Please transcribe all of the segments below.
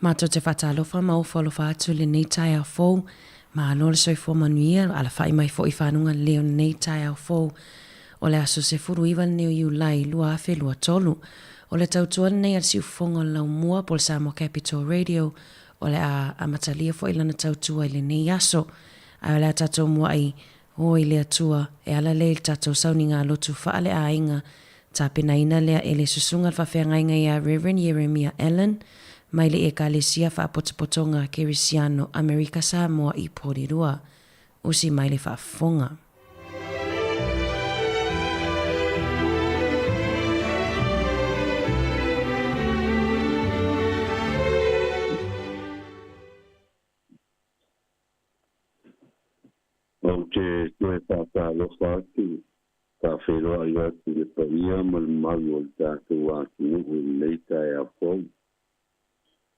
Mato te whatalofa mau whalofa atu le nei tai au fōu. Ma alo le soi fō manuia, ala whai mai fō i whanunga leo nei tai au fōu. O le aso se furu iwa neo iu lai lua afe lua tolu. O le tautua nei al si ufonga lau mua pol Samoa Capital Radio. O le a matalia fō ilana tautua i le nei aso. A le a tatou mua ai o i le atua e ala le tatou sauni ngā lotu whaale a inga. Ta pena ina lea e le susunga whawhia ngai a Reverend Jeremiah Allen. Mai le e kalesia whaapotopotonga Kerisiano Amerika Samoa i Porirua. Usi mai le whaafonga. O te tue whaatalofa atu, ka wheroa i atu le paia malu o le tātou atu nuhu i leita e a fōu.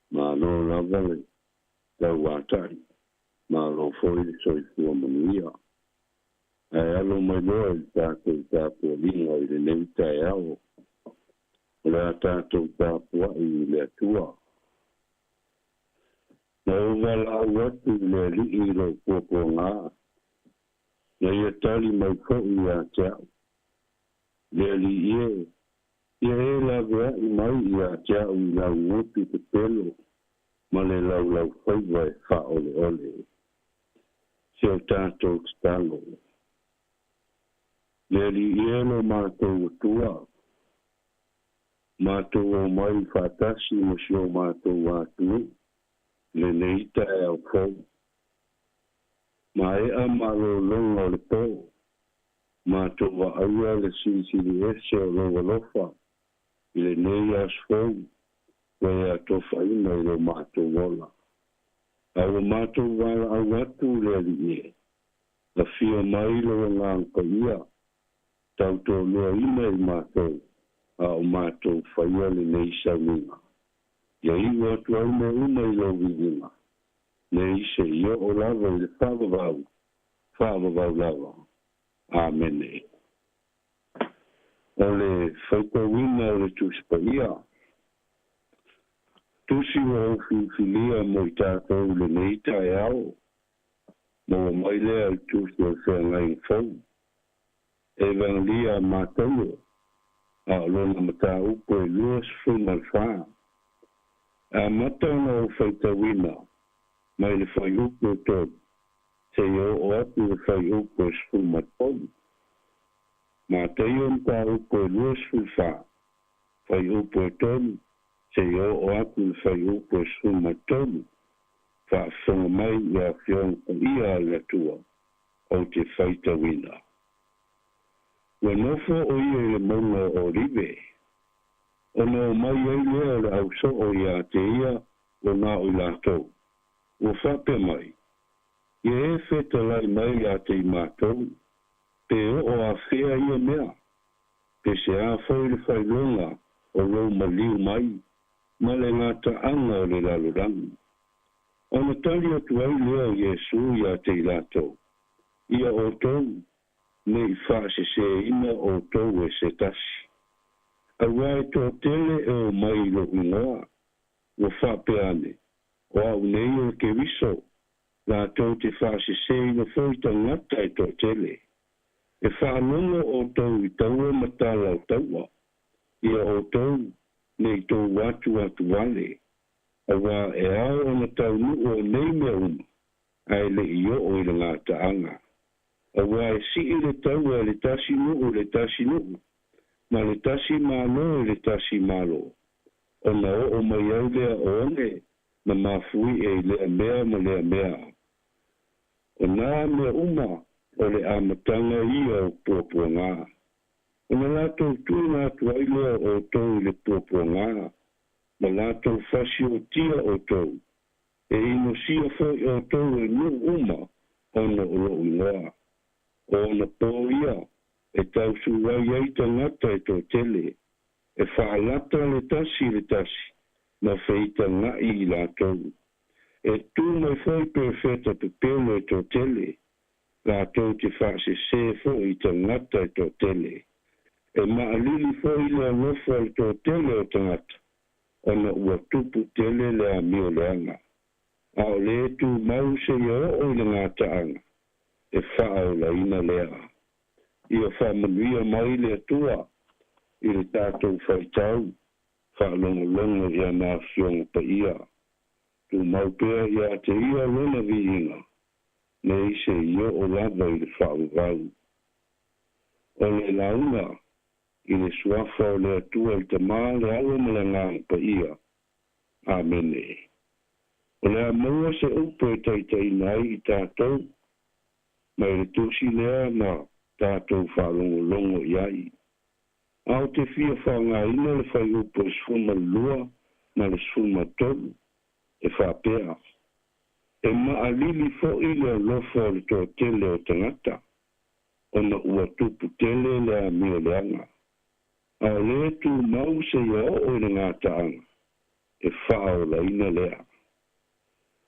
Ma no lava le tau atari, ma lo foi le soi fua manuia. Ai alo mai loa i tātou tāpua linga i le leita e ao. O le a tātou tāpua i le atua. Na uwala au atu le li i lo kōpō ngā. Na ia tali mai fo i a teau. Le li ie. Ia e la vea i mai i a teau i lau ngutu te pelo. Ma le lau whaiwa e wha ole ole. Se o tātou stalo. Le li ie lo mātou utua. Mātou o mai whatasi mo si o mātou atu. Le neita e au fau. Ma e a malo longa o le pō. Mātou wa aua le sirisiri ese o longa lofa. I le nei as fau. Wai a tofa ina i lo mātou wola. A lo mātou wala au atu le li e. La fia mai lo ngānka ia. Tauto lua ina i mātou. A o mātou whaia le nei sauninga. Ia iwa atu au me una i lo vidinga. Nei se ia o lava i le whaavavau lava. Amene. O le whaitawina o le tūsipaia. Tusi o whiwhilia mo i tātou le neita e ao. Mo mai lea i tusi o whea ngai whau. E vangalia mātou. A lona mata upo e luas whumal whaa. A matanga o whaitawina. Mai le whai upo tōn. Te o atu le whai upo e whumal tōn. Ma te ion tā upo e luas whaa. Whai upo e tōn. Se o atu whai upo e suma tonu. Whaafonga mai i a whionga ia la tua o te whaitawina. Ua nofo o ia i le maunga o rive. O no mai ei lea le au so o ia te ia o nā o lātou. Ua whape mai. Ia e wheta lai mai a te i mātou. Pe o a whea ia mea. Pe se a whai le whailonga o lau maliu mai. Ma le ngata anga o le lalorangi. O na tali atu ai lea Jesu ia te ilatou. Ia o tou, me i whaase se ina o tou e se tasi. Awa e tō tele e o mai lo ingoa. O whapeane. O au nei o ke wiso. La tou te whaase se ina fōita ngata e tō tele. E whaanonga o tou i taua matala o taua. Ia o tou. Nei tō watu wale. Awa e ao o na tau nu o nei mea uma. Ai le i o i le ngāta anga. Awa e si i le tau e le tasi nu. Ma le tasi malo e le tasi malo. O na o mai au lea o one. Na mafui e lea mea ma lea mea. O nā mea uma o le amatanga ia o pōpua ngā. O na lātou tū nā tuailea o tau le pōpua ngā. Ma lātou whasi o tia o tau. E ino sia whai o tau e nu uma o na olo ingoa. O na pōia e tau suwai ei ta ngata e tō tele. E whaalata le tasi. Ma whaita ngai i lātou. E tū mai whai perfeta pepele e tō tele. Lātou te whase se whai ta ngata e tō tele. E maalili foi le alofa o tō tele o tangata. ona ua tupu tele le amio leanga. A o le tu mau se ia o le ngātaanga, e whao la ina lea. Ia whamanuia mai le atua, i le tātou whaitau, whaalonga ia nā fionga pa ia. Tu mau pēr ia te ia lona viinga, ne ise ia o lava i le whao vau. O le launga, i le suafa o le atua i te maa le alo malangang pa ia. Amene. O le amaua se upo e taitai nai i tātou, mai le tūsi lea na tātou whalongo iai. Au te fia whanga ina le whai upo e sfuma lua na le sfuma tolu, e whapea. E maalili fo i le lofo le tō tele o tangata, o na ua tupu tele le a mio leanga. A le tu mau se ia o le ngātaanga, e whao la ina lea.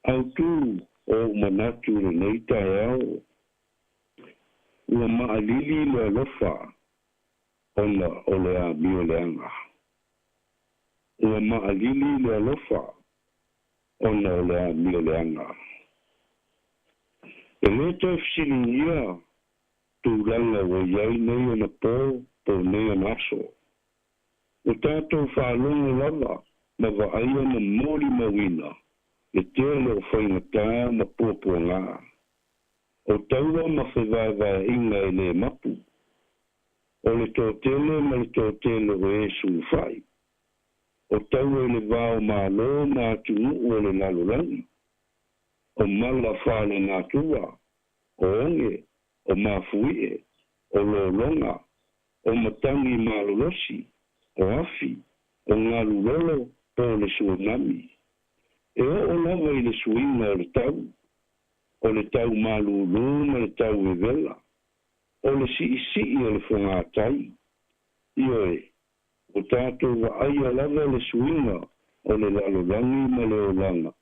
Au tu o manatu le neita e au, ua maalili le lofa, ona o le a mio leanga. Ua maalili le lofa, ona o le a mio leanga. E le tafsiri ia, tu langa o iai nei ona po nei ana aso. O tātou whaalonga lava, ma wa aia na mori mawina, le tele o whaingata ma pōpua ngā. O taua ma whewaiwai inga e le mapu. O le tō tele ma le tō tele o e whai. O taua e le vāo mā lo mā tungu o le lalolangi. O mala whāle ngā tua, o onge, o mā fuie, o lolonga, o matangi mā lolosi, o afi, o ngā lulolo po le suonami. E o lava i le suinga o le tau malulu ma le tau e vela, o le si o le whangātai. Io e, o tātou wa aia lava le suinga o le lalolangi ma le olanga,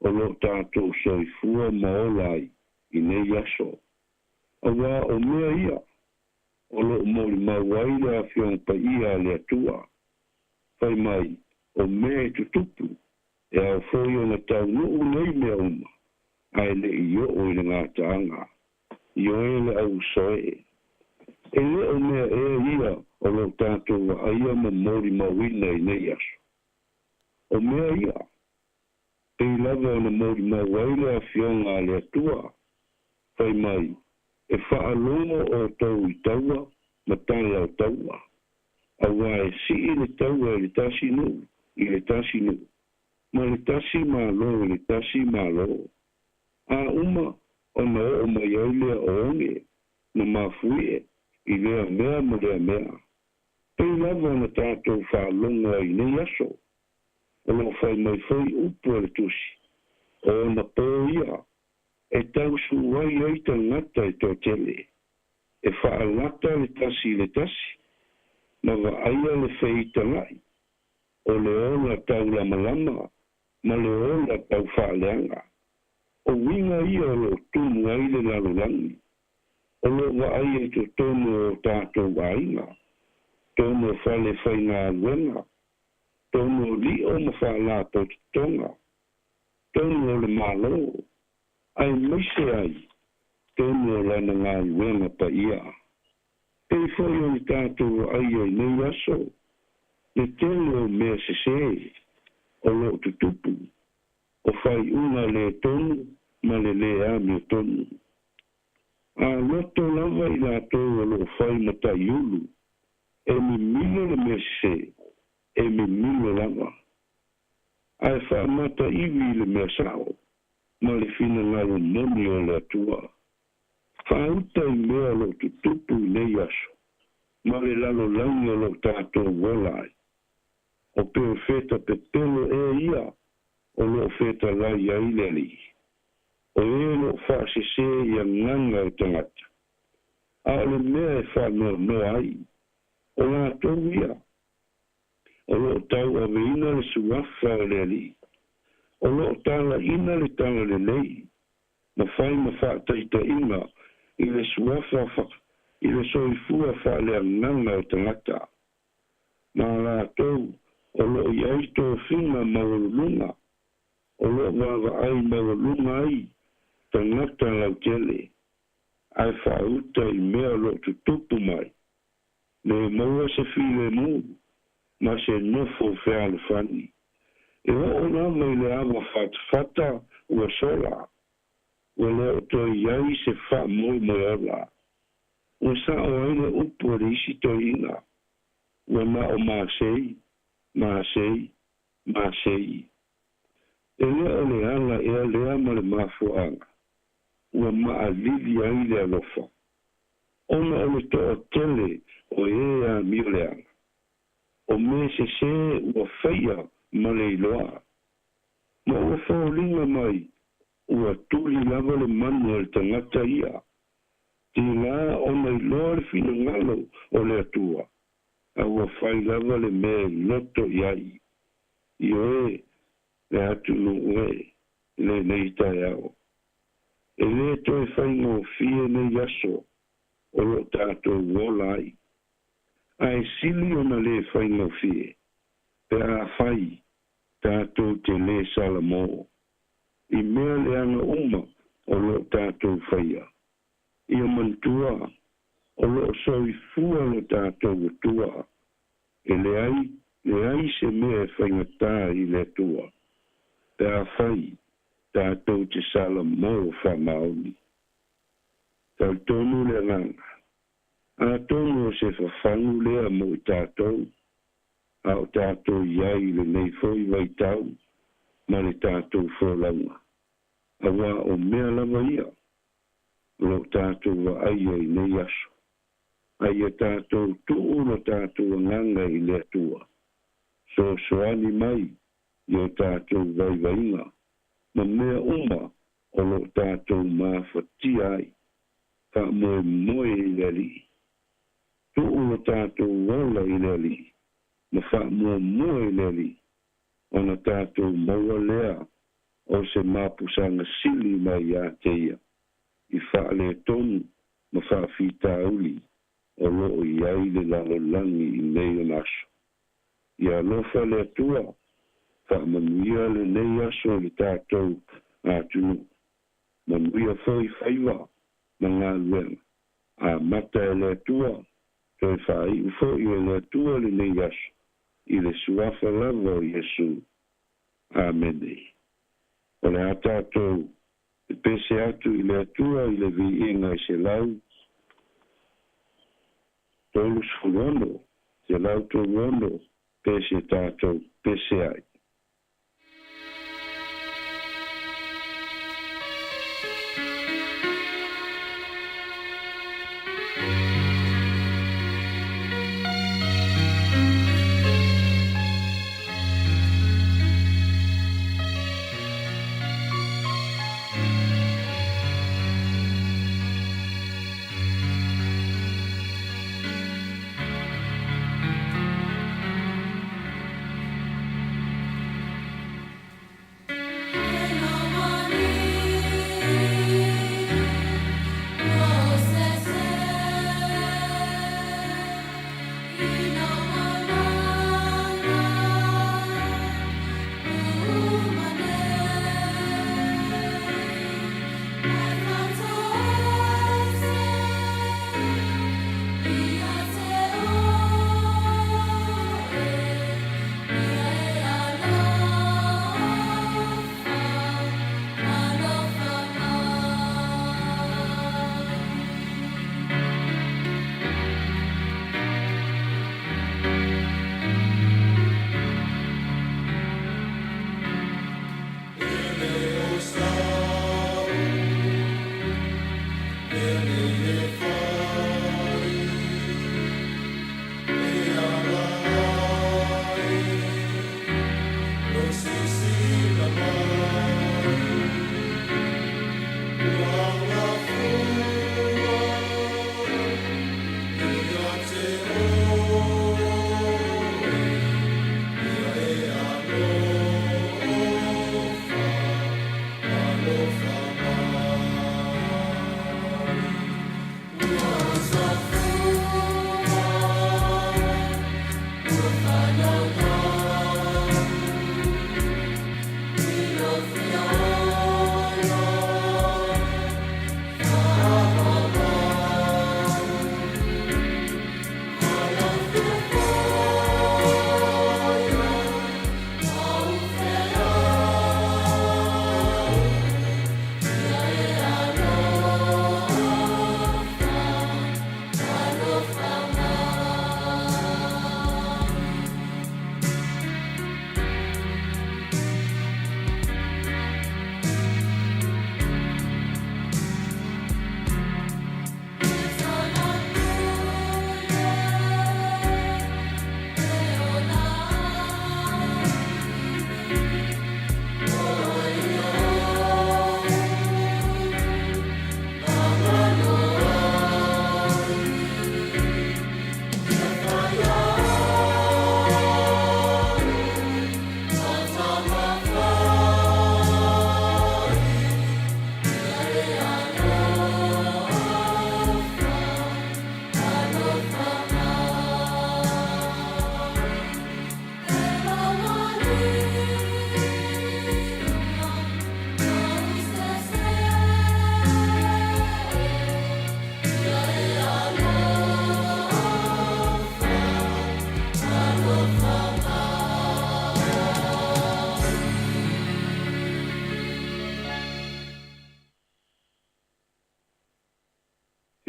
o lo tātou soifua ma olai i ne yaso. Awa o mea ia, o lo mori mawai le a fiong pa ia le atua. Whai mai, o mea tutupu, e au foi o na tau nuu nei mea uma, ai le i o le ngātaanga, i o e le au soe. E le o mea e ia o lo tātou wa aia ma mori mawina i nei aso. O mea ia, e lava o na mori mawaile a fionga le atua, whai mai, e whaalongo o tau i taua, ma tala o taua. Awa e si i le taua i le tasi nu, ma le tasi malo. A uma o na o mai ailea o onge, na mafuie, i lea mea mo lea mea. Pei lava na tātou whaalonga i nei aso, o lo whai mai whai upo le tusi, o na pō ia, e tau suwai ai ta ngata e tō tele, e whaalata le tasi, ma wa aia le whaita ngai, o le ola tau lama, ma le ola tau whaaleanga. O winga ia o lo tumu ai le lalolangi, o lo wa aia to tono o tātou wainga, tono whale whainga aluenga, tono li o ma whaala po tonga, tono le malo, ai maise ai, tono lana ngā aluenga pa ia. Pei whai o ni tātou aia i nei aso, le tele o mea sese, o lo tutupu, o whai una le tonu, ma le ami o tonu. A loto lava i la tō o lo whai mata iulu, e mi milo le mea sese, e mi milo lava. Ai wha mata iwi le mea sao, ma le fina ngaro moni o le atua. Whauta i mea lo tutupu i nei aso, ma le lalo langi o lo tātou wolai. O peo feta pe pelo e ia, o lo feta lai ai leli. O e lo whaasese i a nganga o tangata. A le mea e whanau ai, o la tau ia. O lo tau a veina le suafa o leli. O lo tala ina le tala le lei. Ma whai ma whaataita inga, i le suafa i le soifua whaale a nganga o tangata. Ma la tau, o lo iai tō whina maurulunga, o lo wawa ai maurulunga ai, tangata lau tele, ai whauta I mea lo tutupu mai, le maua se while mū, ma se nofo whiale whani. E o na mai le awa whata ua sola, ua leo to iai se wha moi moi ola. Ua sa o aile upu o isi to inga, ua ma o maasei, maasei, maasei. E leo le ala ea lea ma le mafuanga, ua maa lili ai le alofa. Ona o le to o tele o ea miuleanga. O me se ua whaia ma le iloa. Ma ua whaolinga mai, ua tuli lava le manu le tangata ia. Ti ngā ona iloa le fina ngalo o le atua. A ua whai lava le me loto iai. Io le atu nue, le neita iao. E le toi whai ngō fie ne yaso, o lo tātou wolai. Ai sili ona le whai ngō fie. Pe a whai, tātou te le salamo. I mea le anga uma, o lo tātou whaia. I o mantua, o lo soi fua lo tātou tua. E le ai se mea whaingatā I le tua. Pe a whai, tātou te salamo whamaoni. Tau tonu le nganga. A tonu se whawhangu lea mo I tātou. A o tātou iai le nei foi vai tau, ma le tātou wholaunga. A wā o mea lava ia, lo tātou wa aia I nei aso. Aia tātou tuu lo tātou nganga I le atua. So soani mai, I o tātou vai vainga, ma mea uma o lo tātou mawhati ai, ka moe moe I le li. Tuu lo tātou wala I le li. Ma wha mua mua I le li, ona tātou maua lea, o se mapusanga sili mai a teia, I wha le tonu, ma wha whita uli, o loo I ai le lalo langi I nei o naso. I alofa le atua, wha manuia le nei aso I tātou atunu, manuia foi whaiwa, ma ngā luenga, a mata le atua, toi whai ufoi le atua le nei aso, I le suafa lava o Yesu. Amen. O le atatou, e pese atu I le atua I le vi inga I se lau, tolu sfulono, se lau toluono, pese tatou, pese ai.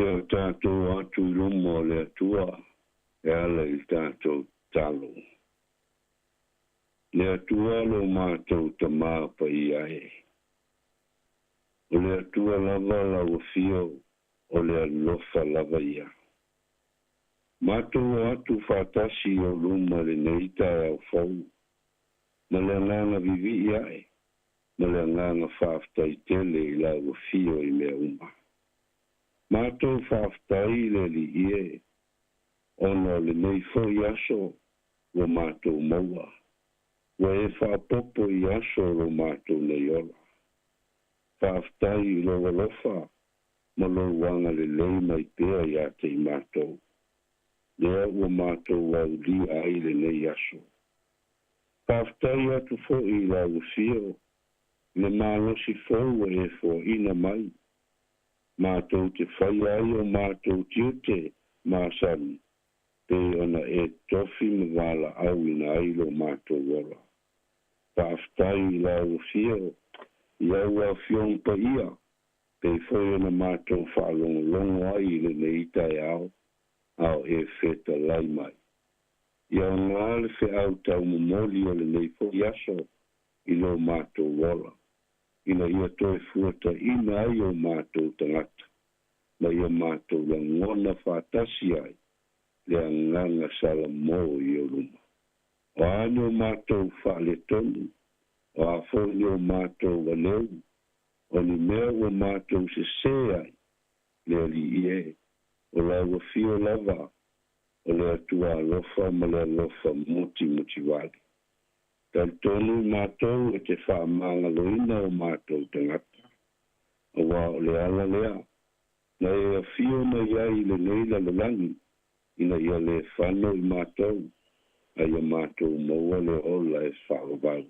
Leo tātou atu lumo le atua, e ala I tātou talo. Le atua lo mātou ta māpa I ae. O le atua lava lau fio, o le alofa lava ia. Mātou atu whātasi o luma le neita e au fau. Ma le nganga vivi I ae. Ma le nganga whāftai tele I lau fio I mea uma. Mātou whāftai le li ie. Ono le nei fo I aso, o mātou maua. Wa e whapopo I aso o mātou nei ola. Whāftai I loa lofa, ma lo wanga le lei mai pēa I ate I mātou. Lea ua mātou wau li ai le nei aso. Whāftai atu fo I lau fio, le mālosi fo e fo ina mai. Mātou te whai ai o mātou tiute māsani, pe ona e tofi ma wala au ina ai lo mātou wala. Whāftai I lau fio, Iau a fiong pa ia, pe foi ona mātou whaalongo ai le neita e au e feta lai mai. Iau ngā le fe au tau momoli o le nei fo iaso I lo mātou wala. Ina ia toe fuata ina ai o mātou tangata, ma ia mātou la ngona whātasi ai, le anganga sala mō I o luma. O ane o mātou whaale tonu, o a fōni o mātou waleu, o ni mea o mātou se ai, le ali ie, o laua fio lava, o le atua alofa ma le alofa muti wali. Tal tonu mātou e te whaamanga loina o mātou tangata. O wā o le ala lea, na e a fio na iai le neila le langi, ina ia le whano I mātou, a ia mātou maua le ola e whaavau.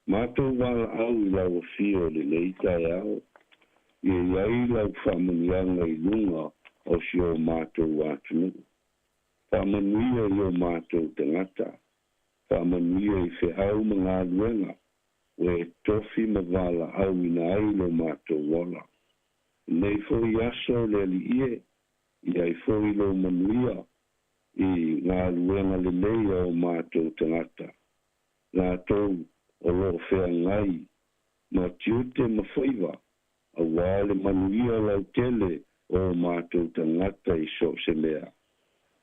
Mātou wala au I lau fio le neita e au, I iai lau whamunianga I lunga o si o mātou atunu. Whamanuia I o mātou tangata, whamanuia I fe au mga luenga, o e tofi ma wala au ina ai lo mātou wala. Nei fo I aso le li ie, I ai fo I lo manuia, I ngā luenga le leia o mātou tangata. Ngā tau, o lo fea ngai, ma tiute ma whaiva, a wale manuia lau tele o mātou tangata I so se mea.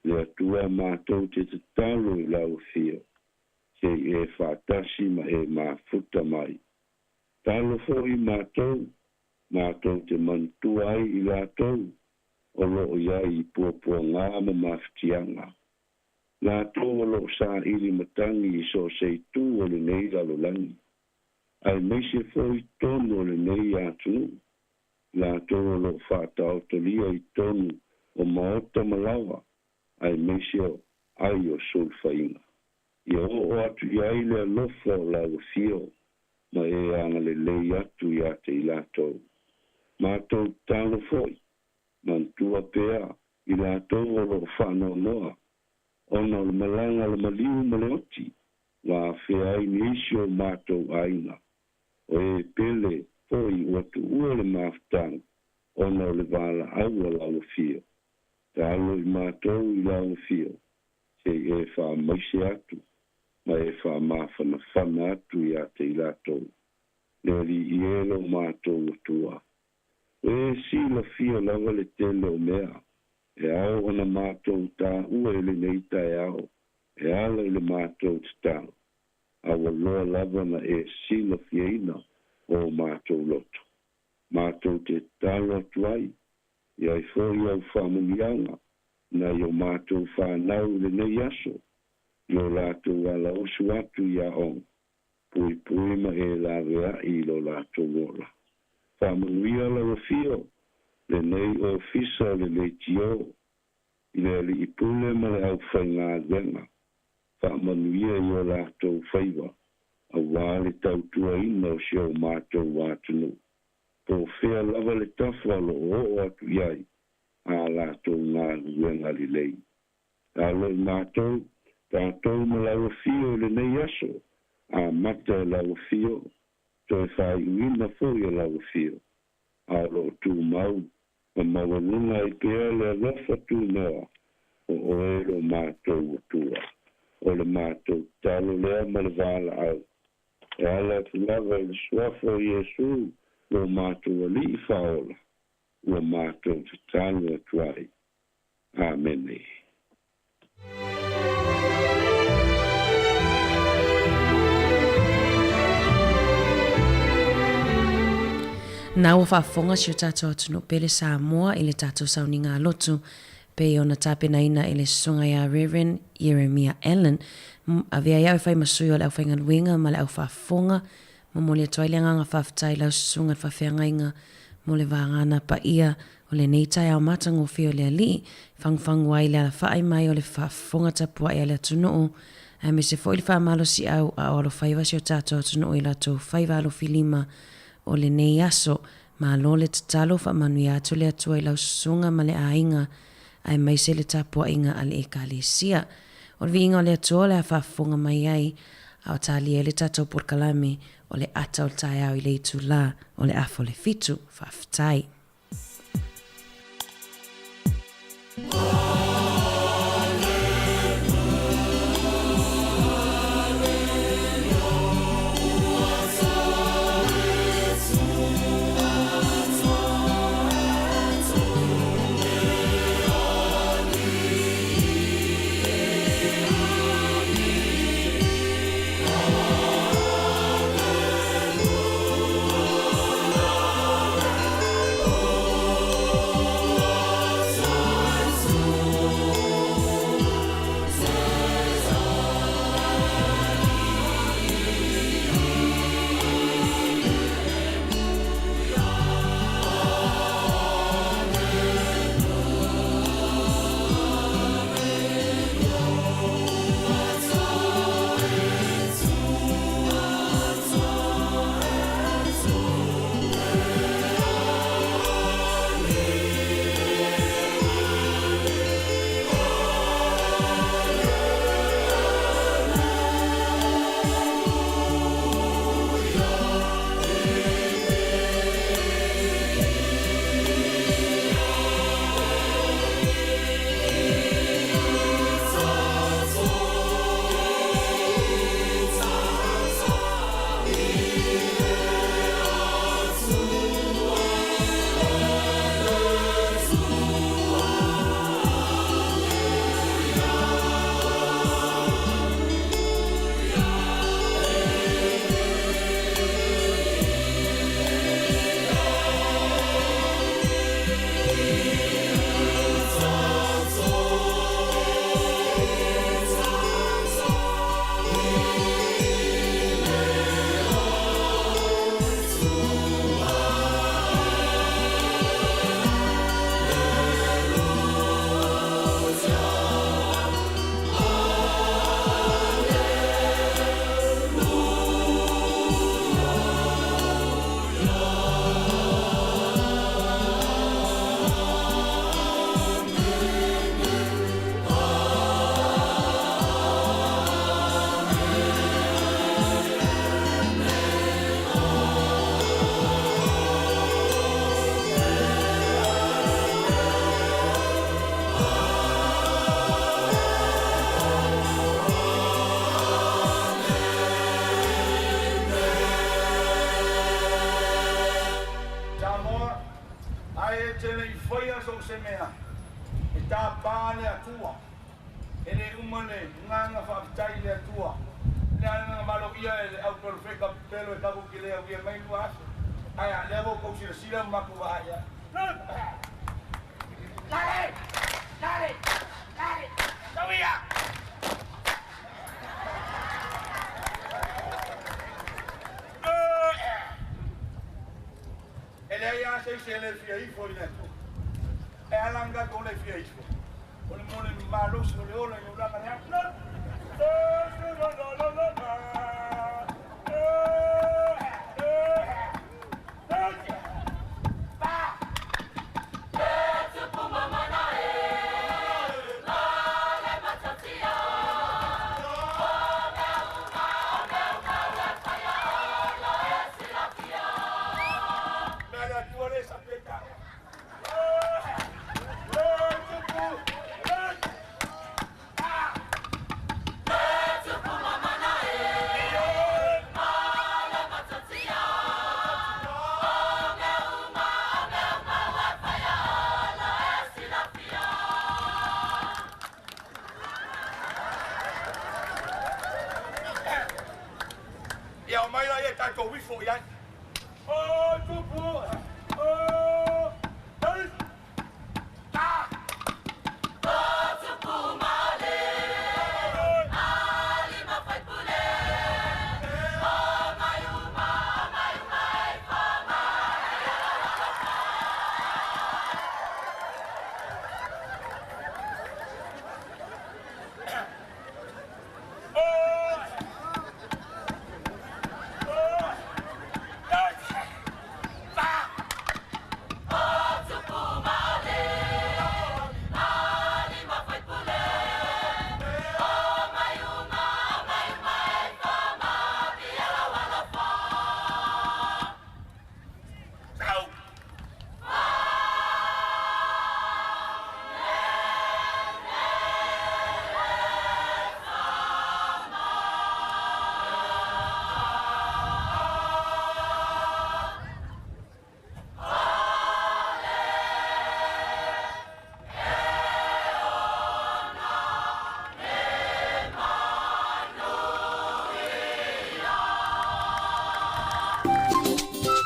Le atua mātou te talo I lau fio, se e whātasi ma e mafuta mai. Talo fo I mātou te mantua ai I lātou, o lo iai I puapua ngā ma maftianga. Lātou o lo sa ili matangi I so se tu o le nei lalo langi. Ai meise fo I tonu o le nei atunu. Lātou o lo whātau tolia I tonu o maota malawa. Ai meise o ai o sulfainga. Ia o atu iai le alofa o lau fio, ma e anga le lei atu I ate I lātou. Mātou talo foi, mantua pea I lātou o lo whanau noa. Ona le malanga le maliu ma le oti, wa fea I nisi o mātou aina. O e pele foi watu ua le maftang, ona le wala aua lau fio. Ta alo I mātou I lau fio, se e wha maise atu, ma e wha mawhana whana atu I ate I lātou. Le li I elo mātou atua. O e si la fio lava le tele o mea, e au ona mātou tā ua ele neita e au, e ala ele mātou te tāu. Awa loa lava na e sila fieina o mātou loto. Mātou te tālu atu ai, I ai fōi au whamunianga, na I o mātou whanau le nei aso, I o lātou ala osu atu I a ong, pui pui ma e lawe I lo lātou wola. Whamuia la fio, le nei o fisa le nei tio, I le li I pule ma le au whai ngā wenga, whamanuia I o lātou whaiwa, a wāle tau tua ina o si o mātou wātunu. Po whea lava le tawhalo o atu iai, a lātou ngā wenga li lei. Alo I mātou, tātou ma lau fio le nei aso, a mata lau fio, toi whai uina fōia lau fio, a lo tū mau, mawanunga I pia le alofa tu noa o oelo mātou atua. O le mātou talo lea ma le wala au. E ala lava I le suafo Iesu o mātou ali I whaola. O mātou talo atuai. Amen. Na ua whaafonga si o tātou atunu pele Samoa I le tātou sauninga lotu pe ona tāpenaina I le songa ia Reverend Jeremiah Allen a vea iau whai masui o le au whainga luenga ma le au whaafonga ma mo le atoai leanga ngā whaafitai lau sunga whawhianga inga mo le vāngana pa ia o le neitai au matango whio le ali whangwhangu ai le ala whaai mai o le whaafonga tapua I le atunu a me se fo ili whaamalo si au a olo whaiva si o tātou atunu I la tō whaiva alo filima o le nei aso ma lo le tatalo fa manui atu le atua I lau sunga ma le ainga ai mai se le tapua inga ale ekalesia. O le vinga o le atua le a whafonga mai ai au tali e le tatou porkalame o le ata o le tai au I le itu la o le afo le fitu whaftai. go we for ya. Oh, tu pu. Oh, hey. Ah. Oh, tu pu male. Ali ma fai pule. Oh, mayuma, mayuma, fama.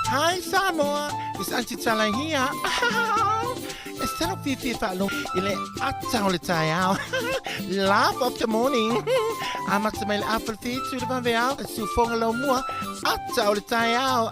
Hi Samoa, it's Auntie Chala here. Instead of Fifi Falo, ile atau le tayao. Laugh of the morning. Amat semel apple feet to the vanveal, su fongalo mua, atau le tayao.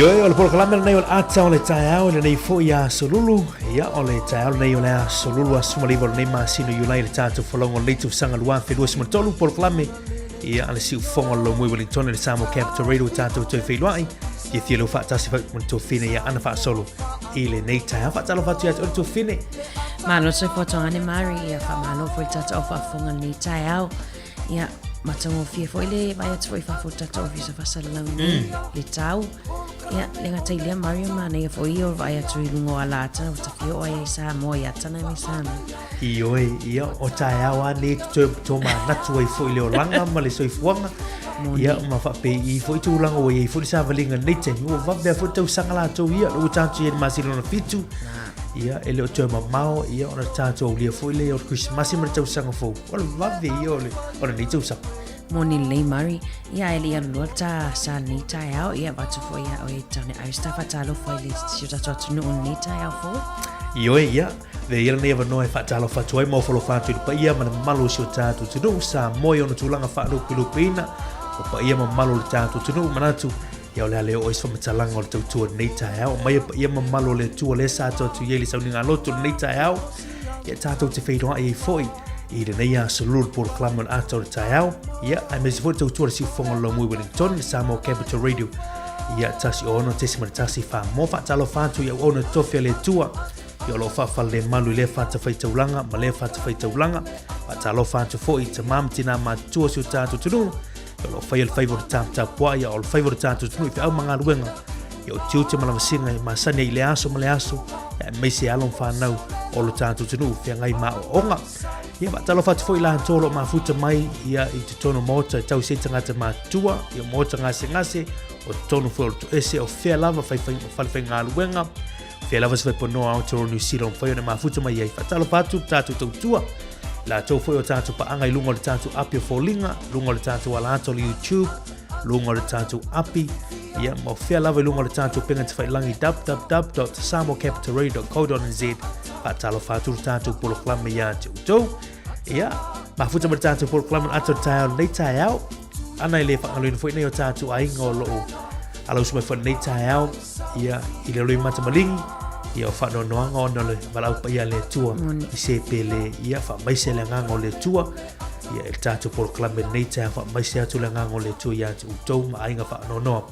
Yo ole por kalamel nei ole ata ole taia ole nei fo ya solulu ya ole taia ole nei ole solulu asumali vol nei masino yulai le tatu folongo le tu sanga luan fe duas motolu por kalame ya ale siu fongo lo muy Wellington le samo capital radio tatu to fe luai ye thielo fa tasi fa to fine ya ana fa solo ile nei taia fa talo fa tu to fine Malo se foto ane mari ya fa malo fo tata ofa fonga ni taia ya matango fie fo ile vai at foi fa fo tata ofi sa fa salão le tau ya le ngata ile Mario mana fo io vai at lungo ala tana ta fio ai sa mo ya tana mi sa iyo ia o taia wa ne to ma na tu fo ile langa ma le soi fuanga ia ma fa pe I fo tu langa o ia fo sa valinga nei te o va be fo tu sanga la to ia o tanto ia masino na fitu ia ele o te mamao ia ona tato o lia fo ile o Christmas ma tau sanga fo o va ve ia o nei tu sa Moni le mari ia ele ia lota sa ni tai au ia va tu fo ia o tane ai sta fa talo fo ile si ta to no ni tai au fo io ia ve ia never know fa talo fa tu mo fo lo fa tu pa ia ma malo si o tato tu no sa mo ia no tulanga fa lo pilupina o pa ia mamalo le tātou tunu manatu ia o le ale o isfa matalanga o le tautua nei tae au mai pa ia mamalo le tua le sa tautu ia le sauninga loto nei tae au ia tātou te whairoa i foi i le nei a salul por klamon ato le tae au ia ai mesi fo tautua le sifonga lo mui Wellington le Samoa Capital Radio ia tasi ono tesi mana tasi wha mo wha talo whantu ia ono tofia le tua ia lo wha le malu le wha tawhai taulanga ma le wha tawhai taulanga wha talo whantu fo i ta mamtina ma tua siu tātou tunu ia lo whai al whaivor tātou pua ia o le whaivor tātou tunu i whiau mga ruenga ia o tiu te malamasinga i masani i le aso ma le aso ia meisi alon whanau o lo tātou tunu whia ngai ma o onga ia wha talo whatu fo i la tolo ma futa mai ia i te tono mota i tau se tangata ma tua ia mota ngase o tonu fo o ese o whea lava whai ngā luenga whea lava se whai ponoa o toro New Zealand whai o ma futa mai ai whatalo patu tātou tautua la tau fo o tātou paanga i lunga o le tātou api o fōlinga lunga o le tātou ala ato le YouTube lunga o le tātou api ia mo whea lava i lunga o le tātou penga te whailangi www.samocapitalradio.co.nz whatalo patu tātou polo klama ia te utau ia ma futa mai tātou polo klama ato tāo nei tāi au ana le whangaluina fo nei o tātou ainga o loo ala usumai fo nei tāi au ia i le loi mata malingi ia o whanoanoanga o na le walau pa ia le tua i se pele ia wha maise le nganga o le tua ia e tātou polo klame nei tāi wha maise atu le nganga o le tua ia te utau ma ainga whanoanoa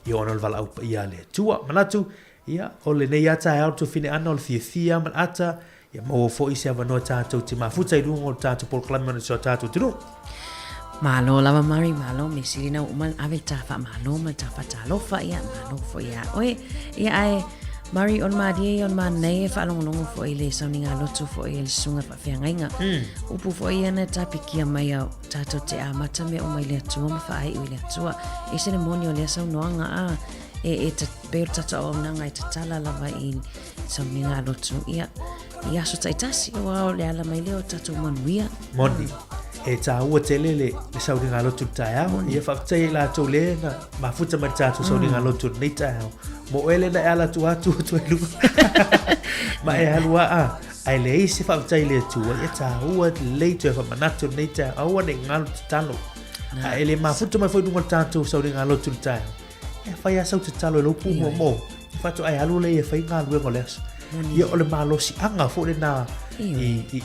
ia o na le walau pa ia le tua manatu ia o le nei ata au tu fine ana o le fia man ata ia mo fo i se avanoa tātou te mafuta i runga o tātou polo klame o le so tātou tinu Malo lava mari malo me sirina uman ave tafa malo ma tafa talofa ia malo fo ia oe ia ai mari on ma die on ma nei fa longo fo ile sauninga lotu fo ile sunga fa fiangainga upu fo ia na tapikia mai au tato te amata me o mai le tua ma fa ai ile tua e ceremonio le saunoanga a e te per tata o nanga e tala lava i sauninga lotu ia so taitasi o le ala mai leo tato manuia moni e ta ua tele le sauninga lotu tae au ia whaktai la tau le na mafuta mai tātou sauninga lotu nei tae au mo ele na ala tu atu tu elu ma e halua a ai le isi whaktai le tua ia ta ua le tu e whamanatu nei tae au ane ngalu te talo a ele mafuta mai fwoi nunga tātou sauninga lotu tae au e whai a sau te talo e lupu mo e whatu ai halu le e whai ngalu e ngoleaso ia o le malosi anga fo le na i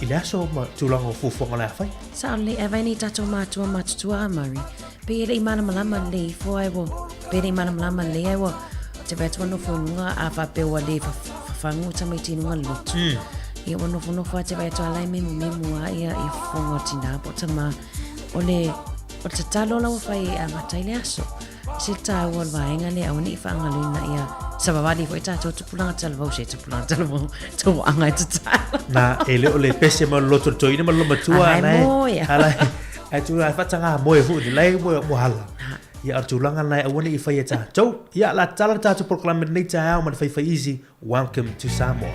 le aso ma tūlanga o fufonga le awhai. Sao le e vaini tato mātua matutua amari. Pe rei mana malama le fo ai wo. Pe rei mana malama le ai wo. Te vetua no whanunga a whapewa le whafangu tamai tinunga lotu. Ia wano whanofua te vetua lai memu a ia i whongo tina po tama. O te talo lau whai a matai le aso. Se tā ua vaenga le au ni whaangaluina ia. Sabawadi fo ita to tupulanga talvau se tupulanga talvau to anga te tala na ele o le pese ma loto to ina ma lo matua na ala ai tu ai fatanga mo e fu di lai mo hala ia artulanga na awani I fai ta to ia la tala ta to proclaim nei ta au ma fai easy welcome to Samoa.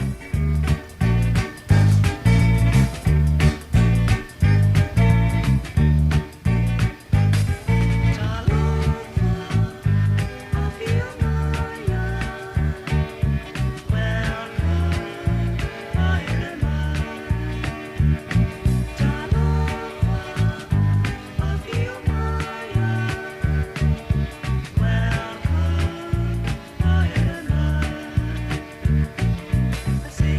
See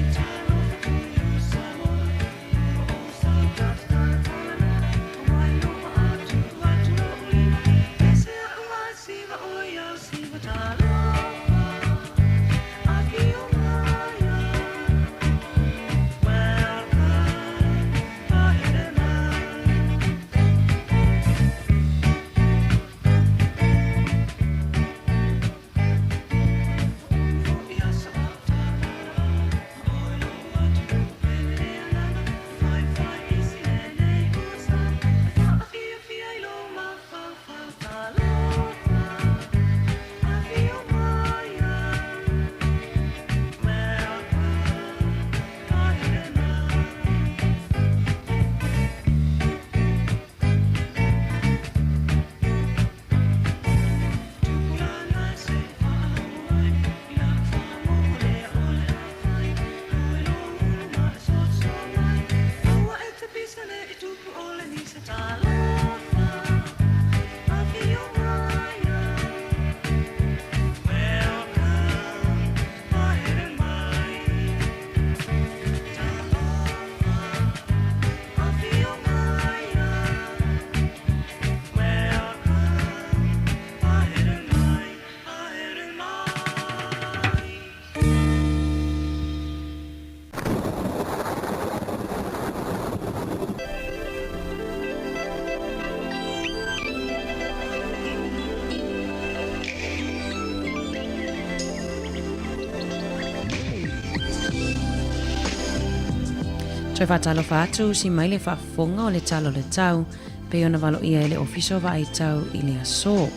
Toi whatalo whātu si mai le whafonga o le talo le tau, pe ona walo ia ele ofiso wa ai tau i le aso.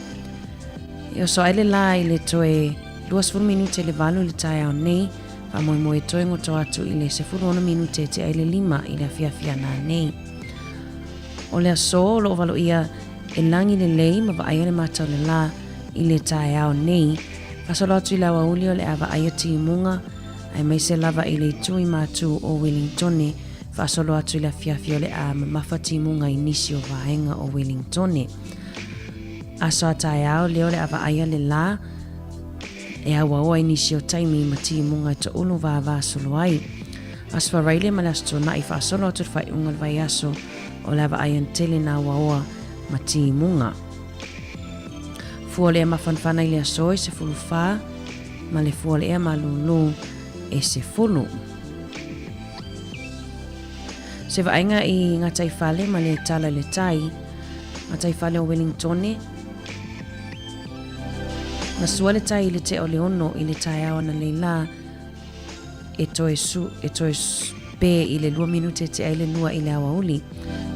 I o so ele la i le toe 2 minute le valu le tai au nei, wa moi moi toe ngoto atu i le 10 minute te ai le 5 i le fia na nei. O le aso lo walo ia e langi le lei ma wa ai le matau le la i le tai au nei, pasolo atu i lawa uli o le awa ai ati munga, ai mai se lava i le tui matu o Wellingtone, fasolo atu i la fia le a mawhati munga i nisi o vaenga o Wellingtone. Aso atai au leo le awa aia le la, e awa oa i nisi o taimi i mati munga i to ulu va solo ai. Aswa raile malasto na i fasolo atu fai ungal vai aso o le awa aia ntele na awa oa mati munga. Fua le ema fanfana i le aso i se fulu fa, ma le fua le ema lulu e se fulu. Se vaenga i ngā taifale ma le tala le tai, ngā taifale o Wellingtone, na sua le tai i le te o le ono i le tai awa na leila, e toe pe i le 2 minute te ai le lua i le awa uli,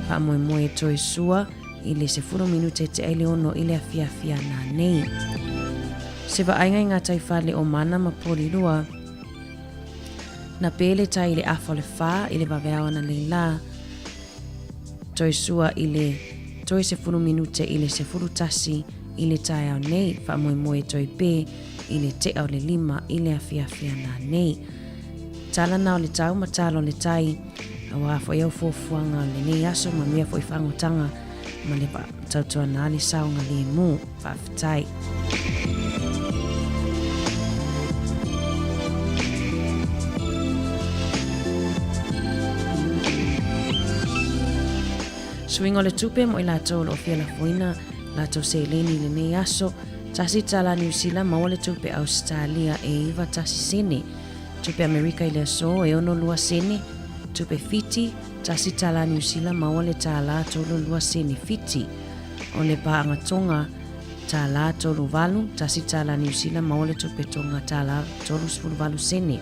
pa moe moe e toe sua i le 10 minute te ai le ono i le afia na nei. Se vaenga i ngā taifale o mana ma poli lua, na pele tai le afa le fa i le waweawa na leila, toi sua i le toi 10 minute i le 10 tasi i le tai au nei, wha moe moe toi pe i le te au le 5 i le afia na nei. Tala nao le tau ma talo le tai, a wafo iau fuafuanga le nei aso ma mea fo i whangotanga ma le tautua na le saunga le mu, whawhitai. Swingo le tupe mo i lato lo fia la foina, lato se leni le nei aso, tasi tala New Zealand maua le tupe Australia e iwa tasi sene, tupe Amerika i le aso e ono lua sene, tupe Fiti, tasi tala New Zealand maua le tala tolo lua sene Fiti, o le paanga tonga tala tolo valu, tasi tala New Zealand maua le tupe tonga tala tolo sfulu valu sene.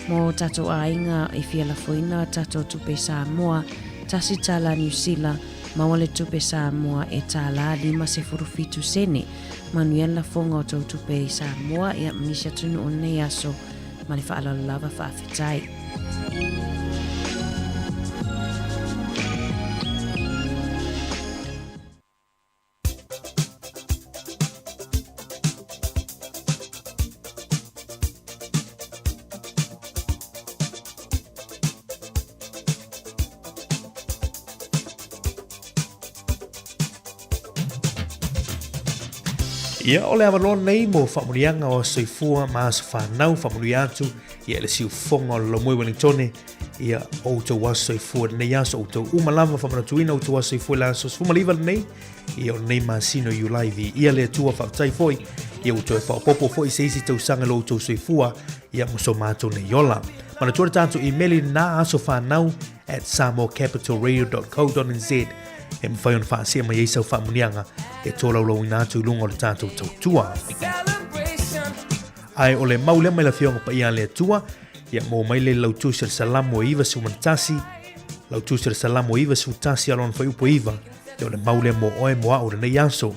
Mo tato ainga i fia la foina, tato tupe Samoa, tasi tala New Zealand, mawale tupe Samoa e tala 5 sene. Manuel la fonga o tau tupe Samoa ia mnisha tunu o nei aso, ma le whaala lava whaafetai. Ia ole avalon nei mo whamurianga o soifua maas whanau whamuri atu ia le siu fonga o Lomoi Wellingtone ia outou wa soifua nei aso outou umalava whamanatuina outou wa soifua la aso sfumaliva nei ia o nei maasino iulaivi ia le tua whautai foi ia outou e whaopopo foi se isi tausanga lo outou soifua ia muso mātou nei yola. Manatua tātou emaili na aso whanau at samocapitalradio.co.nz e mwhai on whaasia mai eisau whaamunianga e tōlau lau inātu lunga o le tātou tautua. Ai o le maulea mai la fionga pa ia le tua, ia mō mai le lau tūsir salamo e iwa sumantasi, lau tūsir salamo e iwa sumantasi alon whai upo iwa, ia o le maulea mō oe mō au nei aso.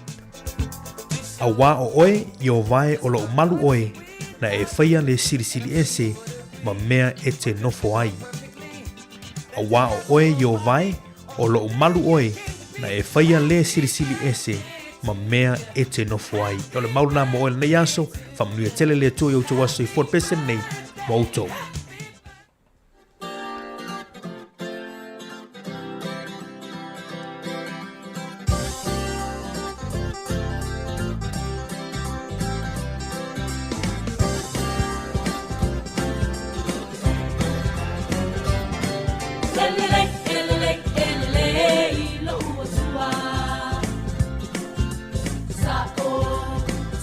A wā o oe, i o vai o lo malu oe, na e whaia le sirisili ese, ma mea e te nofo ai. A wā o oe, i o vai, o lo malu oe na e whaia le sirisili ese ma mea e te nofo ai. O le mauruna mo oe nei aso, whamunia tele le tui o te waso i 4% nei ma auto.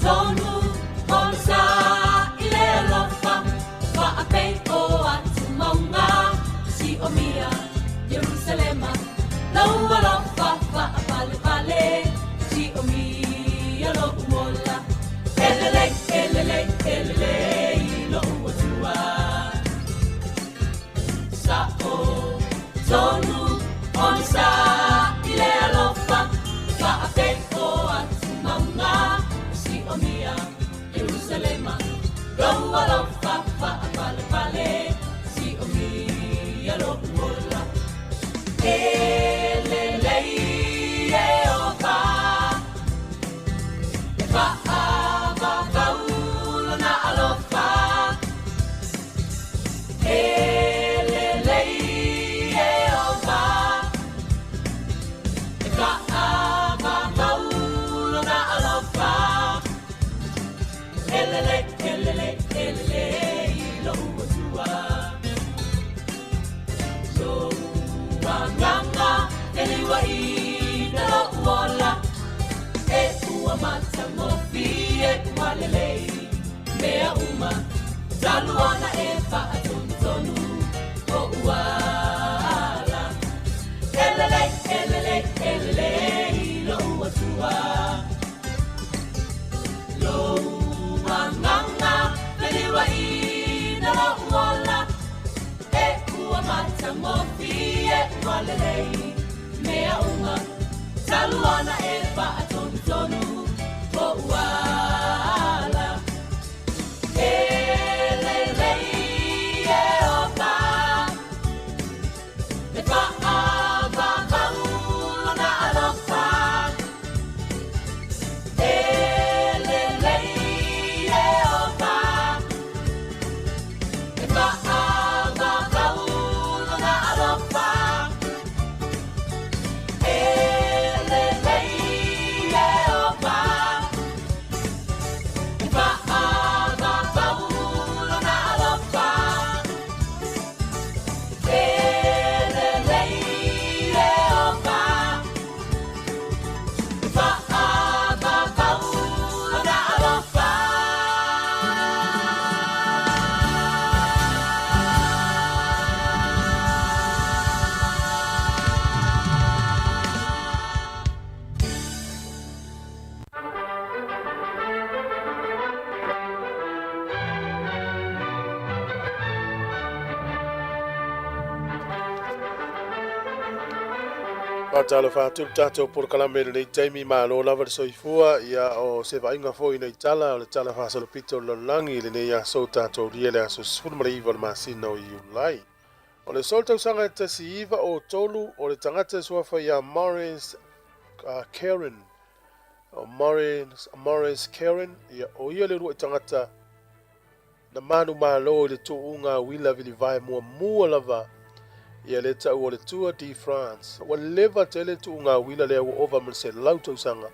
Tonu, Onsa, Ile Lofa, Fa Ape. Aluana e pa tonu tonu o uala. E le e opa. E pa ava kaula na alofa. E le e opa. E pa ava kaula na alofa. Talo whātu tātou por kalame nei Jamie Malo lava le soifua ia o se vainga foi nei tala o le tala whāsalo pito lo langi le nei aso tātou ria le aso sifurumariva le masina o iulai. O le sol tausanga e tasi iwa o tolu o le tangata suafa ia Morris Karen. O Morris Karen ia o ia le rua tangata na manu malo le tuunga wila vili vai mua lava ia le tau o le Tour de France. Wa leva tele tu ngā wila le au ova man se lau tausanga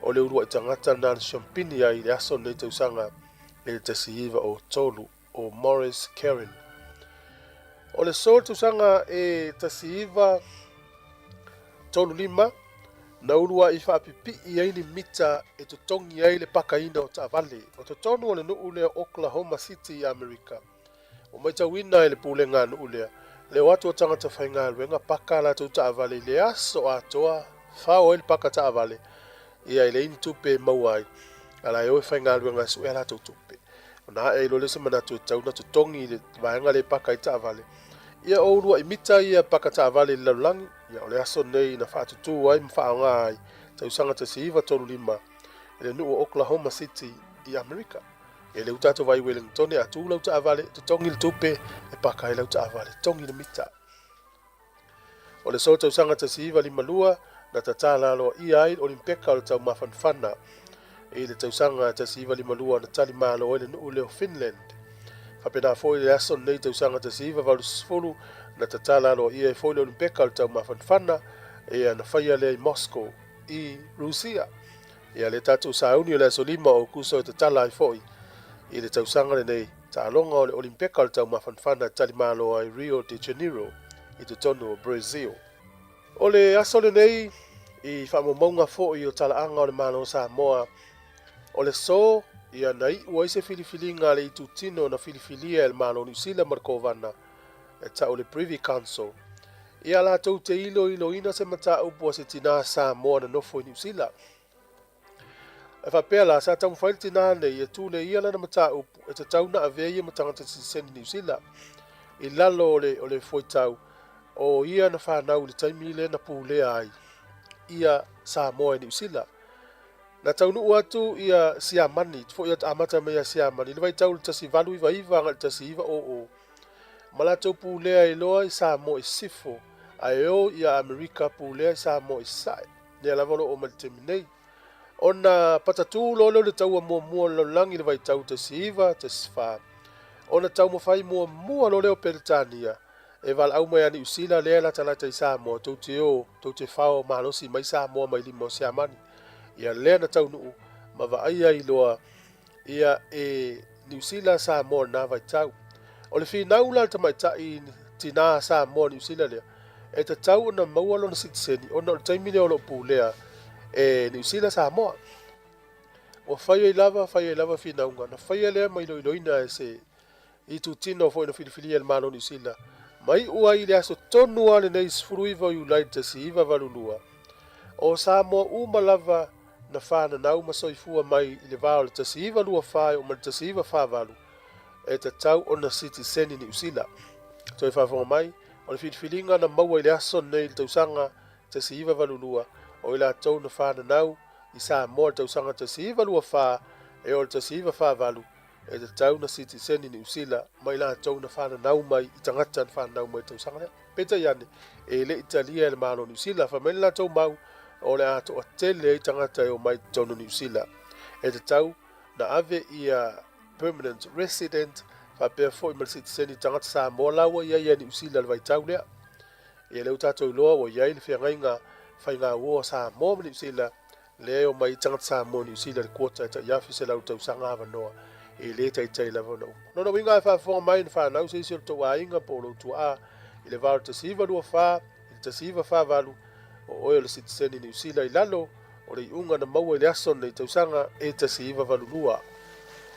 o le urua i tangata nā champini ai le aso nei tausanga le tasi iwa o tolu o Morris Karen. O le sol tausanga e tasi iwa tolu lima na urua i whaapipi i aini mita e tutongi ai le pakaina o Tavale. O tutonu o le nuu lea Oklahoma City, Amerika. O mai tawina e le pule ngā nuu lea. Le watu o tangata whainga luenga paka la tau Tavale le aso atoa whao ele paka Tavale ia ile ini tupe mauai ala ewe whainga luenga su ela tau tupe o na e lo lesa manatu tau na tutongi le vaenga le paka i Tavale ia o urua imita ia paka Tavale le laulangi ia o le aso nei na whaatutu ai mwhaonga ai tau sanga ta siiva tolu lima ile nuu o Oklahoma City i Amerika. E le utato vai Wellington e atu lau Tavale tutongi le tupe e paka i lau Tavale tongi le mita. O le so tau sanga ta siiva lima lua na tatala alo i ai olimpeka o le tau mafanfana. E le tau sanga ta siiva lima lua na tali malo ele nuu leo Finland. Whapena foi le aso nei tau sanga ta siiva valu sifolu na tatala alo i ai foi le olimpeka o le tau mafanfana e ana whaia le i Moscow i Rusia. E le tatu sauni o le aso lima o kuso e tatala i foi. I le tausanga le nei tālonga o le olimpeka o le tau mafanfana tali malo ai Rio de Janeiro i te tonu o Brazil. O le aso le nei i whamamonga fo i o talaanga o le malo Samoa. O le so i anai ua ise filifilinga le i tutino na filifilia e le malo New Zealand Markovana e ta o le Privy Council. I ala tau te ilo ina se mata upua se tina Samoa na nofo i New Zealand. E whapea la sa tau mwhaili tina nei e tūne ia lana mata upu e te tau na avea ia matangata si seni New Zealand. I lalo o le foitau o ia na whanau le taimile na pūlea ai. Ia Samoa e New Zealand. Na tau nuu atu ia siamani, fo ia amata mea siamani. Le vai tau le tasi valu iwa iwa anga le tasi iwa o. Mala tau pūlea i loa i Samoa i sifo. Ai o ia Amerika pūlea i Samoa i sae. Nea lavolo o maliteminei. Ona patatu lolo le tau mua lo langi le vai tau te siva te sfa. Ona tau mo fai mua lo leo Peritania. E val au mai ani usila le la tala te Samoa tau te fao malosi mai Samoa mai limo siamani. Ia le na tau nuu ma va ai ai loa ia e New Zealand Samoa na vai tau. O le fi naula te mai tai tina Samoa New Zealand le. E te tau na maua lo na sitiseni ona o taimile o lo pulea. E New Zealand Samoa. O whaia i lava whinaunga. Na whaia lea mai loina e se i tu tino fo ina whiliwhilia le malo New Zealand. Mai ua i le aso tonu ale nei sfuruiva i ulai te si iwa valulua. O Samoa uma lava na whana nau masoifua mai i le vao le te si iwa lua whae o ma le te si iwa whaavalu. E te tau o na City Seni New Zealand. Toi whaafonga mai, o le whiliwhilinga na maua i le aso nei le tausanga te si iwa valulua. o ila tau na whananau i sa moa tau sanga ta siva lua wha e o ta siva wha valu e te tau na citizen i New Zealand mai la tau na whananau mai i tangata na whananau mai tau sanga peta iane e le Italia le malo New Zealand fa mele la tau mau o le ato a tele i tangata e o mai tau no New Zealand e te tau na ave i a permanent resident fa pe fo i mal citizen i tangata sa moa lawa ia New Zealand vai tau lea e leu tatou loa o iai le whiangainga whainga ua sa moa New Zealand leo mai tangata sa moa New Zealand kuota ta iafi se lau tau sanga ava noa e le tai lava no. Nono winga e whaafonga mai na whanau se isi o tau ainga po lo tua i le varo ta siva lua wha i ta siva wha valu o oe le citizen i New Zealand i lalo o le iunga na maua i le ason nei tau sanga e ta siva valu lua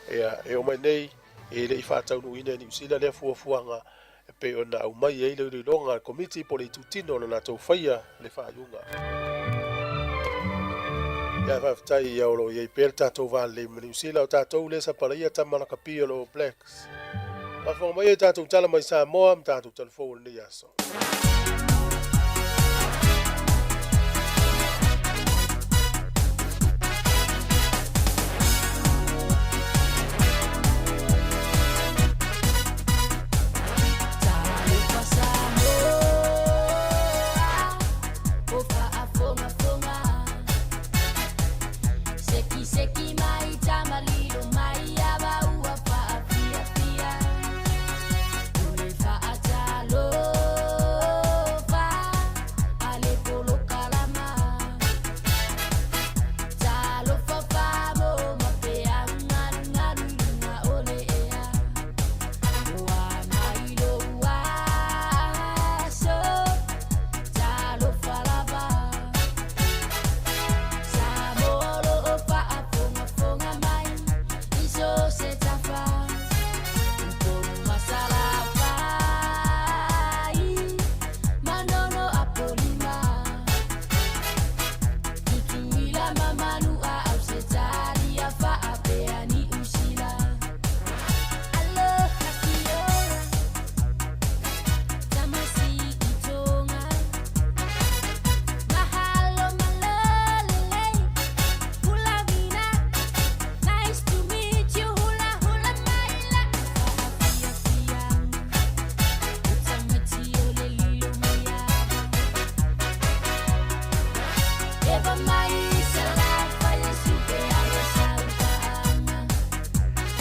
e o mai nei e le i whaatau nuina New Zealand le fuafuanga pe ona au mai e le longa komiti po le tutino na tau whaia le whaayunga. Ia whaftai i aolo i per tātou vāle New Zealand o tātou le sa paraia tamana kapia lo Blacks. Whawhonga mai e tātou tala mai Samoa am tātou telefone ni aso.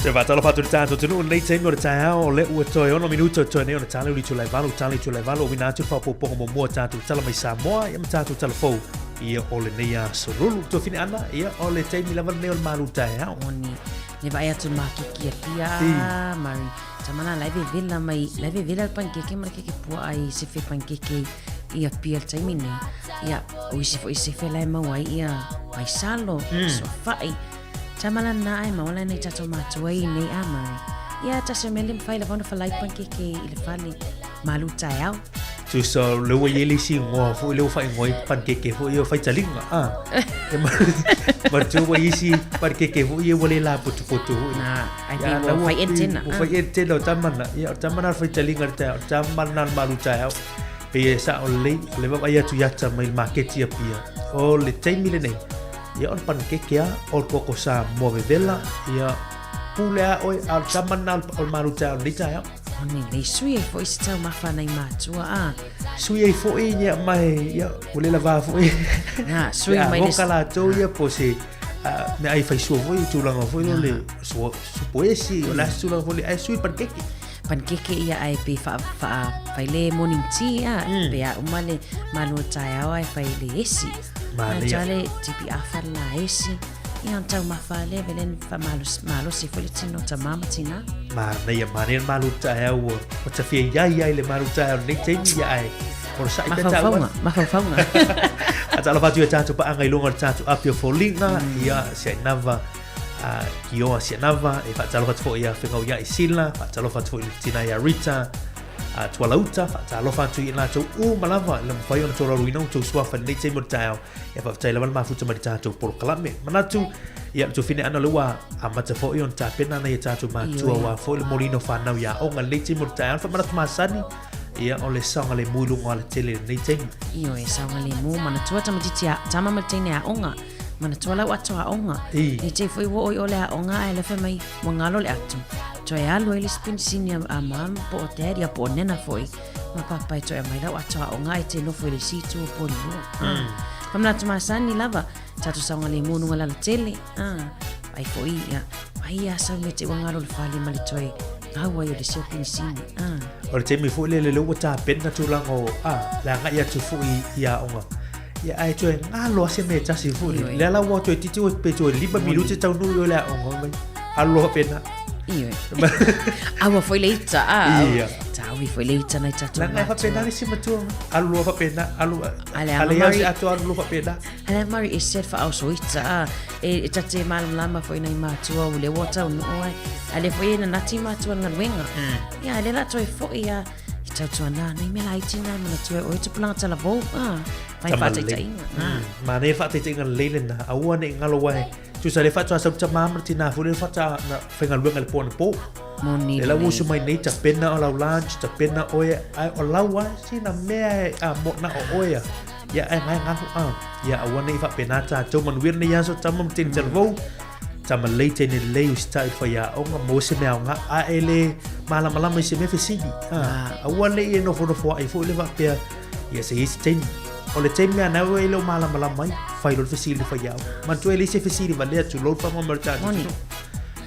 Se va talo fatu tātou tunu nei taimi o le tae o le ua toe ono minuto toe nei o le tale uli tūlai valo o wina atu whapoponga mo mua tātou tala mai Samoa ia ma tātou tala fau ia o le nei a sorulu to fine ana ia o le taimi lava nei o le malu tae au Oni, ne vai atu makiki pia mari. Tamana laive vila mai, laive vila pankeke mara keke pua ai sefe pankeke ia pia taimi ne. Ia o isi fo isi fe lai mawai ia mai salo so fai. Tamala na ai maola nei tato matuai nei amai. Ia tase melim fai la vona falai pankeke i le fali malu tae au. tu so le wa yeli si ngo fo le fa ngoi pankeke fo yo fa talinga ma tu wa isi pankeke fo yo wale la putu na ai ti wo fai entena fa entena tamana fa talinga tamana malu tae pe sa o le va ya tu ya ta mai market ya pia o le taimi le nei ya on pankeke o koko sa movevela ya pulea oi al tamana al malu tae ni tae Oni le sui fo isi tau mawhana i mātua sui fo ia mai ya ule la va fo na sui mai le kala to ya po se me ai fai so foi tu langa foi le so poesi la su la foi ai sui pankeke ia ai pe fa fai le morning tea pe a umale malu tai ai fai le esi ma jale tipi afar la esi ia tau mawhale velen fa malu si fo le tino ta mama tina ma nei mane malu tae o ta fia ia le malu tae nei temi ia ai por sai ta mafaunga ata la fatu ta pa ngai longa ta apio folinga ia se nava kio se nava e fa talo fatu ia fenga ia isila fa talo fatu tina ia rita tua lauta fa talo fatu ina to malava le fai ona to ruina to swafa nei temi tae e fa tai lava mafuta mai ta to por kalame manatu ia tu fine ana lua amata fo ion ta pena na ia tu matua wa fo le molino fa na ia o ngaleti mo ta fa mara masani ia o le saunga le muilunga le tele nei taimi. Io e saunga le mu mana tua tama matene a onga. Mana tua lau atu a onga. Ni te fui wo o le a onga e le fe mai wangalo le atu. Toi alu e le spin sini a mam po o te a po o nena foi. Ma papai toi mai lau atu a onga e te nofo le situ o po lua. Kamna tu masani lava. Tatu saunga le mu nunga la tele. Ai foi ia. Ai a sau me te wangalo le fali ma le toi. Awa yo le seo pinisini. O le temi fo le leo ta pena tulango la nga ia tu fo ia onga. Ia ai tu ngalo se me tasi fo le la wo tu titi o pe tu liba minuti tau nu yo la onga mai. Alo pena. Iyo. Awa foi leita. Tawi foi leita na tatu. La nga fa pena ni sima tu. Alo fa pena alo. Ale ia atu alo fa pena. Ale mari is set fa auso ita. E tate malam lama foi na matua o le wata o ai. Ale foi na nati matua ngan wenga. Ia ale la toi foi ia. Tatu na nei me lai tina mana toi o te planga tala vo. Vai fa te inga. Ma ne fa te inga lele na aua ne ngalo wai. Tu sa le fa tua sa mama tina fu le fa ta na fenga luenga le po. Moni. E la usu mai nei ta pena o la lunch ta pena oia ai o la wa sina mea a mo na o oia. Ya ai ngai ngafu ya aua nei fa pena ta to man wir ne ya so tamam tin telvo. Tama leite ni leu style fa ya onga mo se me nga a ele malama se me fesigi aua le e no fo ai fo le va pe ya se is ten o le tem me na we lo malama mai fa lo fesili fa ya man tu ele se fesili va le tu lo fa mo merta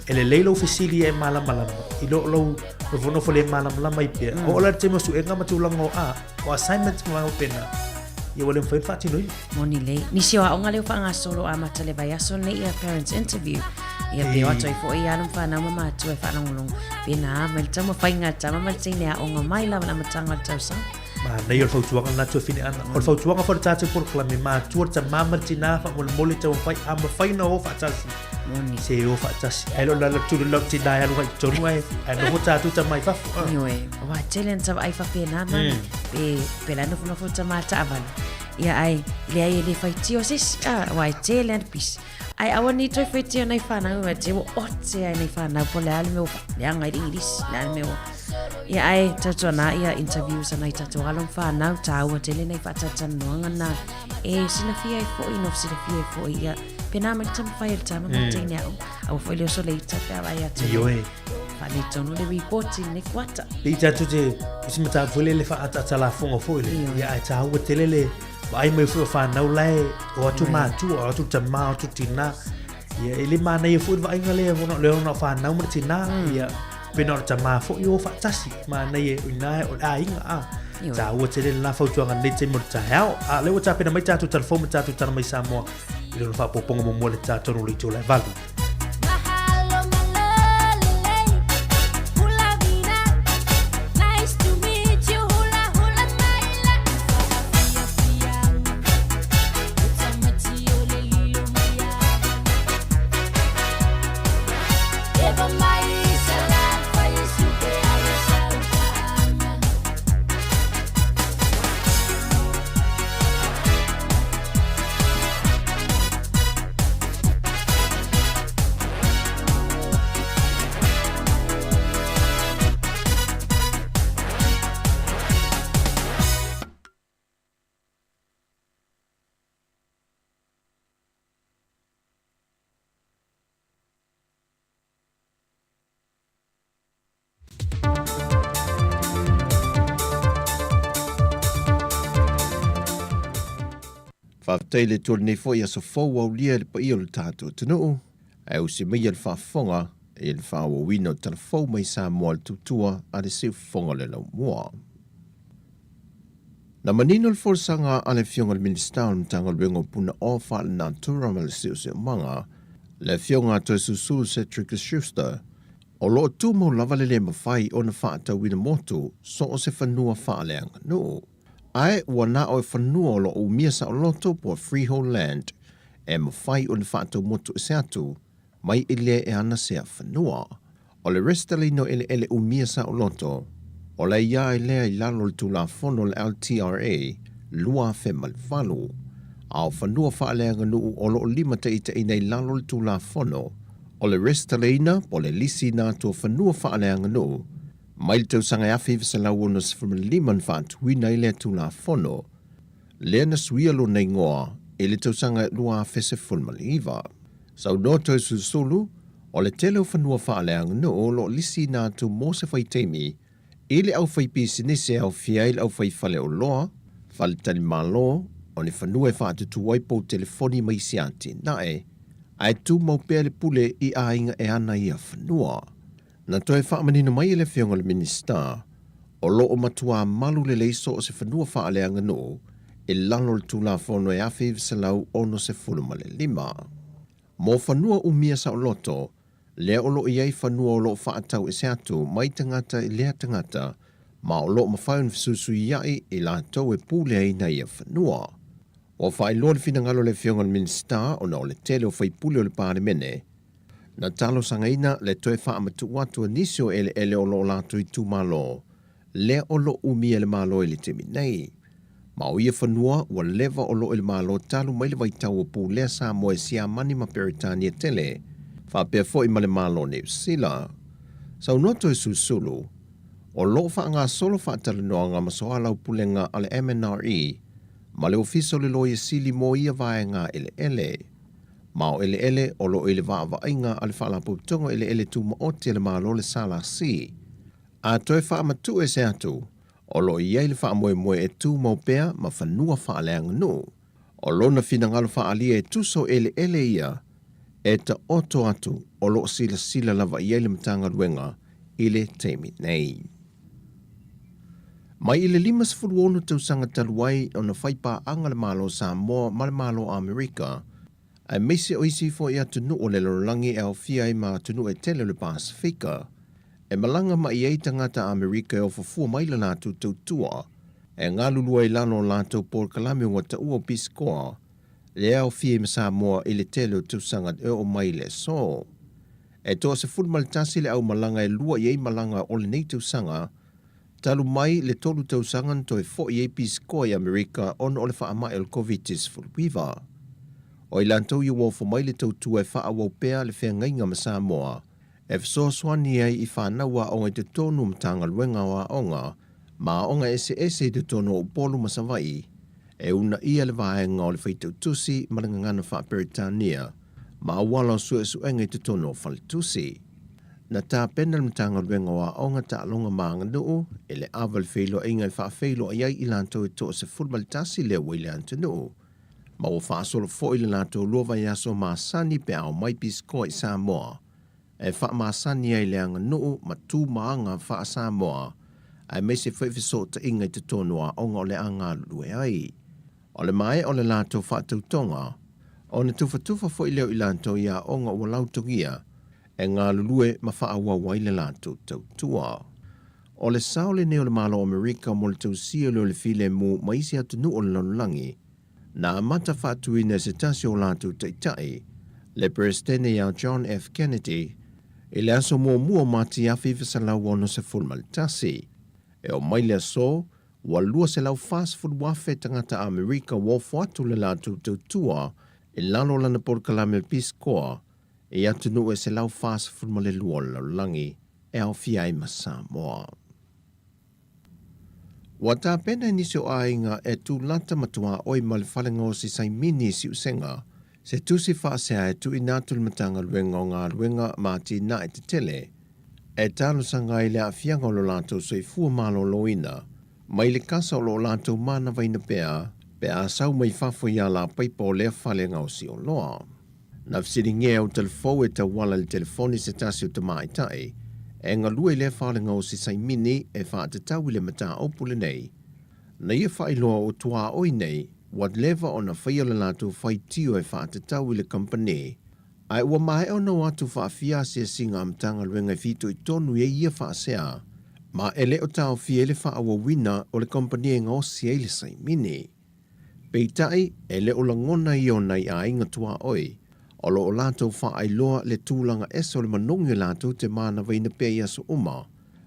ele le lo fesili e malama i lo no fo le malama mai pe o la tem su e nga matu lango o assignment mo pena ia wale mfai fati noi moni le ni si wa onga le fa nga solo a matale ba yaso ne ia parents interview ia pe wa toi fo ia no fa na mama tu fa na ngulong pe na mel tama fa nga tama mal sing le onga mai la na matanga tausa ma na ia fo tuanga na tu fini ana o fo tuanga fo tatu por klame ma tu ta mama tina fa ngol mole tu fa am fa na o fa tasi moni se o fa tasi elo la tu lo ti dai alu to no ai no tatu ta mai fa yo wa challenge sa ai fa pe na pe la no fo tama ta avan ia ai le ai le fai tio sis wai challenge pis ai awan ni toi fai tio nei fa na wa te o te ai nei fa na po le al meu le anga i ris le al meu ia ai tatu na ia interviews na tatu alon fa na ta wa tele nei fa tatu no ngana e sina fia fo ino sina fia fo ia pena ma tam fai tam ma te neo au fo le so le tata va ia te yo Fali tono le reporting ne kwata. Le tatu te isi mata fole le fa ata la fonga fole ia ai ta wa tele le ai mai fu fa na lai o tu ma tu o tu tama o tu tina ia ele mana ia fu va ingale no le no fa na mo tina ia pena tama fo yo fa tasi mana ia ina o ai nga ta wa tele la fa tu ngan te mo ta ha le wa ta pena mai ta tu telefon ta tu ta mai sa mo ile fa poponga mo mo le ta to le tu le valu Whaatai le tōle nei fo ia so fau au lia le pa ia le tātou tunu. Au se mei le whaafonga e le whaawawina o tala fau mai sa mua le tutua a le seu fonga le lau mua. Na manino le forsanga a le fionga le minister mtanga le wengo puna o wha le natura ma le seu manga le fionga to susu Cedric Schuster o lo tu mo lava le mawhai o na whaata wina moto so o se whanua whaaleanga no. Ai wana o whanua lo o mia sa o loto po freehold land e mawhai o na whaata moto e seatu mai ele e ana sea whanua. O le restali no ele o mia sa o loto o le ia e lea I lalo le tula fono le LTRA lua fe malvalu. A o whanua whaaleanga nuu o lo lima te ita ina I lalo le tula fono o le restali na po le lisi na to whanua whaaleanga nuu Mai le tausanga e awhi fisalau ono 15 whatuina i le tula fono. Lea na suia lo nei ngoa e le tausanga lua fese fulmaliva. Sau no toi susulu, o le tele o whanua whaaleang no o lo lisi nā tu mose whai teimi, i le au whai pisinese au fiail au whai whale o loa, whale tali malo, o ni whanua e whaatutu waipo telefoni mai sianti nae, ai tu mau pēr le pule i a inga e ana i a whanua. Na toi whaamanina mai le whionga le minista, o lo o matua malu le leiso o se whanua whaaleanga no, e lalo le tula whono e awhi visalau ono se fuluma le 5. Mo whanua umia sa o loto, lea o lo iei whanua o lo whaatau e se atu mai tangata i lea tangata, ma o lo mawhaun fisusu iai i la tau e pūlea i nei a whanua. O whai loa le finangalo le whionga le minista o na o le tele o whai pule o le pāre mene, na talo sangaina le toe whaamatu watu anisio ele o lo lato i tu malo, lea o lo umia le malo i le temi nei. Ma o ia whanua wa lewa o lo il malo talu mai le waitau o pūlea sa moe sia mani ma Peritania tele, whapea fo i male malo New Zealand. Sau noto e susulu, o lo wha ngā solo whaatala noa ngā masoalau pulenga ale MNRE, ma le ofiso le loia sili mo ia vae ngā ele. Ma o ele o lo ele vaa vainga ale whaalapu tongo ele tu ma oti le malo le sala si. A toi wha amatu e se atu, o lo iei le wha moe e tu mau pea ma whanua whaaleanga no. O lo na finangalo whaalia e tuso ele ia, e ta oto atu o lo sila lava iei le matanga ruenga i le teimi nei. Mai i le 5 tausanga taluai o na whaipa anga le malo Samoa ma le malo Amerika, ai meise o isi fo i atu nu o le lorangi e au fiai ma tunu e tele le Pasifika, e malanga ma i tangata Amerika e o fafua mai la nātu tautua, e ngā lulua i lano lātou por kalami o ngata ua piskoa, le au fie ma Samoa i le tele o tausangat e o mai le so. E toa se fulmalitasi le au malanga e lua i malanga o le nei tausanga, talu mai le tolu tausangan to e fo i piskoa i Amerika on o le whaama el COVID-19 fulwiva. O i lantou i wofo mai le tautua e wha awau pea le whea ngainga ma Samoa, e fso swani ai i whanaua o ngai te tonu mtanga luenga wa onga, ma onga ese te tonu o polu masawai, e una ia le vaenga o le whaitau tusi marangangana wha Peritania, ma awala o suenga i te tonu o whalitusi. Na tā pena le mtanga luenga wa onga ta alonga maanga nuu, e le aval feilo inga i wha feilo ai i lantou e to se fulmalitasi le wile ante nuu. Ma o whaasolo fo i le lantou luova yaso ma sani pe au mai pisko i Samoa, e wha maasani ai leanga nuu ma tū maanga wha Samoa, ai me se whaifiso ta inga i te tonua onga o le anga lue ai. O le mai o le lato wha tautonga, o ne tufa fo i leo i lanto ia onga o lautongia, e ngā lulue ma wha awa wai le lato tautua. O le sao le neo le malo Amerika mo le tausia leo le file mu maisi atu nu o le lanulangi, na amata wha tuina se tasi o lato taitai, le presidente ia John F. Kennedy, e le aso mua mati afi visalau ono se fulmalitasi. E o mai le aso, walua se lau fast food wafe tangata Amerika wofo atu le lato tautua, e lalo lana por kalame piskoa, e atunu e se lau fast food ma le lua laulangi, e au fiai ma Samoa. Wa tā pena nisi o ainga e tu lata matua oi ma le whalengo si saimini si usenga, se tusi whaasea e tu inatu le matanga luenga o ngā luenga mati na e te tele, e talo sanga i le afianga o lo lato so i fua malo loina, mai le kasa o lo lato mana vaina pea sau mai fafo ia la paipa o lea whalenga o si o loa. Na fsiri nge au telefo e ta wala le telefoni se tasi o te maitai, e ngā lua i lea whalenga o si saimini e wha te tau i le mata opule nei, na ia whailoa o tua oi nei, wat leva o na whaia le lato whai tio e wha te tau i le company, ai ua mai o na watu wha fia se singa amtanga luenga fito i tonu e ia wha sea, ma ele o tau fia ele wha awa wina o le company e ngosi e le saimini. Peitai, ele o langona i o nei a inga tua oi, o lo o lato wha ai loa le tūlanga eso le manongi lato te mana vaina pia so uma,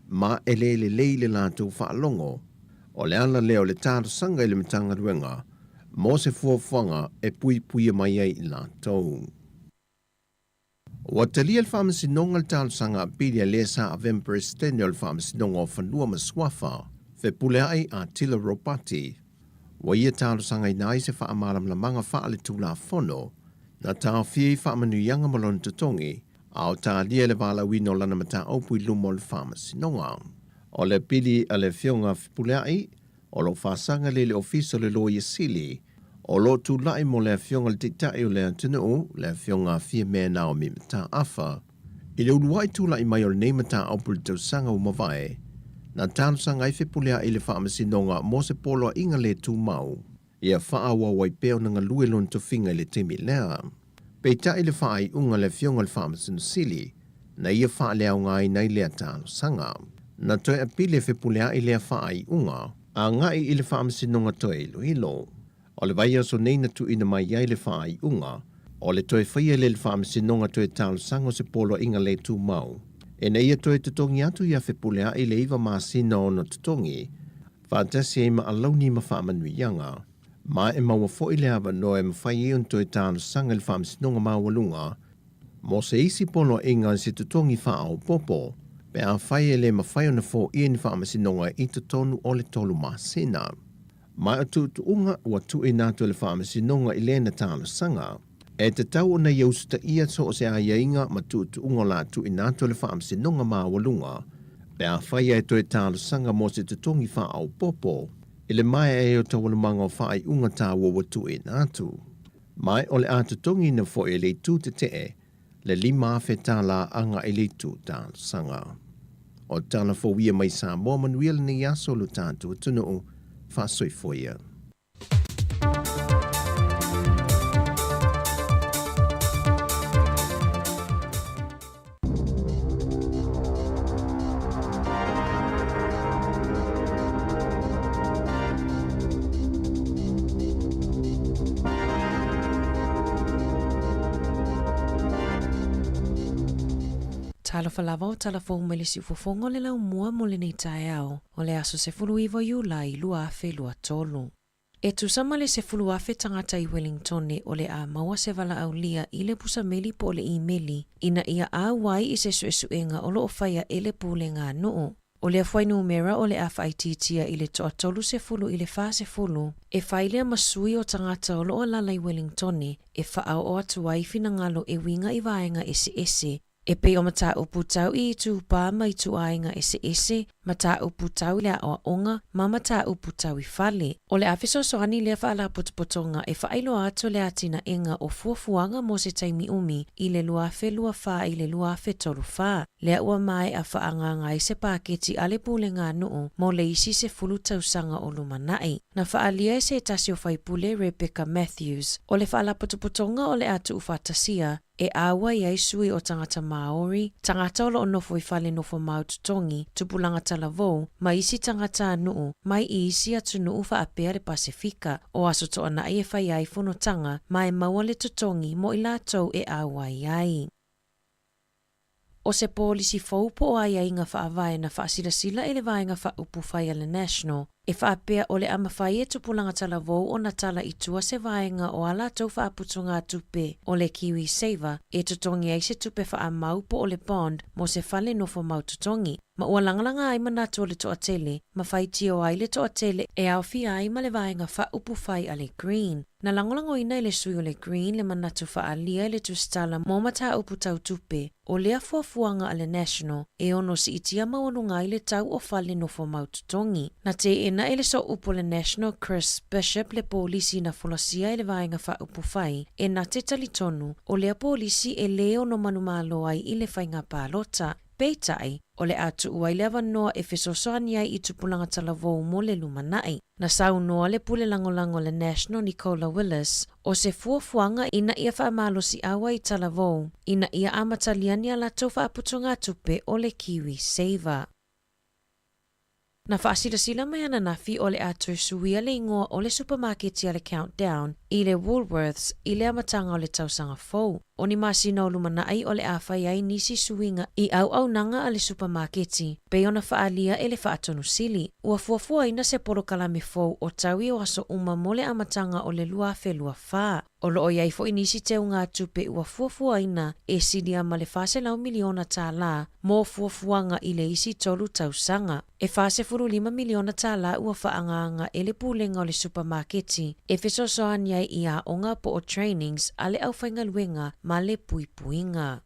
ma ele le leile lato wha longo, o le ala leo le tāro sanga i le matanga ruenga, mo se fuafuanga e pui mai ai i lato. Watalia le whaamasinonga le talusanga pilia lesa a vem presidente le whaamasinonga o whanua maswafa, fe pule ai a Tila Ropati. Wa ia talusanga i nai se whaamaram la manga whaale tula fono, na tau fie i whaamanuianga malon tutongi, au ta lia le wala wino lana mata opu i lumo le whaamasinonga. O le pili a le fionga pule ai, o lo whaasanga le ofiso le lo sili, o lo tu lai mo le fionga le tiktai o le antinu, le fionga fie mea nao mi mata afa, i le uluai tu lai mai o le nei mata opu le tausanga o mawai, na talusanga i whipulea i le whaamasinonga mo se polo inga le tu mau, ia whaawa waipeo na ngalue lon to finga i le temi lea. Peita i le whaai unga le fionga le whaamasino sili, na ia whaalea ngai nei lea talusanga. Na toi a pile whipulea i lea whaai unga, a ngai i le whaamasinonga toi ilo hilo. O le vaia so nei na tu ina mai iai le whaai unga, o le toi whaia le whaamasinonga toi talusanga se polo inga le tu mau. E nei a toi tutongi atu ia whipulea i le iwa maasina o na tutongi, whaatasi e ma alauni ma whaamanuianga. Ma e maua fo i le awa no e mawhai e un toi talusanga le whaamasinonga mawalunga, mo se isi polo inga se tutongi whaao popo, pe a whai e le mawhai o na fo i ni whaamasinonga i tutonu o le tolu maasina. Mai atu unga ua tu e nātu le whaamasinonga i le na talusanga, e te tau o na iausuta ia so o se a iainga ma tu unga la tu i nātu le whaamasinonga mawalunga, pe a whai e toi talusanga mo se tutongi whaao popo, i le mai e o tawalumanga o whaai unga tā ua tu e nātu. Mai o le atutongi na fo e le tu te te, le lima fe tā la anga i le tu talusanga. O tāna fo wia mai sa mo manuel ni yaso lu tātu tunu whasoi foia. Talafalava o talafou mele si ufofonga le lau mua mo le nei tae ao, o le aso se fulu iwa iulai lua afe lua tolu. E tusama le se fulu afe tangata i Wellington o le a maua se vala au lia i le pusa meli po le e-maili, ina ia a wai i se suesuenga o lo o whaia e le pule ngā nuu. O le afwai numera o le awhaititia i le toa tolu se fulu i le wha se fulu, e whailea masui o tangata o lo o lala i Wellington e whaau o atu waifina ngalo e winga i vaenga ese, e pe o mata upu tau i tu pa mai tu ainga ese, mata upu tau lea o onga, ma mata upu tau i fale. O le afiso soani lea whaala putupotonga e whailo atu lea tina inga o fuafuanga mo se taimi umi i le luafe luafa i le luafe tolu wha. Lea ua mai a whaanga ngai se paketi ale pule ngā nuu mo le isi se fulu tausanga o lumanai. Na whaalia se tasi o whaipule Rebecca Matthews, o le whaala putupotonga o le atu uwhatasia, e awa iai sui o tangata Maori, tangata o lo nofo i whale nofo maututongi, tupulanga talavou, ma isi tangata nuu, mai i isi atu nuu wha apea le Pasifika, o aso toa na e whai ai whanotanga, mai maua le tutongi mo i lātou e awa iai. O se polisi faupo o ai inga whaavae na whaasilasila e le vaenga whaupu whaia le National, e whaapea o le amawhai e tupulanga talavou o na tala i tua se vaenga o ala tau whaaputunga tupe o le Kiwi Saver e tutongi ai se tupe whaamau po o le bond mo se whale nofo mau tutongi. Ma ua langalanga ai manatu o le toa tele, ma whaiti o ai le toa tele e au fi ai ma le vaenga whaupu whai a le Green. Na langolango ina i le sui o le Green le manatu whaalia i le tustala mo mata upu tau tupe o lea fuafuanga a le National e ono si itia maununga i le tau o whale nofo mau tutongi. Na te ina i le so upo le National Chris Bishop le polisi na fulasia i le vaenga whaupu whai e na te talitonu o lea polisi e leo no manumalo ai i le whainga pālota. Peitai, o le atu ua i lewa noa e whesosoani ai i tupulanga talavou mo le lumanai. Na sau noa le pule langolango le National Nicola Willis, o se fuafuanga ina ia whaamalosi awa i talavou, ina ia amataliani ala tau whaaputunga tupe o le Kiwi Saver. Na whaasilasila mai ana nafi o le atu suia le ingoa o le supermarketi a le Countdown, i le Woolworths i le amatanga o le tausanga fou. O ni masina o lumanai o le awhai ai nisi suinga i au nanga a le supermarketi, pe ona whaalia e le whaatonu sili. Ua fuafua ina se porokalame fou o tawi o aso uma mole amatanga o le lua whelua wha. O loo iai fo inisi te unga tupe ua fuafua ina e sidia ma le fase lau miliona tā la mō fuafuanga i le isi tolu tausanga. E fase 5 miliona tā la ua whaanganga e le pulenga o le supermarketi e fesosoani ai i a onga po o trainings a le au whainga luenga ma le puipuinga.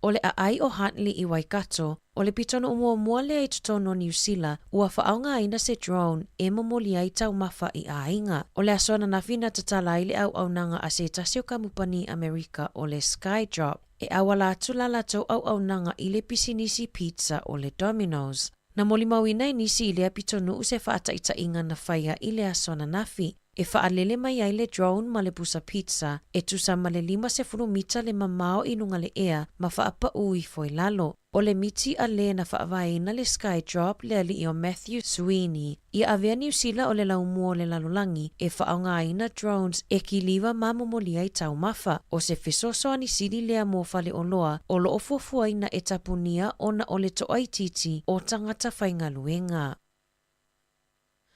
O le ai o Huntley i Waikato, o le pitono mua le ai tutono New Zealand, ua whaaunga aina se drone e momoli ai tau mafa i ainga. O le asona na fina tatala i le au nanga a se tasio kamupani Amerika o le Skydrop, e awala atulala tau au nanga i le pisinisi pizza o le Domino's. Na moli mawina i nisi i le pitono u se whaata ita inga na whaia i le asona nafi. E whaalele mai ai le drone ma le busa pizza, e tusa ma le 5 mita le mamao i lunga le ea ma whaapa ui foi lalo. O le miti a le na whaavai na le Skydrop le ali i o Matthew Sweeney. I avea New Zealand o le laumua o le lalolangi e whaaunga aina drones e ki liwa mamomoli ai tau mafa. O se fesoso ani sili lea mōwhale o loa o lo ofuafua ina e tapunia ona o le toai titi o tangata whainga luenga.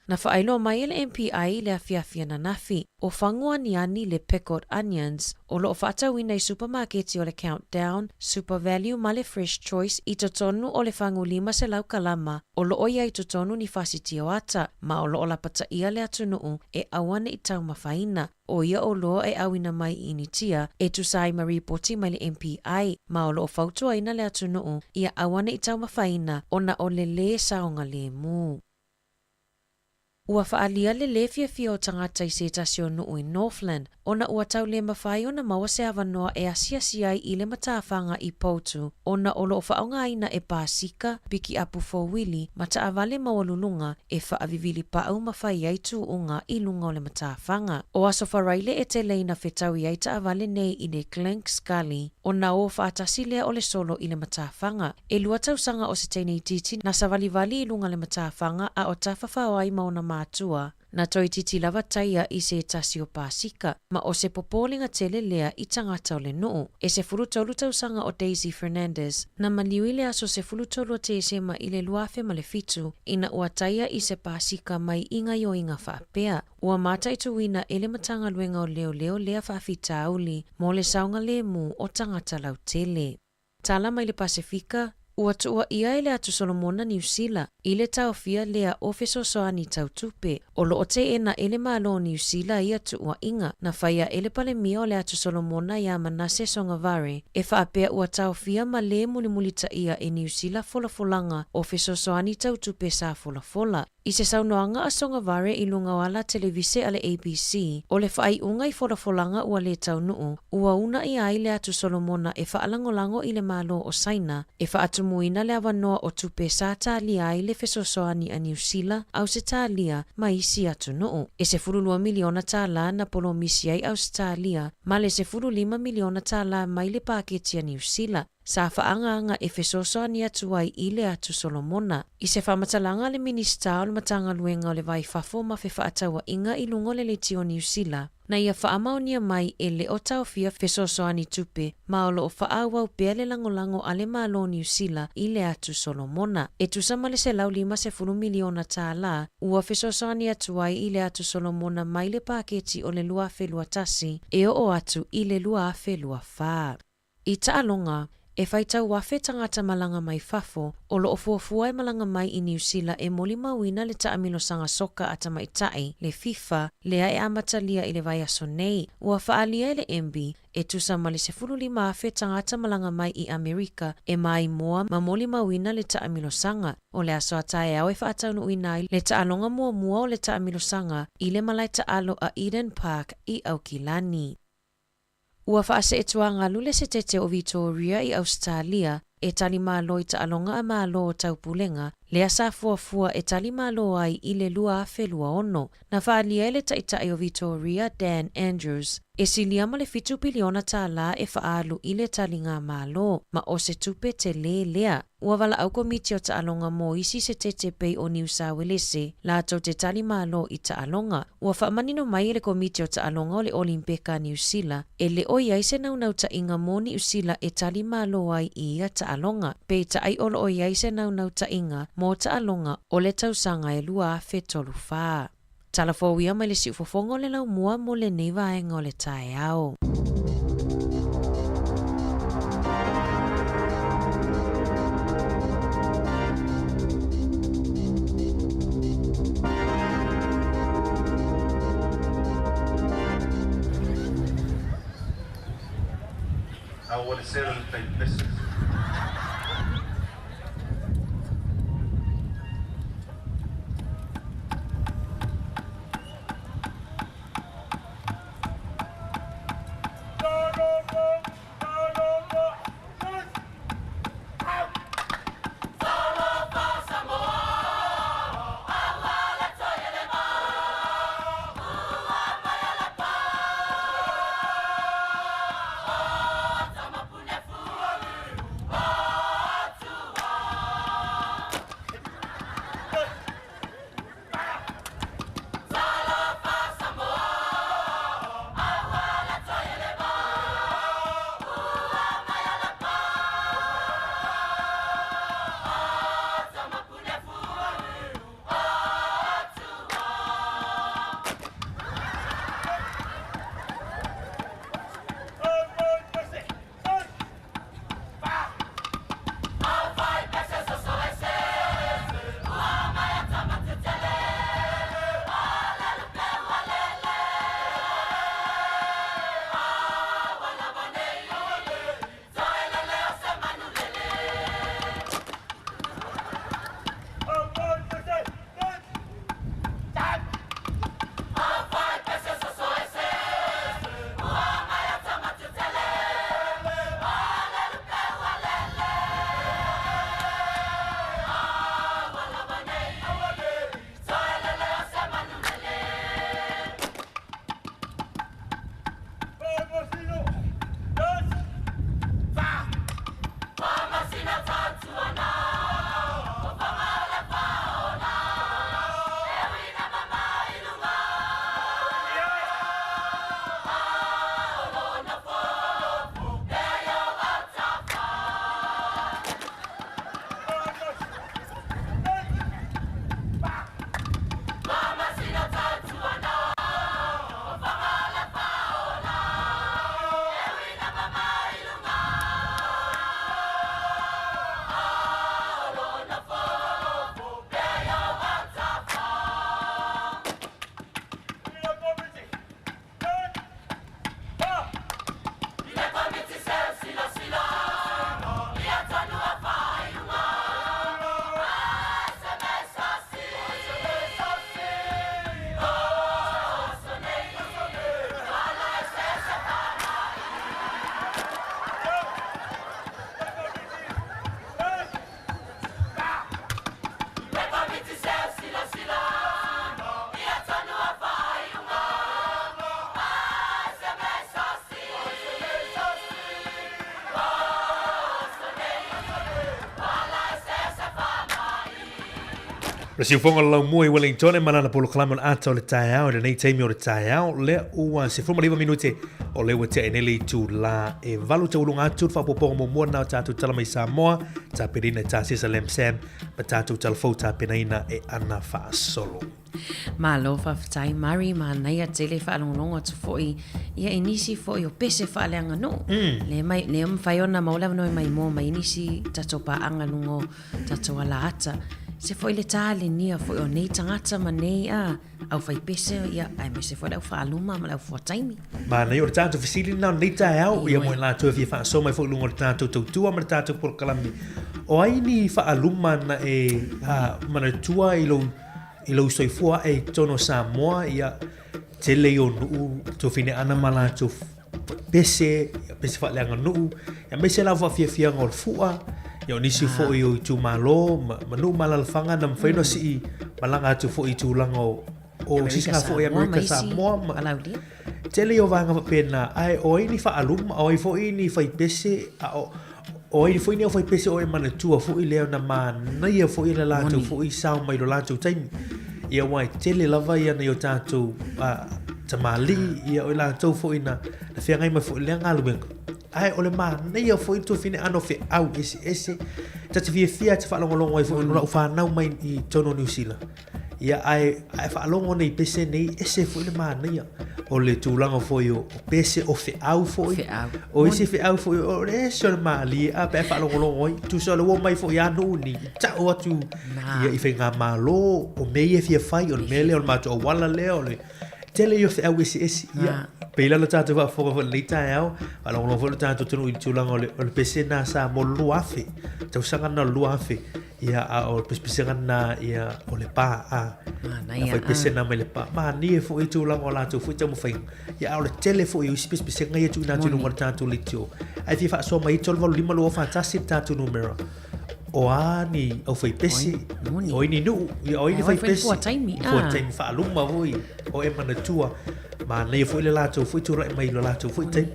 Na whaelo mai ele MPI le afiafia na nafi, o whangua ni ani le pickled onions, o lo whaatawina i supermarketi o le Countdown, Super Value ma le Fresh Choice i totonu o le whangu 5 se lau kalama, o lo oia i totonu ni fasiti o ata, ma o lo o lapata ia le atunuu e awane i tau mawhaina. O ia o loa e awina mai initia e tusai ma ripoti mai le MPI, ma o lo o fautua ina le atunuu ia awane i tau mawhaina ona o le saonga le mu. Ua whaalia le lefia o tangata i se tasio nuu i Northland, ona ua tau le mawhai ona maua se awanoa e asiasi ai i le matawhanga i Poutu, ona o lo whaonga aina e Pasika, biki apu fōwili, mata avale mawalulunga e whaavivili pau mawhai ai tu unga i lunga o le matawhanga. O aso wharaile e te leina whetawi ai ta avale nei i le Clank Scully, ona o whaatasi lea o le solo i le matawhanga. E lua tausanga o se teinei titi na savalivali i lunga le matawhanga a o tawhawhao ai mauna mātua, na toi titi lava taia i se tasio Pasika, ma o se popolinga tele lea i tangata o le nuu. E se fulutolu tausanga o Daisy Fernandez, na maliwi lea so se fulutolu o te sema i le luafe ma le fitu, ina ua taia i se Pasika mai inga yo inga whaapea. Ua mata i tuwina ele matanga luenga o leo lea whaafita auli, mo le saunga le mu o tangata lau tele. Tala mai le Pasifika, ua tua ia ele atu Solomona New Zealand, ile tau fia lea ofeso soani tau tupe. O lo o te ena ele malo New Zealand ia tua inga, na whaia ele pale mia o le atu Solomona ia Manase Songavare, e whaapea ua tau fia ma le mulimulita ia e New Zealand folafolanga ofeso soani tau tupe sa folafola. I se saunoanga a Songavare i lunga wala televise ale ABC, o le whaai unga i folafolanga ua le tau nuu, ua una i ai le atu Solomona e whaalangolango i le malo o Saina, e whaatumuina le awanoa o tupe sa talia ai le fesosoani a New Zealand au se talia ma isi atu nuu. E se 2 miliona tala na polo misi ai Australia, ma le se 5 miliona tala mai le paketi a New Zealand. Sa whaanga e fesosoani atu ai i le atu Solomona. I se whamatalanga le minista o le matanga luenga o le vai fafo ma fe whaatawa inga i lungo le leti o New Zealand. Na ia whaamaunia mai e le o tau fia fesosoani tupe, ma o lo o whaawau pea le langolango a le malo New Zealand i le atu Solomona. E tusama le se lau 5 miliona tala, ua fesosoani atu ai i le atu Solomona mai le paketi o le luafe luatasi, e o atu i le luafe luafaa. I taalonga, e whaitau wafe tangata malanga mai fafo, o lo ofuafua e malanga mai i New Zealand e moli mawina le taamilo sanga soka ata maitai, le FIFA, lea e amatalia i le vai aso nei, ua whaalia e le MB, e tusama le se 5 afe tangata malanga mai i Amerika, e mai moa ma moli mawina le taamilo sanga, o le aso atae au e whaataunu inai le taalonga mua o le taamilo sanga, i le malai taalo a Eden Park i Aukilani. Ua whaase e tuanga lule se tete o Victoria i Australia, e tali malo i taalonga a malo o taupulenga, le asa fuafua e tali malo ai i le lua afe lua ono. Na whaalia ele taitai o Victoria, Dan Andrews, e siliama le fitu piliona tā la e whaalu i le talinga malo, ma o se tupe te le lea. Ua wala au komiti o taalonga mo isi se te pei o New South Wales, la tau te tali malo i taalonga. Ua whaamanino mai le komiti o taalonga o le Olimpeka New Zealand, e le o iai se nau ta inga mo New Zealand e tali malo ai i a taalonga. Pei ta ai olo o iai se nau ta inga mo taalonga o le tausanga e lua afe tolu whaa. Talafowia mai le siufofongo le lau mua mo le neiva e ngole tae au. I want to say that business. Rasi ufonga lau mua I Wellington e manana polo kalaman ata o le tae au, le nei teimi o le tae au, le ua se fuma liwa minute o le ua te enele tu la e valu te ulunga atu, whapoponga mo mua nao tātou tala mai Samoa, tā perina tā sisa lem Sam, ma tātou tala fau tā penaina e ana wha solo. Malo whawhatai mari ma nei a tele whaalongononga tu foi ia inisi foi o pese whaaleanga no. Le mwhaiona maulawa noi mai mo mai inisi tato pa anga lungo tato ala ata. Se foi le tāle nia foi o nei tangata ma nei au whai pese ia ai me se foi lau whaaluma ma lau whataimi. Ma nei o le tātou fisili nao nei tae au ia moe la tua fia wha so mai foi lungo le tātou tautua ma le tātou por kalami. O ai ni whaaluma na e mana tua I lo soifua e tono Samoa ia tele o nuu to fine ana mala to pese whaaleanga nuu ia me se lau whawhiawhia ngol fua Ia o nisi fo i o tu malo, manu malalafanga na mwhaino si i malanga atu fo i tu lango o sisanga fo i Amerika Samoa. Alaudia. Tele o vanga pena, ai o ini fa aluma, o i fo ini fai pese, o ini fo ini o fai pese o e mana tua fo i leo na mana ia fo i le lato, fo i sao mai lo lato taimi. Ia wai tele lava ia na i o tato tamali, ia o i lato fo i na whiangai mai fo i lea ngalu bengo. Ai ole mana ia fo i tu fine ano fe au ese, tata fia te whaalongolongo ai fo i nula u whanau mai i tono New Zealand. Ia ai whaalongo nei pese nei ese fo i le mana ia. O le tūlanga fo i o pese o fe au fo i. O isi fe au fo i o le so le mali a pe whaalongolongo i. Tu so le wo mai fo i anu ni. Tau atu ia i whainga malo o mei e fia whai o le mele o le mato o wala leo le. Tele i o fe au esi. Ia. Peila le tātou wa whoka wha leita e au. Whalongolongo fo le tātou tunu i tūlanga o le pese nā sa mo luafe. Tau sanga na luafe. Ia a o pespesenga na ia o le pā a. Na fai pese na mai le pā. Ma ni e fo i tūlanga o lātou fo i tamu whainga. Ia o le tele fo i usi pespesenga ia tu i nā tunu ngora tātou le tio. Ai fi wha so mai tolu walu lima lua whantasi tātou numera. O ani au fai pese. O ini nu. O ini fai pese. Fua taimi wha aluma voi. O e mana tua. Ma nei fo i le lātou fo i tūrai mai lo lātou fo i taimi.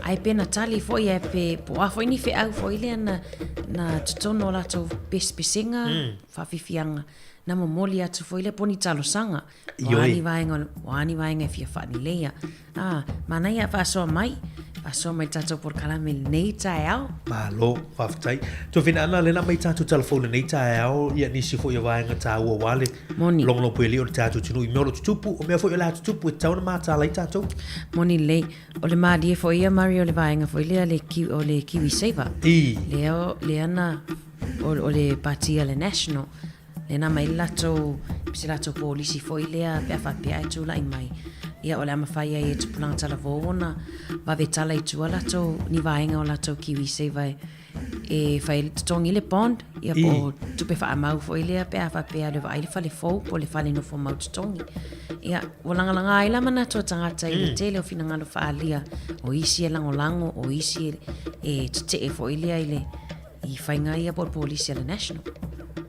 Ai pena tali fo i e pe po a fo ini fe au fo i le na tutono lātou pespesenga whawhiwhianga. Na momoli atu fo i le poni talo sanga. Wani vaenga e fia whaani leia. Mana ia whasoa mai. Whasoa mai tātou por kalame nei tae au. Malo, whawhitai. Tō whina ana lena mai tātou telefone nei tae au. Ia nisi fo i vaenga tā ua wale. Moni. Longlong pue leo tātou tunu i meolo tutupu. O mea fo i la tutupu e tauna mā tā lai tātou. Moni lei. O le mādia fo ia Mario le vaenga fo i lea o le Kiwi Saver. Le ana o le patia le National. Lena mai lato polisi fo i lea pe a whapea e tūla i mai. Ia o le ama whai e tupulanga tala vōna. Wawe tala i tua lato ni vaenga o lato Kiwi Saver. E whai tongi le bond. Ia po tupe wha amau fo i lea pe a whapea le vai le whale fau po le whale no fo mau tutongi. Ia o langalanga ai lama na tō tangata i le tele o whina ngalo whaalia. O isi e langolango, o isi e te e fo i lea i le i whainga ia po polisi le National.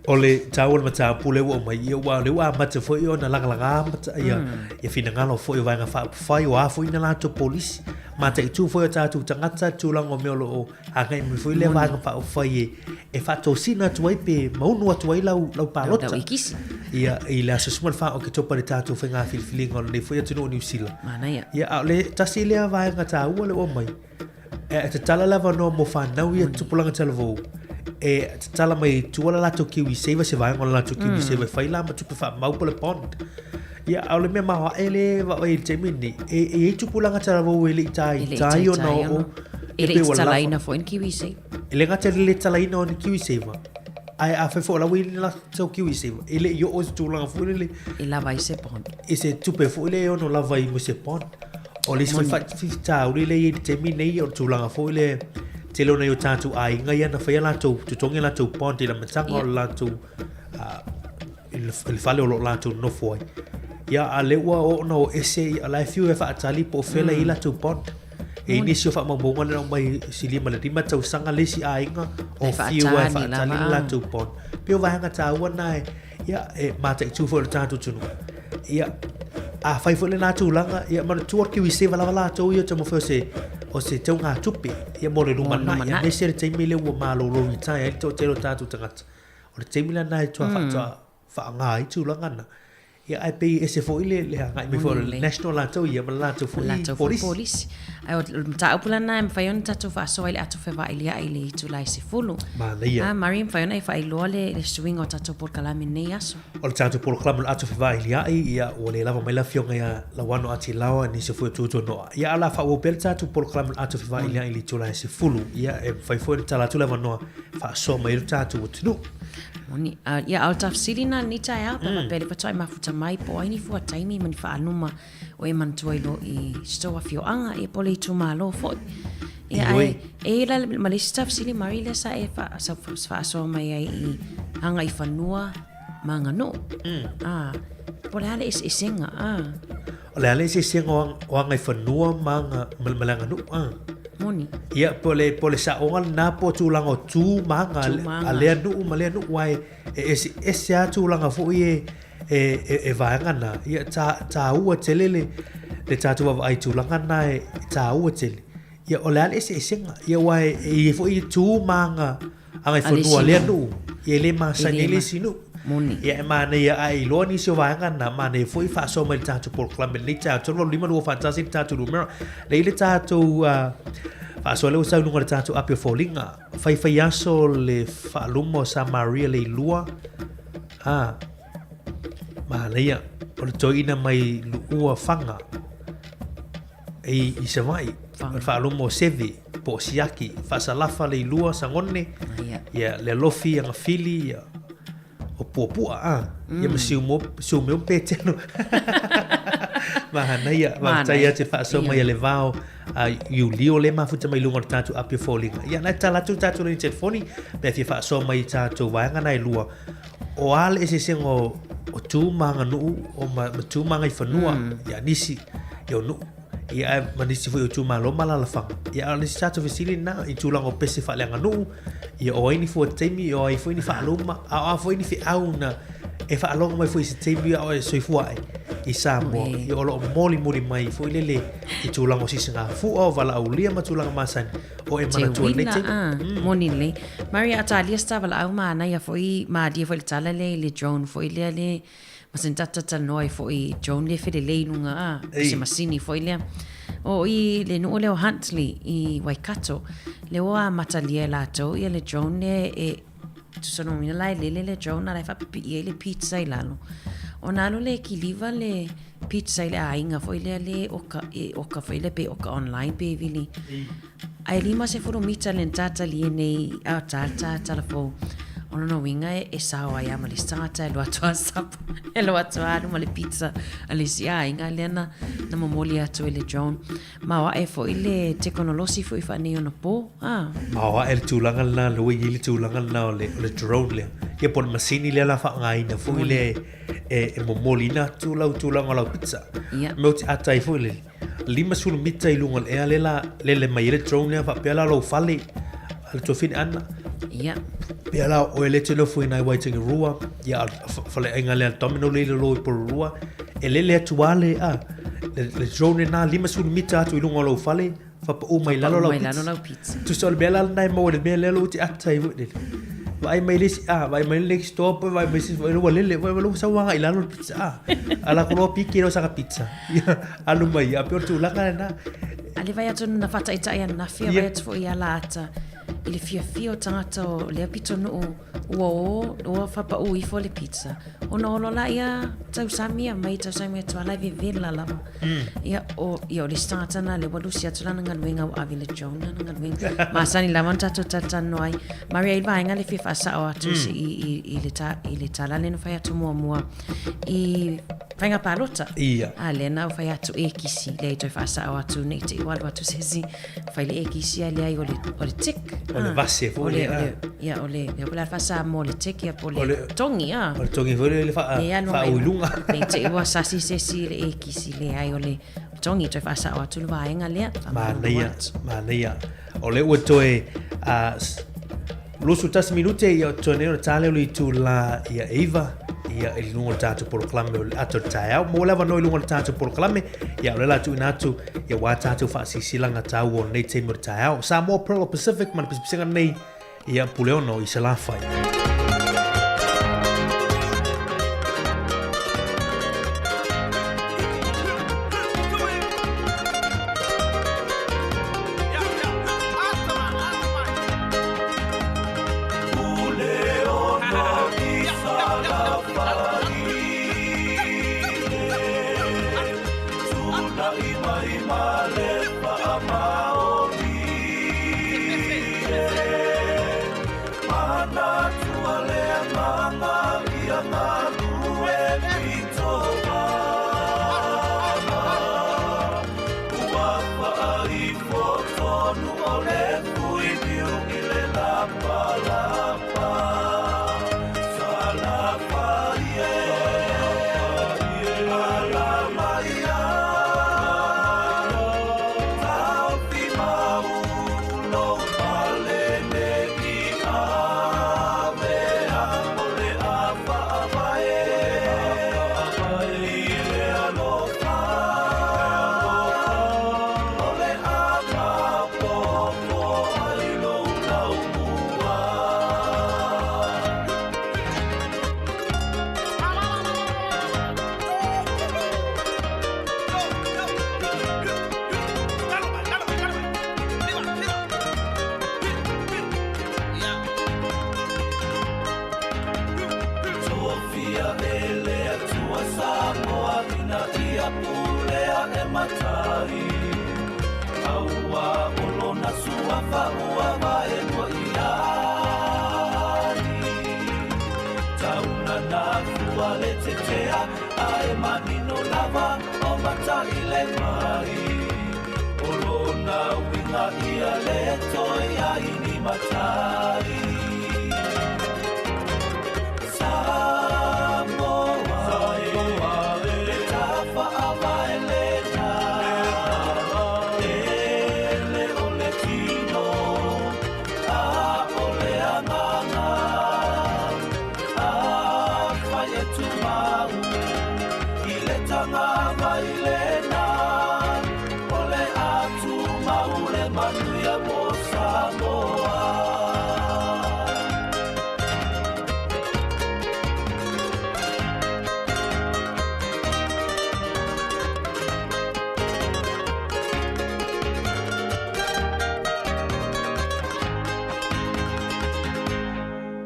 O le tāua mata pule o mai ia wa le wa mata foi o na langa mata ia fina ngalo foi vai nga fai o a foi na lato polisi mata i tu foi o tātou tangata tūlanga o meolo o hanga i foi le vai nga fai e fato sina tu ai pe maunu atu ai lau palota ia i le asusuma fa o ke topa le tātou whainga filifilinga o le foi atu no New Zealand ia le tasi lea vai nga tāua le o mai e te tala lava no mo whanau ia tupulanga televou e tala mai tuala lato Kiwi Saver se vai ngona lato Kiwi Saver fai la ma tupe fa mau pole pond ia au le me ma ele va e temini e tupulanga tala vo ele tai o no ele tala ina fo in Kiwi Saver ele ngata le tala ina on Kiwi Saver ai a fa fo la wi la so Kiwi Saver ele yo o tupulanga fo ele e la vai se pond e se tupe fo ele o no la vai mo se pond o le se fa fita o le e temini o tupulanga fo ele te lona i o tātou a inga ia na whaia lātou tutongi lātou ponti la matanga o lātou il whale o lo lātou nofuai ia a leua o na o ese a lai fiu e whaatali po whela i lātou pont e inisi o whaamabonga na mai silima le rima tau sanga lesi a inga o fiu e whaatali lātou pont pio wahanga tāua na ia e mata i tūwha o le tātou tunu ia a whaifo le lātou langa ia mana tuar Kiwi Saver lava lātou ia tamo whao o se tau ngā tupi ia mo le rumana ia nese le teimi le ua mālo lo ritai ai tō tero tātou tangata o le teimi la nai tua wha ngā i tūlanga na ia ai pei e se fo ile le hanga i me fo le National lātou ia ma lātou fo i polisi ai o mta upulana e mwhaiona tātou whaasoa ile atu whewa ilia i le itu lai se fulu Mari mwhaiona e whailoa le swing o tātou porkalame nei aso o le tātou porkalame le atu whewa ilia ia o le lava mai la fionga ia la wano ati lawa ni se fo tuto noa ia ala wha uopel tātou porkalame le atu whewa ilia i le itu lai se fulu ia e whaifo e tala tu lava noa whaasoa mai le tātou o tinu ia au tafsiri na ni tae au pa pele patai mafuta mai po ai ni fua taimi mani fa anuma o e mantua ilo i stoa fioanga e pole i tu malo foi ia ai e la malisi tafsiri Mari le sa e fa so mai ai i hanga i fanua manga no pole ale is isenga o le ale is isenga o hanga i fanua manga malanga no Moni. Ia pole sa ongal na po tulanga tu manga alea nu malea nu wai ese tulanga fo e vaanga na ia ta ua telele le tatu wa ai tulanga na ta ua tele ia ole ale ese senga ia wai e fo tu manga anga fo nu alea nu ia le ma sanele sinu Moni. Ia mana ia ai lo ni so vaanga na mana foi fa so mai tatu por club le tatu lo lima no fantastic tatu numero le tatu fa so le usa nunga tatu apio folinga fai aso le fa lumo sa Maria le lua mana ia o le toina mai lua fanga i se mai fa lumo sevi po siaki fa salafa le lua sangone ia le lofi anga fili o puapua ia masiu meu peteno mahana ia matai te fa so mai le vao Iulio le mafuta mai lunga tatu apia folinga ia na tala tatu le telefoni me fi fa so mai tatu wanga na lua o ale ese sengo o tu manga nu o ma tu manga I fanua ia nisi yo nu ia manisi foi o tu malo mala la fa ia le tatu vesili na I tu lango pese fa lenga nu ia o ini fo temi o ai foi ni fa luma a foi ni fi auna e fa longa mai foi se temi o e soifua I Samoa I olo moli mai foi lele I tulango sisinga fu o vala au lia ma tulanga masan o e mana tuan le te moni le Maria Atalia sta vala au mana ia foi ma dia foi tala le drone foi le masin tata noi foi drone le fede le nunga se masini foi le o I le no le o Huntley I Waikato le o matalia lato ia le drone e tu sono mina lai le drone la fa le pizza I lalo ona lo le kiliva le pizza ile ainga foi le oka foi le pe oka online pe vili ai lima se furu mita le tata li nei a tata la fo ona no winga e sawa ya mali stata lo atua sap e lo atua no le pizza ali sia inga lena na momoli atu le John ma wa e foi le teknolosi foi fa ne ona po ma wa el tulanga na lo I le tulanga na le drone le ia pon masini le la fa ngai na foi le e momoli na tulanga la pizza mo ti atai foi le lima sul mita I lunga e le mai le drone le fa pela lo fale al to fin ana ia pela o le tele foi na waiting rua ia fale enga le domino le lo por rua e le atuale le drone na lima sul mita tu lunga lo fale fa o mai lalo la pizza tu sol bela na mo le bela lo ti atai vo vai mai le vai mai le stop vai mai si vai lo sa wanga I lalo pizza ala ko piki no sa pizza alu mai a per tu la kana ali vai atu na fata ita ia na fia vai atu ia lata ile fia tangata o le pito no o fa pa o I fo le pizza ona ono la ia tau samia mai tau samia tu ala vivela la ia o le stata na le walusi atu la nga wenga o avile jona nga wenga ma sani la manta to tata noi Maria I vai nga le fia sa o atu I le tala le no fa atu mo I Venga palota. Ia. Alena o fai atu e kisi le to fa sa atu nei te walu atu sesi fai le e kisi ale ai o le tik. O le vase fo le. Ia o le la fa sa mo le tik ia po le tongi O le tongi fo le fa uilunga. Nei te wa sasi sesi le e kisi le ai o le tongi to fa sa atu le vaenga le. Mania. O le o to e lusu tas minute ia tonero tale li tu la ia Eva ia il lungo tatu por clame ato taia mo leva no lungo tatu por clame ia le la tu natu ia wa tatu fa silanga tau o nei te taia sa mo pro Pacific man Pacific nei ia puleo no I se la fai Samoa ina ia pulea e matai Aua olo na sua whaua wae mo iai Tauna na fua le te tea Ae manino lava o matai le mai Olo na winga ia le toi ai ni matai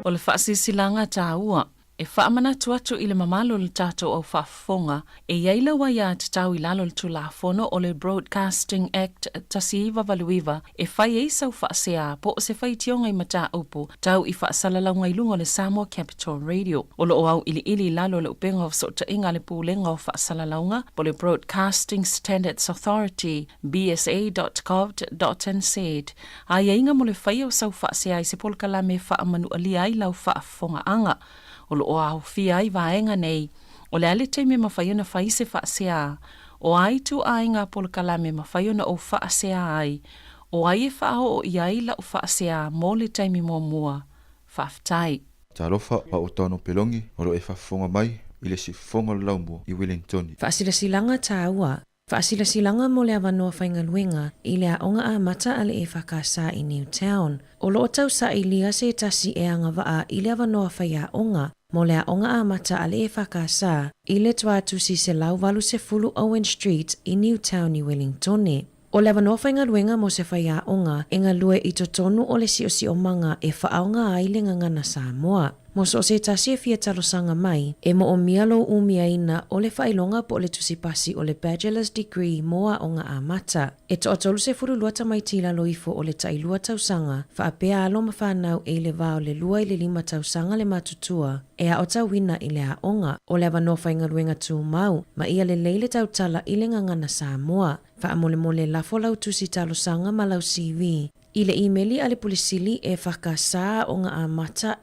O le whaasisilanga tāua, e whaamana tuatu i le mamalo le tātou au whaafonga, e iaila wa ia te tau i lalo le tulafono o le Broadcasting Act tasiiwa valuiva, e whai e sau whaasea po o se whai tionga i mata upu, tau i whaasalalanga i lunga le Samoa Capital Radio. O lo o au ili lalo le upenga o sota inga le pūlenga o whaasalalanga, po le Broadcasting Standards Authority, bsa.gov.nz. A inga mo le whai o sau whaasea i se polkala me whaamanu alia i lau whaafonga anga. O lo o au fia i vaenga nei, o le ale te me mawhaiona whai se whaasea, o ai tu ainga polkala me mawhaiona o whaasea ai, o ai e whao o iai la o whaasea mō le taimi mō mua, whaftai. Talofa pa o tano pelongi, o lo e whafonga mai, i le si fonga laumo i Wellington. Whaasilasilanga tāua, whaasilasilanga mo le awanoa whaingaluenga i le aonga a mata ale e whakasa i Newtown. O lo o tau sa i lia se tasi e anga waa i le awanoa whaiaonga, mo le aonga a mata ale e whakasa i le tuatusi se lauwalu se fulu Owen Street i Newtown i Wellington. O le awanoa whaingaluenga mo se whaiaonga e ngalue i totonu o le si o manga e whaaonga ai le ngangana Samoa. Mo so se tasi e fia talosanga mai, e mo o mialo umia ina o le whailonga po le tusipasi o le bachelor's degree moa o nga amata. E to atolu se furu luata mai tila loifo o le tailua tausanga, whaapea alo mawhanau e le vao le lua i le 5 tausanga le matutua, e a o tawina i le aonga o le awanoa whaingaluenga tū mau, ma ia le leile tautala i le ngangana Samoa, whaamole lafo lau tusi talosanga ma lau CV. I le emaili ale pulisili e whakasa o nga amata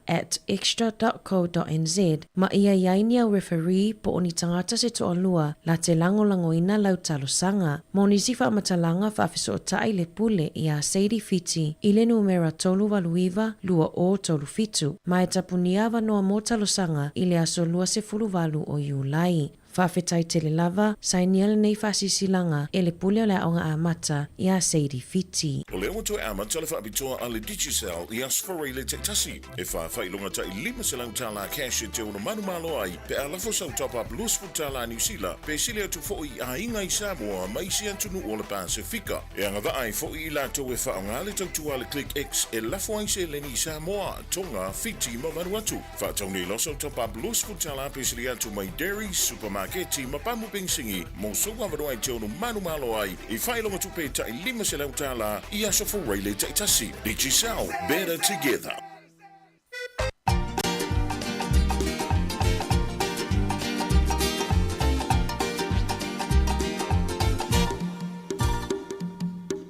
@extra.co.nz ma ia iaini au referee po oni tangata se toa lua la te langolangoina lau talosanga. Mo nisi whaamatalanga whawhiso o tai le pule i a Sadie Fiti i le numera tolu waluiva lua o tolu fitu. Ma e tapunia wanoa mo talosanga i le aso lua se fulu walu o Iulai. Whawhetai tele lava, sainiele nei whasisilanga e le pule o le aonga amata i a Sadie Fiti. O le awato e amata le whaapitoa a le Digicel i asfarei le tektasi. E whawhailonga ta i 5 selau tala cash e te ono manu malo ai, pe a lafo sau top up lusfu tala New Zealand, pe sile atu fo i a inga i Samoa ma isi antunu o le Pasifika. E anga va ai fo i lato e whaonga le tautua le Click X e lafo ai se leni Samoa, Tonga, Fiti ma manu atu. Whaatauni loso top up lusfu tala pe sile atu mai dairy, supermarket, Maketi mapamu pingsingi mo soga vado ai te ono manu malo ai I whailonga tupe ta I 5 selau tala I aso for Rayleigh te tasi. Digicel, better together.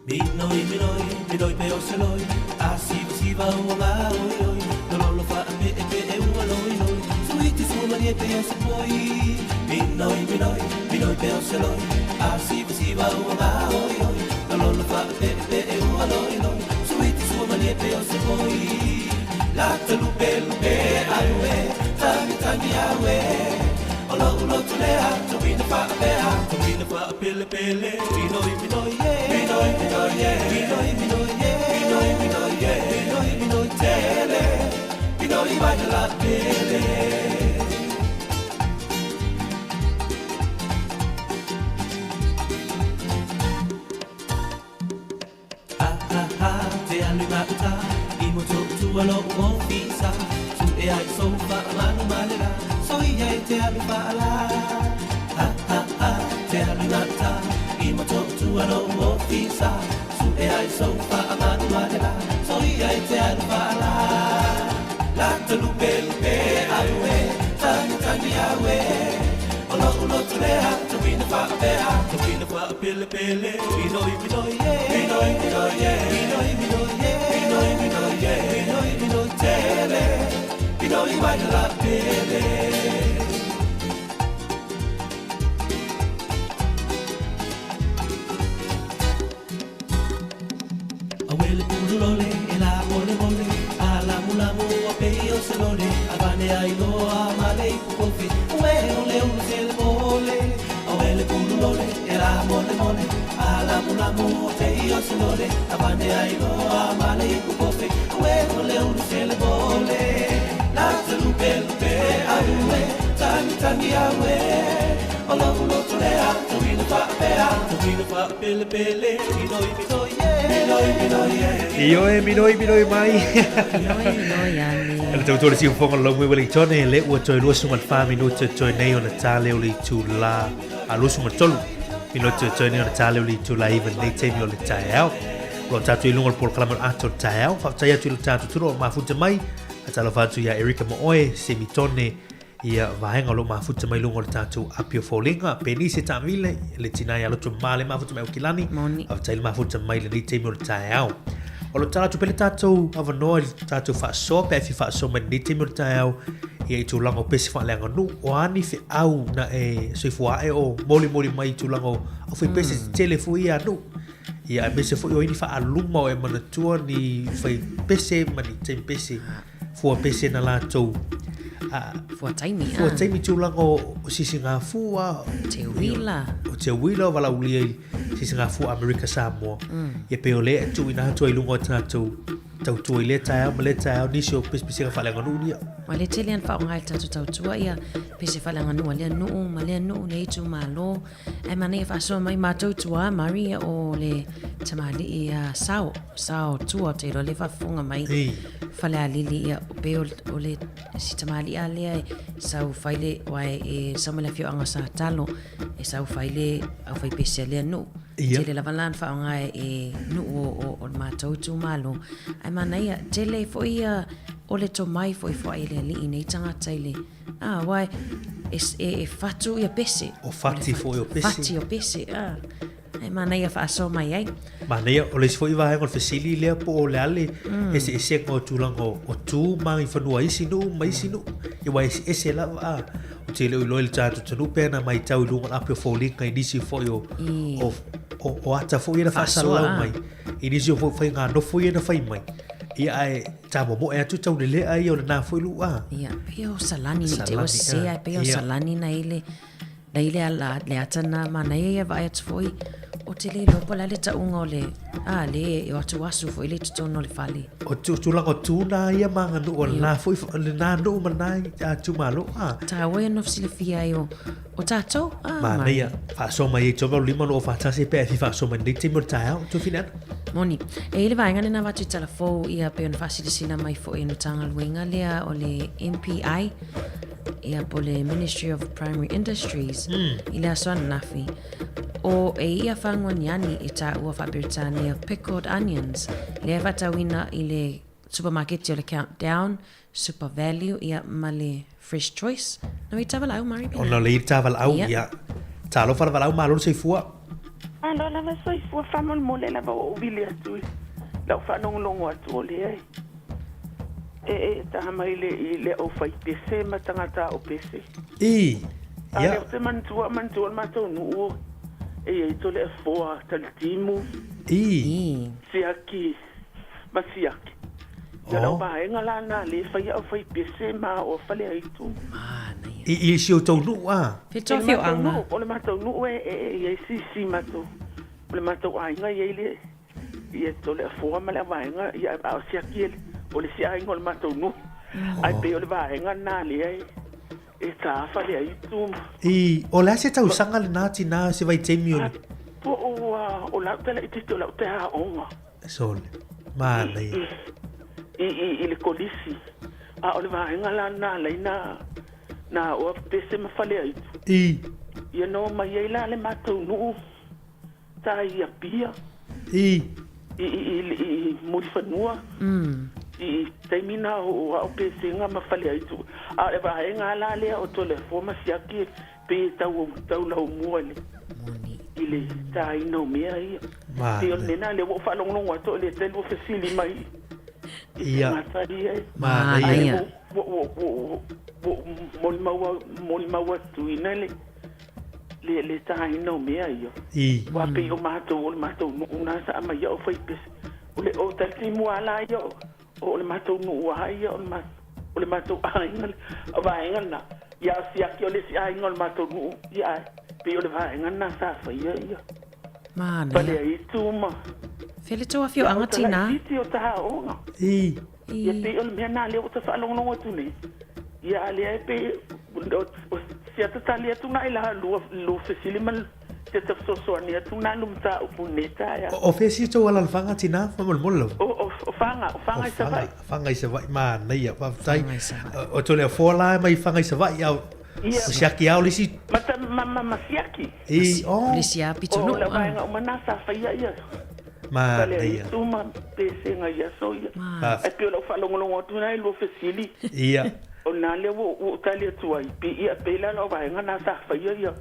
Minoi pe o seloi, a siva o la oi, no fa e o loi. Suiti sumani pe se poi. Minoi pe o seloi, a siva o la oi, no fa e o loi. Suiti sumani pe o se poi. La lupe awe, tangi awe. Olo tulea, tumina fa pele, minoi tele, minoi vai la pele. Te anu matuta, I moto tu alo o fisa, tu e ai sofa manu malela soia e te alu faala ha ha ha te alu ngata I matotu ano ofisa su e ai so fa manu malela soia e te alu faala la te lupe lupe awe tani tani awe Olo olo tulea tu vina fa pea tu vina fa pele pele binoi binoi ye binoi binoi ye binoi binoi ye binoi binoi ye binoi binoi tele binoi mai la pele Awele pulole ela mole mole ala mula mo apeo selole avane ai lo amale kofi we ole ole mole awele pulole ela mole mole ala mula mo apeo selole avane ai lo amale kofi we ole ole mole la lupe lupe awe tani tani awe Ola ulo tulea tu vina fa pea tu vina fa pele pele binoi binoi ye binoi binoi ye Ioe minoi mai. Minoi ani. Ele tau tōre si whonga lau mui Wellington e le ua toi luasunga 5 minuta toi nei o na tāleo li tū la a luasunga tolu. Minuta toi nei o na tāleo li tū la even nei teimi o le tae au. Lo tātu I lunga le polo kalaman ato le tae au. Whaptai atu le tātu turo o mafuta mai. A tala whātu ia Erika Mo'oe, Semitone, ia vahenga lo mafuta mai lunga le tātu apio fōlinga. Peni se tāmile, le tinai alotu male mafuta mai o kilani. Moni. Whaptai le mafuta mai le nei teimi o le tae au. O lo tātu pele tātou awanoa I tātou whaasoa, pe fi whaasoa mai ni te mura tai au ia I tūlanga o pesi whaaleanga nu o ani whi au na e soifua e o moli mai tūlanga o whi pesi telefu ia nu ia e mese fui o ini wha aluma o e manatua ni whai pese mani te pese fua pese na lātou Fua taimi. Fua taimi tūlanga o sisi ngā fua Te wila. O te wila o wala ulia I sisi ngā fua Amerika Samoa ia pe o le tu ina hatu ai lunga o tātou tau tua I le tae au ma le tae au nisi o pesi ngā whalenga nu nia Ma le tele an whaonga I tātou tau tua ia pese whalenga nu a lea nuu ma lea nuu ne itu ma lo e ma nei whaasoa mai mātou tua Maria o le tamali ia sao tua te ro le whafonga mai whalea lili ia o pe o le si tamali a lea sau whaile wai e samala fio anga sa talo e sau whaile au whai pese lea nuu Tele la valan whaonga e nuu o mātou tu malo ai ma nei tele fo ia o le to mai foi foi le li nei tanga taile wai e fatu ia pese o fati foi o pese fati o pese e mana ia fa so mai ai mana ia o le foi vai o fesili le po o le ale ese ko tulango o tu mai fanua isi no mai sino e wai ese la o te le loel tatu tanu pena mai tau lunga apio foli kai disi foi o ata foi na fa sala mai inisi foi foi nga no foi na fai mai ia ai tamo mo e tu tau le ai o na foi lu ia pio salani ni te o se ai pio salani na ile ala le atana mana ia vai atu foi o te le lopo la le taunga o le le e atu asu foi le tutono le fali o tu langa tu na ia manga no o na foi le na no manai tu malo ta we no fsile fia io o tato mana ia fa so mai to lima no fa tasi pe fa so mai te mo ta tu finan moni e le vai ngana na va tala fo ia pe on fasilesina mai fo e no tanga luenga lea o le MPI ia po le Ministry of Primary Industries ila son nafi o e ia fangoniani e ta ua Britania pickled onions le vatawina i le supermarket le Countdown Super Value ia male Fresh Choice no i tavalau mari ona le tavalau ia talo far valau malo se fua alo la va soi fua famol mole la va o bilia tu la fa no longo atu le e ta mai le o fai pese matangata o pese ia te man tu ma to nu e to le foa tal timu siaki masiaki ya lo ba en ala na le fai o fai pese ma o fale ai tu i si o to nu fito fio anga o le ma to nu e si ma to le ma to ai nga ye le to le foa ma le va nga ya o siaki o le si ai ngol ma to nu ai pe o le va nga na le ai e ta fa le ai tu o la se tau sanga le nati na se vai temi o la tele iti la te ha onga sol ma le i le kolisi A o le vaenga la na leina na o pese mafale ai. Ia no mai ai la le matou nu. Tai ia pia. I muri fanua. I taimina o pese nga mafale ai tu. A le vaenga la le o tole forma siaki pe tau lau muale. Ile tai no mea ia. Ia nena le wo falonglong ato le telu fesili mai. Ia. Ia. Moli maua tu inale. Le tai no mea ia. Wa pe o mato una sa ma ia o fai pes. Ole o tati muala ia. O le mato no wa ia o le mato aingal. Ava aingal. Ia siaki o le si aingal mato no ia. Pe o le vaenga na sa fa ia. Mana. Pale ai tuma. Fele toa fio anga tina. Iti o taha onga. Ia pe o le mea na leo ta whaalongononga tune. Ia le ai pe sia ta tali atu na ila lu fesili man te ta sosoani atu na lumta upuneta ya. O fesi to wala fanga tina fa mol. O fanga i savai. Fanga i savai mana ia pa tai. O to le fola mai fanga i savai au. Siaki au lisi. Mama siaki. Lisi api tunu. O la vaenga o manasa fa ia. Ma ia. Tuma pese nga ia so ia. E pe o falongolongo tu na lo fesili. Ia. O na le o tali tu ai. Pe ia pe la no vaenga na sa fa ia.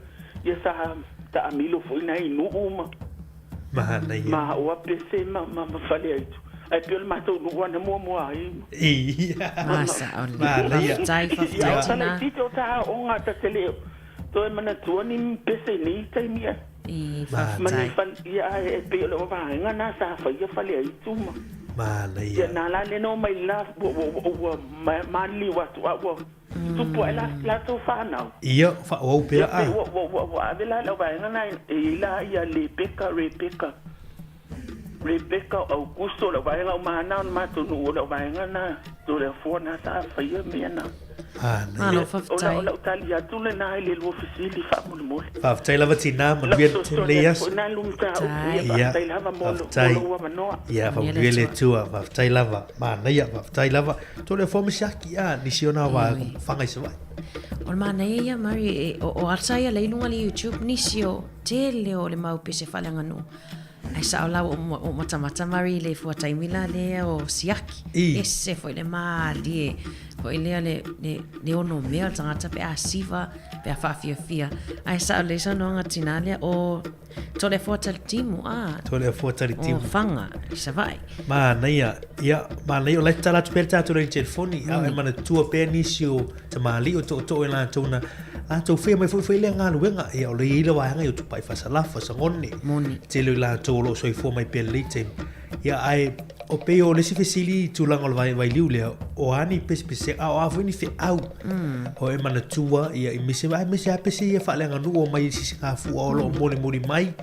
Ia sa ta amilo foi na inu uma. Ma ia. Ma o pese ma fale ai tu. Ai pe o mato no wana mo ai. Ia. Masa o ia. Tai fa tai na. Tito ta onga ta tele. To e mana tu ni pese ni tai mia. Mani fan ia e pe o vaenga na sa fa ia fale ai tu ma. Ma ia. Na la le no mai la ma li wa tu wa. Tu po la tu fa na. Ia fa o pe a. Wa de la vaenga na ila ia le Rebecca Augusto la vaenga mana ma tu no la vaenga na tu le fo na sa fa ia me na. Ano faftai. O la Italia tu le na le lo fisili fa mo. Faftai lava tina mo bien leas. Na lumta ia faftai lava mo lo manoa. Ia fa bien tua faftai lava. Mana ia faftai lava. To le fo misiaki a ni siona wa fanga se vai. O mana ia mari o arsaia le lunga le YouTube ni sio tele o le mau pese falanga no. Ai sa ola o mata mari le fo taimila le o siaki. Ese foi le mali. Foi le ono mea tangata pe a siva pe a fafia. Ai sa le sa no ngatinale o tole fo tal timu Tole fo tal timu. O fanga se vai. Mana ia mana ia le tala tu perta tu le telefoni e mana tua penisio te mali o to ela tona. To fe mai foi le nga luenga e o le ila wa nga tu pai fa sala fa sangoni. Te le la to lo soi fo mai pe le tem. Ia ai o pe o le sifesili tu langa vai liu le o ani pese a foi ni fe au. O e mana tua ia i mise a pese ia fa le nga nu o mai si ka fu o lo moli mai.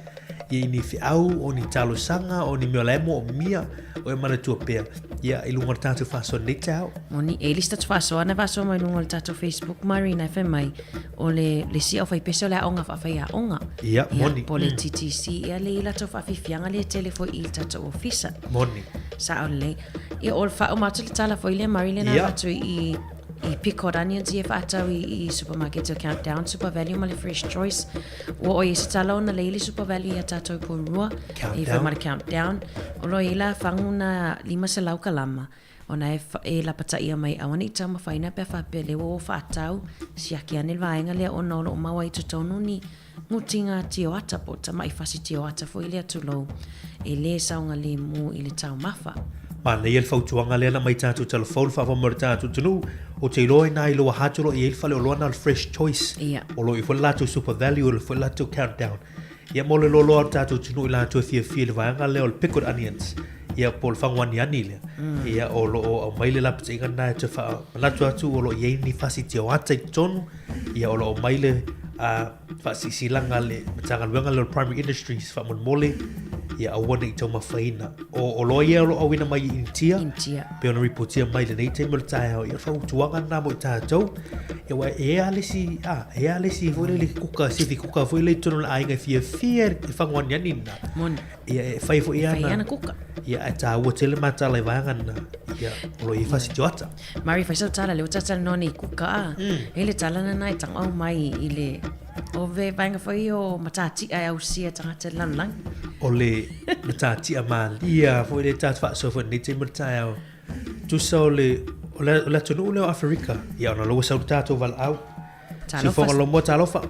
Ia ni fe au o ni talo sanga o ni melemo o mia o e mana tua pe. Ia i lunga tatu fa so le tau. Moni e lista tu fa so na va so mai lunga tatu Facebook Marina fe mai o le si o fai pese le onga fa fai a onga. Ia moni. Po le TTC ia le ila to fa fianga le telefo il tatu ofisa. Moni. Sa ole e ol fa o matu le tala fo ile Marina na tu i pickled onions if atau i supermarket Countdown Super Value male Fresh Choice o i tala na leili Super Value ya tato po rua i fa male Countdown o lo ila fanguna 5 selau kalama ona e la pata ia mai awani tama faina pe fa pele o fa atau siaki anil vaenga le o no mawa i tonu ni ngutinga tio ata po tama i fasi tio ata fo ile atulo e le saunga le mu ile tau mafa. Mana ia fautuanga le na mai tatu telefone fa mo tatu tunu o te loi nai lo hatolo i fa le lo Fresh Choice o lo i fa la Super Value o fa la Countdown ia mo le lo tatu tunu la to fia le vanga le o pickled onions ia pol fangwani ani le ia o lo o mai le la ptsinga na te fa la tu o lo ye ni fasi te o ata tonu ia o lo mai le fa si silanga le tanga luanga le primary industries fa mon mole ia aua nei tau mawhaina. O loa ia lo awina mai i intia. Pe ona ripotia mai le nei te mele tae au. Ia whau tuanga nā mo i tātou. Ia wa e alesi fwere le kuka, si kuka fwere le tono la ainga fia i whanguan yanina. Ia e whai fo ia na. Kuka. Ia e tā ua tele matala i vangana. Ia lo i whasi joata. Mari whaisau tala leo tata noni kuka a. Ele tala na nai tang au mai i le o ve vainga whai o matati ai au sia tangata lanlang. O le matati a malia fo le tata wha so ni te murtai au. Tu so le o la tonu leo Afrika. Ia ona lo sau tato val au. Si fonga lo mo talofa.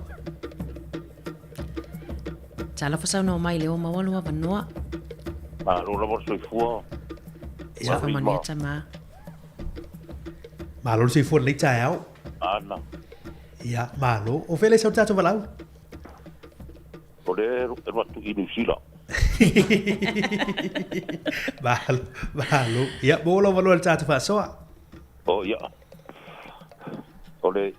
Talofa sau no mai leo mawalu wa vanoa. Ma lo la soi fua. Ia fa mania tama. Ma lo si fo nei tai au. Ana. Ia, malo. O fele sau tato val au. O le tu New Zealand. Malo. Ia, bolo valo el tato fa soa. O ia. O le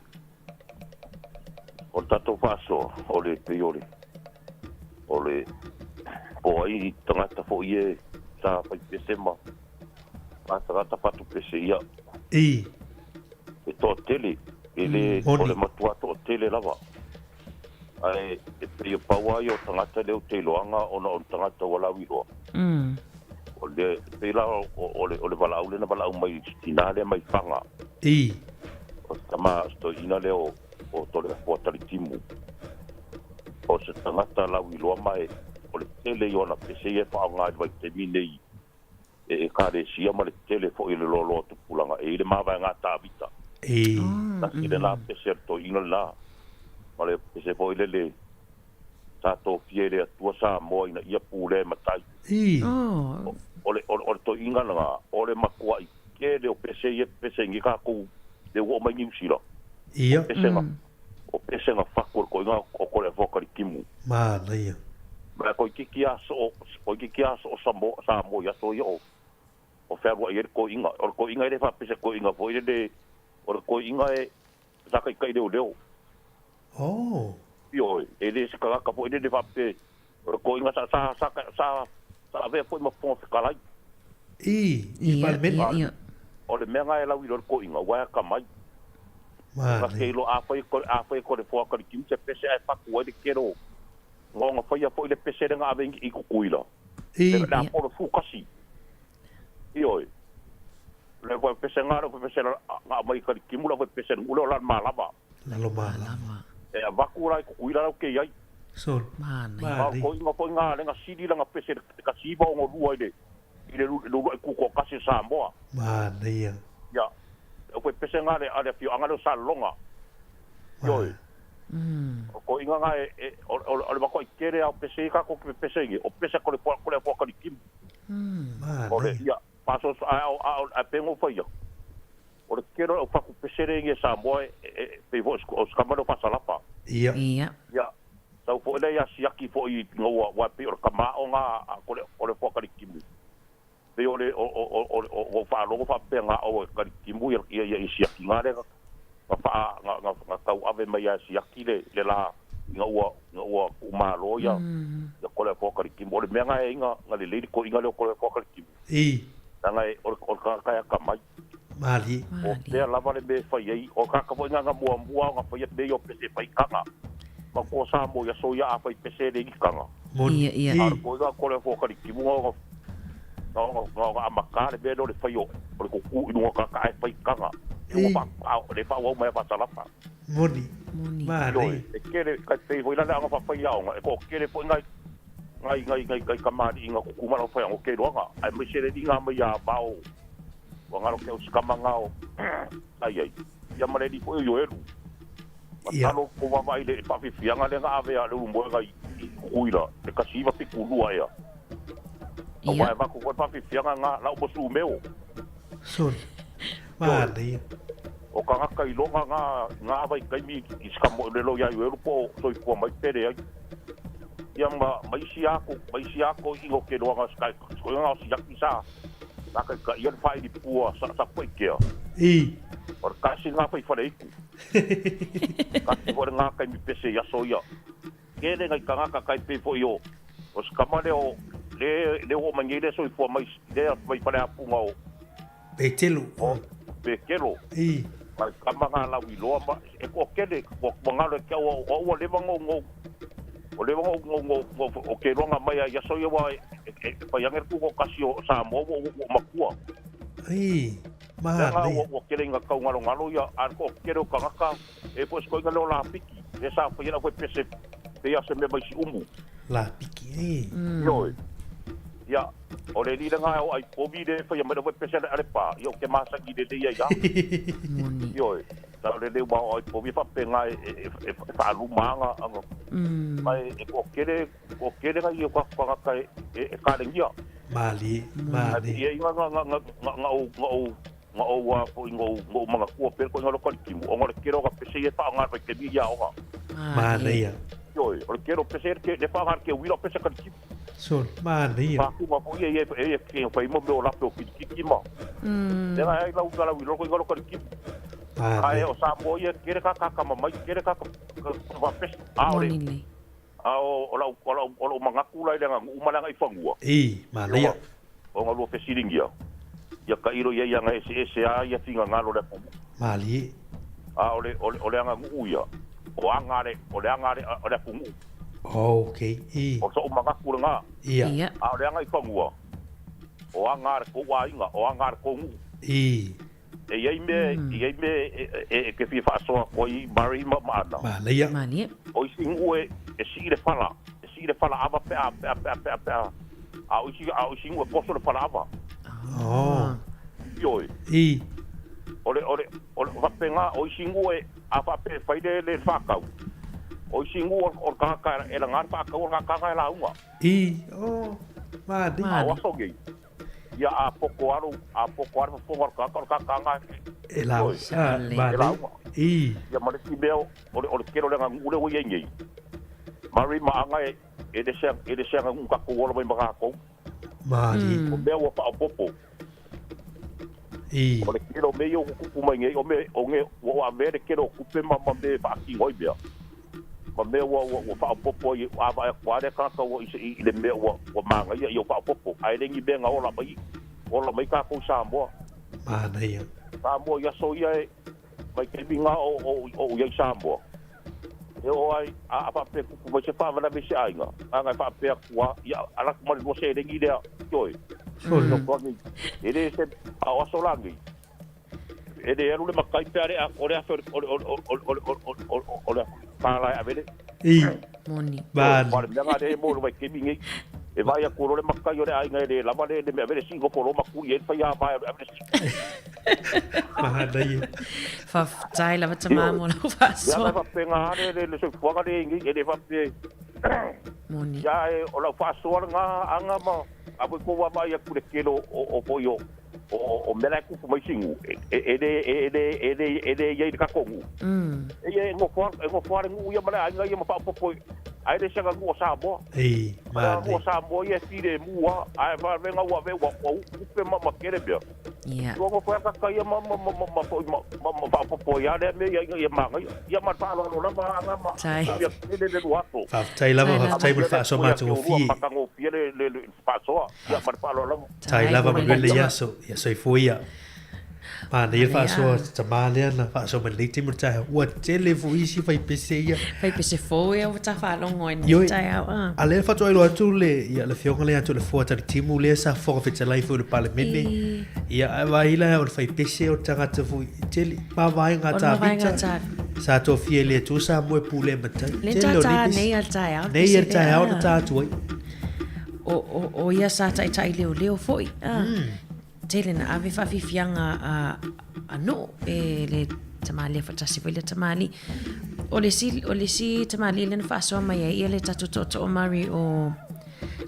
tato fa soa. O le peore. O le o ai tangata fo ie sa pai pesema. Ma tangata patu pese ia. I. E to tele. Ele o le matua to tele lava. Ai e pio paua yo tangata leo te loanga ona o tangata wala wiro. O le pela o le wala ule na wala mai tinale mai fanga. I. O tama sto ina leo o to le potali timu. O se tangata la wiro mai o le tele yo na pese e pa nga vai te minei. E kare sia ma le tele fo ile lolo tu pulanga e le mava nga tabita. Ile la pese to ina la. Ole pese fo ile le tato fiere tua sa mo ina ia pule matai. Ole to inga nga ole makua i ke le pese ngi ka ku de wo mai ngi sila. Ia. O pese nga fakor ko nga ko le vokali kimu. Ma ia. Ma ko kikia so sa mo ya so yo. O fa wo ia ko inga ile fa pese ko inga fo ile de o ko inga e sa kai de o Oh. Yo, ele se kala ka po ele de vape. Ko inga sa ve po mo fon kala. Parlement. O le menga e la wi ko inga wa ka mai. Ma ke lo a ko de fo ka kim se pese ai fa ko de kero. Ngonga fa ya po ile pese nga ave i ku kuila. Da po fu kasi. Yo. Le ko pese nga ro pese nga mai ka kim lo pese ulo la malaba. La lo malaba. E a vakura ko kuila ke ai so ma ko nga le nga sidi la nga pese ka siba ngo lua ile lu ku ko kasi sa moa ia ya ko pese nga le ale fio anga lo salonga yo ko inga nga o ba ko kere a pese ka ko pese ngi o pese ko le ko ka kim o le ya paso a pengo fa yo o le kero o faku pesere nge sa moe pe vos o skamano pasalapa. Ia. Ya. Sau fo le ya siaki fo i ngo wa pe o kama o nga o le fo kali kimu. Pe o le o fa lo fa pe nga o kali kimu ia siaki nga le fa nga tau ave mai ya siaki le la ngo uma lo ya. Ya ko le fo kali kimu le menga nga le ko inga le ko le fo kali kimu. Nga o ka kamai. Mali. O te lava le me fai ai o ka mo nga mua nga fai de yo pese fai kanga. Ma ko sa mo ya so ya fai pese de kanga. Ia. Ar ko ga ko le fo ka ki mo nga amaka le be do le fai o ko ku no ka fai kanga. O pa le fa o mai pa sala pa. Moni. Mali. E kere ka te voi la nga fa fai ya nga ko kere fo nga ngai ka mari nga ku ma no fai o ke do nga ai me sere di nga mai ya ba o wangalo ke usikamanga o ai ya mare di po yo eru matalo ko wa mai le pa fi fianga le nga ave ale mo ga kuila e ka siva pi kulua ya o vai va ko pa fi fianga nga la o su meu so mali o ka ka ilo nga vai kai mi iskamo le lo ya yo eru po so po mai pere ai ya mai siako i ngo ke do nga skai ko nga si yakisa ka ia fai di pua sa poi kia or kasi nga fai fare iku kasi vor nga kai mi pese ya soia kene ngai kanga ka kai pe fo yo os kamale o le o mangi le so fo mai mai para punga o Petelo. Pekelo. I. Mai kamanga la wilo ma e ko kele ko mangalo ke o le bango o le bango o ke ronga mai ya so yo wa pa yang ku ko kasio sa mo makua. Ai. Ma. O kele nga ka ngalo ya ar ko kero kanga e po sko ngalo la piki. E sa fa yana ko pese pe ya se me mai si umu. La piki. Yo. Ya, ole ni nga ai pobi de fa yamada ko pese ale pa. Yo ke masa gi de ya ya. Yo. Ta le de ba ai pobi fa pe nga e fa lu manga anga. Mai e ko kere nga yo ka e ka de ya. Mali. Ye nga o wa po ngo manga ko pe ko ngalo ko kimu. O ngalo kero ka pese ye fa nga pa ke bi ya o. Mali. Yo, o kero pese ke de fa har ke wi lo pese ka kimu. Sol, mani. Aku ma po ye ke fa mo do la po ki mo. Dela ai la usala wi lo ko ngalo ko ki. Ai o sa mo ye kere ka ma mai kere ka va pes. Monile. O manga kula ile nga umala nga ifangua. Mani. O ngalo pesiringia. Ya ka iro ye nga SSA ya tinga ngalo le po. Mali. Ole nga uya. O angare ole po. Okay. O so manga kula nga. Iya. Ole nga ifangua. O angare ko wa inga, o angare ko ngu. E ia me ke fi fa so ko I mari ma ana. Mali. O sing ue e si le fala aba pe. A o sing ue poso le fala aba. Yo. Ole va penga o sing ue aba pe faide le fakau. O sing ue o ka e la ngar pa ka o ka la unga. Mali. O so ge. Ya a poco aro por ka nga ela mali ya mari ki beo o kero lenga ngule wo yengi mari ma anga e de ser un ka ko wo mai maka ko mali o beo fa popo o le kero me yo ku mai nge o nge wo a me de kero ku pe ma me fa ki ngoi bea ma me wo fa popo I ava kwa de ka ko I le me wo manga yo fa popo ai de ngi benga o la mai ka ko sa mo mani ta mo ya so ia mai ke binga o ya sa mo e o ai a pa pe ku mo se fa na be sa inga anga pa pe kwa ya ala mo mo se de ngi de toi no ko ni ele se a o so langi ele era le makai pare a ore a ore para a vele moni ba nga de mo lo ke bingi e vai a koro le makai ore ai ngai la male de me avere singo polo maku e fa ya vai avere mahadai fa tai la tama mo la fa so ya fa penga le so fuga de ngi e de fa pe moni ya o la fa so nga anga ma abu ko wa mai ku le kelo o poyo o mera ku mai singu e ye ka ko e ye ngo for ngu ya mara nga ye ma pa po ai de sanga ngo sa bo ma ngo sa bo ye fi de mua ai va venga wa ve wa ku pe ma kere be ya ngo for ka ya ma pa po ya de me ya ma pa lo la ma tai ya de wato fa tai lava tai bul fa so ma to fi pa ngo fi le fa so ya ma pa lo la tai lava ma le ya so sai fuia ma ne fa so tamale na fa so me liti mo tai wa tele fui si fai pese fo e o ta fa longo ni tai a ale fa to lo tu le ya le fio le tu le fo ta timu le sa fo fe tele fu le parlement ya va ila o fai pese o tanga te fui tele pa vai nga ta bita sa to fie le tu sa mo pule mata tele nei al tai o ta tu o ia sa tai leo foi tele na ave fa fianga a no e le tamali fa tasi le tamali o le si tamali le fa so mai e le tatu to mari o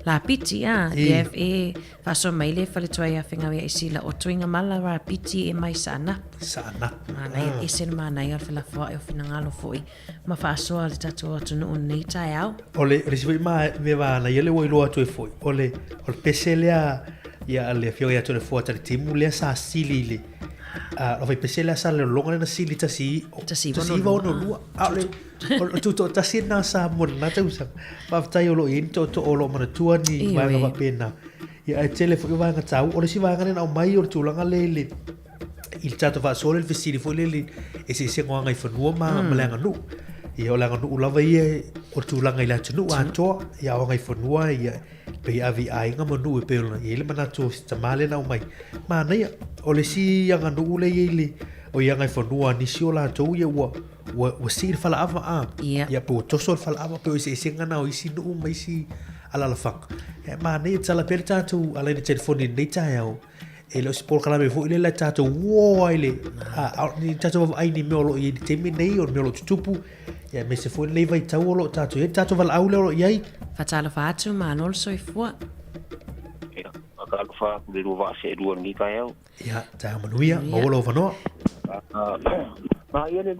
la piti e fa so mai le fa le toia finga e si la o twinga mala ra piti e mai sana ana e sen mana ia fa la fo e fina ngalo foi ma fa so le tatu to no nei tai au o le risivi ma me va na ia le wo lo atu foi o le peselea ia le fio ia tole fuata le timu le sa silili lo vai pese la sa le longa na sili tasi va no lua ale o tu tasi na sa mo na tu sa pa tai o lo in to o lo mana tua ni va ga pena ia telefone va nga tau o le si va nga na mai o tu langa le il tato va solo il vestiti fu le e se ngoanga I fanua ma malanga nu ia o langa nu lava ia o tu langa ila tu a to ia o ngai fanua ia pe avi ai nga manu e pe le mana tu tamale na mai ma na ia o le si nga nu le ile o ia ngai fanua ni si o la to ia wa si fala ava a ia po to so fala ava pe se nga na o si nu mai si ala la fak e ma na ia tala pe tatu ala ni telefoni ni tayo e lo si por kala me fu ile la tatu wo ile ni tatu ai ni me lo I te me nei o me lo tupu ia me se fu le vai tau lo tatu e tatu val au lo ia fatala fatu ma no so ifua ia aka fa le ro va se ru ni ka eu ia ta manuia mo lo va no ma ia le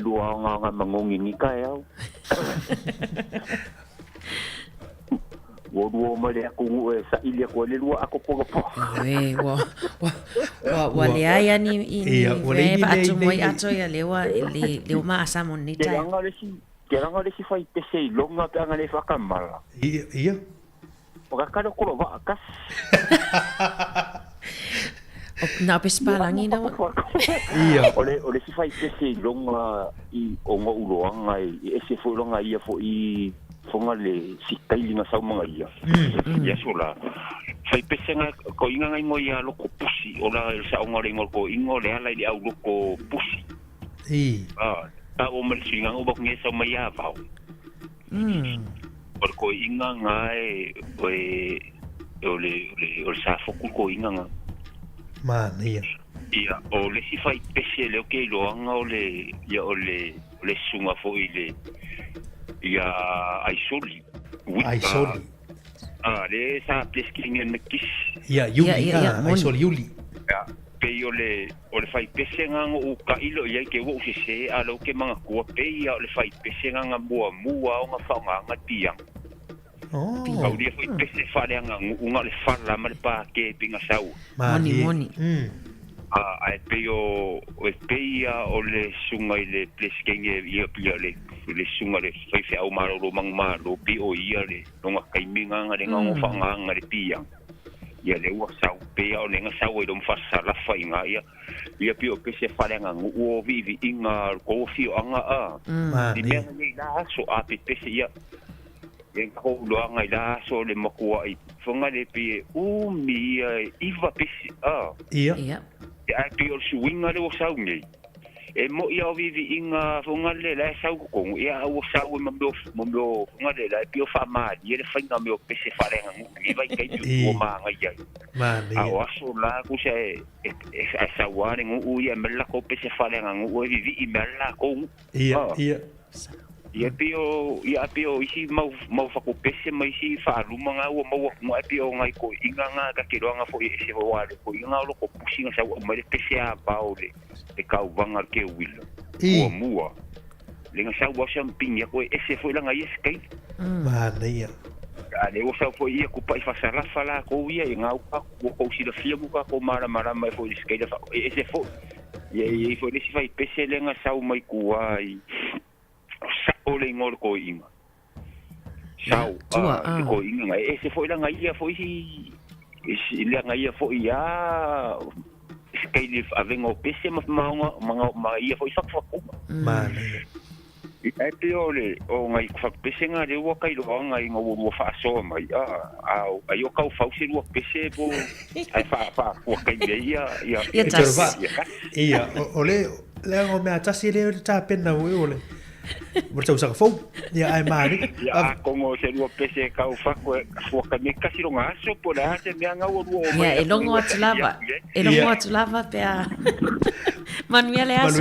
lua nga mangongi ni ka eu wo male aku sa ile ko le lua ako po e wa le ai ni ve atu moi atu ya le ma asa monita ke ranga le si fai pese longa pe nga le fa kamala ia o ka ka ko va ka o na pe spalangi na ia ole si fai pese longa I o ngo uloanga I ese fo longa ia fo I fonga le sitai nga sa mga ia ia sola fai pesenga ko inga ngai mo ia loko pusi ola sa onga le ngol ko ingo le ala I au loko pusi ta o mal singa o bak nge sa maya vau por ko inga ngai ole sa foku ko inga nga man ia o le si fai pese le ke lo anga ole ia ole sunga fo ile ia aisoli le sa plesking en kis ia yuli aisoli yuli pe ole fai pesenga o ka ilo ia ke wo se alo ke manga ko pe ia ole fai pesenga mua o nga fa nga tiang ka dia fai pese fa le nga unga le fa la mal pa ke pinga sau moni ai pe ia ole sunga ile plesking ia pia le sunga le fai au maro lo mang lo pi o ia le longa kai minga nga le nga fa nga le pia ia le wa sau pe o le nga sau e dom fa sala fa inga ia pi o pese fa le nga o vivi inga ko fi anga di me ni la so a pe pese ia e ko lo anga la so le makua I fonga le pi mi iva pese ia ai pi o suinga le o sau nei e mo ia vivi inga fonga le la sau ko ia o sau mo fonga le la pi o fa ma ia le fainga me o pese fa le nga vai kai tu ma nga ia o aso la ku se e sawa ne ngu ia me la ko pese fa le nga ngu vivi I me la ko ia pio isi mau fa ko pese mai si fa luma nga o mau mo pio ngai ko inga nga ka ke roanga fo ese o wale ko inga lo ko pusinga sa o mai pese a baule e ka vanga ke wila o mua lenga sa wa champing ya ko ese fo la ngai skai ia ale o sa fo ia ko pai fa sala fala ko ia nga ko si da fia buka ko mara mai fo skai da ese fo ia fo desi fai pese lenga sa mai kuai ole ngol ko inga sau ko inga ngai ese foi la ngai foi isi la ngai foi ya skai avengo pese ma ia foi sak fak man e piole o ngai fak pese nga de wa kai lo ngai ngo fa so mai ai o ka fa usi lo pese bo ai fa wa kai ia ole le ngo me atasi le ta pena ole Morta usa fo ia ai mari ia como se lo pese ka fa ko ka me kasi lo ngaso por a se me nga o ia e longo atulava pe a Manuel aso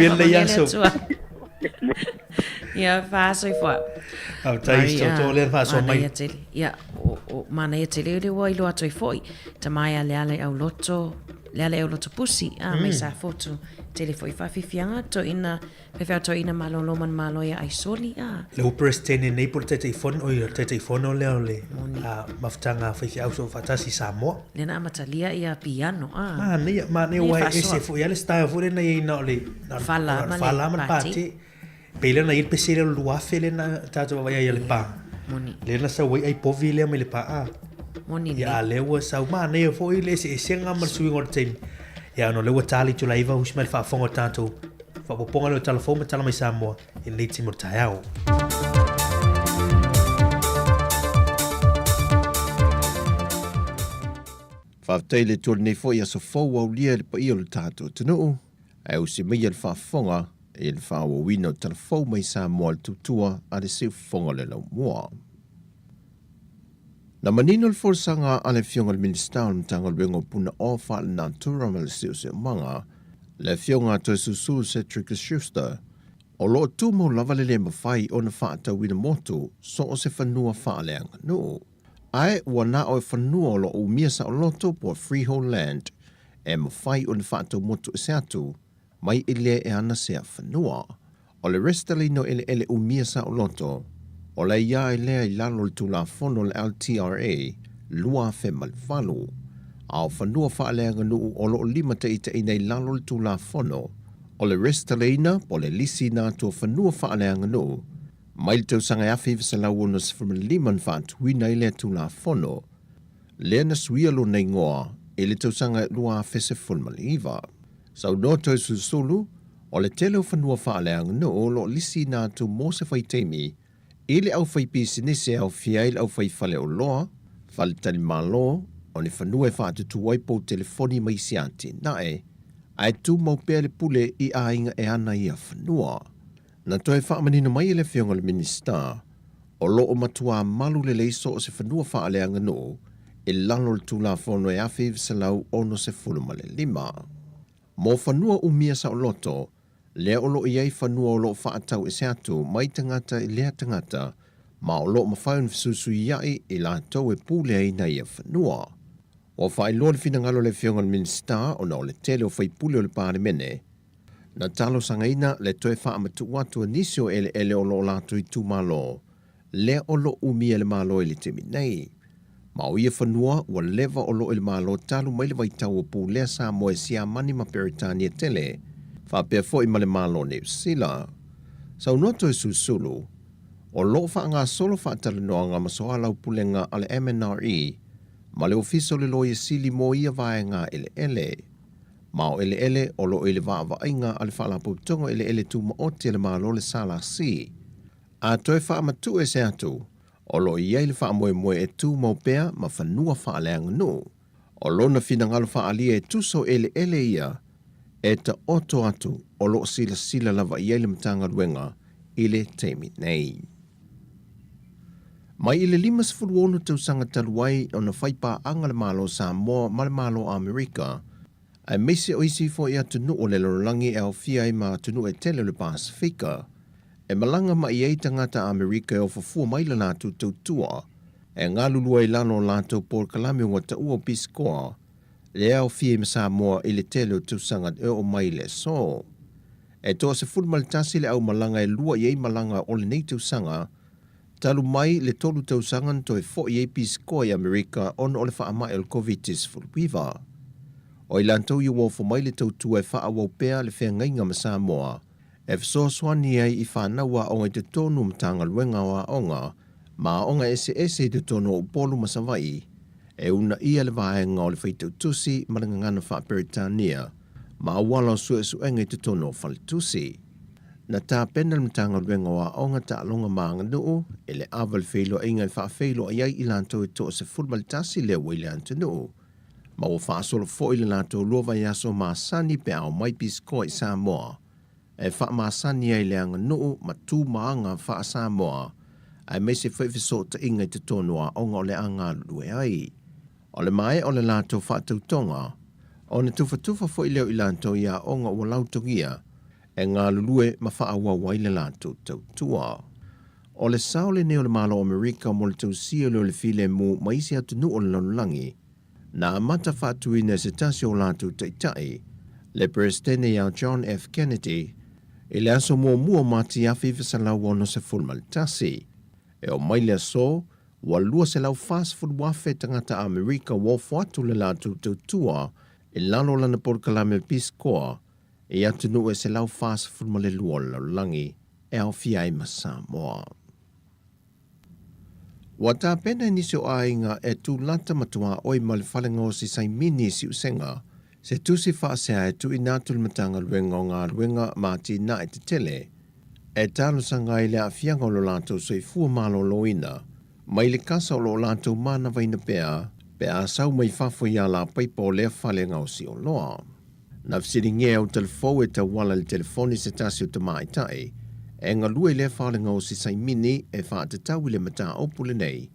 ia fa so fo tai to le fa so mai ia o mana ia te le wa ilo atoi foi te mai ale au loto pusi me sa foto Te le fo i whawhiwhianga to ina pewhau to ina malolo man malo ia ai soli a. Le upres tene nei por te telefon o i te telefon o leo le maftanga whaiwhi au so fatasi Samoa. Le na amatalia ia piano a. Ma ne wai ese fu ia le style fu le na i na le Fala man pati. Pele na il pesere o luafe le na tato vai ia le pa. Moni. Le na sa wai ai povi le me le pa a. Moni. Ya le wa sa ma ne fo i le se senga mar sui ngor tem. Ya no le wa tali tu laiva usmal fa fongo tato. Fa poponga le telefon me tala mai Samoa in le timor taiao. Whaaftei le tōre nei fo ia so fau au lia le pa ia le tātou tanu. Ai au se mea le whaafonga e le whaawa wina o telefon mai Samoa le tutua a le se fonga le lau mua. Na manino le forsanga a le fionga le minister mtanga le bengo puna o wha le natura ma le se manga le fionga to susu Cedric Schuster o lo tu mo lava le mawhai o na whaata wina motu so o se whanua whaaleanga no. Ai wana o whanua o lo o mia sa o loto po freehold land e mawhai o na whaata motu e seatu mai ele e ana sea whanua. O le restali no ele o mia sa o loto o le ia e lea I lalo le tula fono le LTRA lua fe malvalu. Ao whanua whaaleanga nuu o lo lima te ita inei lalo le tula fono o le restaleina po le lisi na tua whanua whaaleanga nuu mai le tausanga awhi visalau o nas whamaliman whaatuina I le tula fono lea na suia lo nei ngoa e le tausanga lua fese fulmaliva. Sau no tau susulu o le tele o whanua whaaleanga nuu o lo lisi na tu mose whaitemi Ile au fai pisinese au fiail au fai fale o loa, fale tali malo, o ni whanua e whaatutu waipo telefoni mai siati nae, ai tu mau pele pule I a inga e ana ia whanua. Na toi whaamanina mai ele fionga le minister, o lo o matua malu le leiso o se whanua whaaleanga no, e lalo le tula whono e awhiv salau ono se fuluma le lima. Mo whanua umia sa o loto, lea o lo iai whanua o lo whaatau e seatu mai tangata I lea tangata ma o lo mawhaun fisusu iai I la tau e pūlea I na ia whanua. O whai loa le finangalo le fionga le minister o na o le tele o whai pule o le pāre mene. Na talo sangaina le toe wha amatu watu nisi o ele o lo lato I tu malo. Lea o lo umia le malo I le temi nei. Ma o ia whanua wa leva o lo il malo talu mai le waitau o pūlea sa moe sia mani ma Peritania tele. Whapea fo I male malo New Zealand. Sau noto e susulu, o lo wha ngā solo whaatala noa ngā masoa lau pulenga ale MNRE, ma le ofiso le loia sili mo ia vae ngā ele. Ma o ele o lo ele vaa vainga ale whaalapu tongo ele tu ma oti le malo le sala si. A toi wha amatu e se atu, o lo iei le wha moe e tu mau pea ma whanua wha aleanga no. O lo na finangalo wha alia e tuso ele ia, e ta oto atu o lo sila lava I ele mtanga ruenga ile teimi nei. Mai ile 5 tausanga taluai o na whaipa anga le malo Samoa ma le malo Amerika, ai meise o isi fo I atunu o le lorangi e au fia I ma atunu e tele le Pasifika, e malanga ma I ei tangata Amerika e o fafua mai la nātu tautua, e ngā lulua I lano lato por kalami o ta ua piskoa, le au fie me Samoa I le tele o tausangat e o mai le so. E toa se fulmalitasi le au malanga e lua I ei malanga o le nei tausanga, talu mai le tolu tausangan to e fo I ei piskoa I Amerika on o le whaama el COVID-19 fulwiva. O I lantou I wofo mai le tautua e wha awau pea le whea ngainga ma Samoa, e fso swani ai I whanaua o ngai te tonu mtanga luenga wa onga, ma onga ese te tono upolu masawai, e una ia le vaenga o le whaitautusi marangangana wha Peritania, ma wala suenga te tono whalitusi. Na tā pena le mtanga luenga wa onga ta alonga maanga nuu, e le aval feilo inga I wha feilo ai I lantou e to se fulmalitasi le wile antanu. Ma o whaasolo fo I le lantou luova yaso ma sani pe au mai pisko I Samoa, e wha ma sani ai le anga nuu ma tū maanga wha Samoa, ai me se whaifiso ta inga te tonua onga o le anga lue ai. O le mai o le lantou whaatautonga, o ne tufa fo I leo I lantou ia onga o lautongia, e ngā lulue ma whaawa wai le lantou tautua. O le sao le neo le malo Amerika mo le tausia leo le file mu maisi atu nu o le lanulangi, na amata whaatuina se tasi o lantou taitai, Le Presidente ia John F. Kennedy, e le aso mua mati a fifisalau ono se fulmaltasi. E o mai le so, wa lua se lau fast food wafe tangata Amerika wofu atu le la tutua, e lalo lana porkalame piskoa, e atunu e se lau fast food ma le lua langi, e au fiai ma Samoa. Wa ta pena nisi o ainga e tu lata matua oi ma le whalengo si sai mini si usenga, se tu si whaasea e tu inatu le matanga luenga o ngā luenga mati na e te tele, e talo sanga i le a fianga o lo lato so i fua malo loina, mai le kasa o lo lato mana vaina pea, pe a sau mai fafo ia la paipa o lea whale ngau si o loa. Na fsiri nge au telefou e ta wala le telefoni se tasi o te maitai, e ngā lua i lea whale ngau si sai mini e wha te tau i le mata opule nei.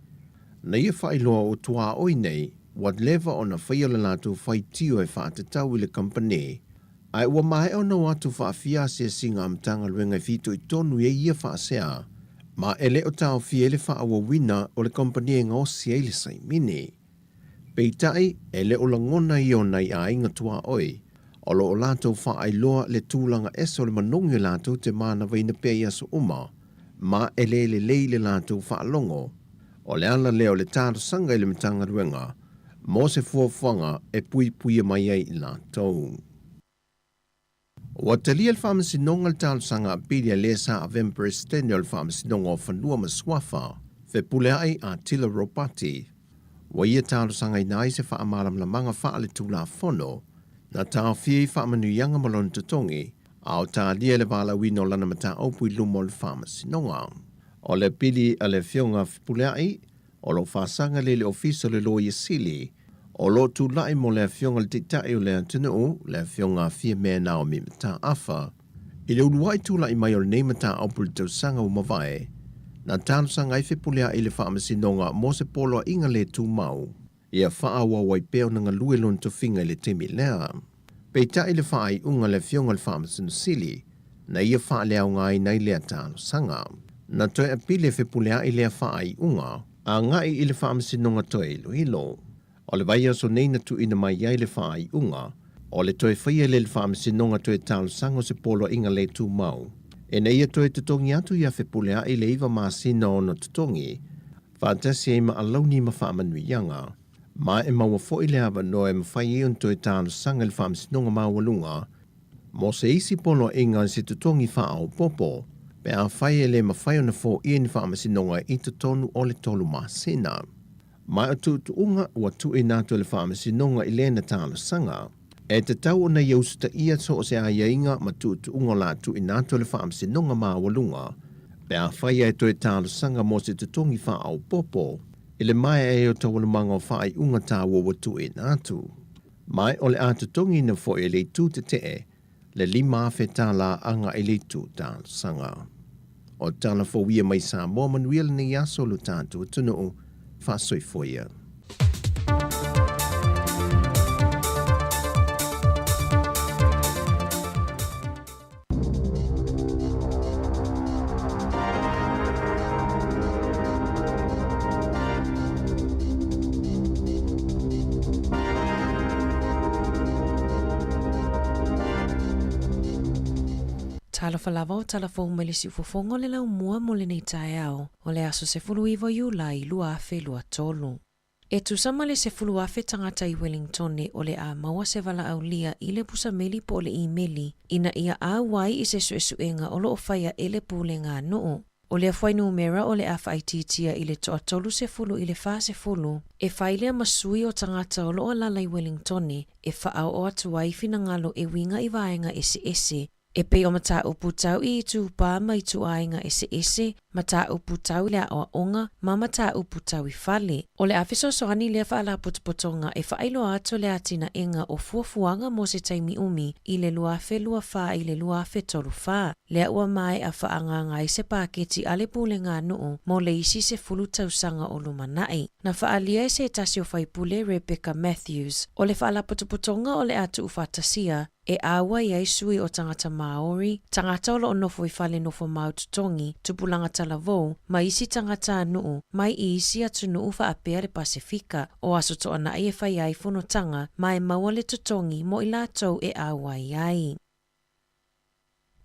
Na ia whailoa o tua oi nei, wat leva o na whaia le lato whai tio e wha te tau i le company, ai ua mai o na watu wha fia se singa amtanga luenga i fito i tonu e ia wha sea, ma ele o tau fia ele wha awa wina o le company e ngā si eile sai mini. Peitai, ele o langona i o nei a inga tua oi, o lo o lato wha ai loa le tūlanga eso le manongi lato te mana vaina pia ia su uma, ma ele le leile lato wha alongo, o le ala leo le tāro sanga i le mitanga ruenga, mo se fuafuanga e pui mai ai i lato. Wa talia le whamasinonga le tālo sanga apiria le sa avem presidente o le whamasinonga o whanua maswafa, fe pule ai a Tila Ropati. Wa ia tālo sanga i nai se whaamaram la manga wha le tūla fono, na tāo fie i whaamanu yanga malon tutongi, a o tā lia le wala wino lana mata opu i lumo le whamasinonga. O le pili a le fionga pule ai, o lo whasanga le ofiso le lo i sili, o lo tu lai mo le fionga le titai o le antinu, le fionga fie mea nao mi mata afa, i le unuai tu lai mai o le nei mata opu le tausanga o mawai, na tālo sanga i whipulea i le whaamasinonga mo se polo inga le tu mau, ia wha awa wai peo na ngā luelon to finga i le temi lea. Peita i le wha ai unga le fionga le whaamasino sili, na ia wha lea o ngai nei lea tālo sanga. Na toi apile whipulea i lea wha ai unga, a ngai i le whaamasinonga toi ilo ilo. O le vai aso nei na tu ina mai iai le wha ai unga, o le toi whaia le whaamasinonga toi tālo sanga se polo inga le tu mau. E nei toi tutongi atu ia whipulea i le iwa maasina o na tutongi, whaatasi e ma alauni ma whaamanui yanga, ma e maua fo i le awa no e mawhai ion toi tālo sanga le whaamasinonga mawalunga, mo se isi polo inga se tutongi wha au popo, pe a whai e le mawhai o na fo i ni whaamasinonga i tutonu o le tolu maasina. Mai o tuunga ua tu i nātu le whaamasinonga i lena tālo sanga, e te tau o na iausta ia so o se a iainga ma tuunga la tu i nātu le whaamasinonga mawalunga, pe a whai e toi tālo sanga mo se tutongi wha au popo, i le mai e o tau manga o whai unga tā ua tu i nātu. Mai o le a tutongi na fo e le tu te te, le lima a whetā la anga i le tu tālo sanga. O tāna fo wia mai sa mo manuel ni aso lu tātu tunu Fasoi foia. Talafalava o talafou mai le siufofonga o le lau mua mo le nei tae ao, o le aso se fulu iwa iulai lua afe lua tolu. E tusama le se fulu afe tangata i Wellingtone o le a maua se vala au lia i le pusa meli po le imeli, ina ia a wai i se suesuenga o lo o whaia e le pule ngā noo. O le awhai numera o le a whaititia i le toa tolu se fulu i le wha se fulu, e whailea masui o tangata o lo o lala i Wellingtone, e whaau o atu waifina ngalo e winga i vaenga ese. E pe o mata upu tau i tu pā mai tu ainga ese, mata upu tau lea o onga, ma mata upu tau i fale. O le awhiso soani lea whaala putupotonga e whailo ato lea tina inga o fuafuanga mo se taimi umi i le luafe luafā i le luafe tolu whā. Lea ua mai a whaanganga i se pāketi ale pule ngā nuu mo le isi se fulu tausanga o lumanai. Na whaalia e se tasi o whaipule Rebecca Matthews. O le whaala putupotonga o le atu uwhatasia, e awa i aisui o tangata Maori, tangata o lo nofo i whale nofo maututongi, tupulanga talavou, ma isi tangata nuu, mai I isi atu nuu whaapea le Pasifika, o aso to ana e whai ai whonotanga, mai maua le tutongi mo I lātou e awai ai.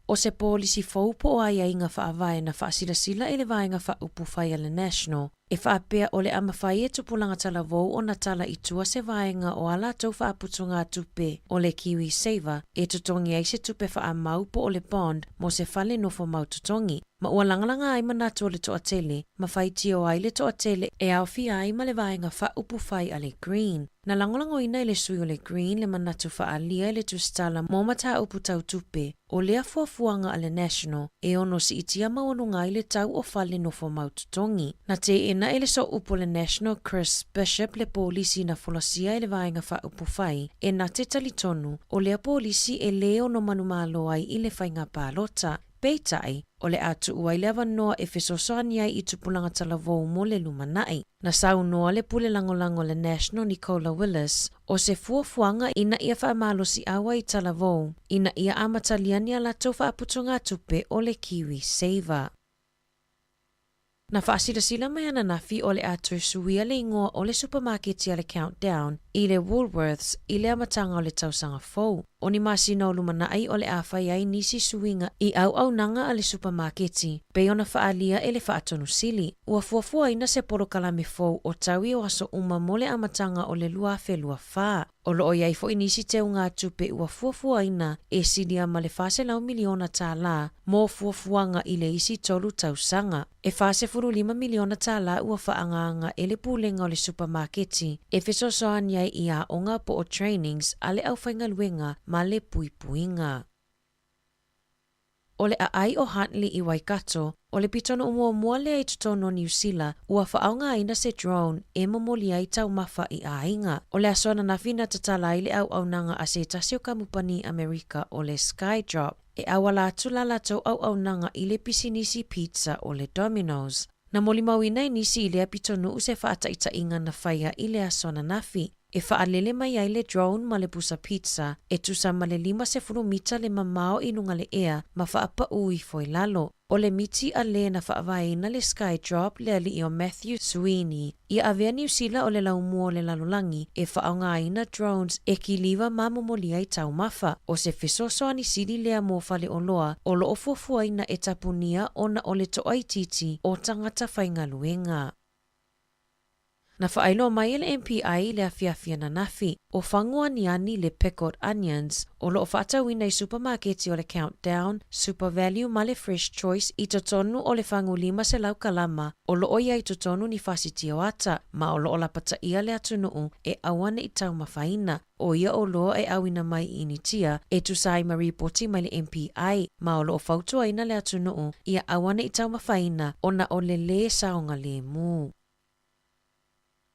O se polisi faupo o ai ai ngā whaavae na whaasilasila e le vaenga whaupu whai le National, e whaapea o le amawhai e tupulanga talavou o na tala I tua se vaenga o ala tau whaaputunga tupe o le Kiwi Saver e tutongi ai se tupe whaamau po o le bond mo se whale nofo mau tutongi. Ma ua langalanga ai manatu o le toa tele, ma whaiti o ai le toa tele e au fia ai ma le vaenga whaupu whai a le Green. Na langolango ina I le sui o le Green le manatu whaalia le tustala mo mata upu tau tupe o lea fuafuanga a le National e ono si itia mawanunga I le tau o whale nofo mau tutongi. Na te ena e le so upo le National Chris Bishop le polisi na folosia e le vaenga whaupu whai e na te talitonu o lea polisi e leo no manumalo ai I le whainga pālota. Peitai, o le atu ua I le awanoa e whesosani ai I tupulanga talavou mo le lumanai. Na sau noa le pule langolango le National Nicola Willis, o se fuafuanga ina ia whaamalosi awa I talavou, ina ia amataliani ala tau whaaputunga tupe o le Kiwi Saver. Na whaasilasila mai ana nafi o le atu suia le ingoa o le supermarket ia le Countdown, I le Woolworths, I le amatanga o le tausanga fou. O ni masina o lumanai o le awhai ai nisi suinga I au nanga a le supermarketi, pe ona whaalia e le whaatonu sili. Ua fuafua ina se poro kalame fou o tawi o aso uma mo le amatanga o le lua whelua wha. O lo iai fo inisi te unga tupe ua fuafua ina e silia ma le fase lau miliona tā la mo fuafuanga I le isi tolu tausanga. E fase furu 5 miliona tā la ua whaanganga e le pulenga o le supermarketi e fesosoani ai I a onga po o trainings a le au whainga luenga ma le puipuinga. O le ai o Huntley I Waikato, o le pitono mua le ai tutono New Zealand, ua whaaunga aina se drone e mamoli ai tau mafa I ainga. O le asona na fina tatala I le au nanga a se tasio kamupani Amerika o le Skydrop, e awala atula la tau au nanga I le pisinisi pizza o le Domino's. Na moli mawina nisi I le pitono use whaata ita inga na whaia I le asona nafi. E whaalele mai ai le drone ma le pusa pizza, e tusa ma le 5 mita le mamao I nunga le ea ma whaapa ui foi lalo. O le miti a le na whaavaina le Skydrop le ali o Matthew Sweeney. Ia avea New Zealand o le laumua o le lalolangi e whaaunga aina drones e ki liwa mamomoli ai tau mafa. O se fesoso ani sili lea mo fale o loa o lo ofuafuaina e tapunia ona o le toai titi o tangata whainga luenga. Na whaailo mai le MPI le afiafia na nafi, o whangua ni ani le pickled onions, o lo o whaatawina I supermarketi o le Countdown, Super Value ma le Fresh Choice I totonu o le whangu 5 se lau kalama, o lo o ia I totonu ni whasiti o ata, ma o lo o lapata ia le atunuu e awane I tau mawhaina, o ia o loa e awina mai initia, e tusai ma reporti mai le MPI, ma o lo o whautua ina le atunuu, ia awane I tau mawhaina, ona o le saonga le mu.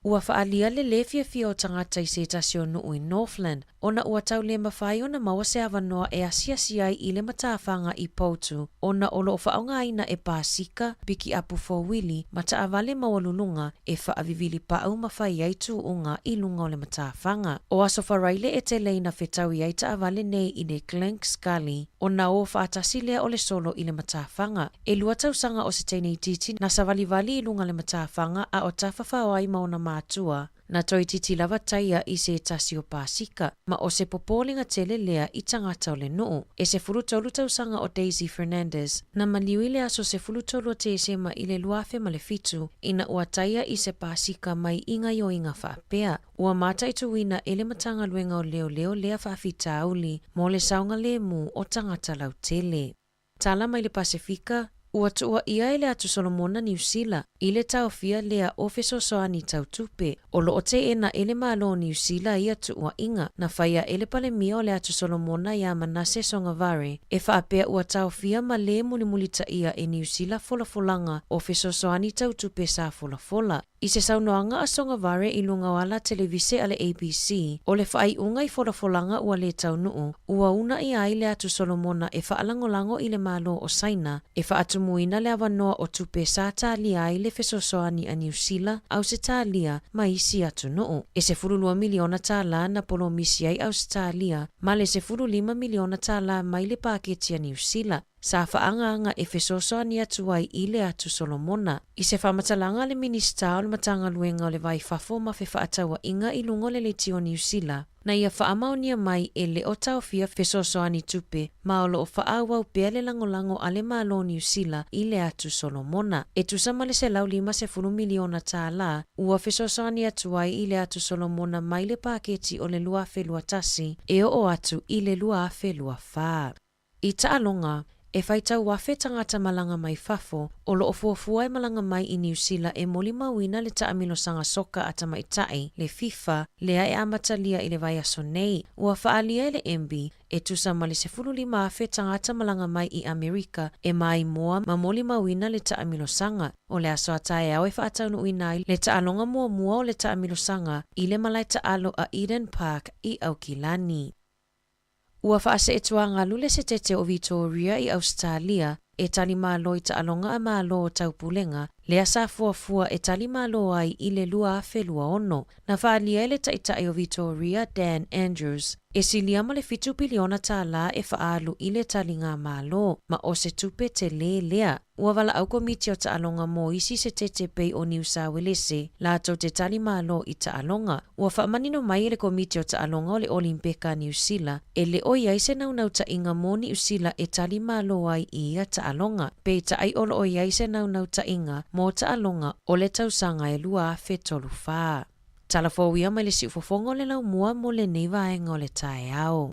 Ua whaalia le fia o tangata I se tasio nuu I Northland, ona ua tau le mawhai ona maua se awanoa e asiasi ai I le matawhanga I Poutu, ona o lo whaonga aina e Pasika, biki apu fōwili, mata awale mawalulunga e whaavivili pau mawhai ai tu unga I lunga o le matawhanga. O aso wharaile e te leina whetawi ai ta awale nei I le Clank Scully, ona o whaatasi lea o le solo I le matawhanga. E lua tausanga o se teinei titi na savalivali I lunga le matawhanga a o tawhawhao ai mauna mātua, na toi titi lava taia I se tasio Pasika, ma o se popolinga tele lea I tangata o le nuu. E se fulutolu tausanga o Daisy Fernandez, na maliwi lea so se fulutolu o te sema I le luafe ma le fitu, ina ua taia I se Pasika mai inga yo inga whaapea. Ua mata I tuwina ele matanga luenga o leo lea whaafita auli, mo le saunga le mu o tangata lau tele. Tala mai le Pasifika, ua tua ia ele atu Solomona New Zealand, ile tau fia lea ofeso soani tau tupe. O lo o te ena ele malo New Zealand ia tua inga, na whaia ele pale mia o le atu Solomona ia Manase Songavare, e whaapea ua tau fia ma le mulimulita ia e New Zealand folafolanga ofeso soani tau tupe sa folafola. I se saunoanga a Songavare I lunga wala televise ale ABC, o le whaai unga I folafolanga ua le tau nuu, ua una I ai le atu Solomona e whaalangolango I le malo o Saina, e whaatumuina le awanoa o tupe sa talia ai le fesosoani a New Zealand au se talia ma isi atu nuu. E se 2 miliona tala na polo misi ai Australia, ma le se 5 miliona tala mai le paketi a New Zealand. sa whaanga nga e fesosoa ni atu ai i le atu Solomona. I se whamatalanga le minista o le matanga luenga o le vai whafo ma fe whaatawa inga i lungo le tio New Zealand. Na ia whaamaunia mai e le o tau fia fesosoa ni tupe ma o lo o whaawau pea le langolango a le malo New Zealand i le atu Solomona. E tusama le se lau 5 miliona tā la, ua fesosoa ni atu ai i le atu Solomona mai le paketi o le lua felua tasi e o atu i le lua felua wha. I taalonga, e whaitau wafe tangata malanga mai fafo, o lo ofuafua e malanga mai i New Zealand e moli mawina le taamilo sanga soka ata maitai, le FIFA, lea e amatalia i le vai aso nei, ua whaalia e le MB, e tusama le 15 afe tangata malanga mai i Amerika, e mai moa ma moli mawina le taamilo sanga, o le aso atae au e whaataunu inai le taalonga mua o le taamilo sanga, i le malai taalo a Eden Park i Aukilani. Ua whaase e tuanga lule se tete o Victoria i Australia, e tali malo i taalonga a malo o taupulenga, lea sa fuafua e tali malo ai i le lua felua ono. Na whaalia ele taitai o Victoria, Dan Andrews, e siliama le 7 piliona tā la e whaalu i le tali ngā malo, ma o se tupe te lea. Ua wala au komiti o taalonga mo isi se tete pei o New South Wales, la tau te tali malo i taalonga. Ua whaamanino mai le komiti o taalonga o le Olimpeka New Zealand, e le o iai se naunau ta inga mo New Zealand e tali malo ai i a taalonga. Pei ta ai olo o iai se naunau ta inga mo taalonga o le tausanga e lua fetolu wha. Talafowia mai le si ufofongo le lau mua mo le neiva e ngole tae au.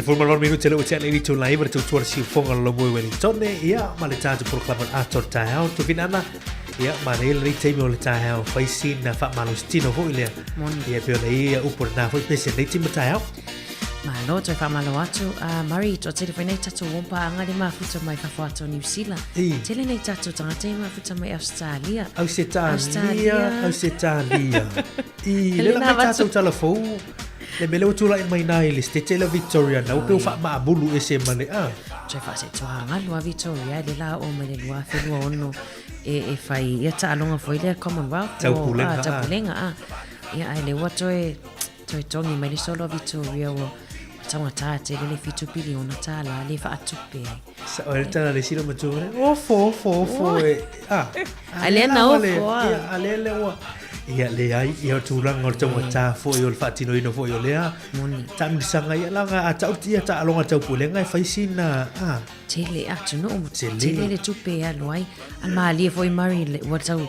Fulmalon minuti le utia le tu live le tuar si fonga lo mo Wellington ia ma le tatu por club ator tao tu vinana ia ma le temi o le tao faisi na fa malustino vo ile ia pe le ia upor na foi pese le timi tao ma lo to fa malo atu mari to te fine tatu wompa anga le mafuta mai fa foto New Zealand tele nei tatu tanga te mafuta mai Australia Australia i le na tatu telefon le mele utula mai nai le stete la Victoria na upe fa ma bulu ese mane Trai fa se tuanga lua Victoria le la o mele lua felua ono e fai ia taalonga foi le Commonwealth taupulenga ia ai le watoe toi tongi mai le solo Victoria o tanga tate le 7 piliona tala le fa atupe sa o tala le silo matore fo ale na o ale o ia le ai ia tulang o tau ta fo yo fatino ino fo yo lea tam sanga ia langa a tau tia ta alonga tau pulenga fai sina tele atu no tele le tupe ya loai al mali fo i mari le watau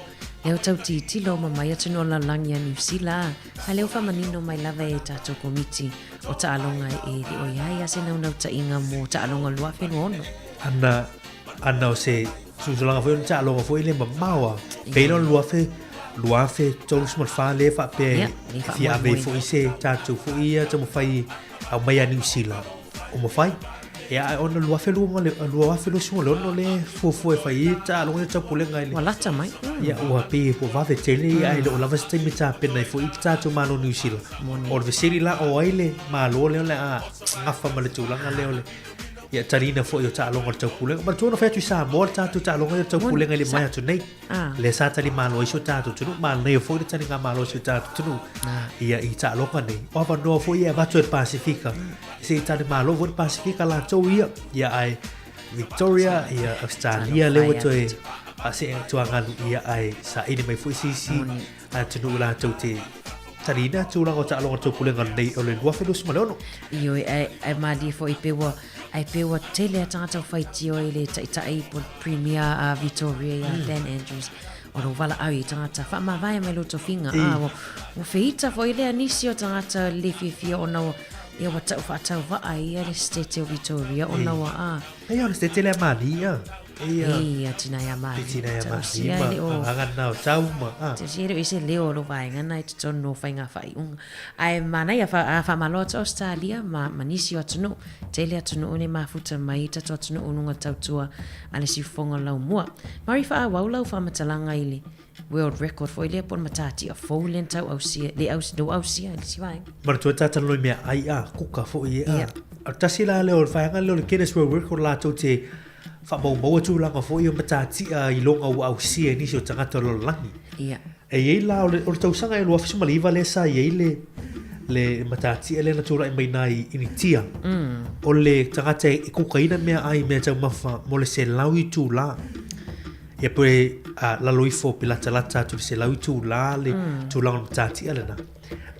le tau ti lo mama ia tino la langia New Zealand ale o fa manino mai lava e tato komiti o ta alonga e o ia se na una ta inga mo ta alonga lua fe no ana o se susulanga fo ta alonga fo ile mamawa pe no lua fe tolu smart fa le fa pe fia be fo ise tatu fo ia tamo fai au mai a New Zealand o mo fai ia ona lua felu ngale lua felu sunga lono le fu fai ta lo ta pulenga ile wala ta mai ia ua pe po va vetele ai lo lava ste mi ta pena fo ta to malo New Zealand o veseli la o ile malo le a ngafa male tulanga le ia tarina fo yo ta lo ngor pulenga ma tu no fa tu sa mo ta tu ta lo ngor ta pulenga le mai tu nei le sa ta li malo iso ta tu no ma nei fo ta nga malo iso ta tu no ia i ta lo ka nei o va no fo ia va tu Pacifica se ta li malo vo Pacifica la to ia ai Victoria ia Australia le to a se tu anga ia ai sa ini mai fo si a tu no la to te tarina tu la ta lo ngor pulenga nei o le wa fe dos malo io ai ma di fo i pe wa ai pe wa tele tata fai tio ile tai po Premier Victoria Dan Andrews o ro vala ai tata fa ma vai me lo to finga o feita fo ile anisio tata le fi o no ia wa ta va ai ile state of Victoria o no ai o state le mania ia tina ya mai hangan nau tau ma te sire ise leo lo vai ngana i to no fai nga fai ai mana ya fa malo to Australia ma manisi o tunu tele tunu ne ma futa mai ta to tunu unga tautua ale si fonga lau mua mari fa wa lau fa matalanga ile world record foi le pon matati a folen tau ausia le ausia le si vai mar tu ta lo me ai kuka fo ia tasila le o fa nga le Guinness World Record la to te fa bo tu la fo yo matati I longa au sia ni so tanga to lo langi ia e la o tau sanga e lo afisu maliva le sa ye le matati ele na tura mai nai initia o le tanga te ku kaina me ai me tau mafa mo le se lawi tu la e poi la loifo pilata lata tu se lawi tu la le tu la matati ele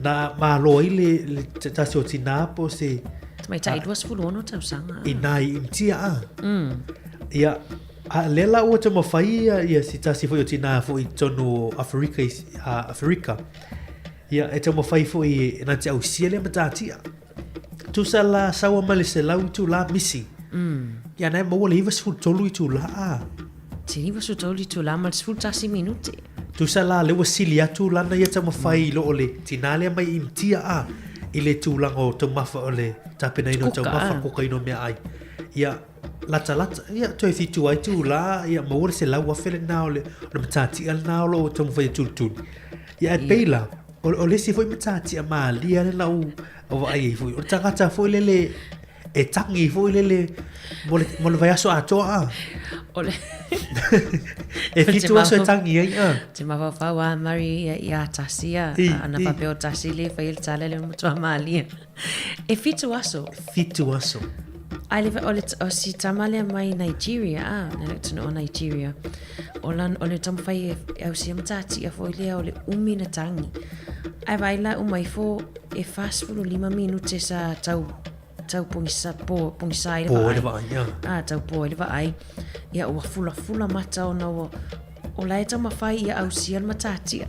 na ma lo ile ta so tina po se mai tai duas fulono tau sanga inai initia ia lela o te mawhai ia si tasi fo i o tina fo i tono Afrika ia e te mawhai fo i na te au sia le matatia tu sa la sawa male se lau tu la missing ia nai maua le iwa sifu tolu i tu la te iwa sifu tolu i tu la ma sifu tasi minuti tu sa la le wasili atu lana ia te mawhai lo ole tina le mai imtia i le tūlanga o tau mafa o le tapena ino tau mafa koka ino mea ai ia lata ia toi fitu ai tu la ia maure se lau afele na o le matati al na o lo tau mwhai tultun ia e peila o le si foi matati a maa lia le lau o ai foi o tangata foi le e tangi foi le mo le vai aso atoa ole e fitu aso e tangi ai te mawawhawa mari ia tasia ana papeo tasi le whail tala le mutua maalia e fitu aso ai le ole o si tamale mai Nigeria na tino o Nigeria ole tam fai au si matati a foi le ole na tangi ai vai la umai fo e fast for 5 minute sa tau pungisa ile vai tau po ile vai ia o fula mata ona o lai ta mafai ia au sian matati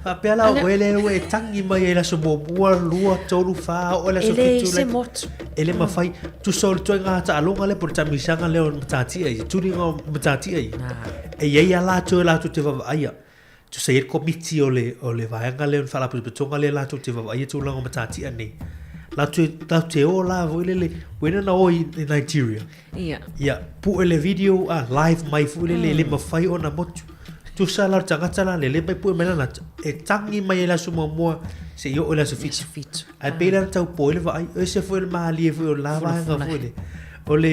fa pela o ele tangi mai ela so boa lua tolu fa o la so fitu ele mafai tu sol tu ngata alonga le por tamisanga le matati ai tu ringa matati ai e ia la tu te va ai tu sei komiti o le vai ngale on fala putonga le la tu te va ai tu longa matati ani la te o la voilele wena na o in Nigeria ia pu ele video live mai fu le mafai ona motu tu sala tangata la le mai pu mena na e tangi mai la suma mo se yo la sufit ai pela tau poile vai e se foi ma ali foi la va nga foi ole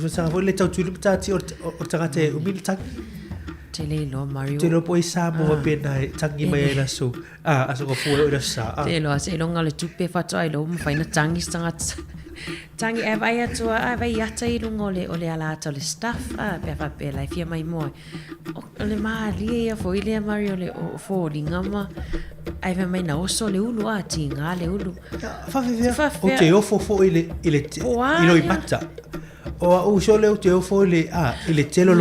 sa foi le tau tu tati o tangata o mil tak tele lo Mario tele poi sa mo pena tangi mai la so aso ko fu o sa tele se lo ngale tupe fa tai lo mo faina tangi tangi e vai ata I lungo ole ala to le staff pe fa pe la fia mai mo ole ma li foi le Mario le o fo lingama ai va mai na o so le ulu ati nga le ulu fa o te o fo ile ilo I mata o so le o te o fo ile ile telo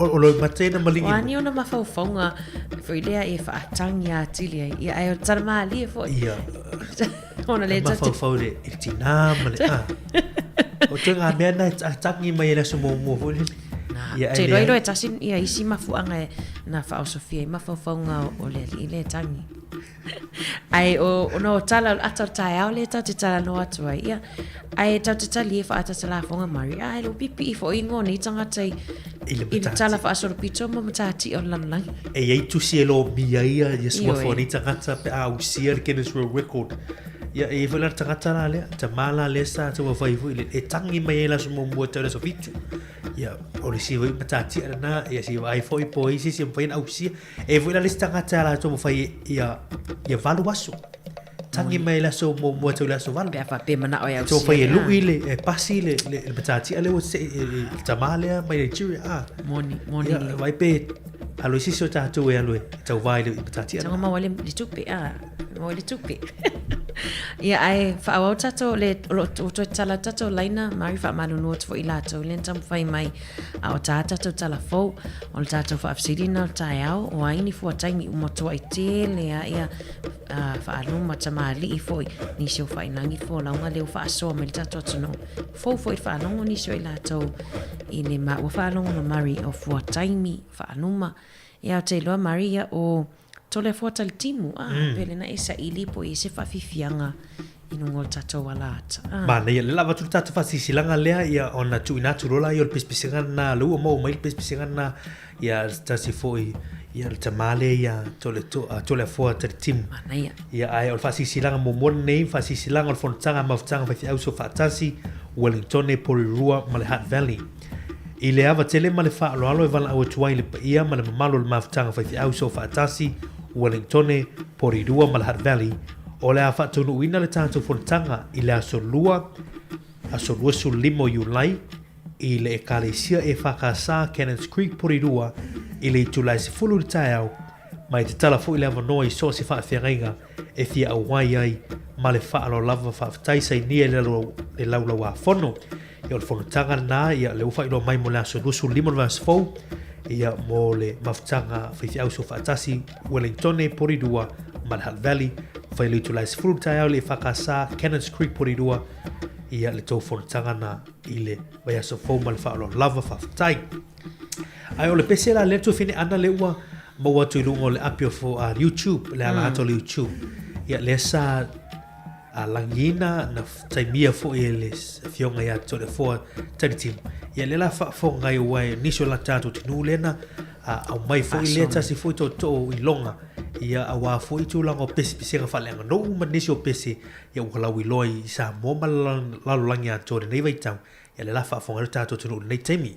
o lo matena malingi wani ona mafaufaunga foi lea e fa tangi atilia ia ai tarma ali foi ia ona le tatu mafaufau le itina male o tenga mena tangi mai la sumo mo foi ia te loiro e tasin ia isi mafuanga na fa Sofia mafaufaunga o le ile tangi Ai o no tala ata tai au le tau te tala no atu ai ia. Ai tau te tali e whaata tala fonga mari. Ai lo pipi i fo ingo ni tangata i tala wha asoro pito ma matati o lanlang. E ei tusi e lo mia ia sua fo ni tangata pe au sia Guinness World Record. Ia e whala tangata la lea, ta mala lea sa ta wawai fu ile e tangi mai e la sumo mua tau so fitu. Ia o le si wai matati ana ia si wai fo i po isi si mwain au sia. E whala le tangata la to wawai ia valu waso. Tangi mai la so mua tau la so valu. Pea pe mana o ia to wawai e lui le e pasi le matati ale o se ta mala mai Nigeria. Moni. Ia wai pe alo isi so tatu e alo tau vai le matati ana. Tanga ma wale le tupe wale tupe. Ia ai whaawau tato le o tala tato laina mari wha manu no te fo i lato le tam whai mai a o tato tala fau o le tato wha afsirina o tai au o aini fua taimi umotoa i te le a ia wha anuma tamali i fo ni sio wha inangi fo launga leo wha asoa me le tato atuno fo i wha anongo ni sio i lato i le ma ua wha anongo na mari o fua taimi wha anuma ia o te loa mari ia o tole fuata le timu pele na esa ili po ese fafifianga inungol tato walata ma nei le lava tu tato fasi silanga lea ia ona tu inatu rola ia le pespisinga na lu mo mai pespisinga na ia tasi foi ia le tamale ia tole fuata le timu ia ai o fasi silanga mo mon nei fasi silanga o fontanga maftanga fa au so fatasi Wellington e Porirua ma le Hutt Valley i le ava tele ma le fa alo e vala au tuai le ia ma le mamalo le maftanga fa au so fatasi Wellington Porirua ma le Hutt Valley o le a whaatonu uina le tātou fontanga i le aso lua su limo Iulai i le e kalesia e whakasa Cannons Creek Porirua i le itulai se fulu le taiau mai te tala fu i le avanoa i so se whaawhiangainga e fia awai ai ma le whaalo lava whaaftaisa i nia le laula wa fono i o le fontanga na ia le ufa ilo mai mo le aso su limo le vasfou ia mo le maftanga whaithi au so whaatasi Wellington Porirua ma le Hutt Valley whai le itulai se fulu taiau le whakasa Cannons Creek Porirua ia le tau fontanga na i le vai aso fou ma le whaalo lava whaaftai ai o le pese la le tu fine ana le ua mo watu i lungo le apio fo YouTube le ala ato le YouTube ia le sa a langina na taimia fo i le fionga ia to le fo tari tim ia le la fo ngai wai niso la tato tinu lena au mai fo i le tasi fo to i longa ia awa fo i tu lango pesi pisenga falenga no uma niso pesi ia wala wi loi sa mo la langi ato nei vai tau ia le la fo ngai tato tinu nei taimi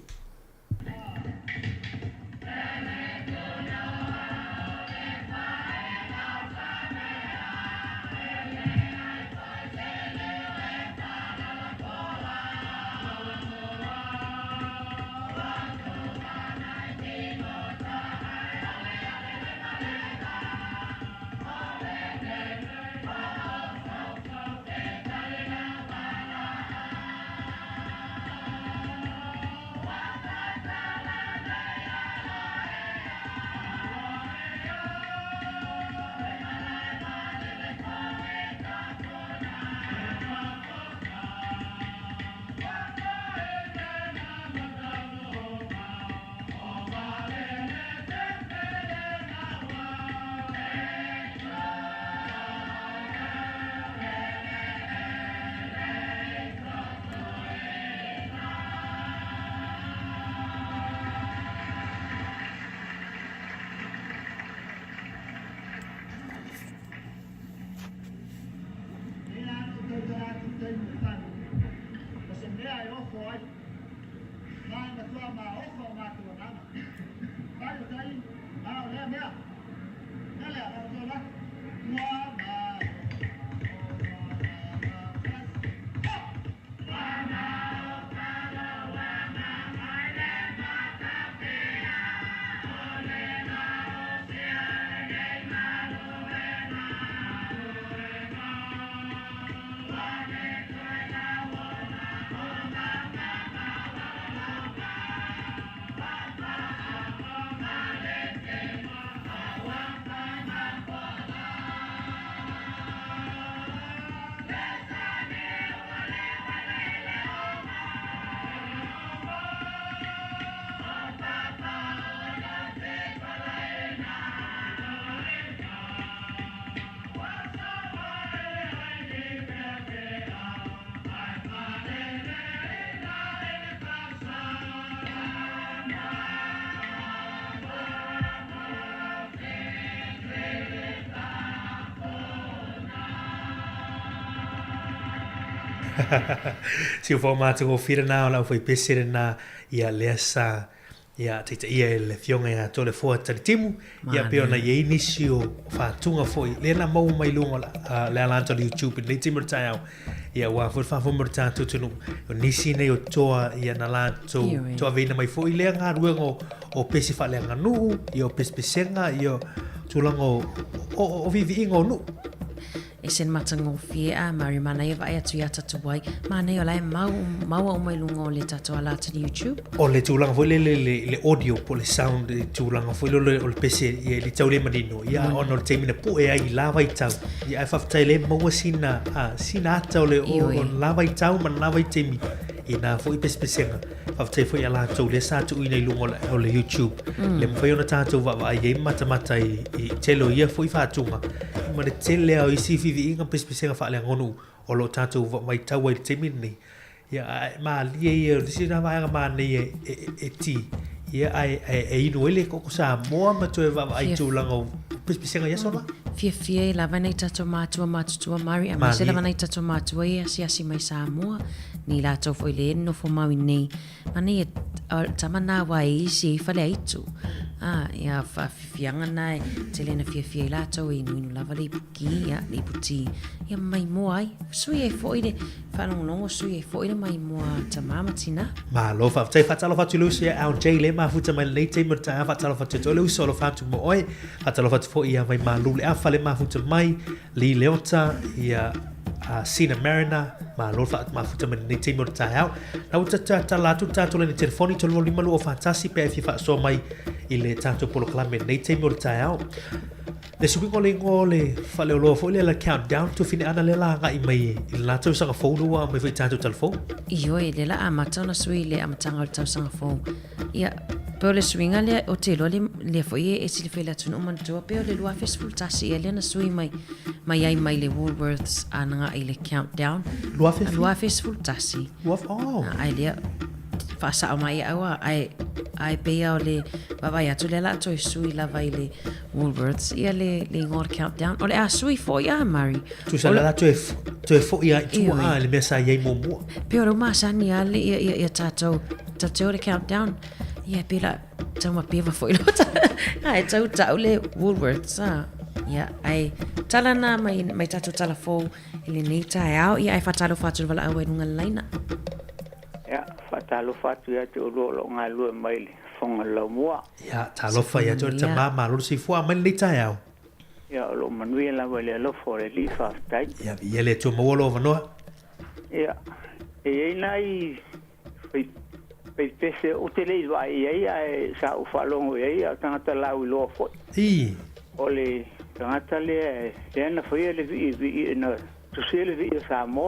Si fo mātou o whira nā o lau whai pesere nā ia lea sa ia teita ia e le fionga ia tole fua tari timu ia peo na ia inisi o whātunga foi lea na mau mai lunga le alanta le YouTube nei timu tai au ia wa fo fa mo tātou tunu o nisi nei o toa ia na lato toa veina mai foi lea ngā ruengo o pesi fa lea nganu ia o pespesenga ia tulango o vivi ingo nu e sen matango fia mari mana ia vai atu ia tatu wai mana ia lai mau o mai lunga o le tatu ala te YouTube o le tulanga foi le audio po le sound tulanga foi le pese ia le tau le manino ia ono le temina po e ai lava i tau ia e whaftai le maua sina ata le o lava i tau man lava i temi ina foi pespesenga whaftai foi ala tau le sa tu ina i lunga o le YouTube le mwhai ona tātou wa ai mata i telo ia foi whātunga ma le tele au i sifi vi inga pespesenga wha le ngonu o lo tātou wa mai tau ai temini ia ma lia ia sina vaenga ma nei e ti ia ai inu ele ko sa moa ma tu va ai tu lango pespesenga ia sona fia la vanai tatu matua mari a se la vanai tatu matua ia si mai sa moa ni la to foi le no fo mai nei mani tamana wai si fa le itu ia fa fianga nai telena fia la to inu la vali puki ia li puti ia mai moai sui e foi de fa longo sui e foi de mai moa tamama tina ma lo fa tai fa talo fa tu lucia au jay le ma futa mai le te mo ta fa talo fa tu lu solo fa tu mo oi fa talo fa fo ia mai ma lu le afa le ma futa mai li leota ia Sina Marina ma lo fa ma futa mai nei te mo ta au na uta ta la tu ta to le telefoni to lo lima lo fantasi pe fa so mai ile tanto polo klame nei te mo ta au le suki ngole fa le lo fo le la countdown to fine ana le la ga i mai la to sa fo lo wa mai fa tanto telefon io e le la amata na sui le amatanga o tau sanga fo ia pe le swinga le o te lo le fo e si le fela tunu man to pe le lua festival tasi ele na sui mai ai mai le Woolworths ananga i le countdown lua festival tasi ai le fa sa mai awa ai pe o le vai atu le la to sui la vai le Woolworths ia le ngor countdown o le a sui fo ia mari tu sa la to fo ia tu le mesa ia mo pe o ma sa ni ale ia tato le countdown ia pe la tama pe va fo ilo ai tau le Woolworths ia ai talana mai tato tala fo ile nei tai au ia ai fatalo fatu vala au nunga laina ia fatalo fatu ia te lo nga lu mai le fonga lo mua ia talo fa ia to tama ma lo si fo mai nei tai au ia lo manui la vale lo fo le li fa tai ia le to mo lo vano ia e nai pese o tele vai ia sa o falongo ia tanga la lo fo ole tangata le na foi le vi na tu se le vi sa mo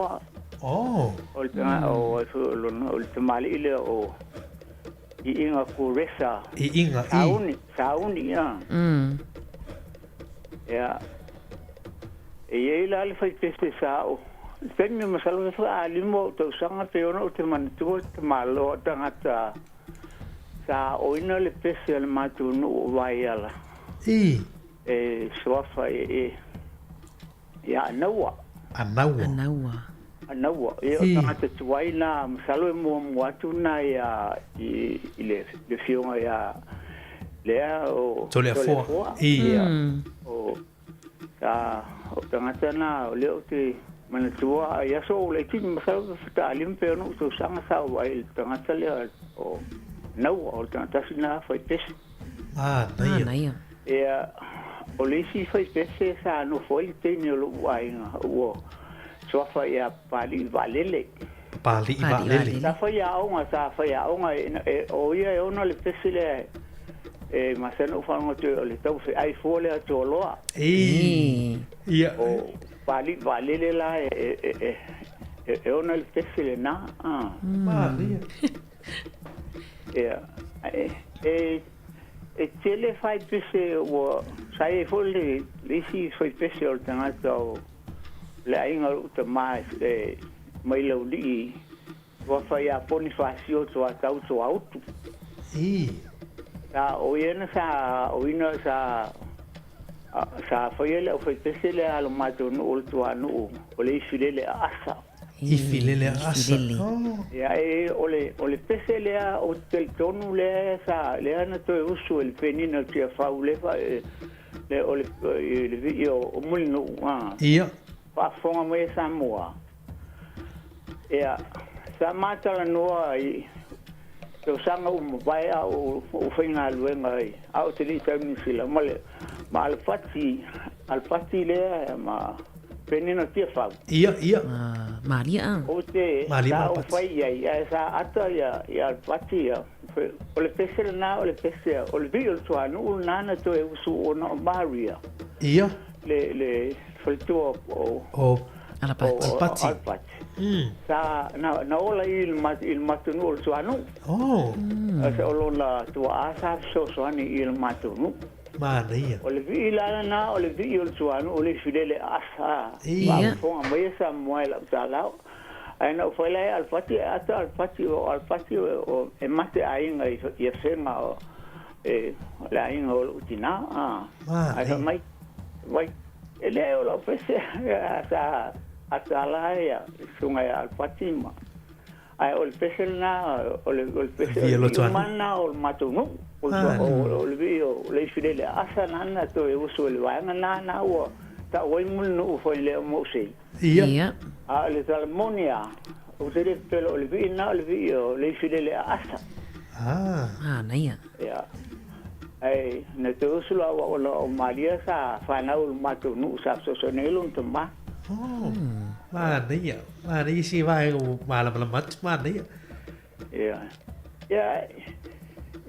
o le tamali le o i inga ku resa sauni ya ya e la le fai peste sa o tenmi masalo fa alimo to sanga te ono te man tu te malo tangata sa o ina le peste al matu no vai ala sofa ya anawa e tangata tuaina masalo mo watu na ya ile le fionga ya lea o tole fo o tangata na leo te mana tua ya so le ti masalo ta limpe no so sanga sa vai tangata le o nawa o tangata sina foi pes naia o le si fai pese sa no foi tenio lo wai o so fai a pali valele sa fai a onga o ia o no le pese le ma se no fa no te le tau fe ai fole a to loa ia o pali valele la o no le pese le na e tele fai pese o sai fole le si fai pese o tangata o le ainga uta mai mai lo li wa fai a Bonifacio to atau to auto ta o ina sa fai le o fai pese le alo mato no o to anu o le file le asa Ifi lele asa. Ya ole pese lea o tel tonu lea sa lea na to usu el penina tia faule fa le ole le video o mulino Ia. Pa fonga me Samoa. Ya sa mata la noa I to sanga vai o finga luenga ai au te li tau ni sila male ma alfati lea ma penina tia fau. Ia. Maria. O te sa o fai ia sa ata ia alfati ia. O le pese na o le pese o le video tuanu nana to e usu o no Maria. Ia. Le faltua o alfati. Sa na ola il matunu o tuanu. Sa ola tua asa so ani il matunu. Maria. O le vi la na o le vi o tuanu o le fidele asa. Ia. Fonga mai sa moela tala. Ai no foi lá alfati o e mate ainga I fema o la ainga o utina. Ai mai vai ele o lo pese asa atala ia sunga alfati ma. Ai o pese na o pese mana o matunu. O le video le fidele asa nana to e uso le vanga na o ta oi mulu foi le mo sei. Ia. Le salmonia o te pelo le vina le video le fidele asa. Naia. Ya. Ai ne te uso o Maria sa fana o matunu sa sonelo ntoma. Naia. Naia si vai o malamat naia. Ya. Ya.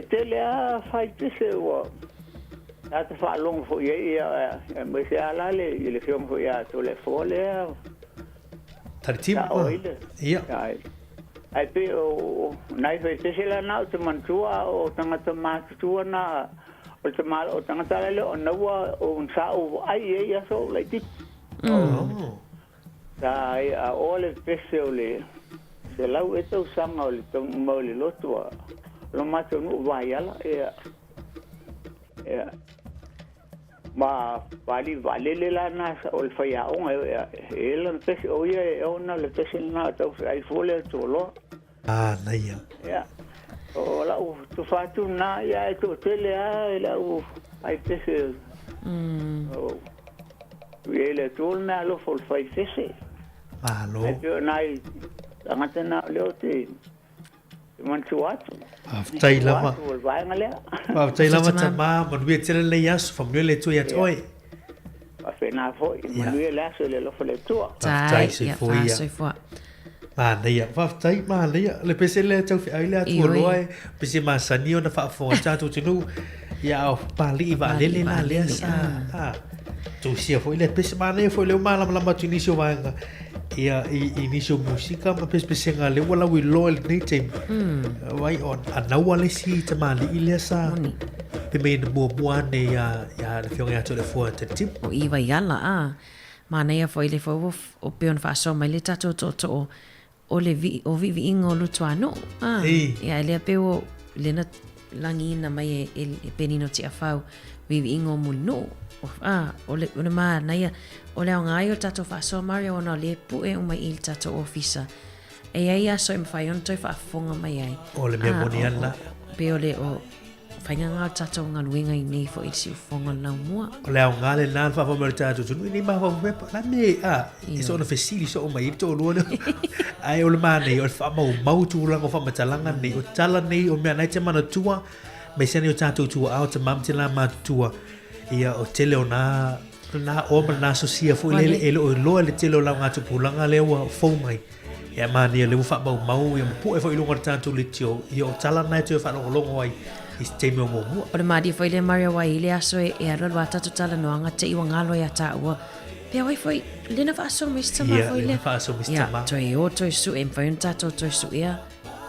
Te lea fai pese o ata fa long fo ia me se ala le fiom fo ia to le fo le tartib ia ai pe o nai fe pese la na te mantua o tangata matua na o te mal o tangata le o na o sa o ai ia so le ti sai a ole pese o le se lau eto sanga o le tong mo le lotua lo mato no vai ala ma vale le la na o le fai a un el pese o ia ona le pese na to ai fole to lo naia ya o la u tu fatu na ya to tele a la u ai pese o ele to na lo fol fai pese lo nai angata na le te mantuatu tai lama tama manuia tele le yasu famile le tu ya toi afena foi manuia la so le lo fole tu tai se foi naia tai naia le pese le tau fi ai le tu loi pese masani ona fa fo tatu tinu ya pali va le na le sa tu sia foi le pese mane foi le mala mala tu ni so vanga ia inicio música ma pese ngale wala wi loyal ni tem wai on anawa le si te mali ilesa pe me mo buane ya le fiona to le fo te tip o iwa yala ma nei foi le fo o peon fa so mai le tato to o le o vivi ingo lu tuano ia le pe o le na langina mai e penino ti afau vivi ingo mulno o le ma nei o le ngai o tato fa so Mario ona le pu e uma il tato officer e ai so im fai on toi fa fonga mai ai o le me boniana pe o le o fainga nga tato nga luinga I nei fo isi fonga la mua o le ngale na fa fo mer tato tu ni ma fo me la me e so na fesili so mai to lo ai o le ma nei o fa mau tu la fa matalanga nei o tala nei o me na te mana tua me se ni o tato tu out mam te la ma tua ia o tele ona na o na sosia fu le lo le telo la ngatu pulanga le wa fo mai ya mani le fa mau ya pu e fo ilunga tanto le tio yo tala na tio fa lo ngoi is te mo mo o le madi fo le Maria wa ile aso e ro wa tatu tala no anga te iwa ngalo ya ta wa pe wai fo le na fa so mr ma fo le fa so mr ma to yo to su em fo tato to su ya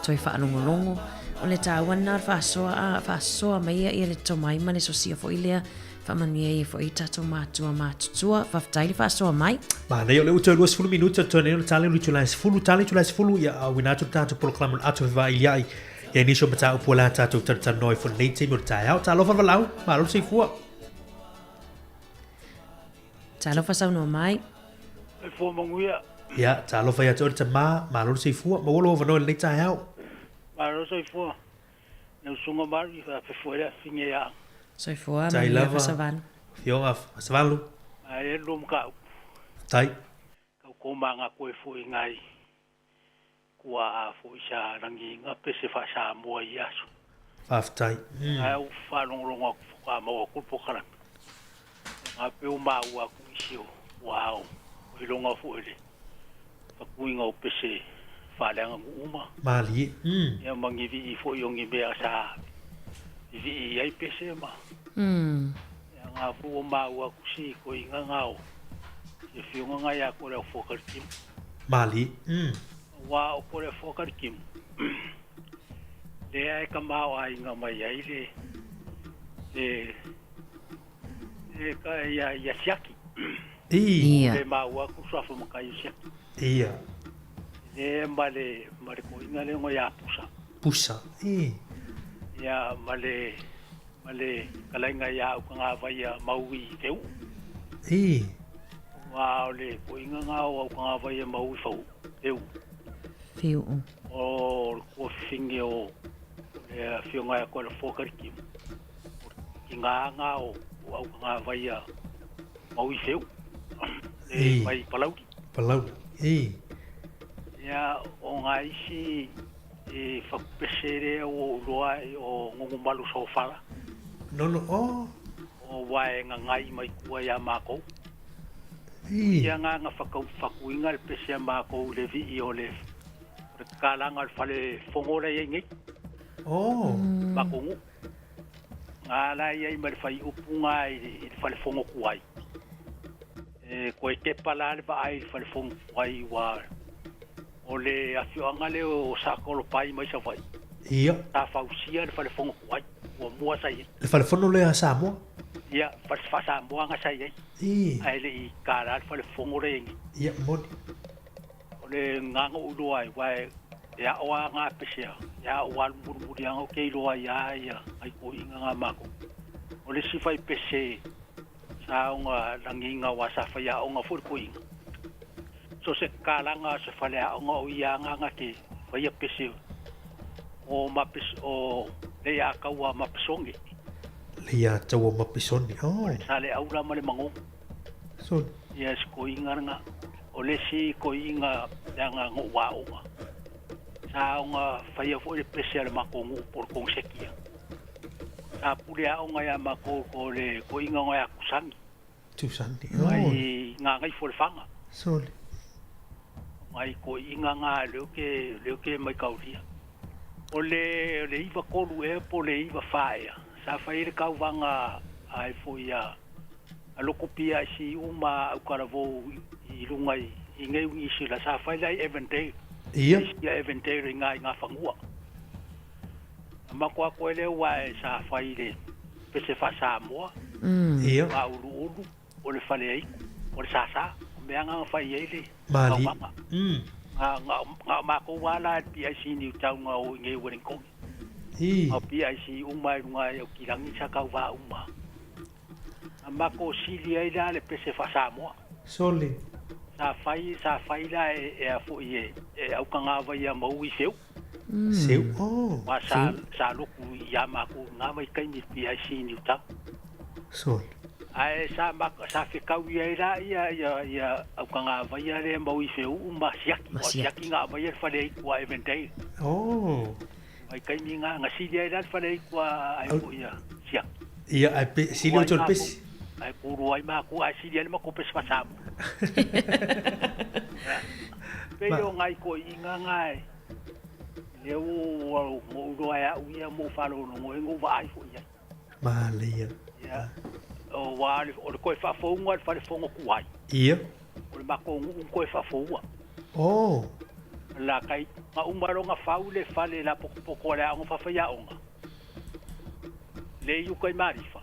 to fa longo o le ta wa na fa so mai ia le to mai mane so sia fo ile Famanie fo itato matua faftaili fa so mai ma nei le uto 2 minuto torneo tale luciulais fulu ya winato tanto proclamo ato vai ai e inisio mata upola tato tartan noi fo nei timo tai out alo fa valau ma lo sei fu talo fa sa no mai e fo manguia Ya, talo fa ya to tama, malo se fu, mo lo va no le tai au. Malo se fu. No sunga mari fa fuera finge ya. Se fu a tai ma savan. Fionga savalu. Ai lum ka. Tai. Ka ko manga ko fu ngai. Kua fu sha rangi nga pese fa sa mo ya. Faf tai. Ai u fa long long ka mo ko po kala. Nga pe u ma u ku sio. Wow. Ilonga fu ele. Kuinga o pese whareanga uma. Mali. Ia mangi vi fo yongi mea sa. Vi ai pese ma. Ia ngā fu ma ua kusi ko inga ngao. E whiunga ngai a kore o whokarikim. Mali. Wā o kore o whokarikim. Lea e ka mao a inga mai ai le. Ka ia siaki. Ia. Le ma ua kusafa makai siaki. Ia. Le male ko inga le ngoya pusa. Pusa. Ya male kalenga ya u nga vai maui teu. Wa le ko inga nga o nga vai maui fau teu. Fiu. O ko finge o le fiu nga ko le fokariki. Kinga nga o nga vai maui feu. Vai palau. Palau. Ya o nga isi e whakupesere o roa o ngongo malu sofala. No. O wae nga ngai mai kua ya mako. Ia nga whakakuinga le pese mako le vi i o le kalanga le fale fongora i ngai. Mako ngu. Nga la ia i mare whai upunga i fale fongo kuai. Ko e te pala le va ai fale fongo kuai wa o le afioanga le o sakolo pai mai sa vai. Ia. Ta fausia le fale fongo kuai o mua sai. Le fale fono le a Samoa? Ia, fale fa Samoa nga sai ai. Ai le i kara le fale fongo re ingi. Ia, moni. O le nganga ulu ai, wae, ia oa ngā pesea. Ia oa lumurumuri anga o kei loa ia ai ko inga ngā mako. O le sifai pese sa onga langinga wa sa fa ia onga furi ko inga. So se kalanga se fale onga o ia nganga ke faia pese o mapis o le ia kaua mapisonge. Le ia taua mapisonge. Sa le aura ma le mango. So. Ia ko inga nga o le si ko inga nga ngo wa onga. Sa onga faia fo le pese le makongu por konsekia. Sa pulia onga ya mako ko le ko inga nga kusangi. Tusangi. Ai nga ngai fo le fanga. So. Mai ko inga nga leuke mai kauria. O le iwa kolu e po le iwa whaea. Sa whaere kauwanga ai fo ia aloko pia si uma au karavou i lunga i ngei wingi sila. Sa whaelai Eventale. Ia. Ia Eventale ngā whangua. Mako ako ele ua e sa whaere pese wha Samoa. Ia. Wa ulu o le whale eiku. O le sasa. Mea ngā whai eile. Mali. Ngā mako wala PIC Newtown o ngei Wellington. Ngā PIC umai runga e o kirangi sa kau wā uma. Mako sili ai la le pese wha Samoa. Soli. Sa whai la e a fo i e au ka ngā vai a mau i seu. Seu? Wa sa loku i a mako ngā mai kaini PIC Newtown. Soli. Ai sa whekau i la ia au ka ngā vai a le mau i seu uma siaki. O siaki ngā vai a whale i kua Eventale. Mai kaini ngā sili ai la whale i kua ai o ia siaki. Ia, ai sili o tol pesi. Ai puru ai mako ai sili ai mako pesi whasamu. Peo ngai ko inga ngai. Leo mo uroa ya uia mo whalo no mo ingo wa ai fo ia. Malia. Ia. O wale o le koe whafonga le whale fongo kuai. Ia. O le mako ngu koe whafonga. La kai ma umaronga whau le whale la poko le ango whawhaia onga. Le iu kai marifa.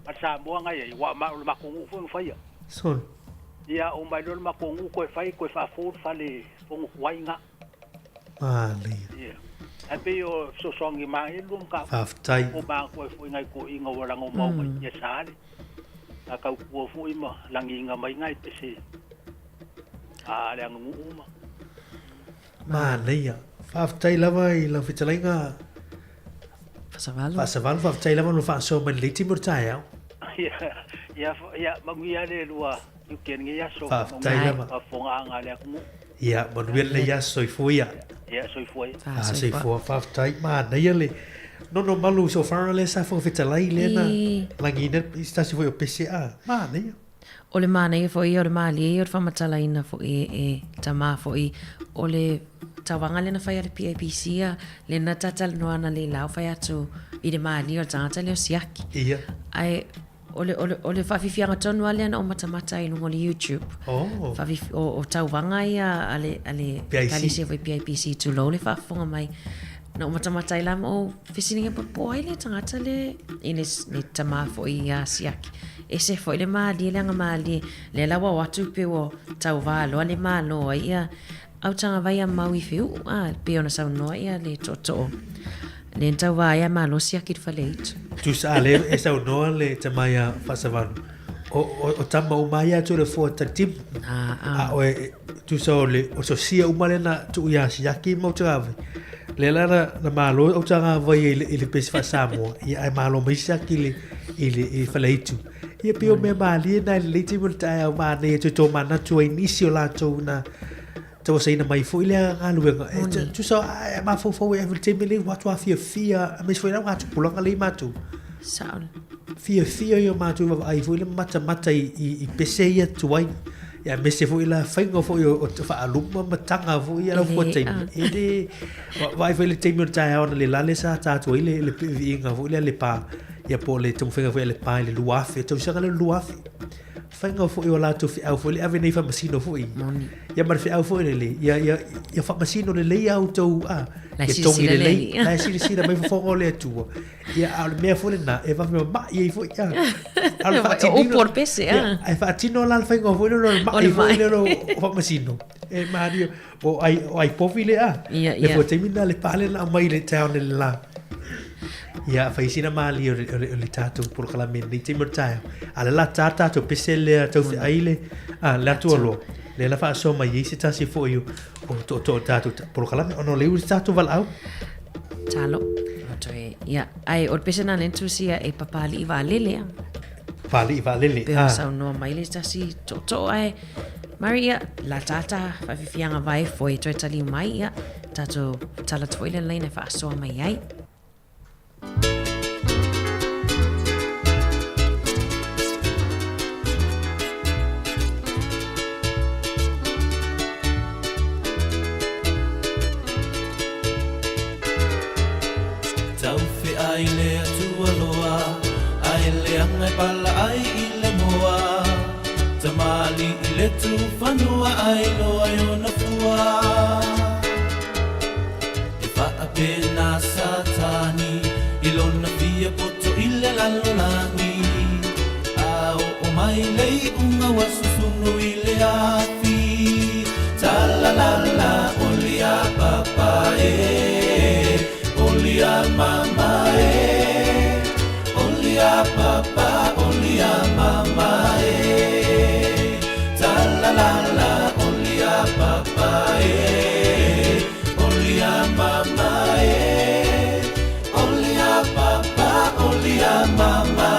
Ma Samoa ngai ai wa ma o le mako ngu fongo whaia. Sol. Ia o mai le mako ngu koe whai koe whafo whale fongo kuai nga. Malia. Ia. Ape o sosongi mai lum ka. Faftai. O ba ko fu ngai ko inga wala ngo mau mai ia sale. Na ka ku fu ima langi inga mai ngai pese. le ngu uma ma nei fa tai lava I la fitalainga Fasaval fa tai lava no fa so man liti murtaia ya manguia le lua you can ya so fa tai lava fa fonga nga le ngu ya manuel le ya soifuia ya soifui soifua fa tai ma nei le no malu so far le sa fo fitalai le na langina sta si foi o PCA ma nei o le mana I foi o le mali o le whamatalaina foi tama foi o le tawanga le na whai ale PAPC le na tatal noana le lau whai atu I le mali o tangata le o siaki ia ai o le whawhiwhianga tonu ale na o matamata I nungo le YouTube o tauwanga ia ale kalisi foi PAPC tu lo le whafonga mai na o matamata I lama o whisininga papoi le tangata le le tama foi siaki e se foi le mali le anga mali le lawa watu pe o tau valo le malo ia au tanga vai a mau I fiu pe ona sau noa ia le toto le tau vai a malo sia ki faleit tu sa le e sau noa le tamaya fasavan o tama o mai tu le fo tatim o tu sa le o so sia umale na tu ia sia ki mo trave le la na malo o tanga vai ile pes fa samo ia ai malo mai sia ki le ile faleitu ia pe o me mali na le ti multa o ma ne to mana tu inicio la to na to sei na mai foi le aluenga tu so ma fo e te mele watu afia me foi na watu pulanga le matu saul fia yo matu ai foi le mata I pese ia tu ai ya me se foi la fainga foi o fa aluma matanga foi ia fo te ede vai foi le te multa ona le la le sa ta tu ile le pinga foi le pa ia po le tum fenga foi le pa le luafe tu sa le luafe fainga foi o la tu fi au foi le ave nei fa masino foi ia mar fi au foi le ia fa masino le le auto la si le la si mai fo le tu ia al me foi na e va ma ia foi ia al fa o por pese ai fa tino la fainga foi no ma ia foi no fa masino e mario o ai pofile le foi termina le pale na mai le town le la ia faisina mali o le tatu por kala men ni timortaio ala la tata to pesele to aile la tuolo le la fa so mai se tasi fo io o to tatu por kala ono le uri tatu val au talo ia ai o pesena lentusia e papali valele pali valele sa no mai le tasi to ai Maria la tata fa fianga vai foi to tali mai ia tato tala toile lane fa so mai ai ai le atua loa ai le anga pala ai le moa tamali le tu fanua ai loa yo na fua e fa apena satani ilona via poto ile lalolani au o mai le unga wasusunu ile afi talalala olia papa olia mama olia papa olia mama talalala olia papa olia mama olia papa olia mama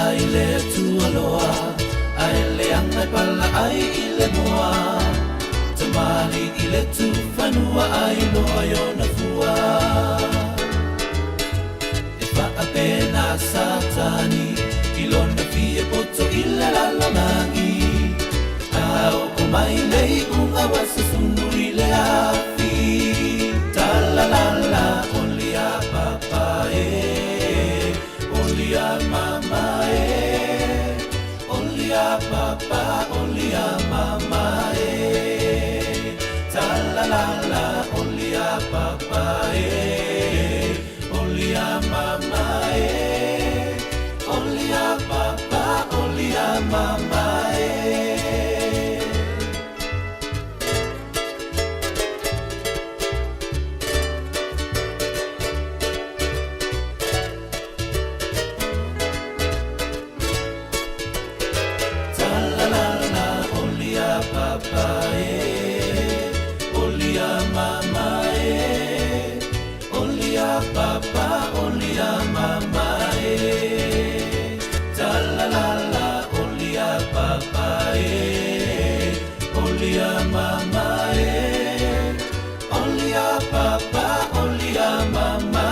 ai le tua loa ai le anga pala ai le moa tamali ile tu fanua ai loa yo na fua e fa apena satani ilona fie poto ile la langi au o mai le unga wasunu ile afi talalala olia papa olia mama olia papa olia mama talalala olia papa olia mama olia papa olia mama papa, only a mama, talalala, only a papa, only a mama, only a papa, only a mama.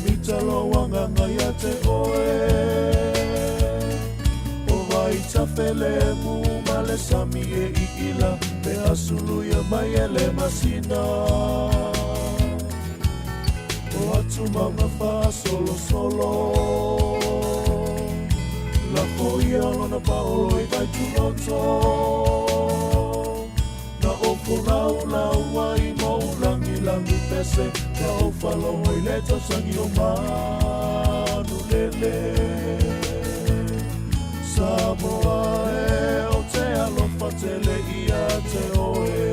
Mita lo wanga ngaya te oe o vai tafele mu male sami e ila pe asulu ya mai ele masina o atu mama fa solo solo la foia lona paolo i vai tunoto na okurau la wai mo langi pese na o falo i leto sangi o manu lele Samoa e o te alofa tele ia te oe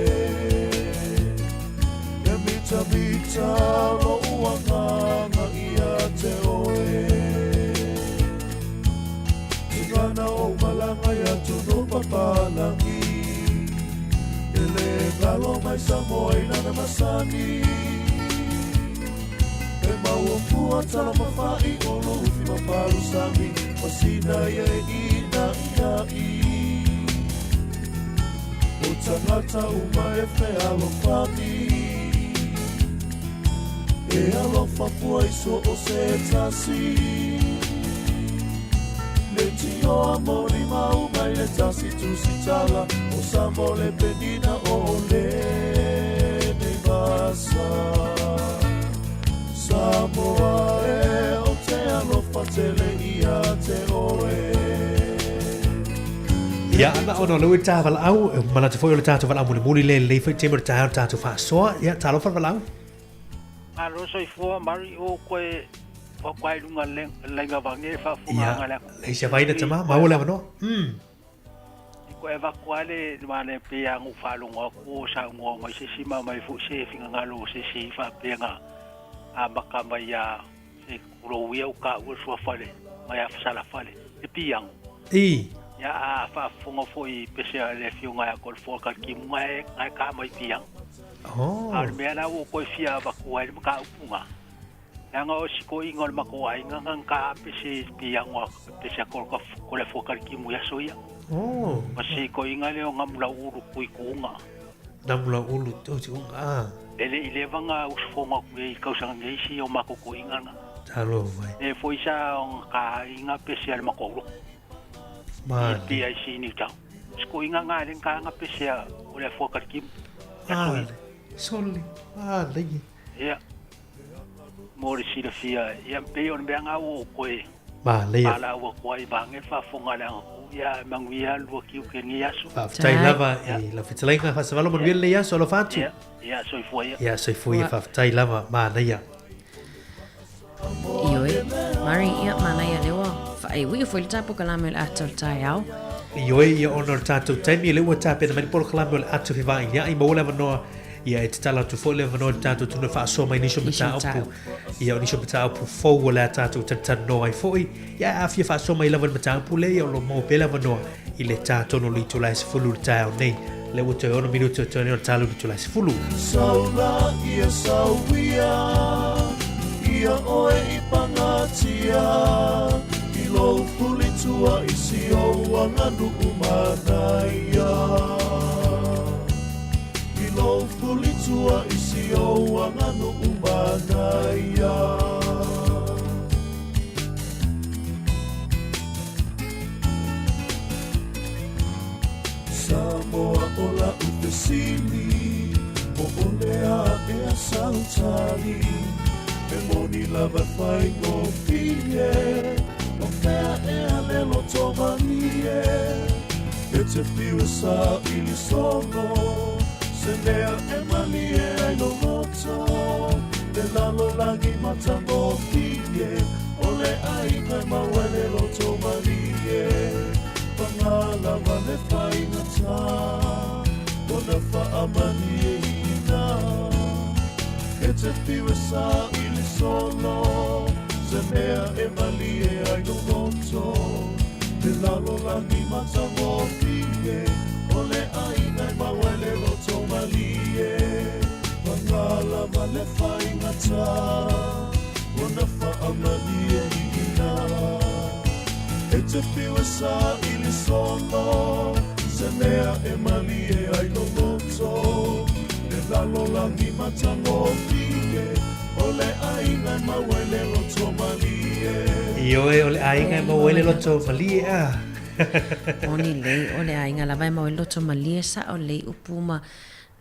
e mita lo uanganga ia te oe Tigana o malanga ia tuno papalangi ele galo mai Samoa i nana masani e mauapua tala mawhai o lohi mapalu sami masina ia e ina ia i o tangata uma e whe alofani e alofa pua iso o se tasi le tio amori mau mai le tasi tusi tala o samo le penina o le ne vasa Samoa e o te alofa tele ia te oe Ia ana ona lui ta val au mana te foi o tatu val amuli muli le le foi timber ta tatu fa so ia ta lo val au Alo soi fo mari o koe o koe lunga lenga vange fa fu ngala le se vai de tama ma o le no ko eva kwale mane pe ang fa lunga ko sa ngo mai se sima mai fu se finga ngalo se si fa pe nga a makama ia se kuro ia ka o sua fale mai a sala fale e piang ya a fa fongo foi pese le fiunga ko fo ka ki mai ka mai piang al mena o ko fia ba ko ai ka upunga nga o siko ingol mako ai nga ka pese piang o pese ko le fo ka ki mu ya soia pasi ko ingale o ngamula uru kui kunga namula ulu to unga ele ilevanga usfonga ku i kausanga ngeisi o mako ko ingana talo vai e foi sa on ka inga special mako ma ti ai sini ta sko inga nga len ka nga special o le foka kim soli legi ya mori sila fia ya pe on benga o ko e ba le ala o ko ai bange fa fonga la ya manguia lu ki ke ni yaso tai lava e la fitlenga fa savalo mon bien le yaso lo fatu ya soi foi fa tai lava ma na ya Ioi, Mari ia mana ia lewa fa ai wi foi tapo kala mel atol tai au Ioi ia honor tato temi lewa tape na mai por kala mel atu fi vai ya i mo le no ia e tala tu fo le no tato tu no fa so mai ni so beta opu ia ni so beta opu fo wala tato tan no ai foi ia afia fa so mai level beta opu le ia lo mo pela no i le tato no litu la se fulu tao nei le wote ono minuto to no talo litu la se fulu saula ia sauia ia oe i pangatia i lo fuli tua i si o wanganu umanaia lo fuli tua isi o wanganu umanaia Samoa ola upesili o olea e a sautari e moni lava fai go fie o fea e a lelo tomanie e te fiu sa ili sono Senea e mali e ai no moto Le lalo lagi matango fie Ole ai kai mawele lo to mali e ta ona whaamanina e te piwa sa i le solo se mea e mali e ai no roto te lalo langi matango fie o le ai ngai mawele roto mali e wangala vale whai ngata ona whaamanina e te piwa sa i le solo se mea e mali e ai no roto te lalo langi matango fie o le ai ngai mawele roto mali e Ioe o le ainga mawele loto malie a. Oni lei o le ainga lava mawele loto malie sa o le upuma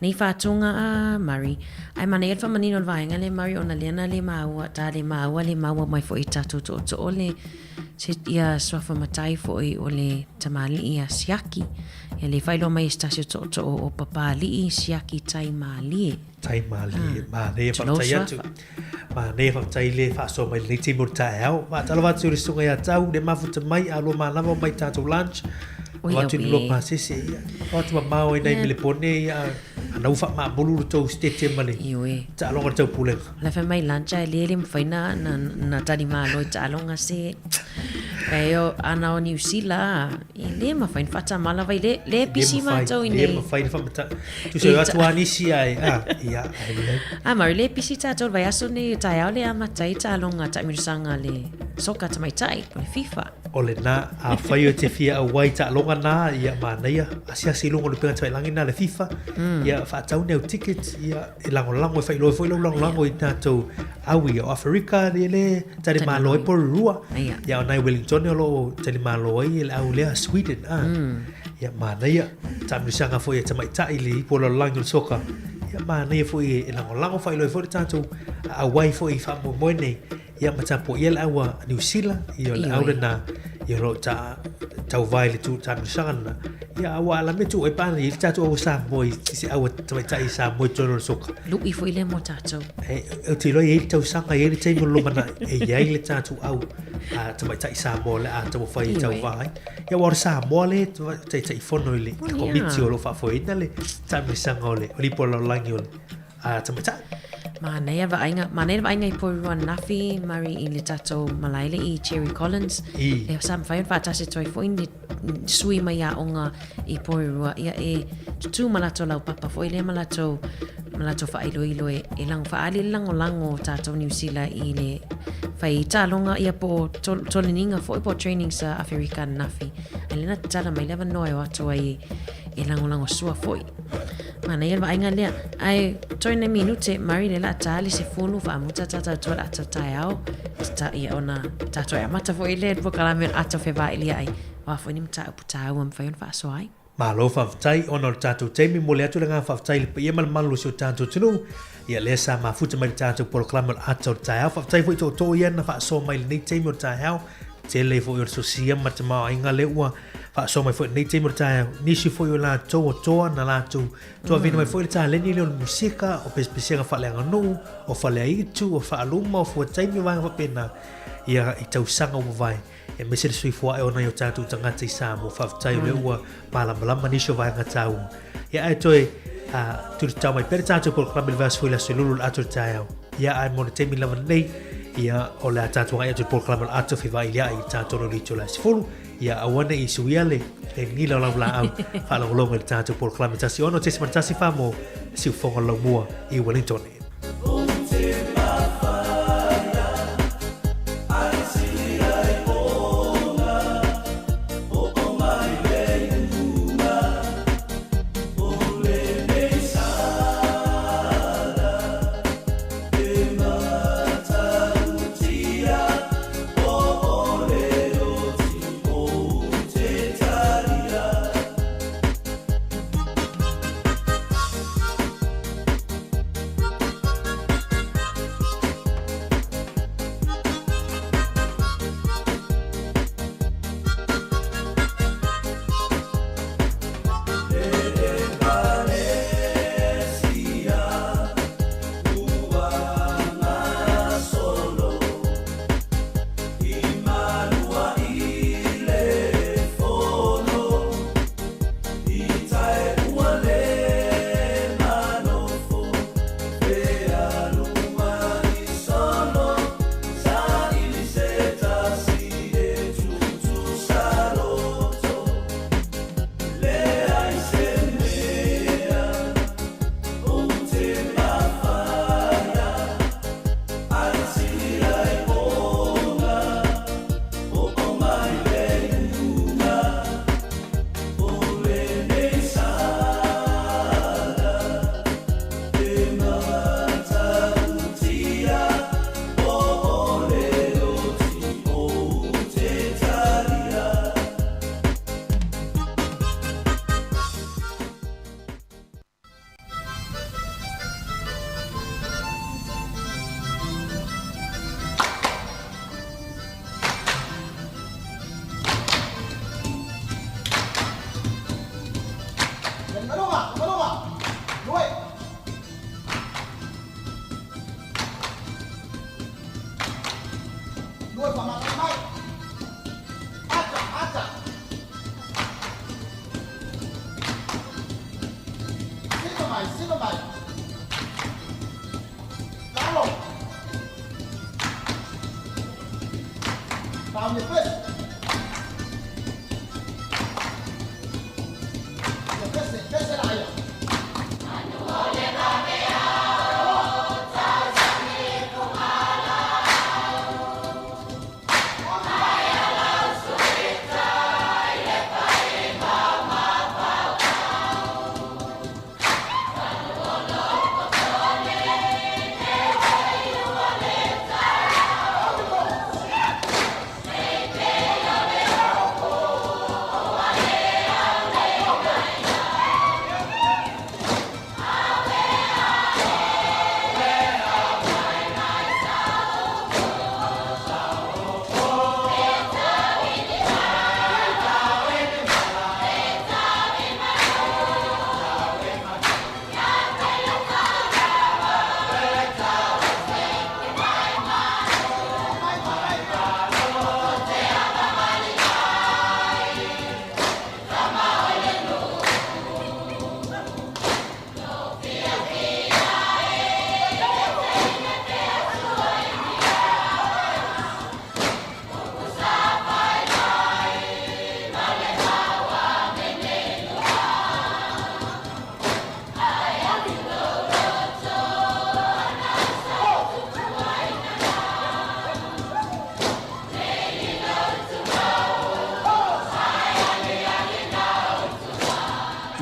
nei whātunga a Mari. Ai mana e whamanino le vaenga le Mari ona lena le maua, tā le maua mai fo i tatu to o le se ia swafa matai fo i o le tamali ia siaki. Ia le whailo mai estasio to o papali i siaki tai malie. Tai malie, ma ne whaktai atu. Ma ne whaktai le whaaso mai le timur tae au. Ma tala watu le sunga ia tau, le mafuta mai, alo ma lava mai tātou lunch. Watu ni loka sese ia. Watu ma mau e nei mele pone ia. Ana ufa ma bolu tau stete male. Iwe. Ta alonga tau pulenga. La fe mai lancha e lele mwhaina na tani maa loi ta alonga se. Eo ana o New Zealand. I le ma whain whata malawa i le pisi ma tau i nei. Le ma whain whamata. Tu se atu anisi ai. Ia. Mari le pisi ta tau vai aso nei tai au le amatai ta alonga ta mirisanga le soka ta mai tai. Le FIFA. O le na a whai o te fia a wai ta alonga na ia manaia. Asia silungo le penga tai langi na le FIFA. Ia whaatau neu tickets. Ia e lango e whai lango i tātou awi o Afrika le tari malo e por rua. Ia o nai Wellington o lo tari malo i le au lea Sweden. Ia manaia ta mirisanga fo ia ta mai tai le ipo lo langi o soka. Ia manaia fo i e lango whai lo e fo le tātou a wai fo i wha mo nei. Ia matapo ia le aua New Zealand. Ia le au le na ia ro tau vai le tu ta mirisanga. Ia awa ala me tu e pana i tātou au sa moi se aua ta mai tai sa moi tono soka. Lu'i fo i le mo tātou. E te roi e tau sanga e le teimo lomana e iai le tātou au ta mai tai sa mo le a tau whai tau vai. Ia wara sa mo le tai fono i le komiti o lo whafoina le ta mirisanga o le o lipo lau langi o le ta mai tai. Manea vainga i porua nafi Mari i le tatou malaile i Cherry Collins. Le sam whaion whaatase toi fo in sui mai a onga i porua. Ia e tutu malato lau papa fo i le malato whailo ilo e lang whaali lango tatou New Zealand i le whai talonga ia po tolininga fo i po training sa Afrika nafi. E lena tala mai lewa noe o atua i lango sua foi. Mana ia vainga lea ai toina minute Mari le la tali se fonu fa muta tata tola ata tai au sta ia ona tato ia mata foi le po kala men ata fe va ili ai wa foi nim ta puta am fa yon fa so ai ma lo fa tai ona tato temi mo le atu nga fa tai le ia mal malu so tato tunu ia le sa ma futa mai tato por kala ata tai au fa tai foi to ia na fa so mai ni temi tai au tele foi o so sia mata ma inga le ua fa so mai foi nei te morta ni si foi la to na la to vino mai foi ta le ni le musica o pespesia fa le no o fa le itu o fa aluma o fo tai mi va pena ia i tau sanga o vai e me se sui fo e ona yo tatu tanga te sa mo fa tai le ua malama ni so vai nga tau ia ai toi tu tau mai per tatu por club il vas foi la solulu ato tau ia ai mo te mi lava nei ia o le tatu ai tu por club ato fi vai ia i tatu no licho la sfulu ia awana i suiale e ngila la au fa lo lo el tatu por club tasi ono te smartasi fa mo si fonga lo mua i Wellington.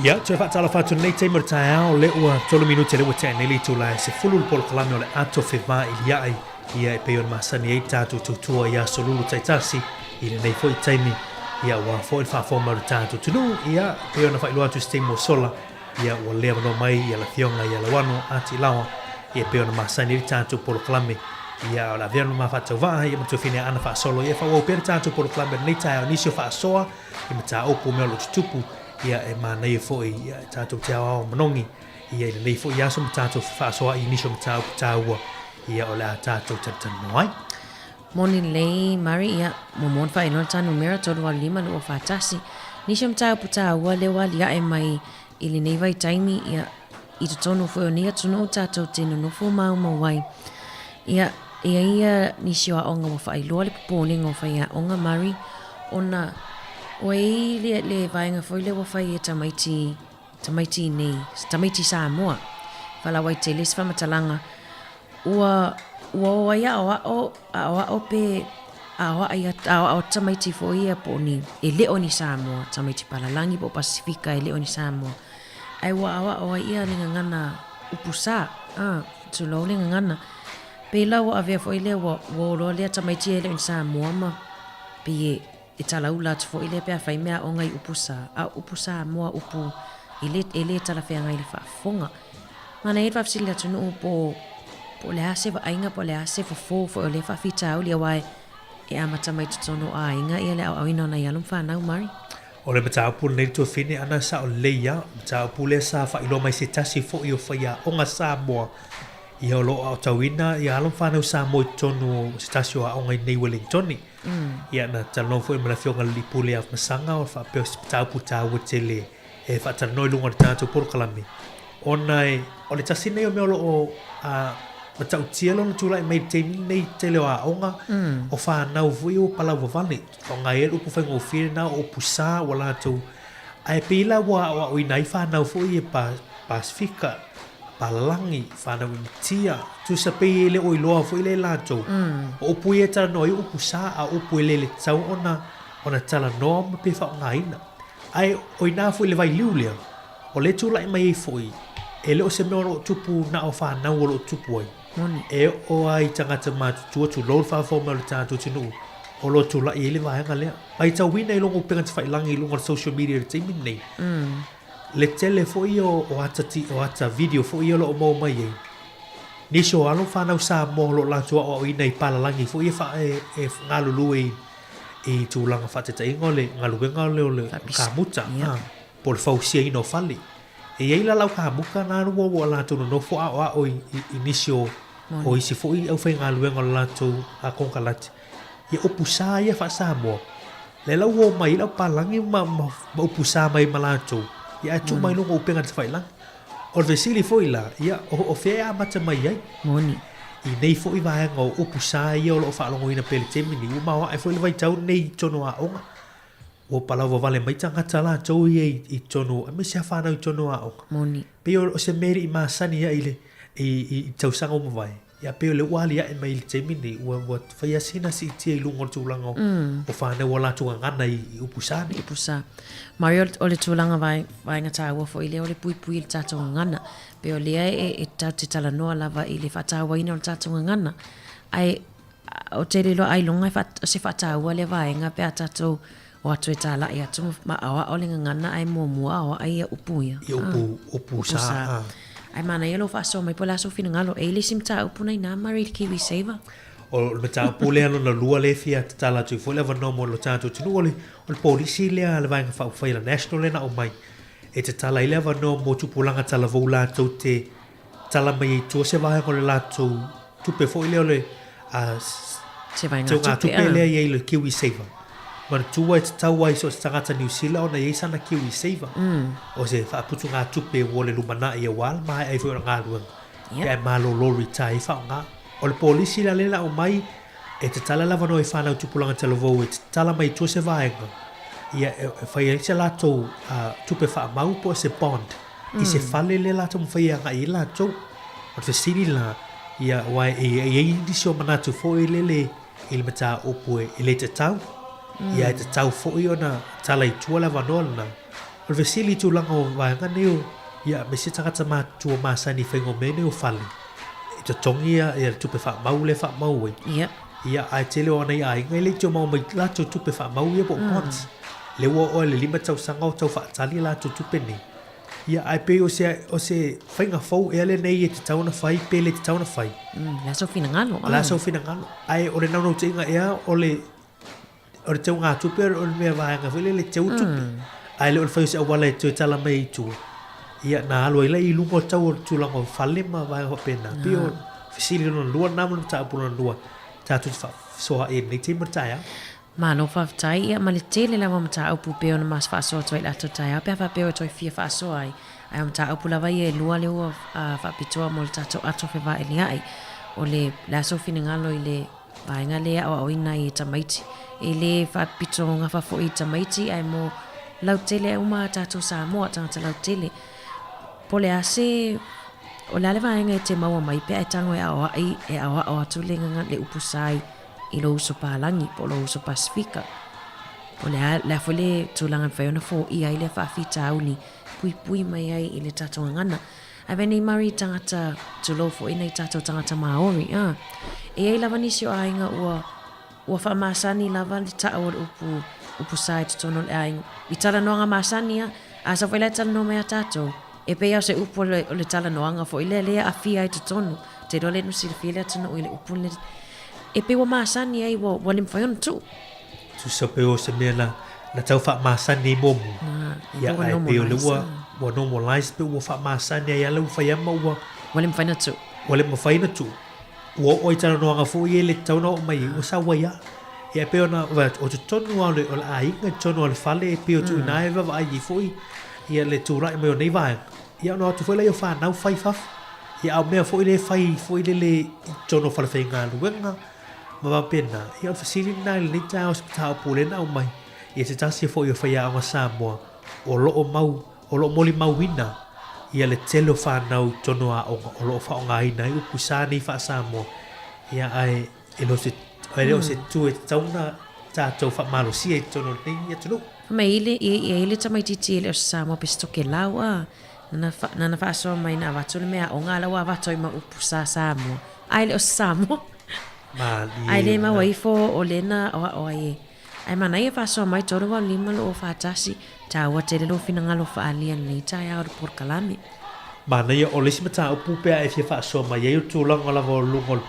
Ia, te whaatala whātua nei te maratai ao le ua tolo minuti le ua te aneli tu lai se fulul polo kalame o le ato whewha i li ai ia e peo na masani ei tātu tutua ia solulu taitasi i le nei fwoi taimi ia ua fwoi whawhoma ru tātu tunu ia peo na whailoa tu stei mo sola ia ua lea mano mai ia la fionga ia la wano ati lawa ia peo na masani ei tātu polo kalame ia o la viano ma whatau waa ia matu whine ana wha solo ia whawau pere tātu polo kalame nei tai au nisio wha soa i mata opu mea lo tutupu ia e mana ia foi ia tātou te ao manongi ia i nei foi aso tātou whaasoa i nisio matau putaua ia o la tātou tatanu ai. Moni lei mari ia momon fa ino tanu mera tolu wa lima lu o fatasi nisio matau putaua le wa lia e mai i le nei vai taimi ia i te tonu foi o nia tunu o tātou te nufu mau mawai ia nisio a onga wa fa iloa le puponi ngofa ia onga mari ona Oi le vainga foi le wafai e tamaiti nei, tamaiti Samoa. Fala wai te les whamatalanga. Ua ia awa o pe awa o tamaiti foi e poni e leo ni Samoa, tamaiti Palalangi po Pasifika e leo ni Samoa. Ai awa o ia le ngana upusa, tulo le ngana. Pe la wa avea foi le wa lo le tamaiti e leo ni Samoa ma pe e tala ula tu fo ile pe fai mea o ngai upusa moa upu ile tala fe ngai le fa fonga mana e fa fsila tu no po le ase va ainga po le ase fo le fa fita o le wai e amata mai tu no ainga ile au ina na yalum fa na mari o le mata pu nei to fine ana sa o le ya mata pu le sa fa ilo mai se tasi fo io fa ya o nga sa mo ia lo au tawina ia alon fa no sa mo tonu stasio o ngai nei Wellington ia na talo foi mala fionga li pule af masanga o fa pe hospital puta o tele e fa tano lunga tanto por kalami onai o le tasi nei o me o a mata utielo no tula mai te nei tele o onga o fa na voi o pala vale o ngai o fa ngo fi na o pusa wala to ai pila wa o inai fa na foi e Pasifika Palalangi whana wimitia tu sa pe le oi loa fo ile lato o pui e tala noi o pusa a o pui le tau ona tala no ma pe fa ngaina ai oi na fo le vai liulia o le tu lai mai foi e le o se no tupu na o fa na o tupu ai e o ai tangata ma tu lo fa fo ma le tatu tinu o lo tu lai le vai ngale ai tau wina i longo penga te langi longo social media te minei le tele fo io o ata video fo io lo mo mai ni so alo fa na sa mo lo la so o ina i Palalangi fo ia fa e ngalu lui e tu langa fa te ngole ngalu ngale le ka muta por fo sia ino fali E ia la lau ka muka na ru wo la tu no fo a o inisio o isi fo i au fai ngā luenga la tu a konkalati. Ia opusa ia fa Samoa. Le lau wo mai lau palangi ma opusa mai malatu. Ia tu mai no upenga te fai lang. O vesili fo ila ia o fea mata mai ai. Moni. I nei fo i vaenga o opusa ia o lo fa longo ina pele temini. U ma wa e fo i vai tau nei tono a onga. O palau vale mai tangata la tau i tono. A me se hawhana i tono a onga. Moni. Pe o se meri i maasani ia ile i tau sanga o mawai. Ia pe o le wali ia e mai le temini. Ua whai asina si tia i lungo tūlanga o whane wala tunga ngana i upusa. I upusa. Mario o le tūlanga vai ngata ua fo ile o le pui pui le tātou ngana. Pe o lea e tau te tala noa lava i le whatawa ina o le tātou ngana. Ai o te relo ai longa se whatawa le vaenga pe a tātou o atu e tāla i atu ma awa o le ngana ai mua o ai upuia. I upu sa. Ai mana i alo whaaso mai po laso whina ngalo e le simta upu nei nā mari Kiwi Saver. O le tā upu lea no na lua le fia te tāla tui fo le wanomo lo tātou tinu o le polisi lea le vaenga whai la national lena o mai. E te tala i le wanomo tupulanga tala vau lātou te tala mai i tua se vaenga o le lātou tupe fo i leo le se vaenga tupe lea i le Kiwi Saver. Mana tua te tau ai so te tangata New Zealand o na iei sana Kiwi Saver. O se whaaputu ngā tupe o le lumana i a wala mai ai fwoi ngā luanga. Ia e malo lori tai whao ngā. O le polisi la lela o mai e te tala lava no e whanau tupulanga te lavou e te tala mai tua se vaenga. Ia e whai ai se lātou tupe wha mau po se bond. I se whale le lātou mwhai a ngā i lātou. O te siri la ia wai e indisi o manatu fo e lele i le mata opu e le te tau. Ia e te tau fo'i o na tala i tua lava nolna. O le vesili tu langa o vaenga neo, ia me se tangata mā tua māsani whaingo me neo whale. I te tongi ia tupe wha mau le wha mau e. Ia ai tele o nei ai, ngai le tio mau mai lato tupe wha mau ia po pons. Le ua o le lima tau sanga o tau wha tali lato tupe ni. Ia ai pe o se whainga fau e ale nei e te tauna whai, pe le te tauna whai. Laso fina ngalo. Laso fina ngalo. Ai o le naunau te inga ea o le o le tau ngā tupe o le mea vaenga whele le tau tupe. Ai le o le whai se awala e tue tala mai i tua. Ia nā alua ila i lungo tau o tūlanga o whale ma vaenga pena. Pio fisili no lua namu na taa puna lua. Tātu te whasoha e nei te martai au. Mano whawtai ia ma le tele lawa mata au pu peo na mas whaasoa toi lato tai au. Pea whapeo toi fia whaasoa ai. Ai o mata au pu lawa i e lua leo whapitoa mo le tato ato whewa e le ai. O le laso fina ngalo i le vaenga lea o ina i tamaiti. E le whapito ngā whafo i tamaiti ai mo lautele au maa tātou Samoa tangata lautele. Po le ase o le ale vaenga e te maua mai pea e tango e awa ai e awa o atu le nganga le upusai i lo uso pālangi po lo uso Pasifika. Po le afo le tūlanga whaiona fo i ai le whawhita au ni pui mai ai i le tātou ngana. Ai vene i mari tangata tulo fo ina i tātou tangata Maori. E ai lava nisi o ainga ua whamasani lava le tau o upusai te tono le ainga. I tala noanga masani a sa whaile tala no mea tātou. E pea se upu o le tala noanga fo i lea a fia i te tonu. Te role nusi le fia lea tana o i le upu le. E pe wa masani ai wa lim whaiona tu. Tu sa pe o se mea na tau wha masani i momu. Ia ai pe o le wa normalize pe wa wha masani ai ala u whaiama ua. Wa lim whaina tu. Wa lim whaina tu. Ua o i tala noanga fo i le tau na o mai o sa waia. Ia pe o na o te tonu o le ainga tonu o le whale e pe o tu ina e wawa ai i fo i. Ia le tūrai mai o nei vaenga. Ia no atu whaile o whanau whai whaf. Ia au mea fo i le whai fo i le tonu o whale whainga luenga. Ma pena ia o fasili na le ta o hospital pulena o mai ia te tasi fo ia faia o Samoa o lo moli mau wina ia le telo fa nau tono a o lo fa nga ina i pusani fa Samoa ia ai elo se tu e tauna ta to fa malo si e tono ni ia tulu mai ile tamai titi ile o Samoa pisto ke lawa na fa so mai na va tulu mea o nga lawa va toi ma upusa Samoa ai le o Samoa ai le ma wai fo o lena o ai ai mana ia fa so mai toro wa lima lo fa tasi ta wa te lo fina ngalo fa alia nei ta ya por kalami mana ia o le simata o pupe ai fa so mai ia tu lang ala vo lungol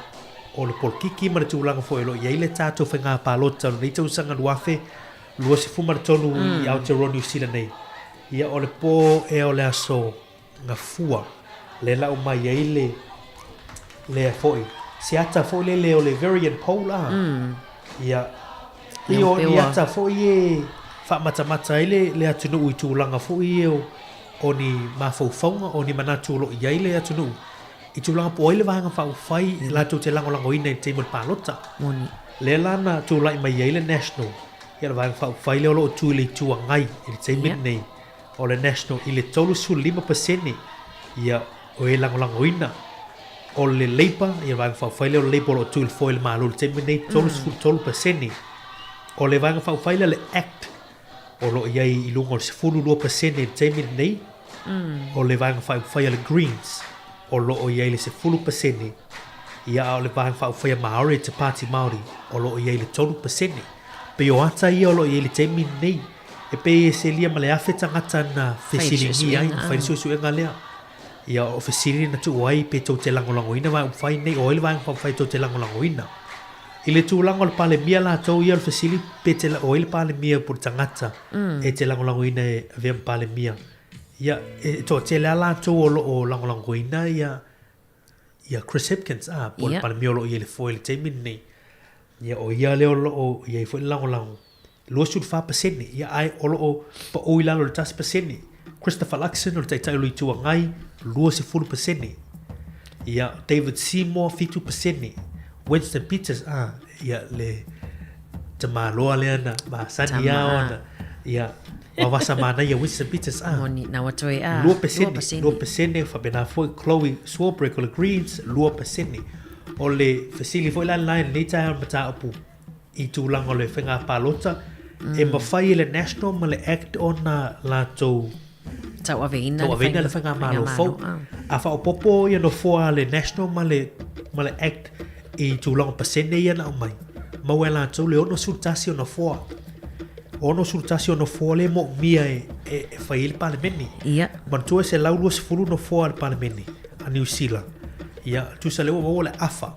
o le por kiki ma tu lang fo lo ia le ta to fa nga pa lo ta ni tu sanga duafe lo se fu mar tonu i Aotearoa New Zealand nei ia o le po e o le aso ngafua le la mai ai le foi se ata foi le o le variant polar ia io ni ata foi e fa mata ile atunu i tūlanga foi o ni mafaufaunga o ni manatu lo ia ile atunu i tūlanga po ile vanga fai la tu te lango ina te mo palota moni le lana tūlai mai ile national ia vanga fai le lo tu le tu ngai i te nei o le national ile tolu su 5% ia o e lango ina o le leipa ia vanga fai le leipa lo tu il foil malo te nei tolu su 12% o le vanga fai le act o lo ia i lungo se fulu 2% te nei o le vanga fai le greens o lo o ia le se fulu pasene ia o le vanga fai Maori te party Maori o lo ia le 12% pe o ata ia o lo ia le te nei e pe se lia male afeta ngata na fesili ai fai su ngalea ia o fesili na tu ai pe to te lango ina va fai nei o le vanga fai to te lango ina ile tu lango le pale mia la to ia le fesili pe te o le pale mia por tangata e te lango ina e vem pale mia ia to te la to o lango ina ia Chris Hipkins por pale mia lo ia le foil te minni ia o ia le o ia foi lango lo sud fa paseni ia ai o pa o ila lo tas paseni Christopher Luxon o te tai lo tu ngai lo se full paseni ia David Seymour fitu paseni Winston Peters ia le te malo le ana ma sania ona ia wa wasa mana ia Winston Peters moni na watoi lo paseni fa bena foi Chloe Swarbrick o le Greens lo paseni o le facility foi la line ni ta mata apu i tu lango le fenga palota e mawhai le national ma le act ona la tau tau aveina le whanga malo fau a whao popo ia no fua le national ma le act i tūlanga pasene ia na umai mau e la tau le ono surtasi o no fua le mo mia e whai le palemeni mantua se laulua se furu no fua le palemeni a New Zealand ia tu sa lewa mo le afa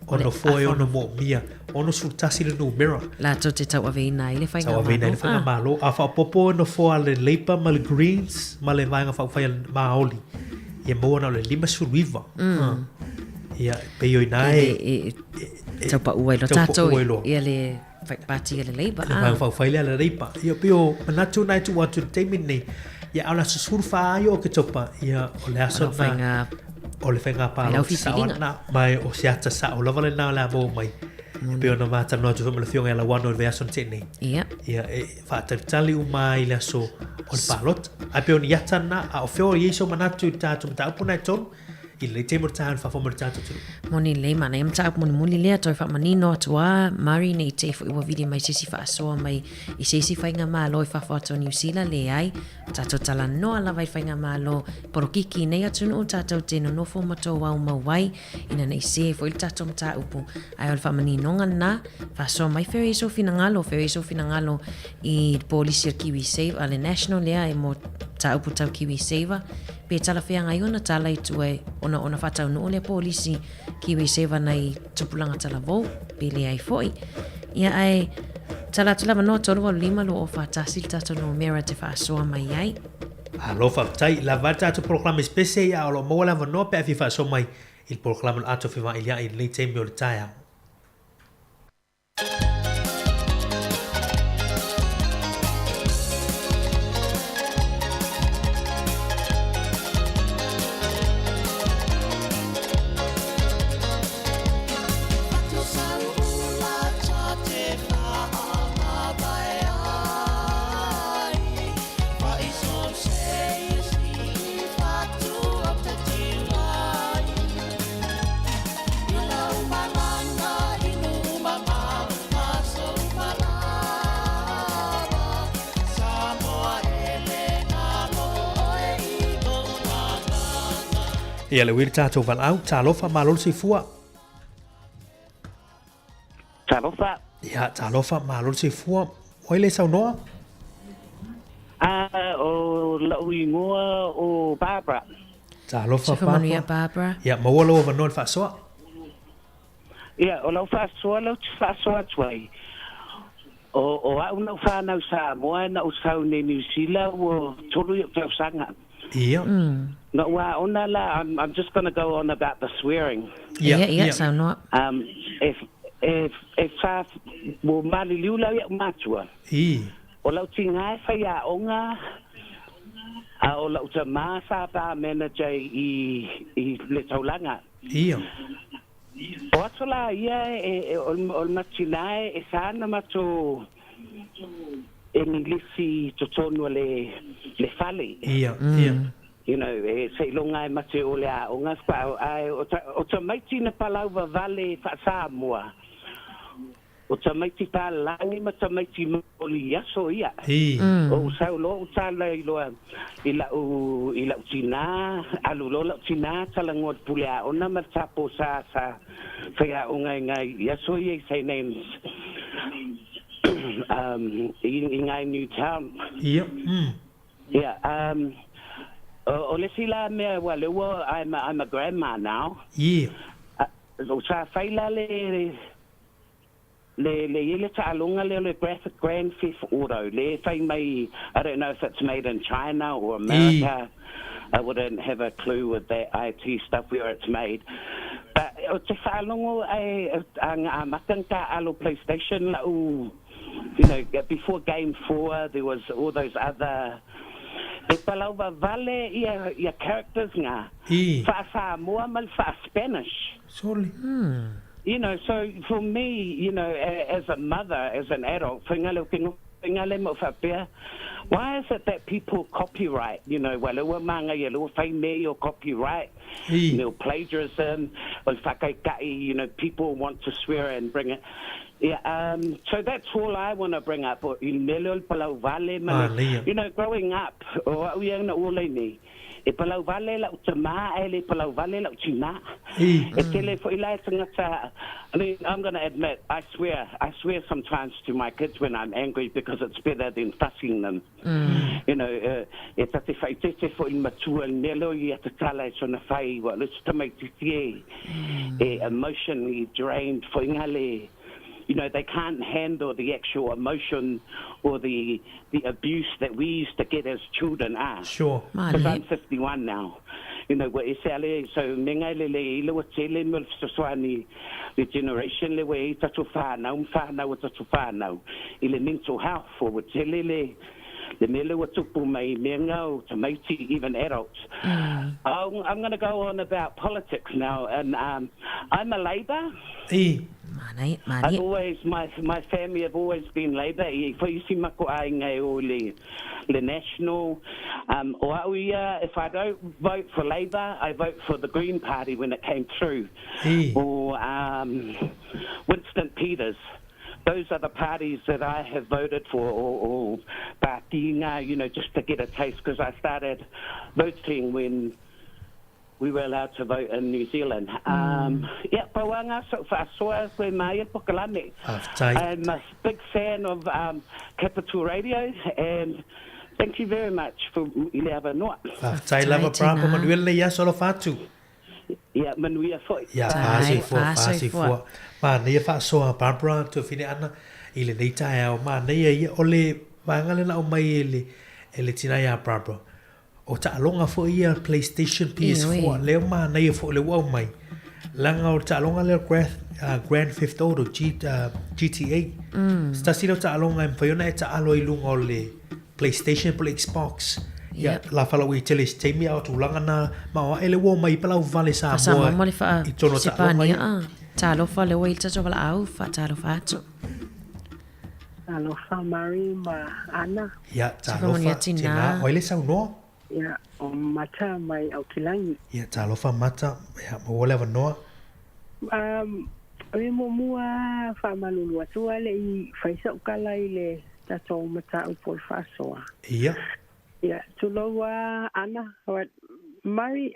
ono fua e ono mo mia ono surtasi le numera la to te tau aveina ile whainga malo tau aveina ile whainga malo a wha popo no fua le leipa ma le greens ma le vainga whai maoli ia mo ana le 5 suruiva ia peo inae tau pa uai lo tato ia le pati ia le leipa whai le leipa ia peo manatu nai tu watu te mini ia ala susurfa ayo ke topa ia o le aso na o le whenga pālo saona mai o se ata sa o lava le nā la mō mai pe ona mata no tu le fionga la wano le aso tene ia e whaatari mai le aso o le pālot ai pe oni ata na a o feo yeso manatu tātu mta apuna e tonu i le te mortaan whawhomori tātu turu moni le mana e mta apuna muli lea toi whamanino atua mari nei te iwa vidi mai sisi whaasoa mai i sisi whainga mālo i whawhato New Zealand le ai tātou tala noa lawai whainga mālo porokiki nei atunu o tātou tēno nofo mato wau mawai ina nei se fo il tātou mta upu ai ol whamanino ngana whaasoa mai wheo iso fina ngalo i polisi Kiwi Save ale national lea e mo ta upu tau Kiwi Saver pe tala whea ngai ona tala i tue ona whatau no le polisi Kiwi Saver nei tupulanga tala vau pe le ai foi ia ai tala tula mano tolu o lima lo o whatasil tato no mera te whaasoa mai ai alo whaptai la vata tu programa spese ia o lo mola mano pe afi whaasoa mai il programa ato whiwa ilia i le te meo le taia ia le wiri tātou walau, tālofa mālolo se fua. Tālofa? Ia, tālofa mālolo se fua. Oi le sau noa? O lau ingoa o Barbara. Tālofa Barbara. Ia, maua loa wanoa whaasoa? Ia, o lau whaasoa, lau whaasoa tuai. O au nau whanau sa moa na usau ne New Zealand o tolu i o sanga. Yeah. No, well, I'm just going to go on about the swearing. Yeah, so not. If mo mali liula ya matua. O lau tingai whaia onga, o lau ta masa pa manager i le taulanga. O atola ia o matinai e sana mato Englisi to tonu le fale. You know, se longa mate o le o nga spa o ta maiti na palauva vale fa Samoa. O ta maiti pa langi ma ta maiti o li aso ia. O sa lo ta le lo ila utina alu lo utina tala ngot pulia ona ma tapo sa fa o ngai aso ia say names. In Newtown. Yeah. Olesila me walewo, I'm a grandma now. Sa faila le talunga le graphic grand fifth auto. Le fai mai, I don't know if it's made in China or America. I wouldn't have a clue with that IT stuff where it's made. But o te whalongo a matanga alo PlayStation you know, before Game 4, there was all those other... E palauva vale ia characters nga. Fa Samoa mal fa Spanish. Sorry. You know, so for me, you know, as a mother, as an adult, why is it that people copyright, you know, or copyright, you know, plagiarism, you know, people want to swear and bring it. Yeah, so that's all I want to bring up. You know, growing up, e palau vale la utama ele palau vale la utina e tele fo ila tangata. I mean, I'm going to admit, I swear sometimes to my kids when I'm angry because it's better than fussing them. You know, e tate fai tete fo matua nelo I te tala so na fai wa let's to make te emotionally drained fo ingale. You know, they can't handle the actual emotion or the abuse that we used to get as children. Sure. Because I'm 51 now. You know, so the generation le we tatu whanau ile mental health for telele the mele wa tupu mai mengo to maiti even adults. I'm going to go on about politics now, and I'm a Labour. I've always, my family have always been Labour. The National. If I don't vote for Labour, I vote for the Green Party when it came through. Or Winston Peters. Those are the parties that I have voted for, or Patinga, you know, just to get a taste, because I started voting when we were allowed to vote in New Zealand. Yeah, Pawanga, so far, so Maya Pokalani. I'm a big fan of Capital Radio, and thank you very much for Ilava Noa. Tai lava brapa manuele ya solo fatu. Yeah, manuia foi. Yeah, fasi for. Ma ne fa so Barbara to fine ana ile nei tai au ma nei ole vangale na o mai ele tina ya Barbara. O ta longa fo ia PlayStation PS4 le ma nei fo le wa mai. Langa o ta longa le Grand Theft Auto GTA. Stasilo ta longa en fayona ta alo ilunga le PlayStation plus Xbox. Ya la fala we tele stemi out ulanga na ma ele wo mai pala vale sa mo I tono ta longa ta lo fa le we ta so au fa ta lo fa to alo fa mari ma ana ya ta lo fa tina o ele sa no ya o mata mai au kilangi ya ta lo fa mata ya mo wala va no e mo mua fa malulu atu ale I fa sa kala ile ta so mata o por fa so ya yeah, to Loa Anna, Mary,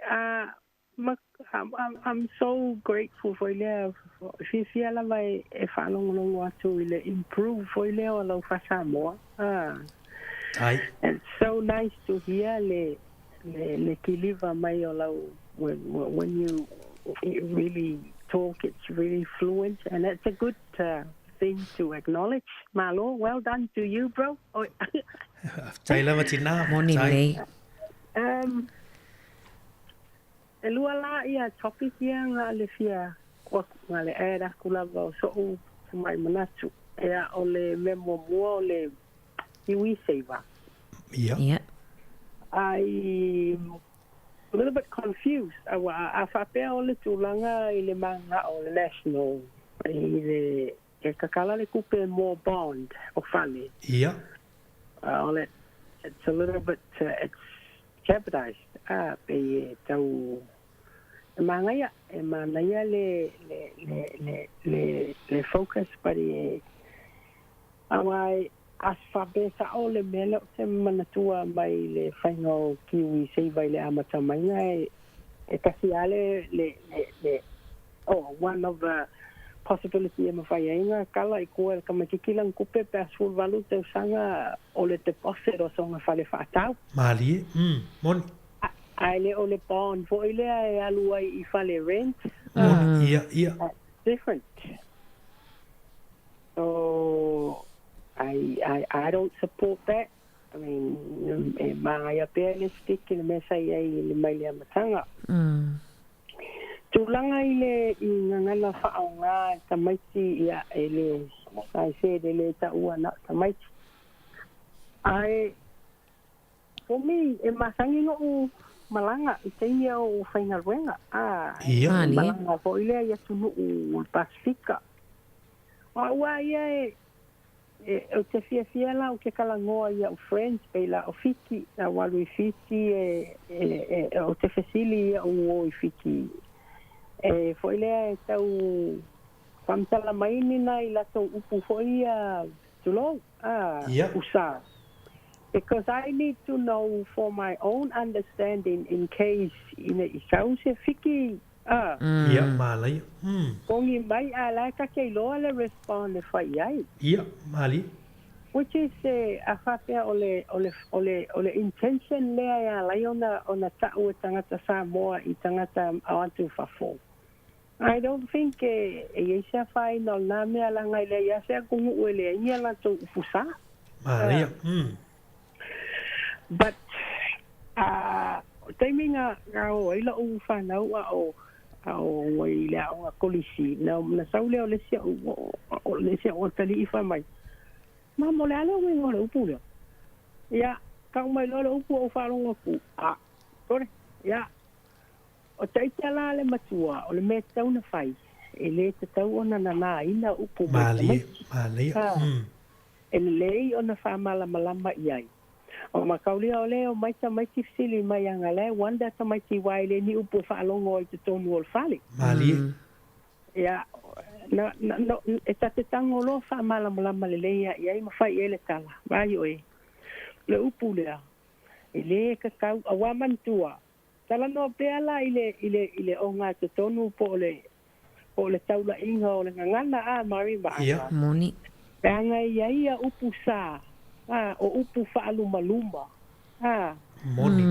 I'm so grateful for you. If you feel like if I don't to improve for you, or Samoa. It's so nice to hear le kiliva mayo when you really talk, it's really fluent, and it's a good thing to acknowledge. Malo, well done to you, bro. Tai lava tina morning. e lua la ia topic ia nga le fia kwa nga le era kula va so u mai manatu ia o le memo mo le iwi seva. Yeah. I'm a little bit confused. A whapea o le tūlanga i le manga o le national i le e kakala le kupe more bond o whale. Yeah. It's a little bit it's jeopardized. Pe tau e manga ia e mana ia le focus pari awai as whabesa o le mele o te manatua mai le whaingo kiwi seiva le amata mai ngai e kasi ale one of the possibility e mawhai ainga kala i kua ka makikilang kupe pe asul valu te usanga o le deposit o songa whale whaatau. Mali, moni. Ai le o le bond fo ile e alua i whale rent. Moni, ia. Different. So I don't support that. I mean, mga realistic in mesa i le mai le matanga. Tulanga ile i ngana whaonga tamaiti ia ele I said ele ta ua na tamaiti. For me, e masangi no malanga i teinia o whainga ruenga. Malanga fo ile ia tunu o Pasifika. Ua ia o te fia la o ke kalangoa ia o friends pe la o fiki na walu i fiki o te fesili ia o i fiki fo ile tau whamtala maini na i lato upu fo ia tulo usa because I need to know for my own understanding in case ina i sau se fiki Ia malai. Kongi mai ala ka ke loa le respond fai ai. Ia mali. Which is a whapea ole intention lea ia lai ona ta'u e tangata Samoa i tangata awantu whafo. I don't think e eisa whai no nā mea langa i lea ia kungu ue lea ia lato ufusa. Malai. But taiminga ngao ila u whanau o i lea o a kolisi. Na saule o lesia o tali i whamai. Ma mo le ale o ingo le upu leo. Ia, kau mai lo le upu o wharonga ku. Tore, ia. O taitea la le matua, o le me tau na whai. E le te tau o na nana ina upu. Mali. E le lei o na whamala malama i ai. O makaulia o leo maita maiti fisili mai anga le wanda ta maiti waile ni upu whaalongo i te tonu o le whale. Mali. Ia, no e tate tango lo whaamala malama le leia i ai mawhai e le tala. Vai oe. Le upu lea. I le kakau awamantua. Tala no peala i le o ngā te tonu po le taula inga o le ngangana mari ba. Ia. Moni. Peanga i ai a upu saa. O upu whaaluma-luma. Moni.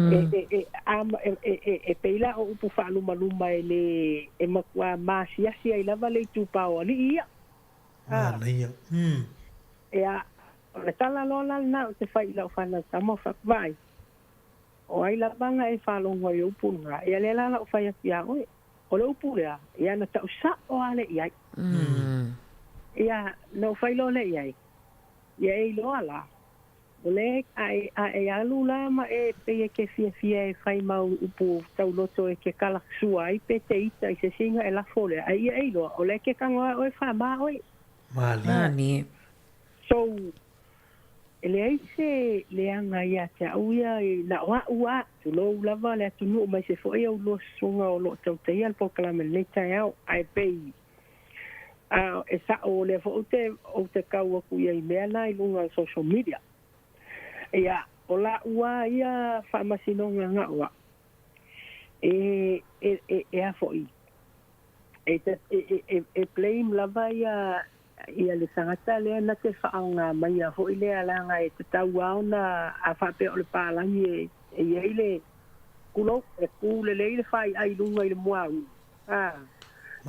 E peila o upu whaaluma-luma e makua maasiasi ai lava le tūpau ali ia. Ia. Ea, o le tala lola na o te whaila o whana tamo whakvai. O ai labanga e whalongo i upu nga. Ea le lala o whai api a oe. O le upu lea, ea na tau sa o ale iai. Ea, no whailo le iai. Ia e loa la. O le ai alu la ma e pe ke fia e whai mau upu tau loto e ke kalaksua ai pe te ita i se singa e la fole. Ai e loa, o le ke kangoa oe whama oe. Mali. So, ele ai se leanga ia te auia na ua tu lo lava le atu nu mai se foi au lo sunga o lo tau te ia po kalame le tai au ai pei. E sa o le fo o te kau aku ia i mea na i lunga social media. Ia, o la ua ia whamasinonga ngā ua. E a foi. E blame lava ia le sangata lea na te whaanga mai a hoi lea langa e te tau au na a whape o le pālangi e le kulo e kule le whai ai lunga i le muau.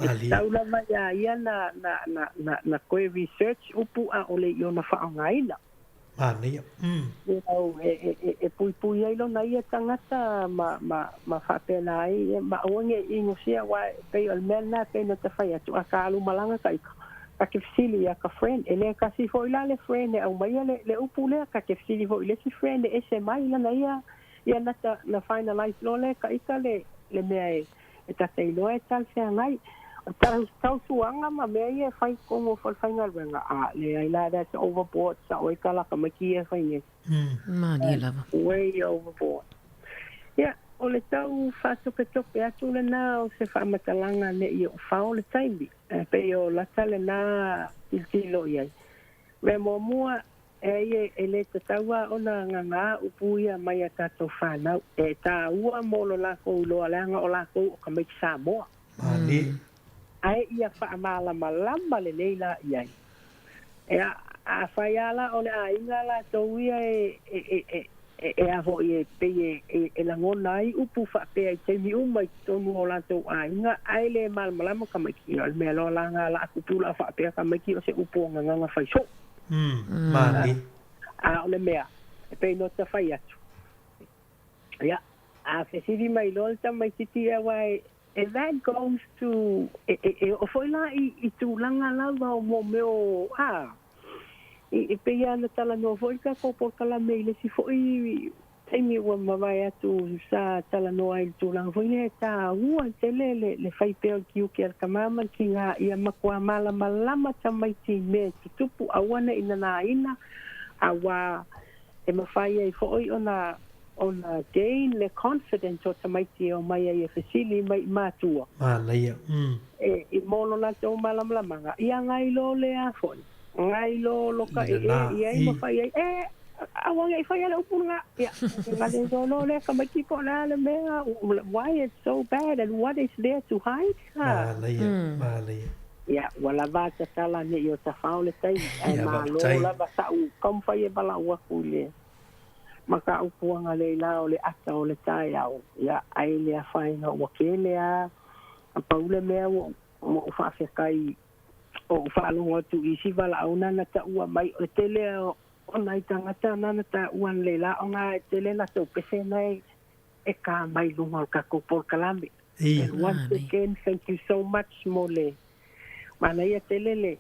E tau lava ia na koe research upu a o le i o na whaanga ina. Mani. E pui ai lo nai tangata ma whapena ai ma onge ingosia wa pe al mena pe no te whai atu a ka alu malanga ka ke fisili a ka friend ele ka si foi la le friend au mai le upule ka ke fisili foi le si friend e se mai la naia ia na finalize lo le ka ika le mea e ta te ilo e tal se ngai tau suanga ma mea e whai kongo whalwhainga renga le ai la that's overboard sa oi ka laka maki e whai ne Mani lava. Way overboard. Yeah, o le tau whātope atu le nā o se whamatalanga ne i o whao le taimi. Pe o lata le nā tilo iai. Me mua e le te taua o na nganga upuia mai a tātou whanau. E tā ua molo lako uloa leanga o lako o ka meiki Samoa. Mani. Ai ia whaamalama lamba le leila iai. E a whaiala o le a inga la tauia e aho i e pei e langona ai upu whapea i teimi umai tonu o la tau a inga ai le malmalama ka maiki o le mea loa langa la akupula whapea ka maiki o se upu o nganga whaiso. Mani. A o le mea e pei no ta whai atu. Ia, a whesiri mai lol ta mai titi e wai and that goes to o foi la I tūlanga lava o mo meo I peia na tala no foi ka ko por kala meile si foi teimi wa mawai atu sa tala no ai tūlanga foi le ta ua tele le fai peo kiu ki al kamama ki ngā ia makua mala malama tamaiti me tupu awana ina na ina awa e mawhai ai foi ona gain le confidence o tamaiti o mai ai e fasili mai mātua. Mālaia. I mono la tau malamalanga. Ia ngai lo le a fon. Ngai lo ka ia I mawhai ai. Awang ai whai ala upunga. Ia. Ngale so lo le ka maki po na le mea. Why it's so bad and what is there to hide? Mālaia. Ia. Wala vata tala ne I o ta whao le tai. Ai maa lo la vata u. Kam whai e bala ua kule. Maka upuanga le la o le ata o le tai au ia ai le faina o kele a paule mea mo fa kai o fa lo tu isi vala una na ta ua mai o tele o nai tanga na ta uan le la o nga tele la to pese nai e ka mai lunga ka ko por kalambe and once again thank you so much mole mana ia tele le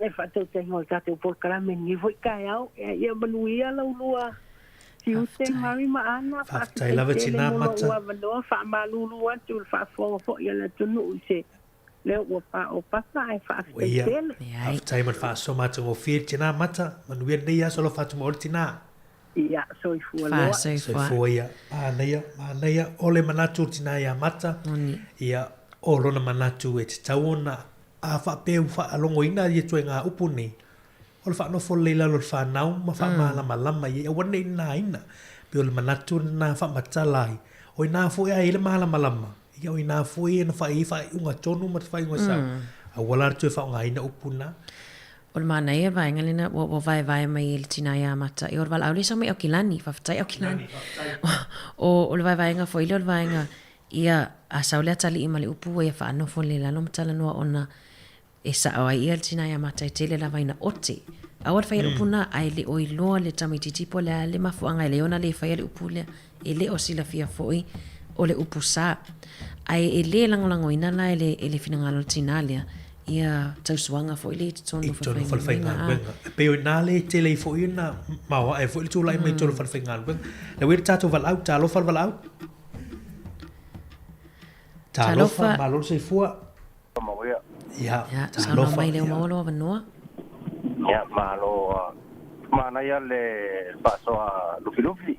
e fa to te ngol ta por kalambe ni voi kai au ia manuia la ulua Si ute mari maana Whaftai lawa tina mata. Whaamalulu atu whaafonga ia la tunu se leo ua pa o pasa ai whaaftai tele. Whaftai man whaaso mata ngō whir tina mata. Manuia nei aso lo whaatuma ori tina. Ia, soifua loa. Soifua ia. Mānaia. Ole manatu tina ia mata. Ia olona manatu e te tauona. A whaapeu whaalongo ina ia tue ngā upu nei. O le whaanofo leila lo le whanau, ma whaamalama i e wane I nā ina. Pe o le manatu nā whaamatalai. O I nā fwoi a ele malama. Ia o I nā fwoi e na whai unga tonu ma te whai unga sau. A wala tu e whaunga ina upuna. O le mana ia vai ngalina o vai mai le tina ia mata. I o le wala au le sa mai au kilani, whaftai au kilani. O le vai nga fwoi le vai nga ia a saule atali ima le upu e whaanofo leila lo matala noa ona e sa au ai le tina ia mata e tele la vaina ote. Awar whai upuna ai le oi loa le tamititipo le mafuanga le ona le whai le upu le e le o sila fia foi o le upu sa. Ai e le langolango ina la e le finangalo tina lea ia tausuanga foi le tonu whalwhainga. Pe o nā le tele I foi na maua e foi le tūlai mai tonu whalwhainga. Le wera tātou walau, tālofa walau? Tālofa, malolo se fua. Ya, sama mai leo maolo vanua. Ya, malo mana ya le paso a lufi.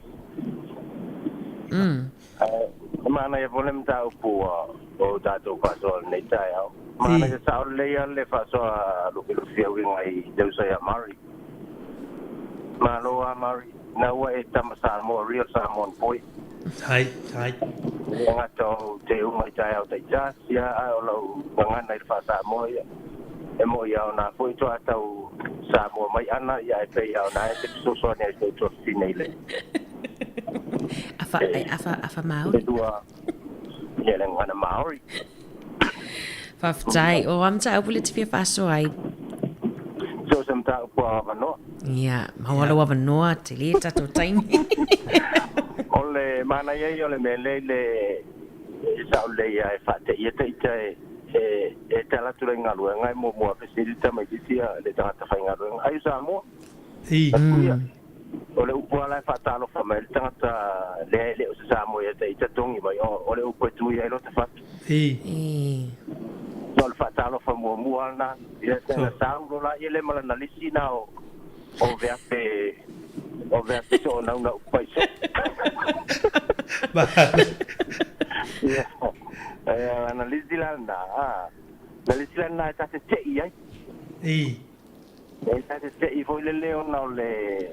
Mana ya boleh minta upu o datu paso nei tai au. Mana ya sa le ya le paso a lufi au ngai deu saya mari. Malo a mari na wa e tamasa mo real salmon boy. Hai. Nga to te umai tai au tai jas ya au lo ngan nei fasa mo ya. E mo ya na foi to atau sa mo mai ana ya e pe ya na e so so ne to finele. Afa Maori. Ya le ngana Maori. Faftai o am ta upule te fia faso ai. So sem ta po no. Ia, mawala wa vanoa te le tato taimi. Ole mana ye ole mele le sa ole ya fa te ye te e te ala tura ngalu ngai mo facilita mai sia le tanga fa ngalu ai sa mo ole upu ala fa talo fa mai tanga le sa mo ye te tongi mai ole upu tu ye lo te fa sol fa talo fa mo ana ye te sa lo la ye le mala na lisina o verpe so na pai so analisi lana ta te ai ta te foi le leo na le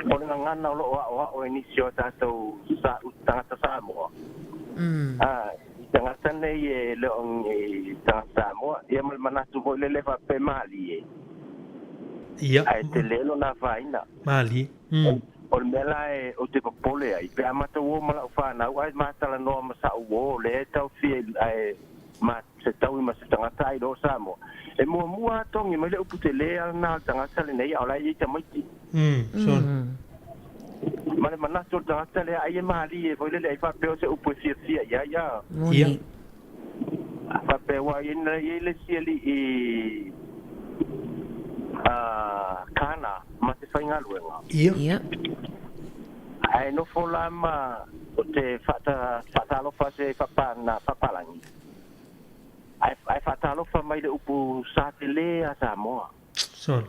ona ngana o inisio ta to sa tanga sa mo tanga tane ye le on tanga sa mo ye mal manatu foi le fa pe mali ai te lelo na faina mali o mela o te popole ai pe amata o mala fa na ai mata la no ma sa o le tau fi ai ma se tau ma se tanga tai do samo e mo mua tongi me le upute le na tanga sale nei ala i te mai so male mana so tanga sale ai mali e foi le ai fa pe o se upu fi ya fa pe wa ina le sieli e kana ma te whainga luenga. Ia. Ai no fola ma o te whatalofa se whapalangi. Ai whatalofa mai le upu sa te le a Samoa. Son.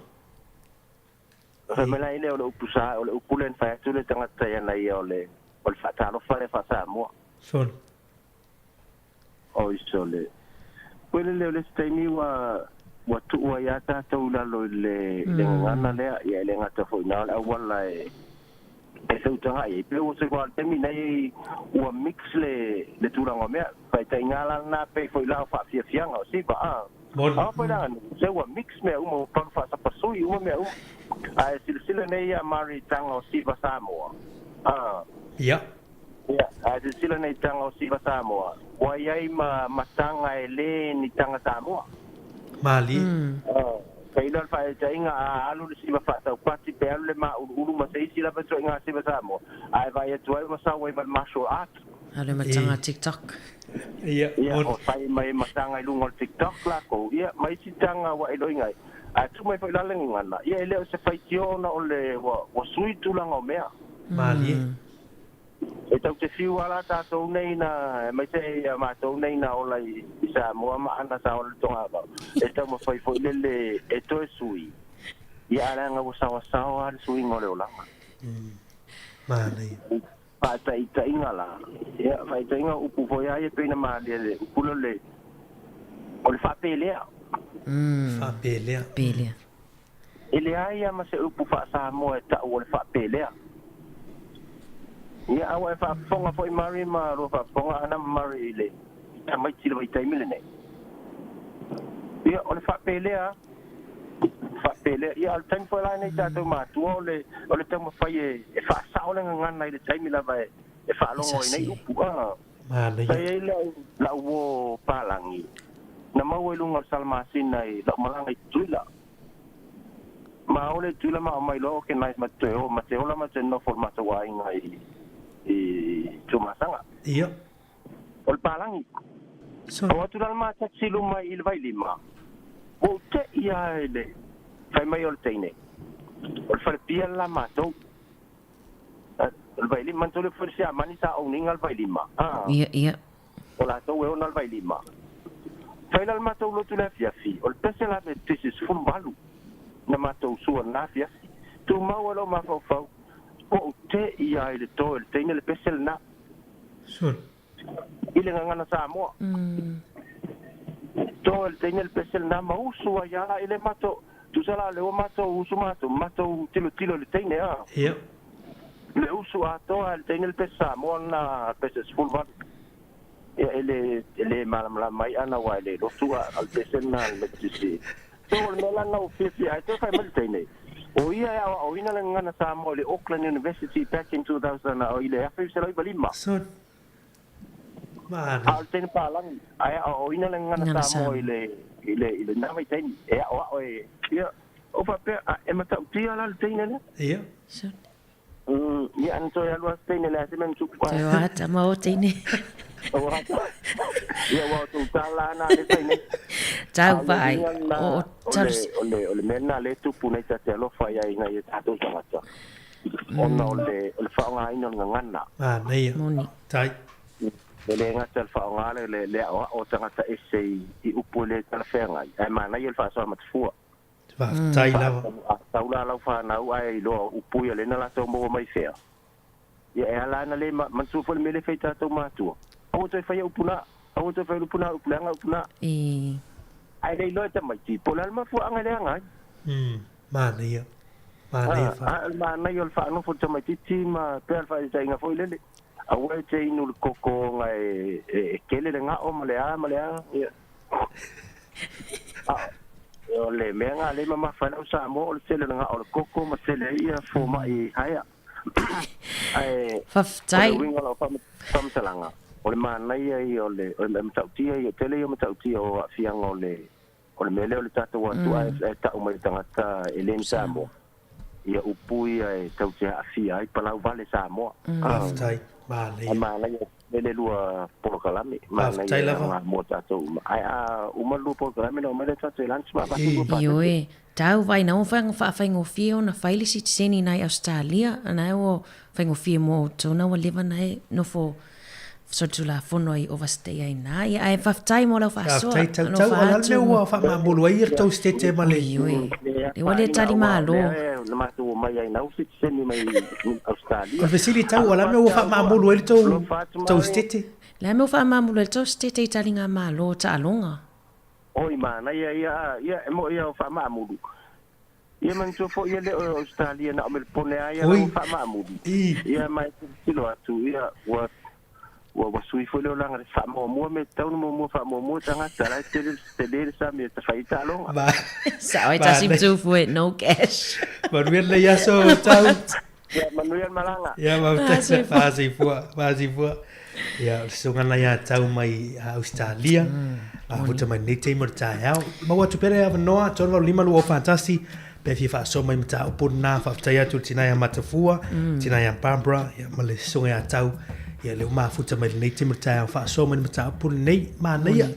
Mela ile o le upu sa, o le upu len whaetu le tangata ia nei o le whatalofa le Samoa. Son. O iso le. Pwele leo le staimi wa tuua ia tātou lalo le ngana lea ia le ngata whoina le awala e sautanga i pe o se kwa temi nei ua mix le tūranga mea pai tai ngala na pe whoila o whaafiafianga o siva a pai ranga se ua mix mea uma paru whaasapasui uma mea a e silasila nei a mari tanga o siva Samoa ia a e silasila nei tanga o siva Samoa wa iai matanga e le ni tanga Samoa mali kai lo fa ta inga alu si ba fa ta kwati pe alu ma ulu ma sei si la pa so inga si ba sa mo ai vai tu ai ma sa wai ma martial art ale ma tanga TikTok ia o fai mai ma tanga lu ngol TikTok la ko ia mai si tanga wa ilo inga a tu mai fa la ngana ia le se fai tio na ole wa sui tu la ngo mea mali e tau te fiu ala tātou nei na mai te mātou nei na ola i sa mua ma ana sa ola tonga ba e tau ma whai fwoi lele e toe sui i ala nga wasawa sawa ala sui ngore o lama mali pa ta inga la ia mai ta inga upu fwoi aia peina mali ele upu le o le whapelea whapelea ele aia ma se upu wha sa mua e tau o le whapelea ia awa fa fonga foi mari ma ro fa fonga ana mari le ta mai tira vai tai milene ia o le fa pelea ia al time foi la nei ta to ma tu o le tamo fai e fa sa o le ngana ile tai mila vai e fa longo nei upu mali sai la wo palangi na mau e lunga salma sinai la malanga tuila ma ole tuila ma mai lo ke nais ma te o la ma te no formato wa inga cuma sanga ia ol palangi o tu dal ma taxilu mai il vai lima o te ia ele fai mai ol teine ol fai pia la mato ol vai lima to le forsia mani sa o ninga al vai lima ia ola to we on al vai lima fai dal mato lo tu la fiafi ol pese la betis fun balu na mato su na fiafi tu ma lo ma fo o te ia ile to te le pesel na sur ile ngana Samoa to te le pesel na ma usu ya ile mato tu sala le mato usu mato tilo le tene ia le usu ato al te le pesa mo na pesel full van ele malam mai ana wa le do tu al pesel na le tisi to le la na ofisi ai to fa mal tene o ia o ina le ngana Samoa le Auckland University back in 2000 o ile afi se lo balima son al ten palang ai o ina le ngana Samoa ile na mai ten o ia o fa pe e mata tia la tine le. Ia. Ia anto ya lo tine le se men tu kwa. Te wata ma o tine. Ia wa tu tala na le tine. Tau vai. O le mena le tu puna ta te lo fa ya ina ia ta tu ta. Ona ole fa nga ina ngana. Ah, nei. Moni. Tai. Le ngata fa nga le o tanga ta ese I upole ta fenga. Ai mana ia fa so mat fu. Va tai lava. Taula la fa na ai lo upuia le na la to mo mai fea. Ia e ala na le man su fol mele feita to ma tu. O te fa upuna, o te fa upuna upuna. Ai le lo te mai ti polal ma fu anga le anga. Mana ia. Mana ia fa no fu te mai ti ma pe fa te inga foi le. Awe te inu koko ngai kele le nga o malea ia. O le menga le mama fa no sa mo o se le nga o koko ma se le ia fo mai haya. Ai Faftai. Winga lo fam talanga. O le mana ia o le mtautia ia tele ia mtautia o fianga o le mele o le tata wa tu ai ta o mai tangata Elen Samo. Ia upui ai tautia afia ai palau vale Samo. Faftai. Mana ia le lua porokalami. Mana ia mo tato. Ai uma lu porokalami no mele tato lunch ma ba. Ioe. Tau vai na ofang fa faingo fio na faili si tseni nai Australia ana o faingo fio mo tona wa liva nai no fo so tula fono I overstay ai na ia ai fa tai mo la fa so tau ala me wa fa ma bulu ai to stete male e wale tali malo na ma tu mai ai na usi tseni mai Australia ko fesili tau ala me wa fa ma bulu ai to stete la me fa ma bulu to stete tali nga malo ta alonga Oi mana ia mo ia fa ma mudu. Ia man so fo ia le Australia na me pone ia fa ma mudu. Ia mai silo atu ia wa sui fo le langa fa mo me tau mo fa mo tanga tala tele sa me ta faita lo. Sa ai ta sim tu fo no cash. Manuel le ya so tau. Ya Manuel malanga. Ya ma vazi fo. Ya so ngana ya tau mai Australia. Puta mai nei te mata au. Ma watu pere ava noa, tonu lima lua fantasi. Pe fi fa so mai mata upu na fa taya tu tina ya matafua, tina ya Barbara, ya male songa ya tau. Ya le ma futa mai nei te mata au fa so mai mata upu nei ma nei.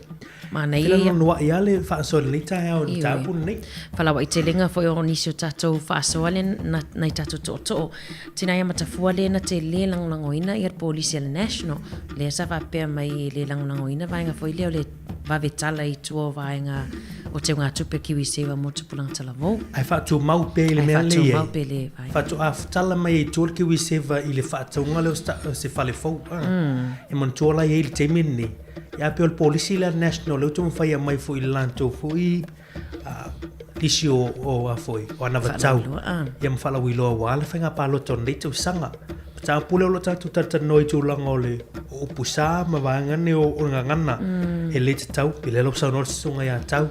Ma nei ya no ya le fa so nei ta au ta upu nei. Fala wa itelenga fo yo nisio tato fa so ale na tato to. Tina ya matafua le na te le lang langoina ya polisi le national. Le sa va pe mai le lang langoina va nga fo ile le va vetala I tuo vaenga o te ngā tupe kiwi sewa mo te pulang tala vau. Ai whātua mau pēle mea le e. Whātua aftala mai e tuol kiwi sewa I le whātaunga leo se whale fau. E man tuola I le teimini. Ia peo le polisi le national leo tumu whaia mai fo I lanto fo I lisi o a foi o ana vatau. Ia mwhala wiloa wale whainga pāloto nei tau sanga. Ta pule lo tatu tata noi tu lango le o pusa ma vanga ne o ngana e le tau pe le lo sa no sunga ya tau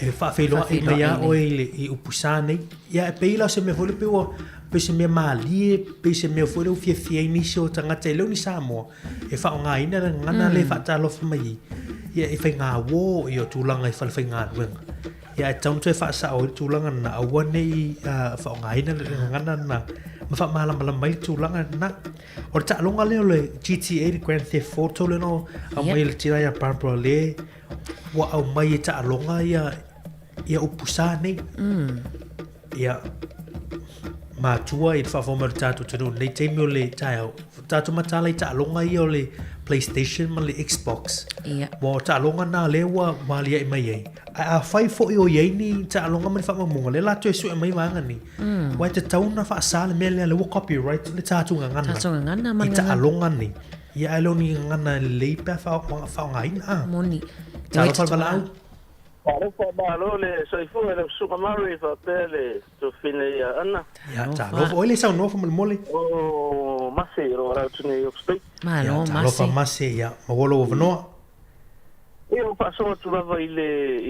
e fa fe lo e ya o e o pusa nei ya pe ila se me vole pe o pe se me mali pe se me vole o fie ni so tanga te lo ni samo e fa nga ina ngana le fa ta lo fa mai ya e fa nga wo yo tu langa e fa nga wenga ya tau te fa sa o tu langa na o nei fa nga ina ngana na ma fa mala mai tu langa na o ta longa le GTA Grand Theft Auto le no a mai le tira ya Barbara le wa au mai ta longa ya upusa nei ya ma tua I fa former tatu tenu nei te mo le tatu matala ta longa I le PlayStation ma le Xbox mo ta longa na le wa mali ai mai a fai fo I o ye ni ta longa ma fa mo le la tu su mai manga ni wa te tauna fa sala me le copyright le tatu ngana ma ta longa ni ya alo ni ngana le pa fa ngaina moni ta fa balau Pare fa malo le soifu le suka mari fa pele to fine ya ana ya ta lo ole sa no fa mole o masero ra tu ne explain malo lo fa mase ya mo volo no io passo tu va ile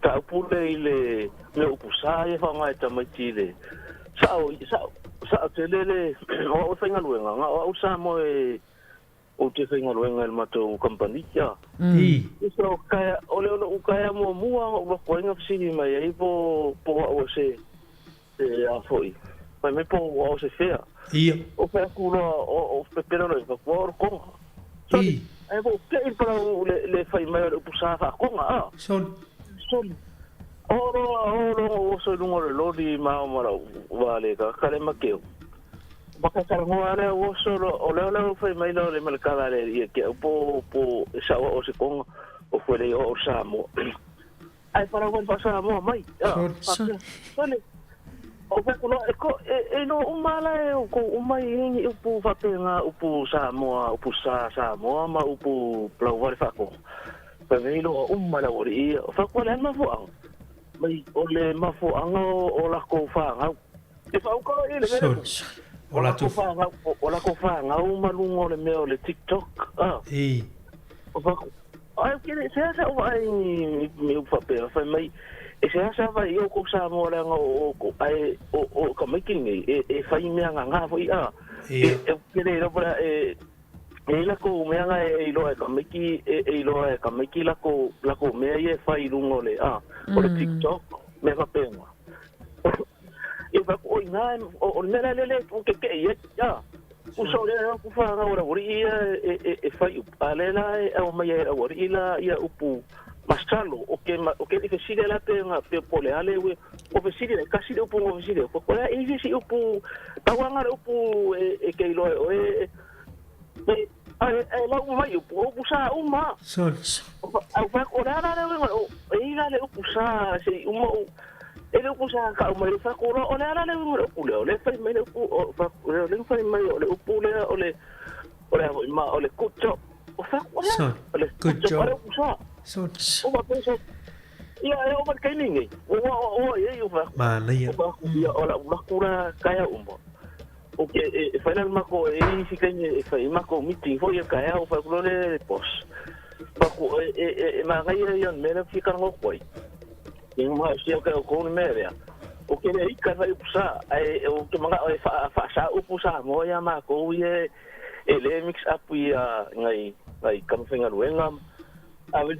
ta pure ile me upusa ya fa mai ta matile sa te le o fa ngaluenga o sa mo o te whainga ruenga il matou company ya. So kaya ole ukaya mua o koinga fsini mai ai po o se a foi. Mai me po o se fea. O fa kulo o pepero no ko ko. Ai bo ke para le fai mai o pusa fa ko nga. So o so lungo le lodi ma vale ka kale makeo. Baka karangone o so o le fai mai le mercado le ke po sa o se ko o fue o Samo. Ai para o Samo mai. Sole. O fa kulo no umala o ko umai hingi upu fapenga upu Samoa upu Samoa ma upu plauvar fa ko. Pa velo umala ori fa ko le ma fo mai o le ma fo o la ko fa nga. E fa ko ile o la ko fa nga o malungo le me o le TikTok. O fa ai kire se o ai me upa pe fa mai e se vai o ko sa mo la o ai o ka making e fa me nga foi e kire ro para e la ko me nga e lo ka meki e lo ka meki la ko me e fa i lungo le o le TikTok me fa pe nga e va ko ina o nela le o ke ya uso le ku fa nga ora ori e fa i alela o mai era ori la ia upu Mastalo o que decide la tenga pe ale we o decide casi upu o decide ko la e si upu tawanga upu e ke lo e la mai upu sa uma au fa ko la o e le upu sa si uma ele upu sa ka o mai fa ko o la le upu le fa mai upu fa le fa mai le upu le o le kucho o fa ko le kucho So o va pensa ia o va kainingi o ia va ma ia o la makura kaya umbo o que final mako e fikenye e mako meeting foi kaya o fa glore pos pa ko ma ngai ia mera ficar no koi e ma sia ka ko meria o que e ka vai pusa o que manga fa sa o pusa mo ia mako ie ele mix up ia ngai kam finga ruenga a ver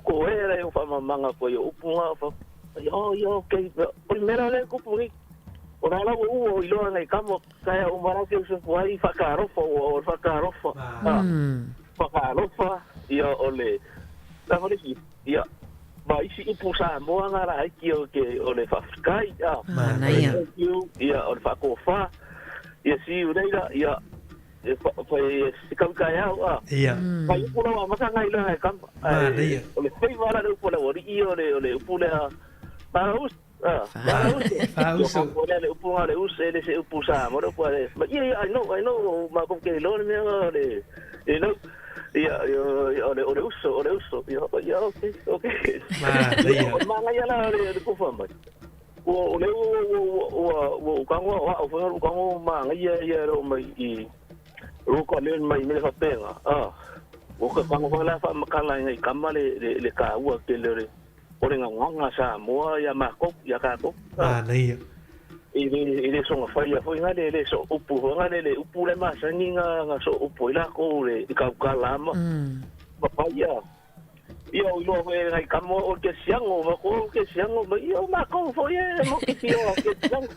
ko era eu fa manga ko eu upunga fa yo que primeiro le ko puri ora la o ilo ngai kamo kaya o mara que se foi fa carofa ia ole la vole ia vai si upusa mo ngara ki o ke ole fa sky ia o fa ko fa ia si ureira ia foi se calcaiar vai pula mas ngai la kam ole foi vara do pula ori ole pula paus paus ole pula le us ele se pusa mo pode but yeah I know ma com que lo me ole ole uso ya okay ma ngai la ole ko famba o le o kango o kango ma ngai ya ro mai Ruko le mai me fa penga o ka pango la fa makala ngai kamale le ka ua ke le ore nga sa mo ya mako ya ka ko nei ile so nga fa ya foi nga le so upu nga le upu le ma sa ni nga so upu la ko le ka lama pa ya yo lo ve ngai kamo o ke siango ko ke siango yo mako foi mo ke ke siango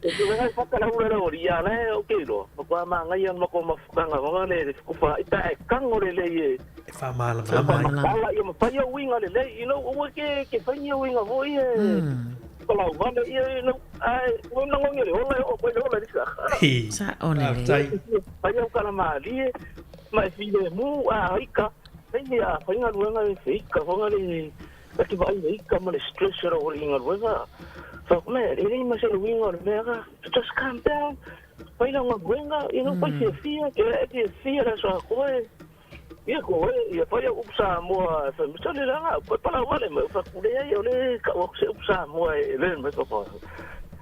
e vai falar ora oria le o que lo ko ma ngai an mako mafukanga ngale ku fa ita e kangore le e fa mala ala yo fa yo winga le o que fa yo winga voi la vale no ai no ngore o ko lo le sa ona fa yo kala mali mai file mu ika ia fa nga luenga e ka ngale que vai ika ma le stress ro inga luenga so me ele ma se luenga mega just calm down vai lá uma luenga e não vai ser fia que é fia da sua coisa e ia vai upsa mo fa me sale lá para vale me fa kule ia le ka o se upsa mo ele me to pa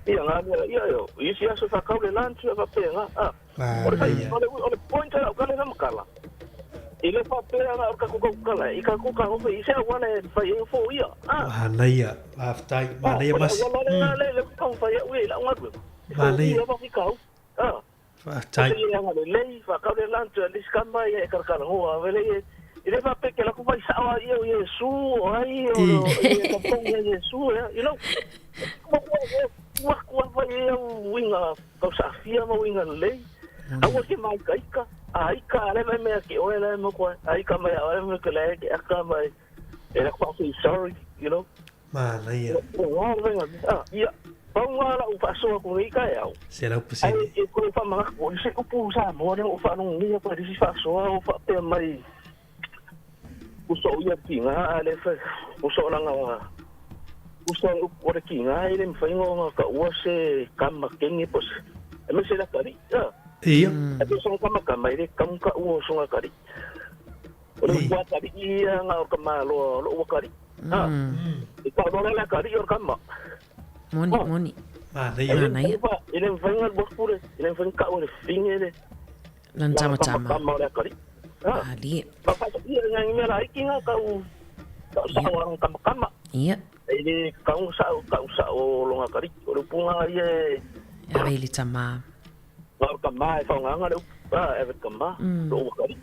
ia nga ia yo e se aso fa ka le lunch fa penga ole point out ka le na makala ile fa pera na ka ko kala I ka ko ka o fe isa wala fa ye fo ia naia aftai naia mas le ko fa ye we la ngatu naia fa fi ka Tai. Ia ngale lei fa ka le lanto le skamba ia karkara hoa vele ile fa pe ke la ku vai sawa ia Yesu ai o ia ka ia Yesu you know wa vai ia winga ka sa fia ma winga lei awa ke mai kaika ai ka le me ke o le mo ko ai ka mai o me ke le ke ka mai era kwa sorry you know Mana ia. Wa venga ia Pangala o faso ko ika ya. Será possível. Ai ko fa ma ko se ko pu sa mo ne o fa no ni ko di faso o fa pe mai. O so ia tinga ale fa o so langa wa. O so o de tinga ile me fa ngo ka o se kama kengi pos. E me se la kari. Ia. E so kama kama ile kam ka o so nga kari. O le wa kari ia nga o kama lo kari. E ka do la kari o kama. Moni. Mana ia. Ele vem al boscure, ele vem cá o fingere. Lan sama-sama. Ali. Papa ia ngang mera ikinga kau orang kama. Iya. Ele kau sa o longa kari. O punga ia. Ya ele tama. Ngau kama fa nganga do. Evet kama. Do kari.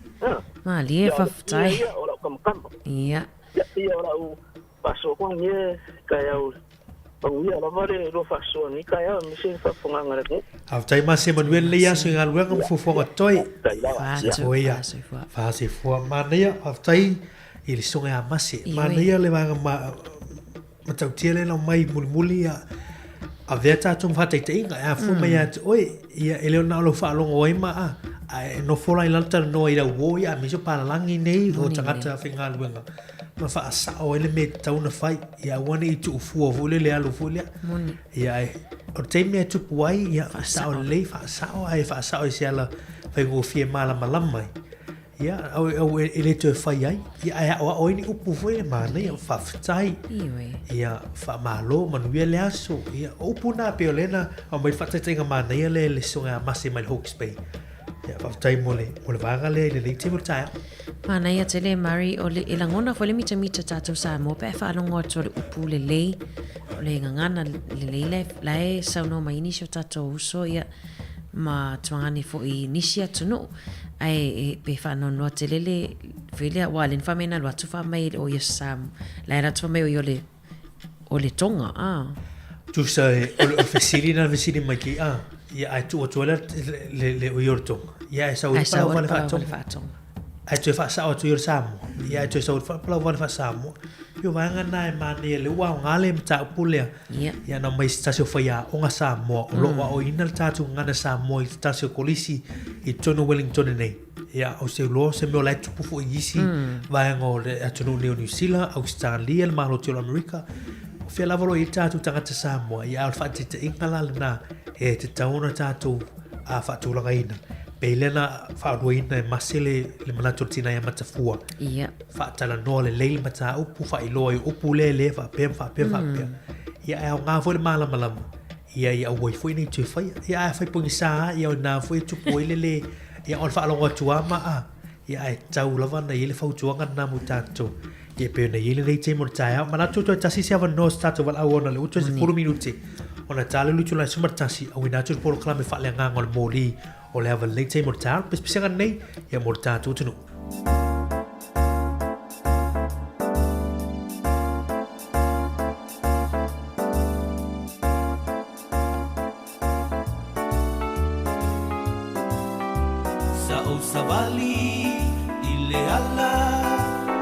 Ali fa tai. Iya, ora kama. Iya. Ia ora o paso ko nie kaya Ia la vale lo faso ni kaya mi se fa fonga ngare ko. Aftai mas Emmanuel le ya so ngalwa ngam fu fonga toi. Oia. Fa se fu mania aftai il so ya masi. Mania le va ma tau tiele no mai mulmuli ya. A veta tum fa te inga a fu mai at oi ia ele na lo fa lo oi ma a no fola ilanta no ira wo ya mi so para langi nei o tangata finga luenga. Ma fa sa o ele me tau na fai ia wani i tu fu o vule le alu vule ia o te me tu puai ia sa o le fa sa o ai fa sa o se ala fa go fie mala malamai ia o ele tu fai ai ia o ni upu foi ma nei fa tai ia fa malo manuel le aso ia upu na peolena o mai fa tenga ma nei le so nga masi mai Hawke's Bay ia fa tai mole vaga le te tai Mana ia tele Mari o le ilangona fo le mita tatou sa mo pe fa longo to le upu le lei o le ngana le lai sa no mai ni so tatou so ia ma twani fo I nisia tuno ai pe fa no tele le velia walen fa mena lo tu fa mai o ia sam la era tu mai o le tonga tu sai o fesirina mai ki ia ai tu o le o yorto ia sa o fa tonga ai tu fa sa o tu samo ia tu so fa pla fa samo yo vanga nai mani le wa ngale mta pule ia no mai stasio fa ya o nga samo o lo wa o inal tatu ngana samo I stasio kolisi I tono Wellington nei ia o se lo se me la tu fu isi va ngo le atono New Zealand Australia le malo tio America o fe la volo I tatu tangata samo ia al fa te ingala na e te tauna tatu a fa tu la gaina Pelena fa ruina masele le manato tina ya matafua. Ia. Fa tala no le leil mata upu fa iloi upu le fa pem. Ia e nga fo le mala malam. Ia o foi ni tu fa. Ia fa pungisa ia na fo tu poile ia on fa longo tua ma ia e tau lava na ile fa tua ngana mutato. Ia pe na ile le te mo taia manato to tasi se va no stato val awona le uto se 4 minuti. Ona tale lutu la sumar tasi o ina tu por klame fa le nga ngol moli. O le ava leite mortal, pespisanga nei, ia mortal tutunu. Sao savali, ile ala,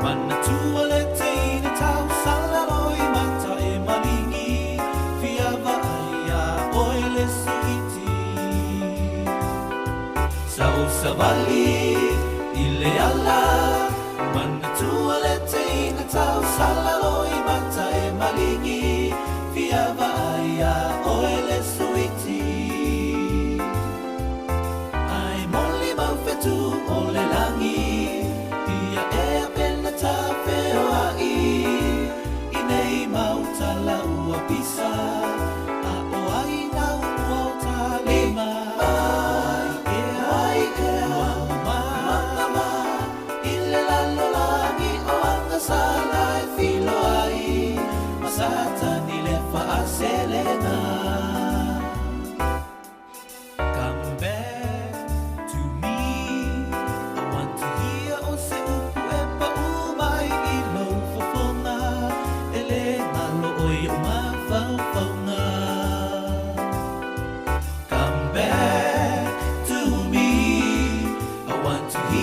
mana tua le teina tau salaroi mata e malingi, fia vaia oile suiti. Sao savali ile ala mana tua le teina tau salaroi mata e malingi fia vaia oile suiti ai moli mau fetu ole langi ia e pena ta feo ai inei mau tala ua pisa a o ai nau ua talima Sala e filo ai masata ni le faase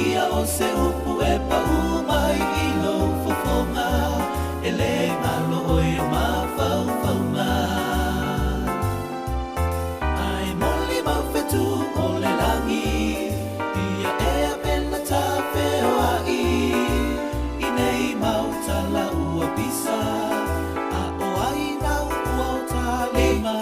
ia o se upu e pa umai I lo fofonga e le ngalo o e ma fau fau ma ai moli ma fetu o le langi ia e a pena ta feo ai I nei mauta la ua pisa a o ai na ua o ta lima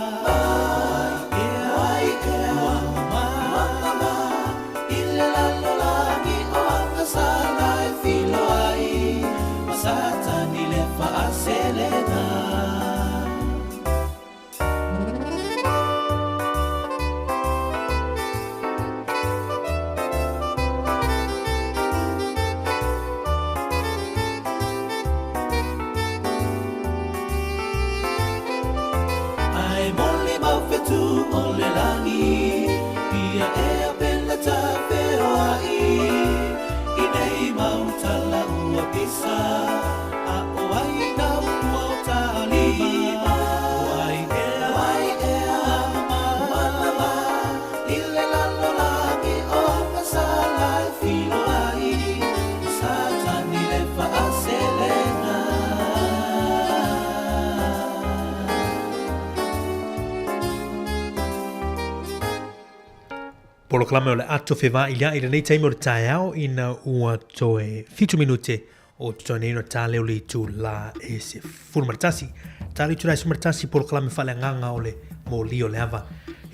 Poloklame o le ato whewā I lia I le nei taimo le tae au ina ua toe 5 minute o toe neino tā leo li tū la e se furumaratasi. Tā li tū rai sumaratasi poloklame whale nganga o le mō li o le awa.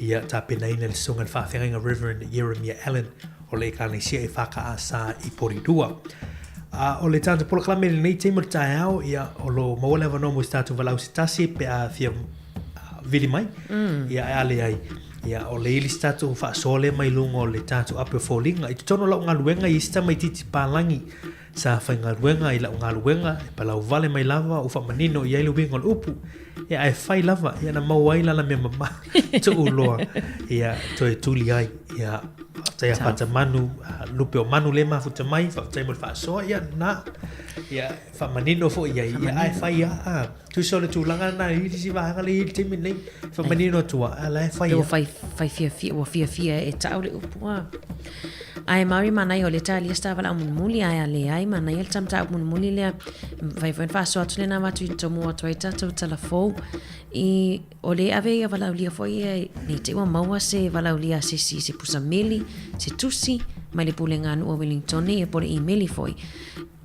Ia tā pena ina le songa le whawhenga Reverend Jeremiah Allen o le kāne sia e whaka a sā I porirua. O le tātou poloklame le nei taimo le tae au ia o lo mawale awa no mo tātou walau se tasi pe a thia vili mai. Ia e ale ai. Ia o le ili statu whaasole mai lunga o le tatu ape fōlinga. I tutono lau ngā luenga I sta mai titi pālangi. Sa whai ngā luenga I lau ngā luenga. E palau vale mai lava o whamanino I ailu winga o upu. Ia e whai lava. Ia na mau ai lala mea mama. Tu uloa. Ia toi tuli ai. Ia whaftai a pata manu. Lupe o manu le mafuta mai. Whaftai mo le whaasoa. Ia na. Ia whamanino fo ia. Ia ai whai a. Tu sole tu langa na I si wahanga le I te minei. Whamanino tua. Ala e whai a. Fai fia e tau le upua. Ai mauri manai o le tā lia stawa la munumuli ai a le ai manai el tam tau munumuli lea vai whaso atu le na watu I tomu atu ai tātou tala fōu I o le ave ia walau lia fōi e nei te ua maua se walau lia se pusa meli se tusi mai le pule ngānu o Wellington e pole I meli fōi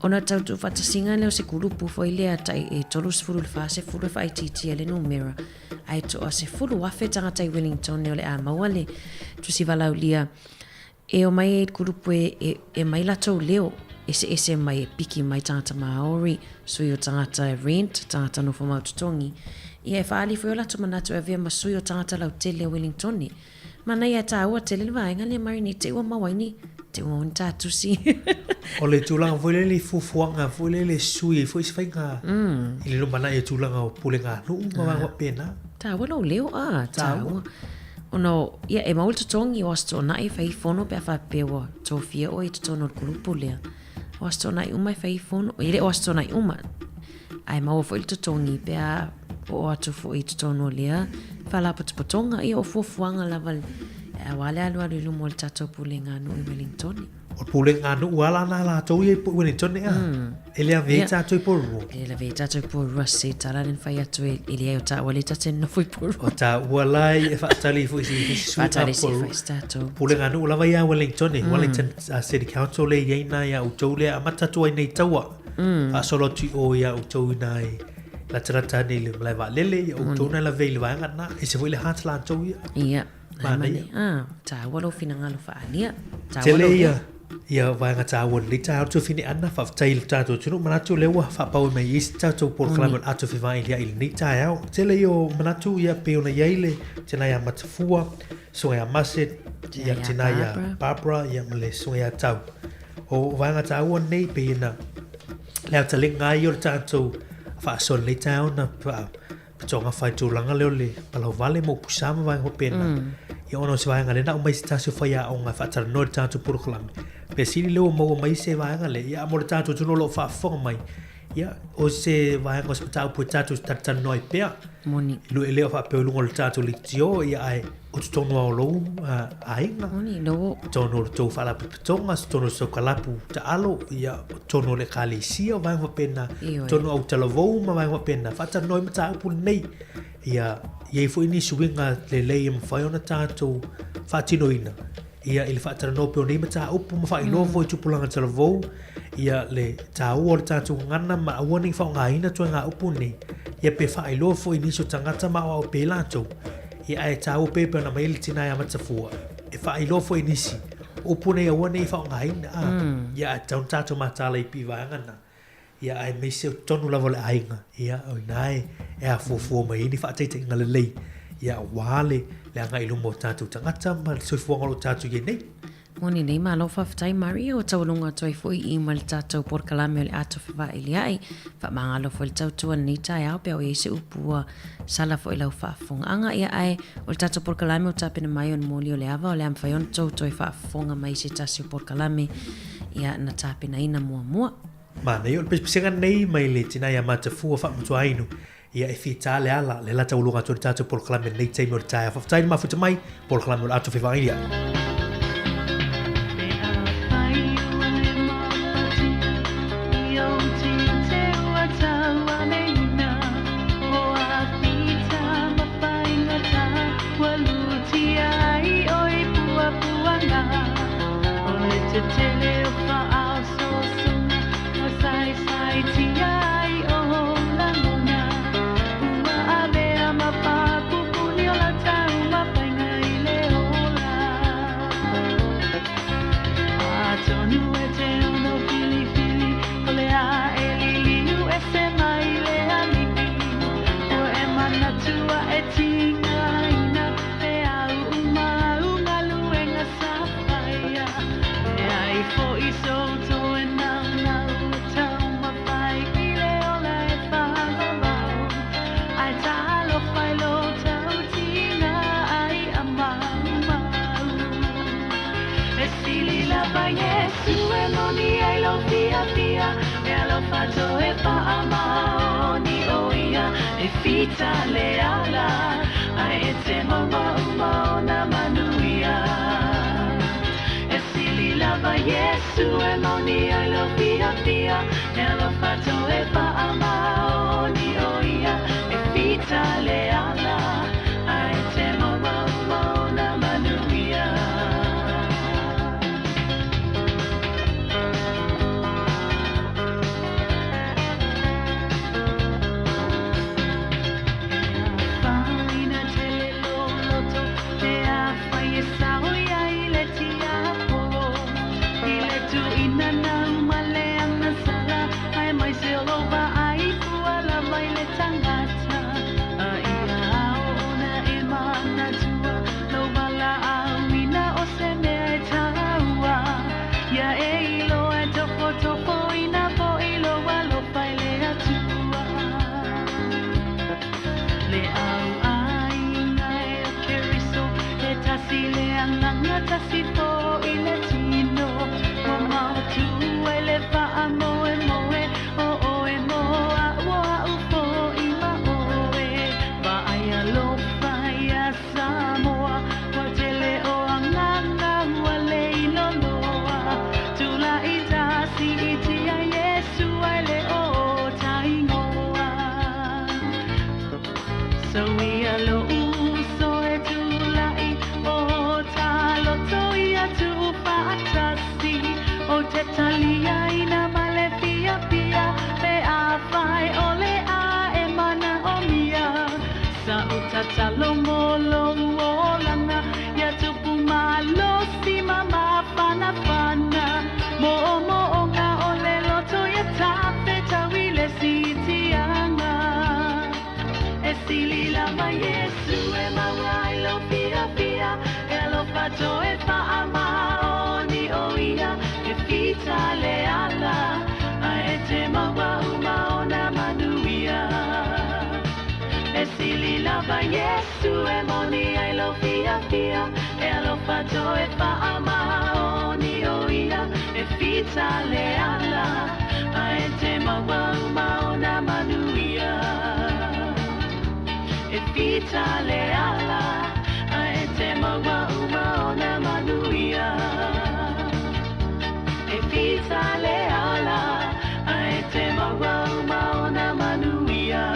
ona tautu whatasinga leo se kulupu fōi lea tai e tolu sefuru le whase furu whai titi le numera ai toa se furu wafe tangata I Wellington o le a maua le tusi walau lia e o mai e kurupu e mai latou leo ese mai e piki mai tangata Maori sui o tangata rent tangata no fo maututongi ia e whaali fo o latou manatu e vea masui o tangata lau tele o Wellington mana ia tā ua tele le vaenga le mari ni te ua mawaini te ua on tātusi o le tūlanga fo le fufuanga fo le sui fo isi whainga I le lumana e tūlanga o pule ngā nuu mawa pena tā ua lau leo tā ua ono ia e maul tutongi o asto nai fai fono pe fa pewa tofia o I tutono grupo lea o asto nai umai fai fono ile o asto nai uma ai mau fo il tutongi pe a o atu fo I tutono lea fala potonga I o fofuanga laval e wale alu alu lu mol tato pulenga no I Wellington o pulenga no wala na la to I Wellington ele a veta to por ele a veta to por se tala len fai atu ele o ta wale taten no foi por o ta wala e fa tali fo si fatali si fai stato pulenga no lava ia Wellington Wellington City Council le ina ia o tole a matatu ai nei taua a solo ti o ia o to nai la trata ni le leva lele o to na la vele va ngana e se foi le hat la to ia mani ta walo finanga lo fa nia ta walo ia vai ngata won li ta to fini ana fa tail ta to tunu manatu lewa fa pa me is ta to por clama atu fi vai ia il ni ta au tele yo manatu ia pe ona yaile tena ya matfua so ya maset ia tena ya Barbara ia mele so ya tau o vai ngata won nei pe na le ta linga yo ta to fa so le ta ona pa tonga fai tu langa leo le palo vale mo pusama vai ho pena ia ono se vai ngale na mai sta so fa ya onga fa tar no ta to por clama pe sili leo mo mai se vai ngale ia mo ta to no lo fa fo mai ia o se vai ngo hospital pu ta to tar noi pe moni lu ele fa pe lu ngol ta to li tio ia ai o tonu o lo ainga oni no tonu to fala pitonga tonu so kalapu ta alo ia tonu le kalisia vai wa pena tonu au televou ma vai wa pena fata noi mata pu nei ia ye foi ni suinga le leim fai ona tato fatinoina ia il fata no pe nei mata upu ma fai lo foi tupulanga televou ia le tau o tato ngana ma warning fa ngaina to nga upu nei ia pe fai lo foi ni so tangata ma o pelato ia ai tau pepe na mail tina ya matafua e fa ilo foi nisi o pune ya wone fa ngaina ia tau tato matala ipi vangana ia ai me se tonu la vole ainga ia o nai e a fofo mai ni fa tete ngalele ia wale le nga ilu mo tatu tangata ma so fo ngalo tatu ye nei moni nei ma lo fa tai Mario taulunga toi foi I mal tatu por kalame le ato fa iliai fa manga lo foi tatu ni tai au pe o ese upua sala foi lau fa fonga ia ai o tatu por kalame o tape na mai on molio le ava o le am fayon toi fa fonga mai se tasi por kalame ia na tape na ina mua ma nei o pesenga nei mai le tina ya mata fu fa mutu ainu ia e fita le ala le lata ulunga to tatu por kalame nei tai mo tai fa tai ma futa mai por kalame o ato fa ilia Fita le ala ai te mama na manuia e sili lava Yesu e moni ai lo via via e lo fatto e fa amani oia e fita le ala ai te mama na manuia Yesu e moni ai lo via via e lo faccio e fa amani oia e fita le ala ai te mawa na manuia e fita le ala ai te sale ala ai te mawau maona manuia.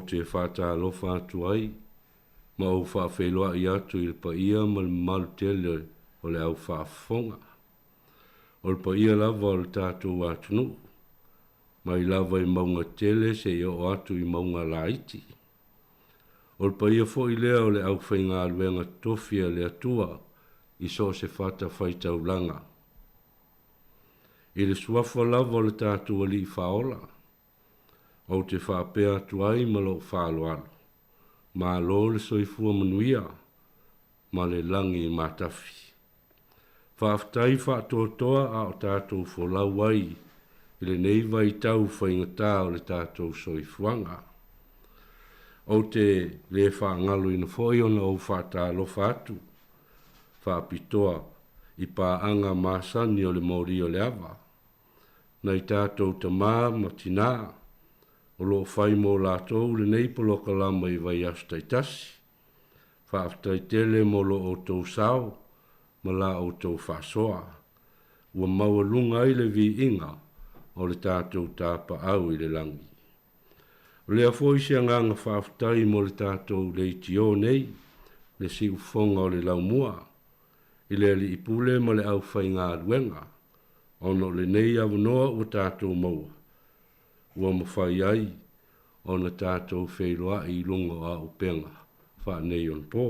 te whata lofa atu ai, ma o whawheloa i atu i pa ia mal malu tele o le au whaafonga. O le pa ia lava o le tātou atunu, ma i lava i maunga tele se i o atu i maunga laiti. O le pa ia fo i lea o le au whainga aluenga tofia le atua i so se whata whaitau langa. I le suafa lava o le tātou ali i whaola, o te whapea tuai ma lo whaaloalo, ma lo le soifua manuia, ma le langi i matafi. Whaaftai whaatotoa a o tātou wholau ai, i le neiva i tau whaingatā o le tātou soifuanga. O te le whaangalo ina whoi ona o whaatalo whaatu, whaapitoa i pāanga māsani o le mori o le awa, nei tātou tamā matinā, o lo whai mō lātou le nei poloka lama i vai asta i tasi. Whaaftai tele mō lo o tau sao, ma la o tau whasoa. Ua maua lunga i le vi inga o le tātou tāpa au i le langi. O lea fōi se anganga whaaftai mō le tātou le itio nei, le siu fonga o le laumua, i le ali ipule ma le au whai ngā ruenga, ono le nei avanoa o tātou maua. Ua mawhai ai, o na tātou wheiloa i lunga a upenga, wha nei on pō.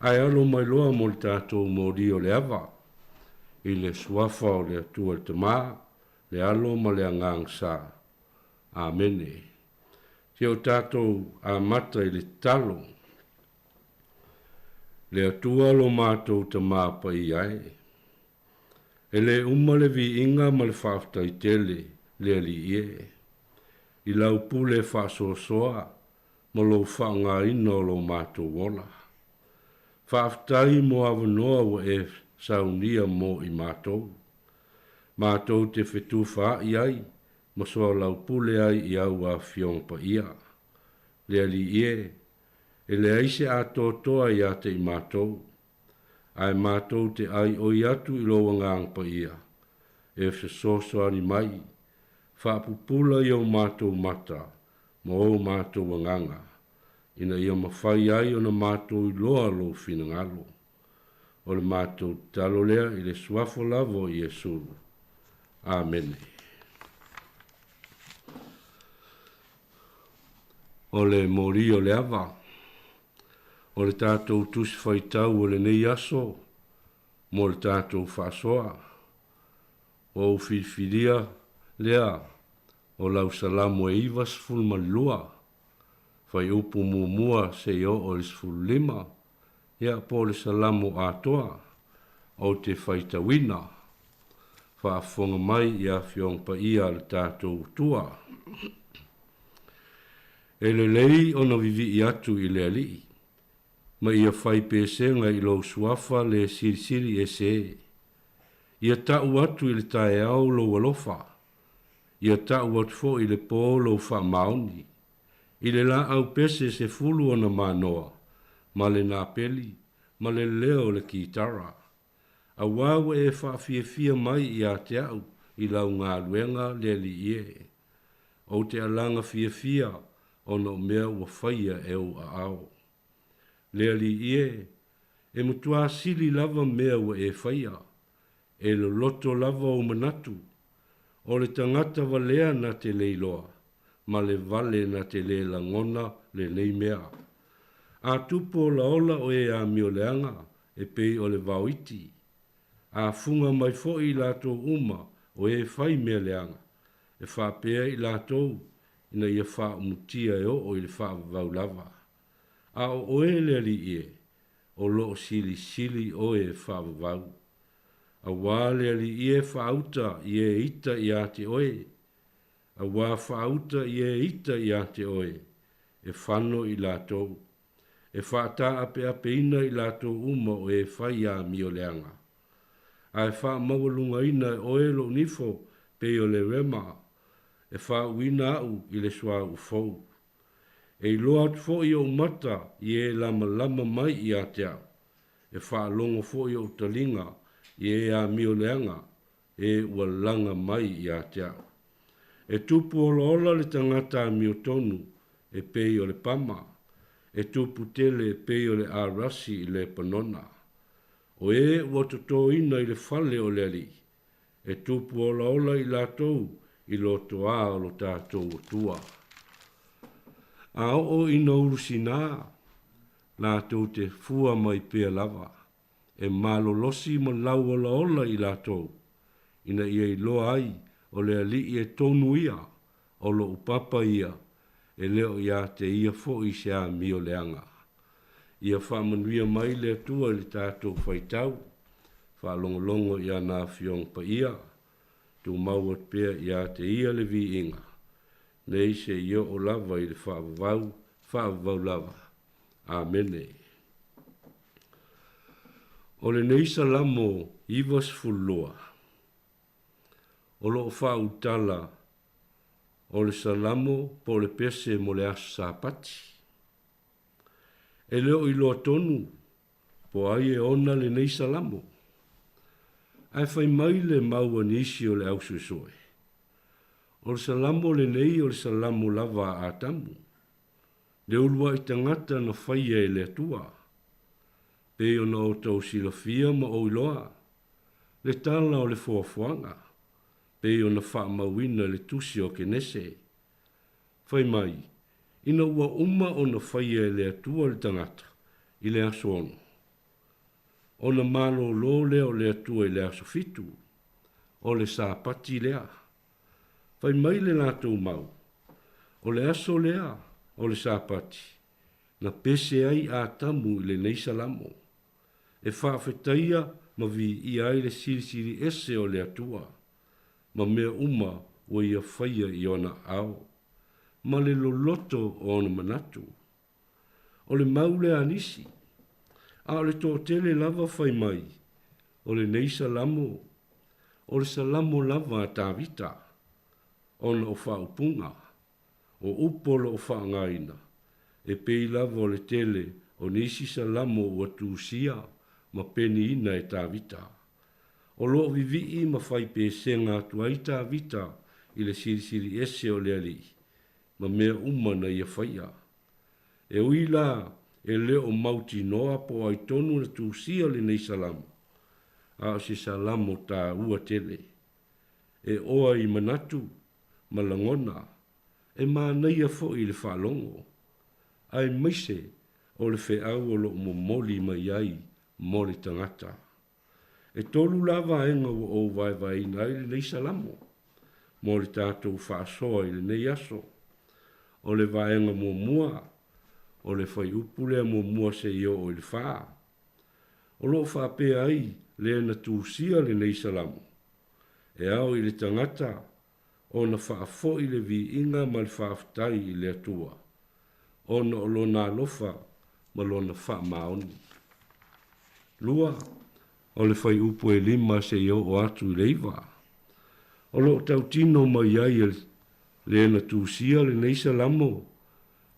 Ai alo mai loa mo le tātou mōri o le awa, i le suafa o le atua le tamā, le alo ma le angang sā. Amene. Te o tātou a mata i le talo, le atua lo mātou tamā pa i ai. E le umale vi inga ma le whaafta i tele, le ali ie. I lau pule whaasoasoa, ma lo whaanga ino lo mātou wola. Whaaftai mo awanoa wa e saunia mo i mātou. Mātou te whetu wha i ai, ma soa lau pule ai i au a whiong pa ia. Le ali ie, e le aise a totoa i ate i mātou. Ai mātou te ai o i atu i lo wangang pa ia. E se sosoa ni mai, whaapupula i au mātou mata, ma o mātou wanganga, ina ia mawhai ai o na mātou i loa lo whina ngalo. O le mātou talo lea i le suafo lavo i Jesuru. Amen. O le mori o le awa, o le tātou tusi whaitau o le nei aso, mo le tātou whasoa, o whiwhiria lea, o lau salamu e iwas fulma lua, whai upu mua se o o is ful lima, ia po le salamo atoa o te whaitawina, whaafonga mai ia whiong pa ia le tātou tua. E le lei ona vivi i atu i le alii, ma ia whai pēsenga i lo suafa le sirisiri e se. Ia tau atu i le tae au lo walofa, ia tau atu fo i le pō lo wha maoni, i le la au pese se fulu ona manoa, ma le nā peli, ma le leo le kitara. A wawe e wha fia mai i a te au i lau ngā luenga le li ie. O te alanga fia ono mea ua whaia e o a ao. Le li ie, e mutua sili lava mea ua e whaia, e lo loto lava o manatu, o le tangata walea na te leiloa, ma le vale na te le langona le nei mea. A tupo la ola o e a mioleanga, e pei o le vauiti. A funga mai fo i lato uma o e whai mea leanga, e wha pea i lato ina ia wha umutia e o i le wha vaulava. A o e le li e, o lo sili o e wha vau. A wā le li e wha auta i e ita i a te oe. A wā wha auta i e ita i a te oe, e whano i lato. E wha ta ape ina i lato uma o e whai a mio leanga. Ai wha mawalunga ina o e lo nifo pe o le rema, e wha uina au i le swa u fau. E loa fo i o mata i e lama mai i a te au, e wha longo fo i o talinga i e a mio leanga, e ua langa mai i a te au. E tupu o lola le tangata a mio tonu, e pei o le pama, e tupu tele e pei o le arasi i le panona. O e ua toto ina i le fale o le ali, e tupu ola ola i latou i lo toa o lo tātou tua. A o ina urusina, latou te fua mai pea lava, e malo losi ma lau ola ola i latou, ina ia i loa ai o le ali i e tonu ia, o lo upapa ia, e leo ia te ia fo i se a mio leanga. Ia whamanuia mai le atua le tātou whaitau, whalongolongo ia nā whiong pa ia, tu mauat pia ia te ia le vi inga. Nei se ia o lava i le whaavau lava. Amene. O le neisa lamo ivas fulloa. O lo whautala o le salamo po le pese mo le aso sāpati. E leo i loa tonu, po ai e ona le nei salamo. Ai whai mai le maua nisi o le au suisoe. O le salamo le nei o le salamo lava a tamu. Le ulua i tangata na whaia e le atua. Pe o na o tau silafia ma o iloa. Le tala o le fuafuanga. Pe o na wha mawina le tusi o kenese. Whai mai. Ina ua uma o na whaia e le atua le tangata, i le aso ono. O na malo lo lea o le atua i le aso fitu, o le sāpati lea. Whai mai le lātou mau, o le aso lea, o le sāpati, na pese ai a tamu i le neisa lamo. E whaafetaia ma vi i ai le sirisiri ese o le atua, ma mea uma o ia whaia i ona au. Ma le loloto o ona manatu. O le maule anisi. A o le tō tele lava whai mai. O le neisa lamo. O le salamo lava a tāwita. Ona o whaupunga. O upolo o whaangaina. E pei lava o le tele o nisi salamo o atusia ma peni ina e tāwita. O lo vivi ma whai pēsenga atu ai tāwita i le sirisiri ese o le ali. Ma mea umana ia whaia. E uila e leo mauti noa po ai tonu na tūsia le nei salamu. A o se salamu tā ua tele. E oa i manatu, malangona, e mānaia fo i le whalongo. Ai maise o le whe au o lo momoli mai ai mo le tangata. E tolu lava enga o vai nai le nei salamu. Mo le tātou whaasoa i le nei aso. O le vaenga mua, o le whai upule mua se i o le whaa, O lo whaapea ai le na tūsia le nei salamu. E au i le tangata o na whaafo i le vi inga ma le whaaftai i le atua. O na olo na lofa ma lo na wha maoni. Lua, o le whai upo e lima se i o atu i leiva. O lo tau tino mai ai le na tūsia le nei salamu.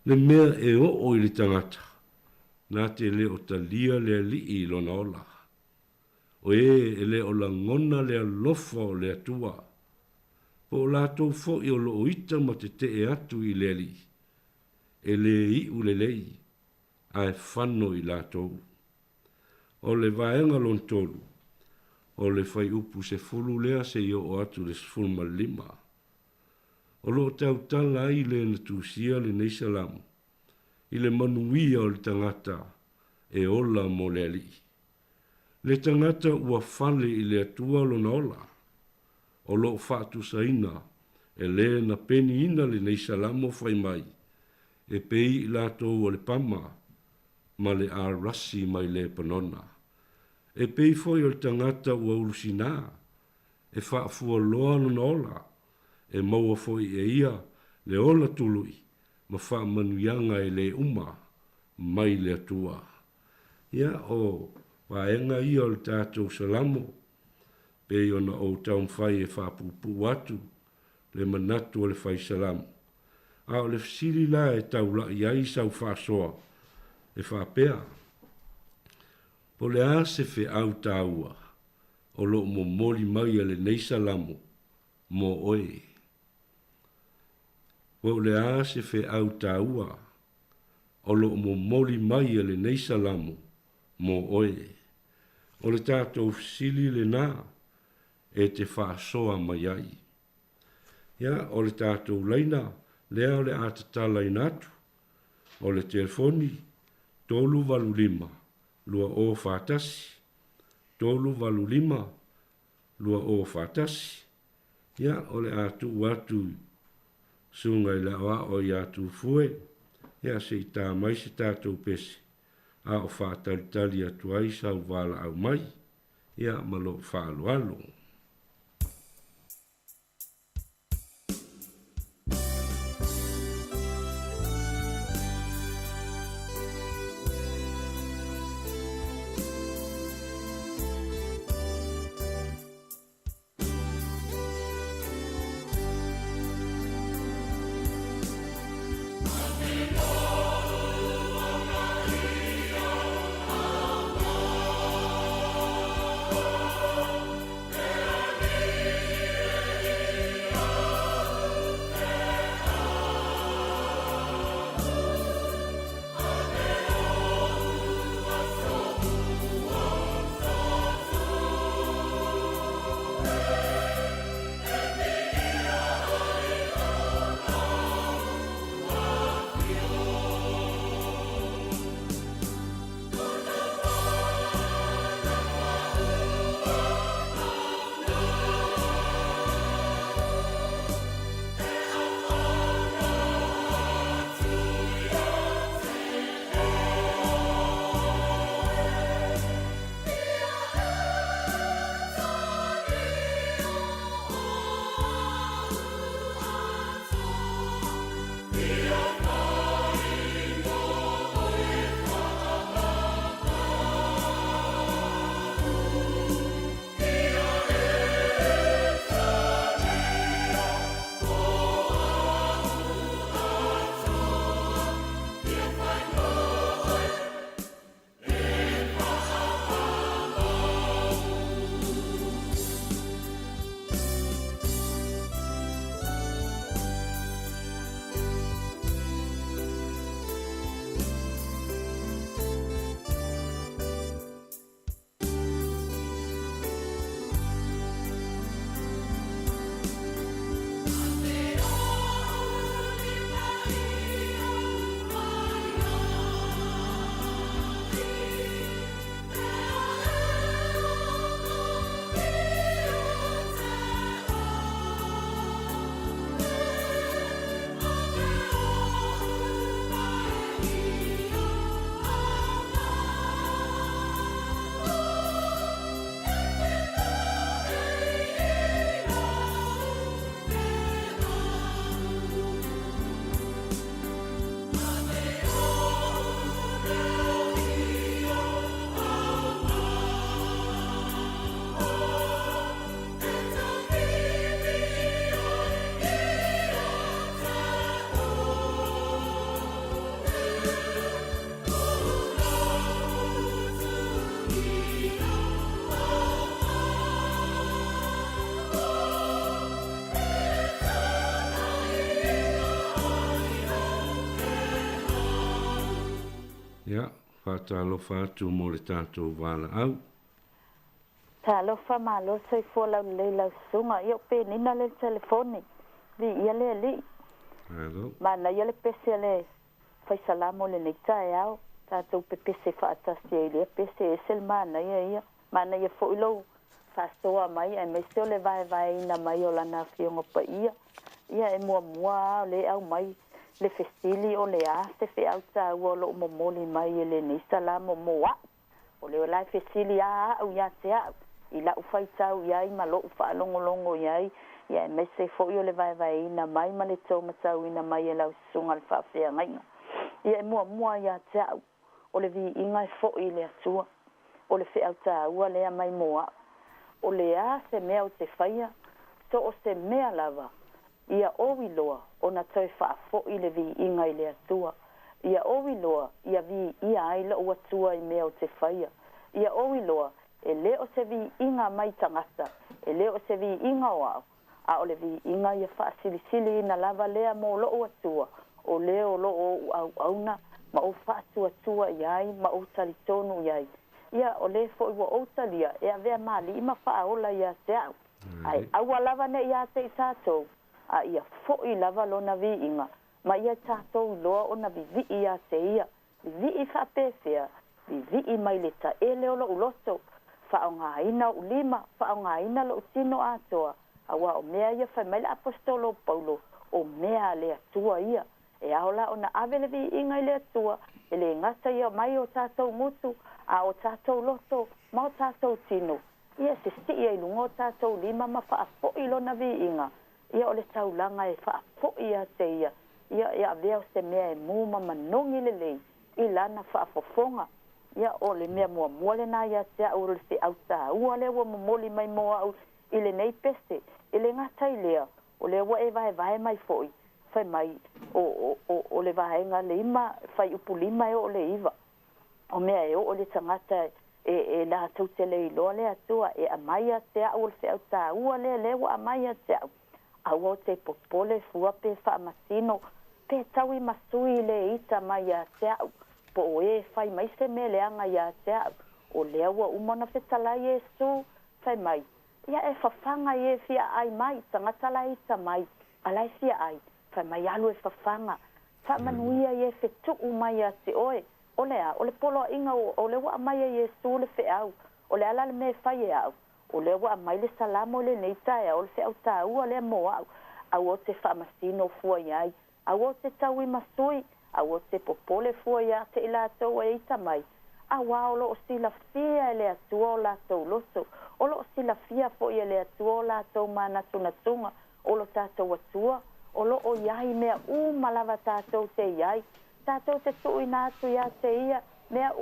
Le mea e o i le tangata. Nā te le o talia le li i lona ola. O e le o la ngona le alofa o le atua. Po o lātou fo i o lo oita ma te e atu i le li. E le i u le lei. A e whano i lātou. O le vaenga lon tolu. O le whai upu se fulu lea se i o atu le sfulma lima. O lo tau tala i le na tūsia le neisalamu. I le manuia o le tangata e ola mo le ali. Le tangata ua fale i le atua lona ola. O lo fatu saina e le na peni ina le neisalamu fai mai. E pei i latou o le pama ma le arasi mai le panona. E pei foi o le tangata ua ulusina e faafua loa lona ola. E maua foi e ia le ola tului. Ma wha manuianga e le uma, mai le atua. Ia o waenga i o le tātou salamo, pe i ona o taun whai e whapupu atu, le manatu o le whai salamo. A o le fsiri la e tau la i ai sau whasoa, e whapea. Po le a se fe au tāua, o lo mo moli mai a le nei salamo, mo oe. O le a se fe au tāua, o lo mo moli mai le nei salamu, mo oe. O le tātou sili le nā, e te whaasoa mai ai. Ia, o le tātou leina, lea o le atatala inatu, o le telefoni, tolu valu lima, lua o whātasi, tolu valu lima, lua o whātasi. Ia, o le atu sungai la wa o ya tu fue ya se ta mai se ta tu pesi a o fa tal ya tu ai sa vala au mai ya malo fa lo Yeah. Whātalofa atu mo le tātou wāla au. Talofa malo sei fo la le sunga io pe nina le telefoni. Vi ia le li. Hello. Ma na ia le pese le fai salamo le nita au. Tātou pe pese whaatasi e le pese e sel mana ia. Mana ia fo ilo whastoa mai e me seo le vai ina mai o lana fionga pa ia. Ia e mua le au mai le festili o le a se fe au ta o lo momoli mai e le nisa la moa. O le lai festili a au ia te au. I la ufai tau iai ma lo ufa longo iai. Ia e me se fo i o le vai ina mai ma le tau matau ina mai e lau sunga le whawhia ngainga. Ia e mua ia te au. O le vi inga e fo i le atua. O le fe au ta ua lea mai moa. O le a se mea o te whaia. So o se mea lava. Ia owi loa o na toi whaafo i le vi inga i le atua. Ia owi loa ia vi ia aila o atua i mea o te whaia. Ia owi loa e le o se vi inga mai tangata. E le o se vi inga o au. A o le vi inga ia whaasilisili na lava lea mo lo o atua. O le o lo o auna ma o whaatua tua iai ma o talitonu iai. Ia o le fo i wa o talia e a vea mali ima whaaola ia te au. Ai aua lava ne ia te i tātou. A ia fo i lava lo na vi inga. Ma ia tātou loa o na vi ia te ia. Vi i whapewhia. Vi i mai le ta ele o lo uloto. Whaonga ina o lima. Whaonga ina lo tino atoa. Awa o mea ia whai mai le apostolo Paulo. O mea le atua ia. E aola o na avele vi inga i le atua. E le ngata ia mai o tātou mutu. A o tātou loto. Ma o tātou tino. Ia se sti ia ilungo tātou lima ma whaafo i lo na vi inga. Ia o le taulanga e whaafo ia te ia. Ia vea se mea e muma manongi le lei. I lana whaafofonga. Ia o le mea mua le na ia te au le se au tā. Ua le ua momoli mai moa au i le nei peste. I le ngata i lea. O le ua e vai mai foi. Fai mai o le vaenga le ima. Fai upu lima e o le iwa. O mea e o le tangata e la tau te le iloa le atua. E amai a te au le se au tā. Ua le ua amai a te au. Au o te popole fua pe whaamasino. Pe tau i masui le ita mai a te au. Po o e whai mai se me leanga i a te au. O lea ua umona whetalai e su. Whai mai. Ia e whawhanga i e fia ai mai. Tangatala ita mai. Alai fia ai. Whai mai alu e whawhanga. Whamanuia i e whetu mai a te oe. O lea, o le polo inga o le ua mai e su le whe au. O le ala le me whai e au. O le ua mai le salamo le neita e o le whe au tā ua le mo au. Au o te whamasino fua iai. Au o te tau i masui. Au o te popole fua ia te ila tau e ita mai. Au o lo o sila fia e le atua o la tau loto. O lo o sila fia fo i e le atua o la tau mana tunatunga. O lo tātou atua. O lo o iai mea malava tātou te iai. Tātou te tui nātu ia te ia. Mea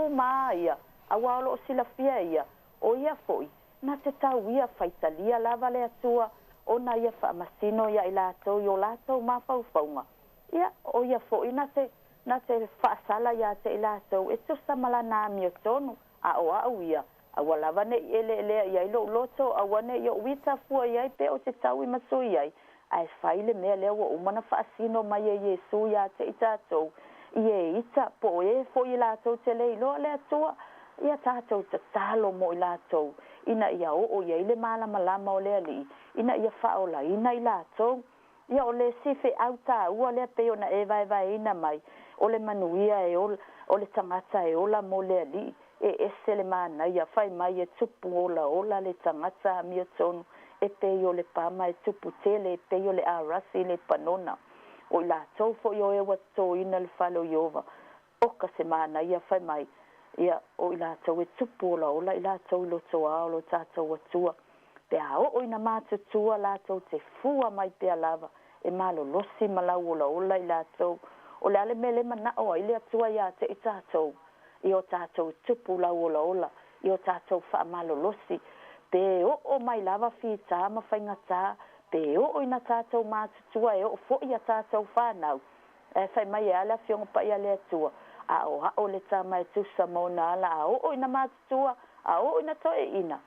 maa ia. Au o lo o sila fia ia. O ia foi. Na te tau ia faitalia lava le atua. O na ia whaamasino ia i lātou i o lātou mawhauwhaunga. Ia, o ia foi na te whaasala ia te i lātou. E tu samala nā mio tonu. A o au ia. A walawa ne i ele ia i lo loto. A wane i o wita fua iai pe o te tau i maso iai. A e whaile mea lea wa umana whaasino mai e Jesu ia te i tātou. I e ita po e foi i lātou te le i loa le atua. Ia tātou te talo mo i lātou. Ina ia o ia ile malama lama o lea li. Ina ia whaola ina i lātou. Ia o le sife au tā ua lea peo na e vai ina mai. O le manuia e o le tangata e ola mo lea li. E ese le mana ia whai mai e tupu ola le tangata a mia tonu. E peo le pama e tupu tele e peo le arasi le panona. O i lātou fo i o e wato ina le whalo iova. Oka se mana ia whai mai. Ia o i lātou e tupu ola i lātou loto ao lo tātou atua. Pea o ina mātutua lātou te fua mai pea lava. E malo losi malau ola i lātou. O le ale mele mana o i le atua ia te i tātou. I o tātou tupu lau ola. I o tātou wha malo losi. Pe o mai lava fi tā ma whainga tā. Pe o ina tātou mātutua e o fo i a tātou whanau. E whai mai e ala fionga pa i a le atua. A o le tā mai tusa mona ala. A o ina mātutua. A o ina toe ina.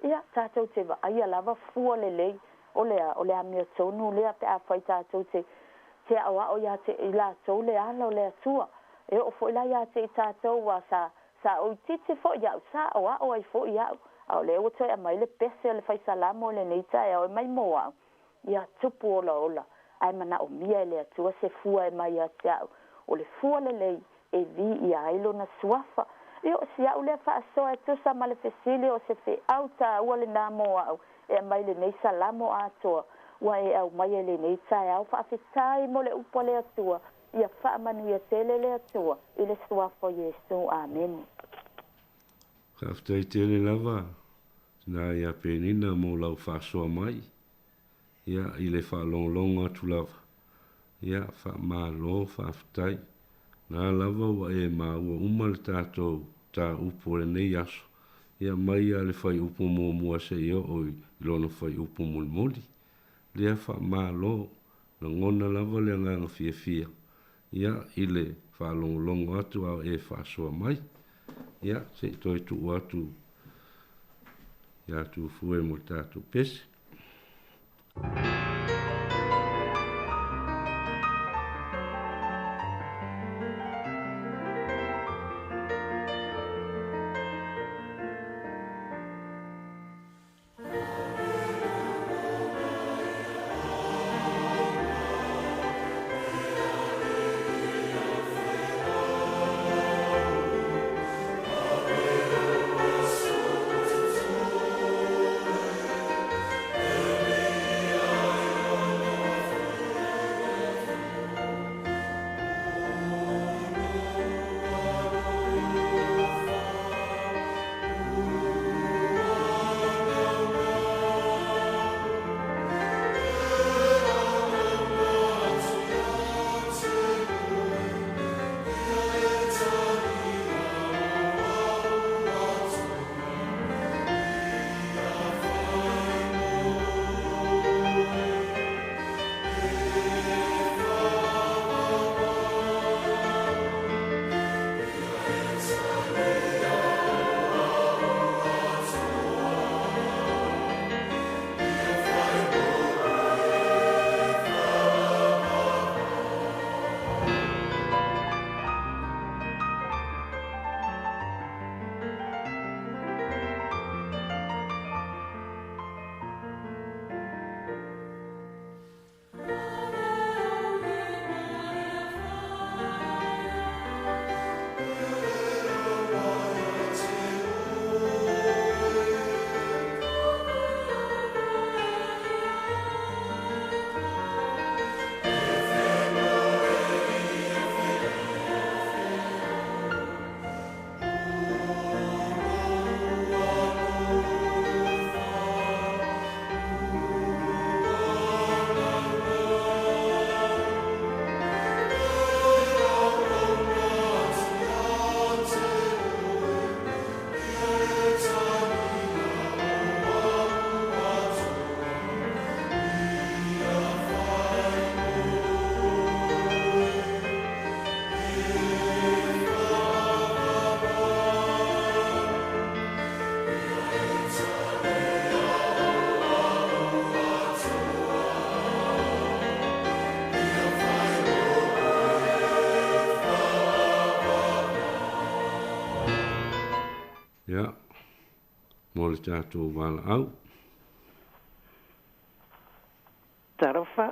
Ia tātou te wa aia lava fua le lei. O lea mea tonu lea pe a whai tātou te au ia te i la tau le ala o le atua. e o fo la ia te tātou wa sa o titi fo ia sa o ai fo ia o le o te mai le pese le fai salamo le nei tai o mai moa ia tupu ola ai mana o mia le atua se fua e mai ata o le fua le e vi ia ilo na suafa e o sia o le fa so e tu sa male fesili o se fe auta o le na moa e mai le nei salamo ato wa e au mai le nei tai au fa fitai mo le upo le atua ia fa manu ia tele le atua i le suafa Yesu amen. Kaftai tele lava na ia penina mo lau fa so mai ia i le fa long atu lava ia fa malo fa fitai na lava wa e ma ua umal tātou tā upo le nei aso ia mai a le fai upo mua se ia o i lona fai upo muli lea fa malo na ngona lava le nganga fia ia i le fa long atu au e fa soa mai ia se toi tu atu ia tu fue mo tātou pese. Ja, mo le tātou wala au. Tarofa.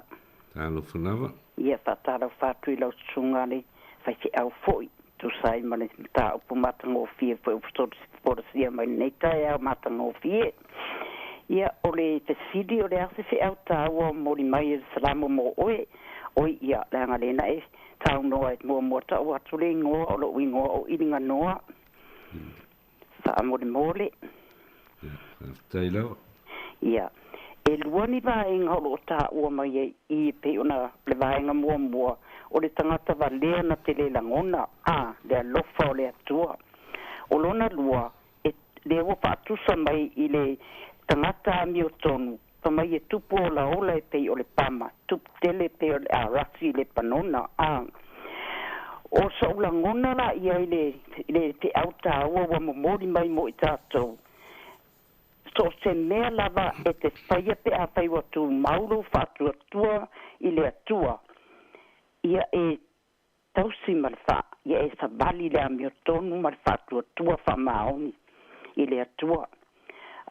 Talofa lava. Ia pa tarofa tui lau tsungani fai se au foi. Tu sai mane ta upu matango fie foi upstori spora sia mai nei tai au matango fie. Ia ole te sidi ole ase se au tāua mori mai e salamo mo oe. Oi ia langa lena e tau noa e mua tau atu le ngoa o lo wingoa o ininga noa. Fa mole. Tai lau. Ia. E luani vaenga o lo ta ua mai i pe ona le vaenga mua o le tangata valea na te le langona le alofa o le atua o lona lua e le ua paatusa mai i le tangata ami o tonu pa mai e tupu o la ola e pe o le pama tupu tele pe o le arasi le panona o sa ulangona la ia i le te auta ua momori mai mo i tātou so se mea lava e te whaia pe a whai watu mauro whātua tua i le atua. Ia e tausi ma le fa ia e savali le amio tonu ma le fa tua whamaoni i le atua.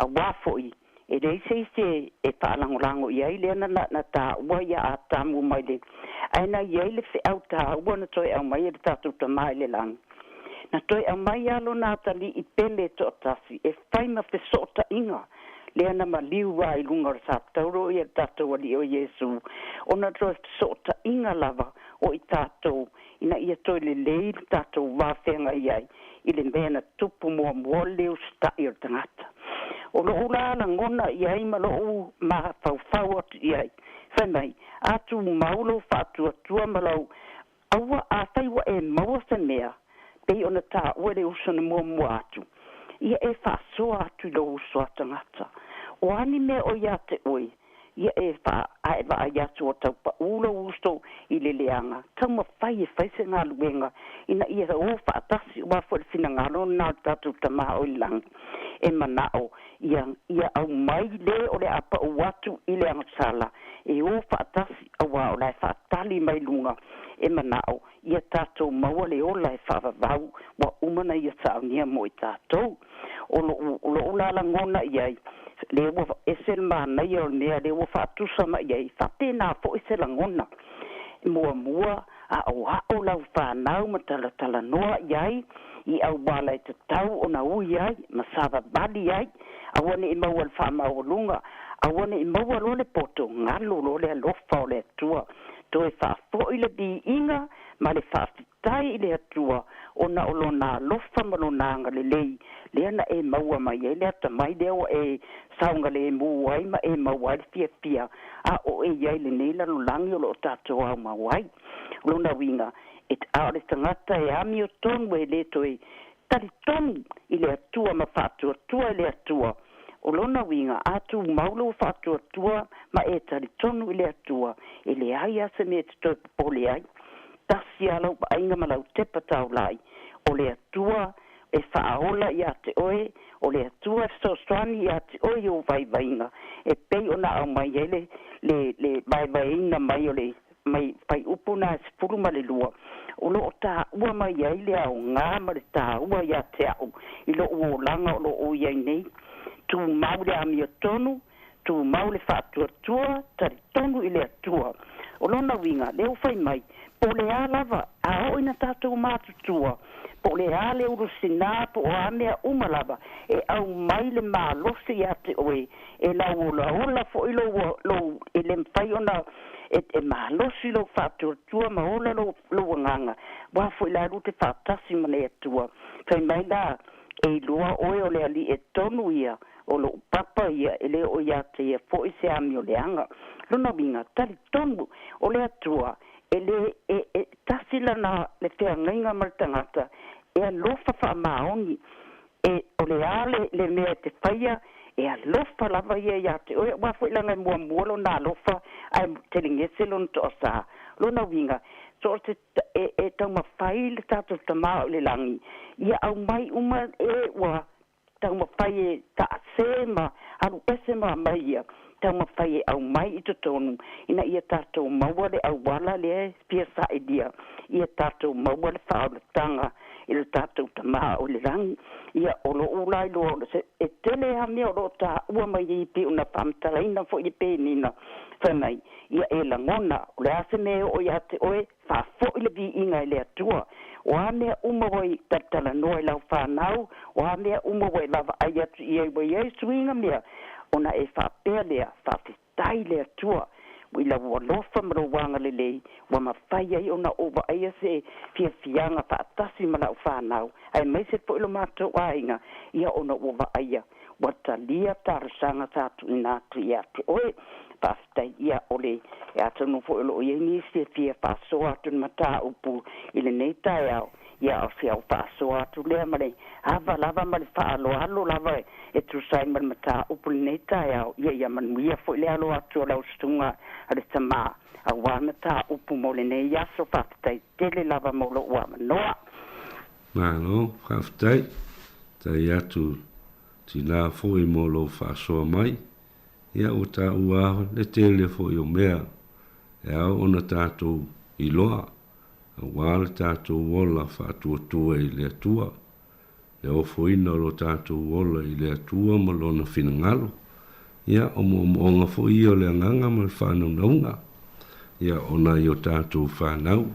A wafoi e reise se e whaalangolango i ai le na tā ua ia a tamu mai le. Aina i ai le whi au tā ua na toi au mai e le tātou ta mai le lang. Na toi au mai alo nā tali i pele to tasi e whaima whi sota inga. Lea na maliu wa i lunga o sa tauro i a tātou ali o Yesu. O na toi sota inga lava o i tātou. Ina ia toi le lei tātou wāwhenga i ai. I le mena tupu mua leo sta i o tangata. O lo ula la ngona i ai ma lo ma fau atu i ai. Whenai, atu maulo whātua tua malau. Aua a whaiwa e maua se mea. Pei ona tā uere usana mua atu. Ia e whaasoa atu i lo uso atangata. O ani mea o ia te oi. Ia e whaaewa a iatu o tau pa ulo usto i le leanga. Tau ma whai e whaise ngā luenga. Ina ia o whaatasi ua fwere whina ngaro nā tātou tamaha o ilang. E manao. Ia au mai le o le apa o watu i le angasala. E o whaatasi awa o lai whaatali mai lunga. E manao. Ia tātou maua le ola e whaavavau. Wa umana ia saunia mo i tātou. O lo ulala ngona iai. Le ua esel mana ia o nea. Le ua whaatusa ma iai. Whatena fo esela ngona. Mua a o lau whanau ma tala noa iai. I au wala e te tau o na ui iai. Ma sava bali iai. Awane i maua le whamau o lunga. Awane i maua lo le poto. Ngalo lo le alofa o le atua. Toe whaafo i le bi inga. Ma le whaafitai i le atua. O na olo na lofa malo nanga le lei. Lea na e maua mai e lea ta mai leo e saunga le mua ma e maua le fia. A o e iai le neila lo langi o lo tato au mawai. Lona winga. Et aore tangata e ami o tonu e le toi. Tari tonu i le atua ma whaatua tua i le atua. O lona winga atu maulo whaatua tua ma e tari tonu i le atua. E le ai ase me te toi popole ai. Tasi alau pa ainga malau tepa tau lai. O le atua e whaaola i ate oe. O le atua e sostrani i ate oe o vaivainga. E pei o na au mai ele le vaivainga mai o le mai pai upuna e sipuru ma le lua. O lo ta ua mai ai le au ngā ma le ta ua i ate au. I lo ua langa o lo o iai nei. Tu mau le ami o tonu. Tu mau le whaatua tua. Tari tonu i le atua. O lona winga leo whai mai. Po le a lava, a o ina tātou mātutua. Po le a le uru sinā, po o a mea umalava. E au mai le mā losi i ate oe. E lau ola fo i lo e le mwhai ona e mā losi lo whātua ma ola lo nganga. Wafo i la rute whātasi mane atua. Kai mai la e lua oe o le ali e tonu ia. O lo papa ia e le o ia te ia fo i se ami o le anga. Luna winga, tali tonu o le atua. E tasila na le te ngainga martangata e alofa wha maoni e o le ale le mea te whaia e alofa lava ia te oe wafo ilanga mua lo na alofa ai telingese lo nto osa lona winga so te e tau mawhai le tātou tamā o le langi ia au mai uma e wa tau mawhai e ta sema aru ese mai ia tau mawhai e au mai i tonu. Ina ia tātou maua le au wala le pia sa e dia. Ia tātou maua le whao le tanga i le tātou tamā o le rangi. Ia olo ulai lo e tele ha mea o ta ua mai i pi una pamtala ina fo i pe nina. Whanai, ia e la ngona o le ase mea o ia te oe wha fo i le vi inga i le atua. O ha mea umawai tatala noa i lau whanau. O ha mea umawai lava ai atu i ai wai ai suinga mea. Ona e whapea lea, whawhitai lea tua. Wila ua lofa maro wanga lelei. Wa mawhai ai ona ova aia se fia fianga whaatasi malau whanau. Ai meise po ilo mātou ainga. Ia ona ova aia. Wa talia tarasanga tātu inatu i atu. Oe, whawhitai ia ole. E atanu po ilo i nisi fia whasoa atu mata upu. Ile nei tai au. Ia o fia o whaasoa atu lea mare. Hava lava mare whaalo lava e tu sai mare mata upu nei tai au. Ia manuia fo ile alo atu o lau stunga ale tamā. A wāmata upu mo le nei aso whaafitai tele lava mo lo ua manoa. Nāno, whaafitai. Tai atu tina fo i mo lo whaasoa mai. Ia o tā ua le tele fo i o mea. E au ona tātou i loa. Wā le tātou ola whātua i le atua. Le ofoina lo tātou ola i le atua ma lona finangalo. Ia o moonga fo i o le anganga ma le whanau naunga. Ia ona i o tātou whanau.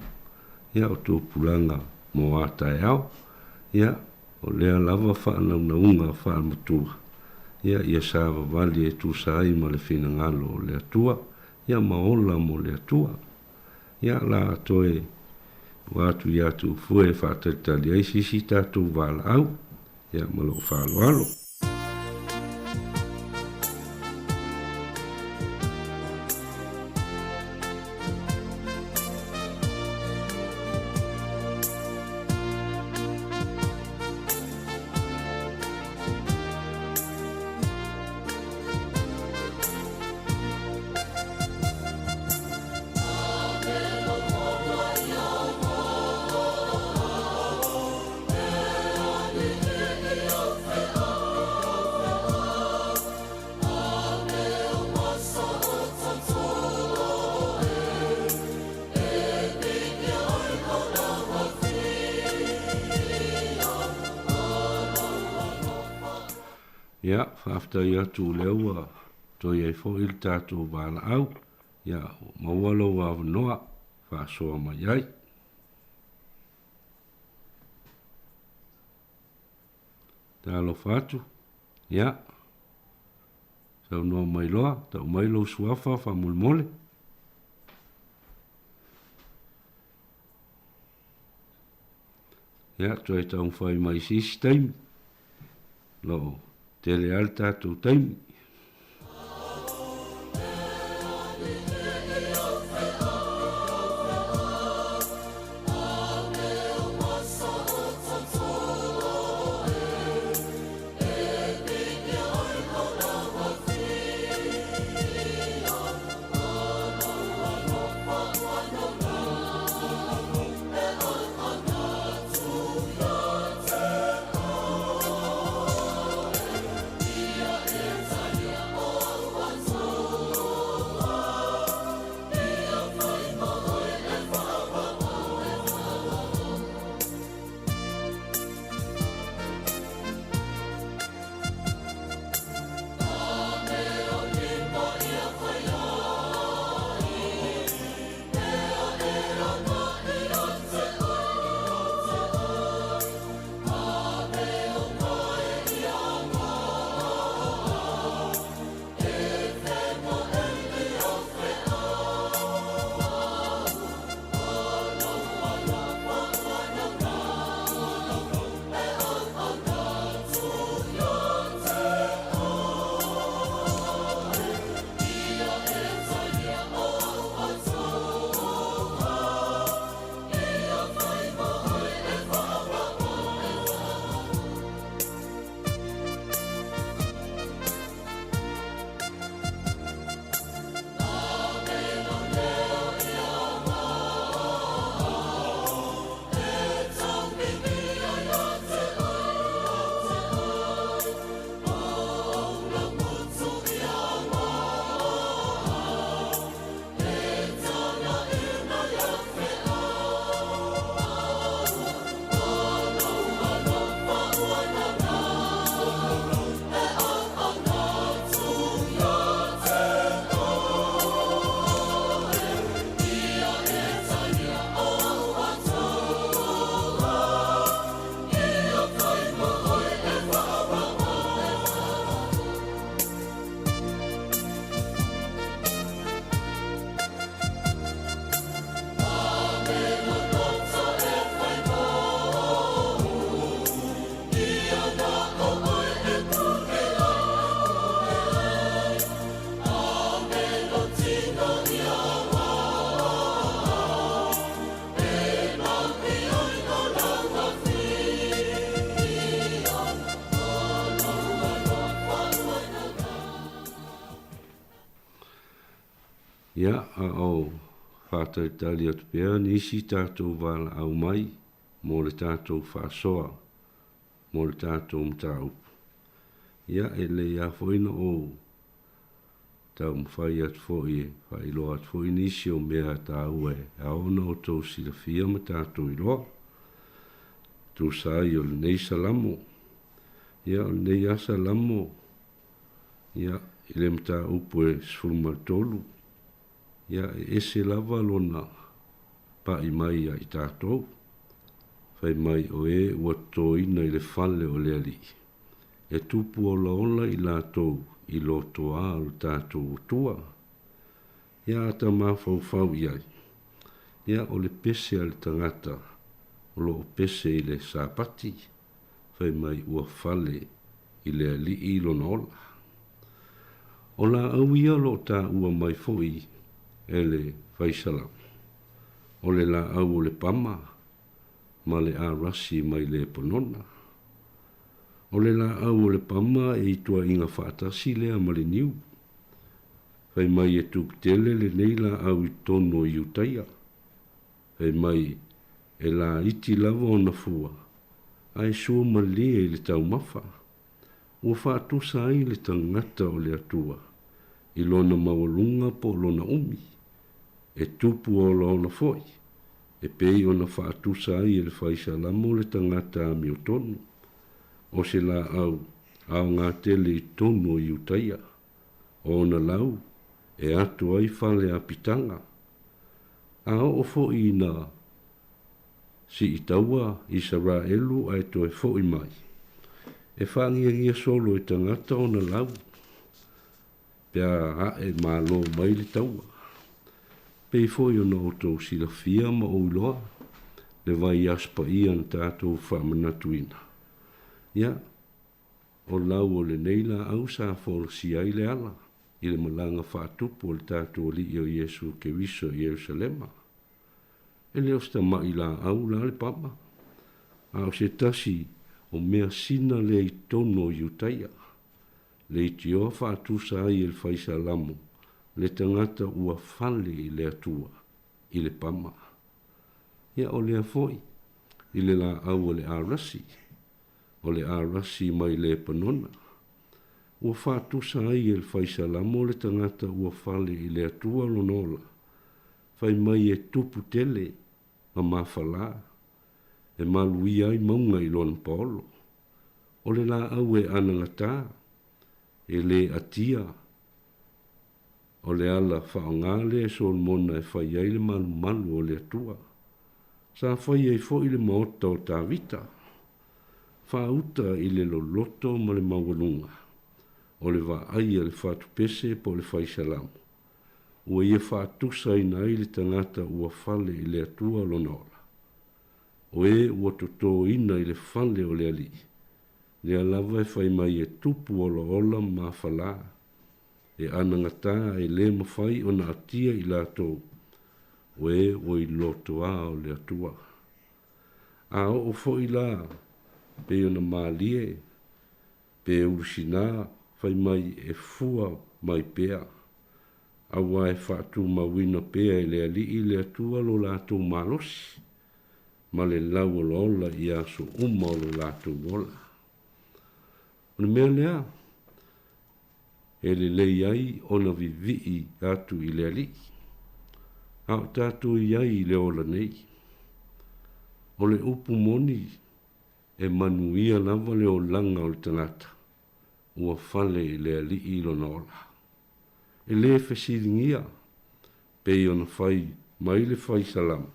Ia o tō pulanga mo ātai au. Ia o lea lava whanau naunga whanamatua. Ia ia sāwa wali e tū sāi ma le finangalo o le atua. Ia maola mo le atua. Ia la atoe watu ia tu fue whātaritali ai sisi tātou wala au. Ia malo whāloalo. Ia, whaftai atu leua, toi ei fo il tātou wala au, ia, mawalo wa noa, whasoa mai ai. Tālo whatu, ia, tau noa mai loa, tau mai lo suafa, whamulmole. Ia, toi tau whai mai sistem, lo, tele alta tu time. Ia a o whātai tali atu pēr nisi tātou wala au mai mō le tātou whāsoa mō le tātou mtaupu. Ia e le ia whoina o tau mwhai at fōi whai loa at fōi nisi o mea tā ue a ona o tō si la fia ma tātou i loa. Tō sāi o le nei salamo. Ia o le nei asa lamo. Ia i le mta upo e sfulma tolu. Ia e ese lava lona pa i mai a i tātou. Whai mai o e ua tō ina i le fale o le ali. E tupu o laola i lātou i loto a o tātou tua. Ia ata mawhau iai. Ia o le pese a le tangata o lo pese i le sāpati. Whai mai ua fale i le ali i lona ola. O la au ia lo tā ua mai foi e le whaisalam. O le la au o le pama ma le a rasi mai le ponona. O le la au o le pama e itua inga whaatasi lea ma le niu. Whai mai e tuk tele le nei la au i tono i utaia. Whai mai e la iti lava o na fua. Ai sua ma lea i le tau mafa. Ua whaatusa ai le tangata o le atua. I lona mawalunga po lona umi. E tupu o lona foi. E pei o na whaatusa ai e le whaisalamo le tangata a miotonu. O se la au ngā tele i tono i utaia. O na lau, e atu ai whale a pitanga. A o fo i na si i taua i sara elu ai to e fo i mai. E whangia solo i tangata o na lau. Pea a e malo mai le taua. Pei fo i o na oto si la fia ma o iloa. Le vai aspa ian tātou whamanatuina. Ia, o lau o le neila au sa fol si ai le ala, i le malanga whaatupu o le tātou li o Iesu ke viso i Jerusalema. E leo sta mai la au la le pama. A o se tasi o mea sina le i tono i utaia. Le i tio whaatusa ai el whaisa lamo, le tangata ua fale i le atua, i le pama. Ia o le afoi, i le la au o le arasi. O le arasi mai le panona. Ua whaatusa ai el whaisalamo le tangata ua fale i le atua lonola. Whai mai e tupu tele ma mawhala. E malui ai maunga i lon paolo. O le la au e anangata. E le atia. O le ala whaongale e sol mona e whai ai le malu o le atua. Sa whai ai fo i le maota o tā vita. Whauta i le loloto ma le mawalunga. O le wa ai le whatu pese po le whaisalamo. Ua ia whatusa i nai le tangata ua fale i le atua lonola. O e ua toto ina i le fale o le ali. Le alava e whai mai e tupu o ola ma whala. E anangata e le mawhai o na atia i lato. O e o i loto a o le atua. A o fo i la. Pe ona malie, pe urusina, whai mai e fua mai pea. Awa e whatu mawina pea e le ali i le atua lo lātou malosi. Ma le lau o lola i aso uma o lo lātou wola. Ona mea lea, e le lei ai ona vivi atu i le ali. Au tātou i ai le ola nei. O le upu moni, e manuia lava le o langa o le tangata. Ua fale i le ali i lona ola. E le fesiringia. Pei ona fai, mai le fai salam.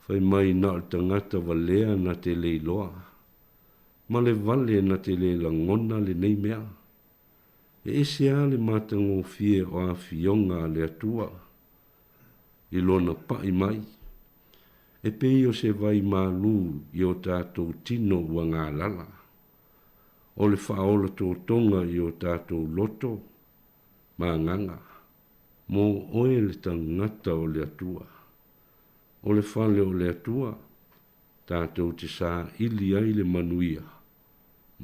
Fai mai na o tangata valea na te le iloa. Ma le vale na te le langona le nei mea. E ese a le matango fie o a fionga le atua. I lona pa i mai. E pei o se vai malu i o tātou tino ua ngā lala. O le whaola tō tonga i o tātou loto, mā nganga. Mō oe le tangata o le atua. O le whale o le atua, tātou te sā ili ai le manuia.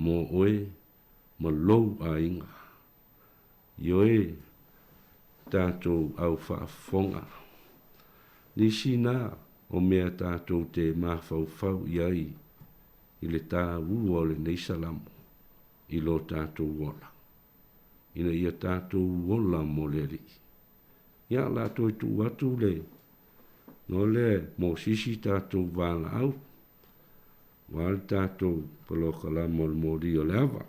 Mō oe, ma lou a inga. I oe, tātou au whaafonga. Nisi nā, o mea tātou te mawhau iai i le tā ua o le neisalamo i lo tātou wola. ina ia tātou ola mo le li. Ia la toi tu atu le, no le mo sisi tātou wala au, wale tātou palokala mo le mori o le awa.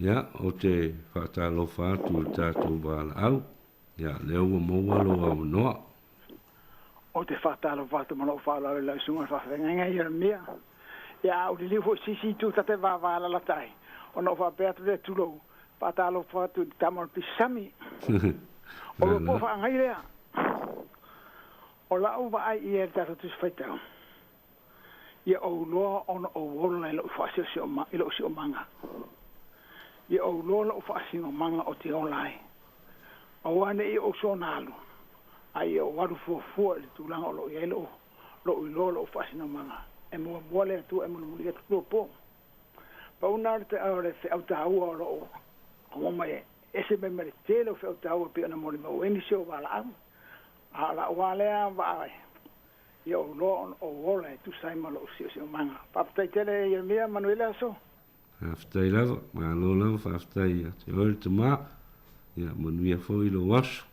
Ia, o te whaatalofa atu o tātou wāla au. Ia, leo wa maualo au noa. O te whaatalofa atu mano whaalare lau sunga whawhenga i mea. Ia, o li liu sisi tu tate wāwāla latai. O no whapeatu le tulou. Whaatalofa atu te tamar pisami. O lo po whaangai lea. O lau wa ai i e tātou tu whaitau. Ia o loa ono o wola ilo whaasio si o manga. Ia o lola o whaasinga manga o te online. O wane i o sonalu. Ai o waru fuafua le tūlanga o lo i elo. Lo i lola o whaasinga manga. E mua muale atu e mua muli atu po. Pa unare te aore fe au tāua o lo o. O mama e ese me mere tele o fe au tāua pe ana mori mau eni se o wala au. A la walea wae. Ia o loa o wola e tu saima lo o si o manga. Papatai tele i mea Manuela so. Aftai lava, ma lo lava fa aftai te oi te ma, ia manuia foi lo wasu.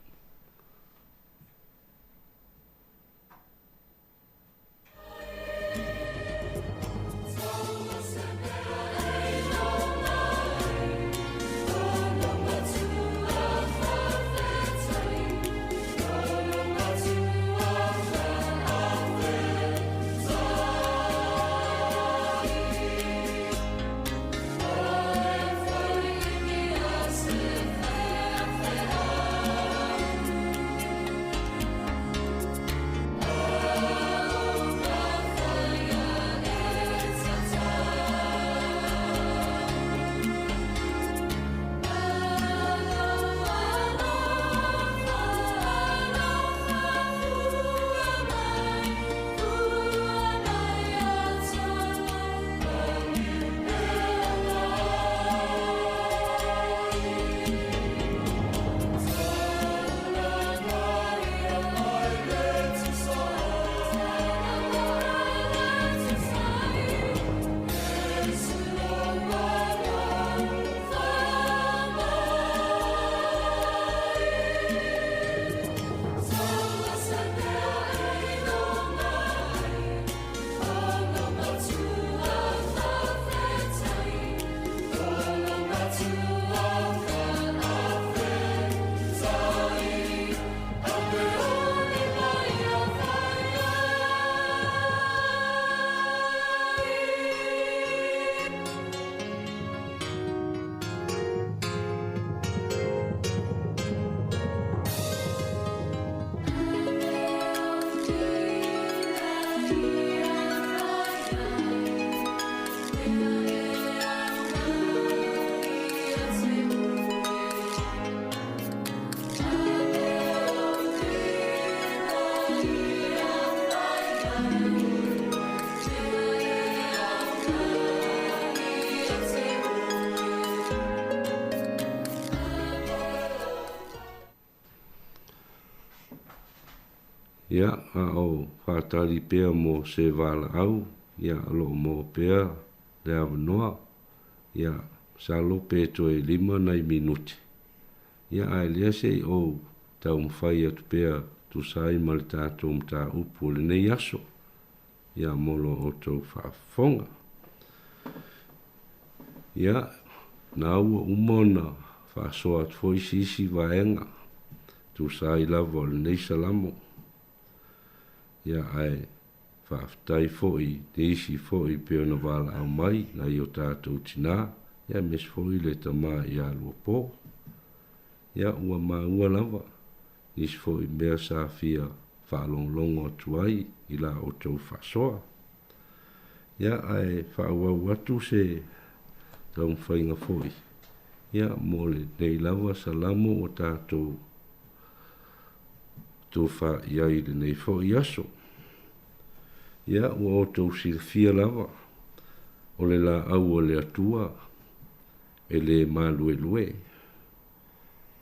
Ia, a o whātari pēr mo se wala au, ia alo mo pēr le awanoa, ia sa lope to e 5 nai minuti. Ia ai lea se o tau mwhai atu pea tu sai ma le tātou mta upu le nei aso. Ia molo o tau whaafonga. Ia na ua umona whaasoa atu foi sisi vaenga tu sai lava le nei salamo. Ia ai whaaftai foi neisi foi peo na wala au mai na i o tātou tina. Ia mes foi le tama i alua po. Ia ua ua lava. Nis foi mea sa fia whaalonglongo atu ai i la o tau whaasoa. Ia ai whaawau atu se tau mwhainga foi. Ia mole nei lava salamo o tātou tō wha iai le nei foi aso. Ia ua o tau silfia lava o le la au o le atua e le malue lue.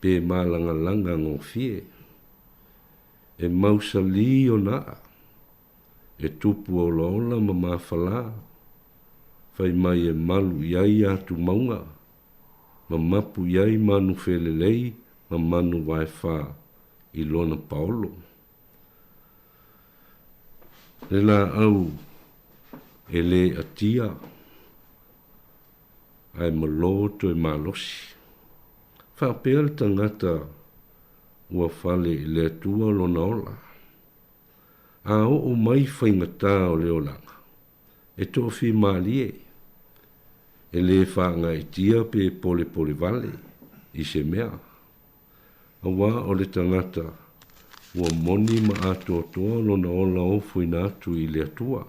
Pe malanga langa ngō fie. E mausali o naa. E tupu o laola ma mawhala. Fai mai e malu iai atu maunga. Ma mapu iai manu whelelei ma manu waifa i lona paolo. Le la au e le atia. Ai maloto e malosi. Whapea le tangata ua whale i le atua lona ola. A o mai whaingata o le olanga. E tofi maalie. E le whaanga i tia pe pole vale i se mea. Awa o le tangata ua moni ma ato toa lona ola ofu ina atu i le atua.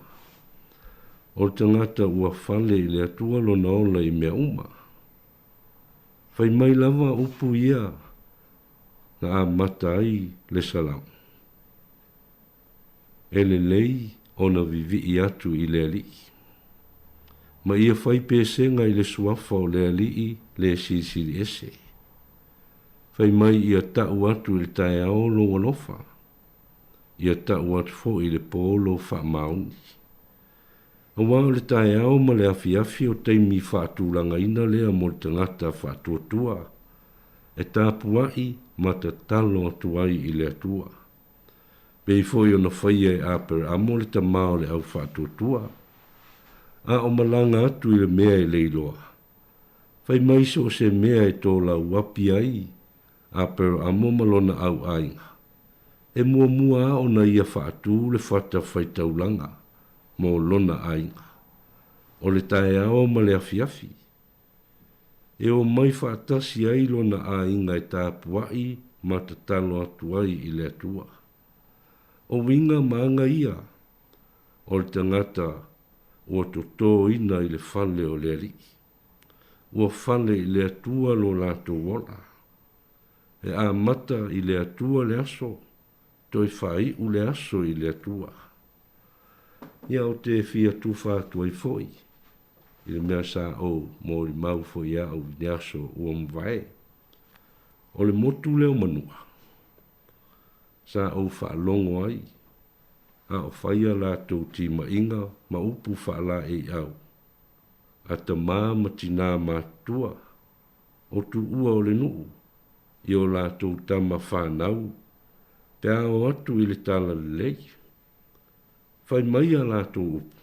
O le tangata ua whale i le atua lona ola i mea uma. Fai mai lava upu ia na a mata ai le salam. E le lei ona vivi i atu i le ali. Ma ia fai pesenga i le suafa o le ali le sisiri ese. Fai mai ia tau atu i le tae ao longa lofa. Ia tau atu fo i le polo wha mauni. Awa o le tae ao ma le afi o teimi whaatulanga ina lea mo le tangata whaatuatua. E tāpuai ma te talo atu ai i le atua. Pei foi ona whaia e apere amo le tamao le au whaatuatua. A o malanga atu i le mea e leiloa. Fai maiso se mea e tō lau wapi ai. Apere amo malona au ainga. E mua ona ia whaatu le whata whaitaulanga. Mo lona ainga. O le tae ao ma le afi. E o mai whaatasi ai lona ainga e tāpuai ma te talo atu ai i le atua. O winga maanga ia. O le tangata o to tō ina i le whale o le ari. O whale i le atua lo lato wola. E a mata i le atua le aso. Toi whai u le aso i le atua. Ia o te fia tu whātua i foi. I le mea sa o mōri mau foi a o vineaso ua mwhae. O le motu leo manua. Sa o whaalongo ai. A o whaia la tau ti mainga ma upu whaala e au. A ta maa matina mātua. O tu ua o le nuu. I o la tau tama whanau. Te ao atu i le tala lei. Fai mai a lato upu.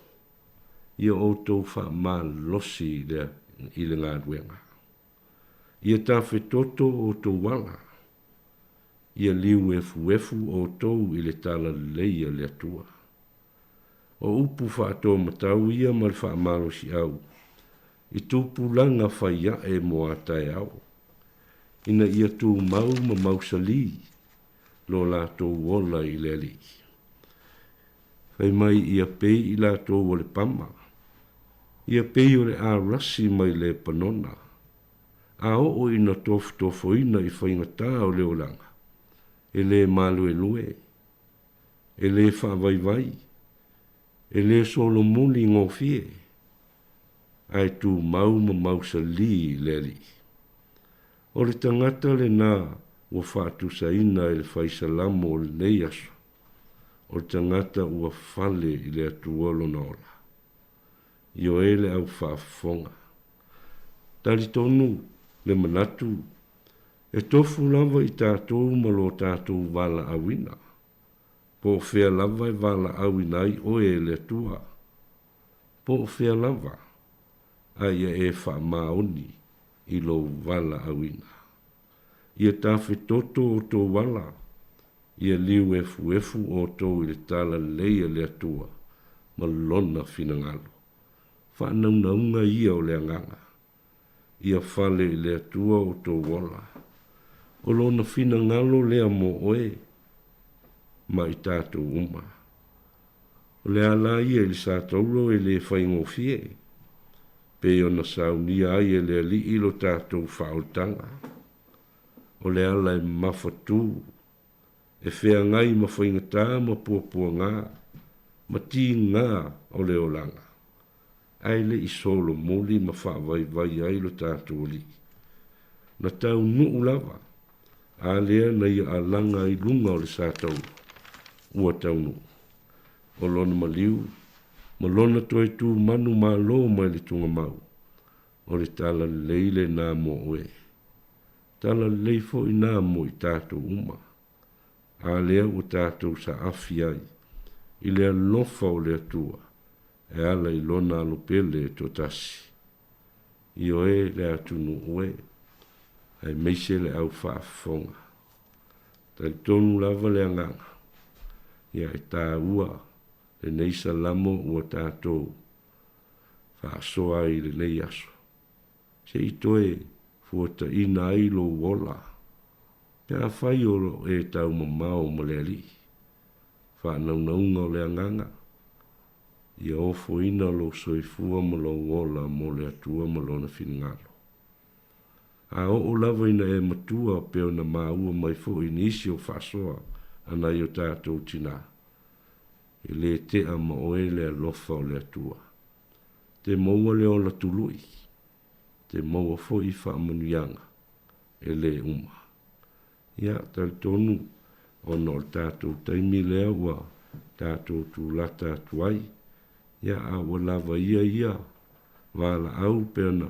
Ia o tau wha maa losi i le ngā duenga. Ia ta whetoto o tau wala. Ia liu efu o tau i le tala leia le atua. O upu wha ato matau ia mal wha maa losi au. I tupu langa whaia e moa tai au. Ina ia tu mau ma mausali. Lo lato wola i le li. Fai mai ia pei i lato o le pama. Ia pei o le a rasi mai le panona. A o ina tofo ina i whaingata o le olanga. E le malu e lue. E le whaavai. E le solo muli ngō fie. Ai tu mau ma mausa li le li. O le tangata le nā ua whaatu sa ina e le whaisalamo o le nei aso. O tangata ua fale i le atuolo na ola. Io ele au whaafonga. tali tonu le manatu e tofu lava i tātou ma lo tātou wala awina. Po fea lava e wala awina i oe le tua. Po fea lava ai e wha maoni i lo wala awina. Ia tāwhi toto o tō wala. Ia liu efu o tō i le tala leia le atua. Ma lona finangalo. Whanaunga ia o le anganga. Ia whale le atua o tō wala. O lona finangalo lea mo oe. Ma i tātou uma. O le ala ia i sa taulo e le whaingo fie. Pe o na saunia ai e le ali ilo tātou whaotanga. O le ala e mawhatu. E whea ngai ma whaingata ma puapua ngā. Ma ti ngā o le olanga. Ai le i solo moli ma whaavai vai ai lo tātou li. Na tau nuu lava. A lea na ia alanga i lunga o le sa taulo. Ua tau nuu. O lona maliu. Ma lona toi tu manu ma lo mai le tunga mau. O le tala leile nā mo oe. Tala leifo i nā mo i tātou uma. A lea o tātou sa afi ai. I lea lofa o lea tua. E ala i lona alopele e to tasi. I oe lea tunu oe. Ai meise le au whaafonga. Tai tonu lava lea nganga. Ia e tā ua. Le neisa lamo ua tātou. Whaasoa i le nei aso. Se i toe fuata ina ailo wola. Pea whai oro e tau mamao ma le ali. Whanaunaunga o le anganga. Ia ofo ina lo soifua ma lo wola mo le atua ma lo na finingalo. A o lava ina e matua peo na maua mai fo inisi o whasoa ana i o tātou tina. I le te ama oe le alofa o le atua. Te maua le o la tului. Te maua fo i whaamanuianga. E le uma. Ia tau tonu o no tātou taimi lea ua tātou tūlata tuai. Ia a lava ia. Wala au pena.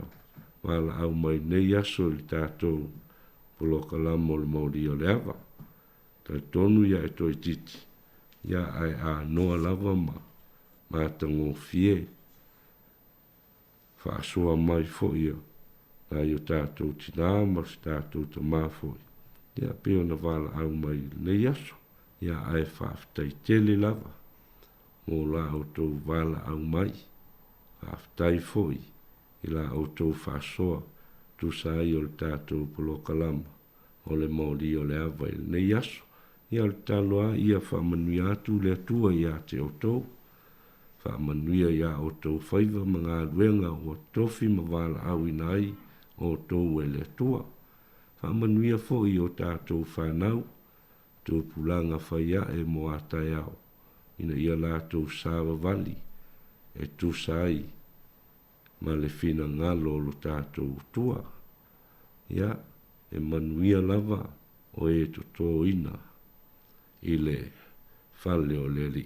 Wala au mai nei aso i tātou poloka lamo le mauri o le ava. Tau tonu ia e toi titi. Ia ai a noa lava ma tango fie. Whaasoa mai fo ia. Na i o tātou tina ma tātou ta maa fo ia. Ia peo na wala au mai nei aso. Ia ai whaaftai tele lava. Mō la o tau wala au mai. Whaaftai fo ia. I la o tau whaasoa. Tu sa i o le tātou poloka lama. O le mauri o le ava i nei aso. Ia le taloa ia whaamanuia atu le atua ia te o tau. Whaamanuia ia o tau whaiva mga aluenga o tofi ma wala au inai o tau e le atua. Whaamanuia fo i o tātou whanau. Tau pulanga whaia e mo atai au. Ina ia lātou sāwa vali. E tu sai. Ma le fina ngalo lo tātou tua. Ia e manuia lava o e to tō ina. I le whale o le li.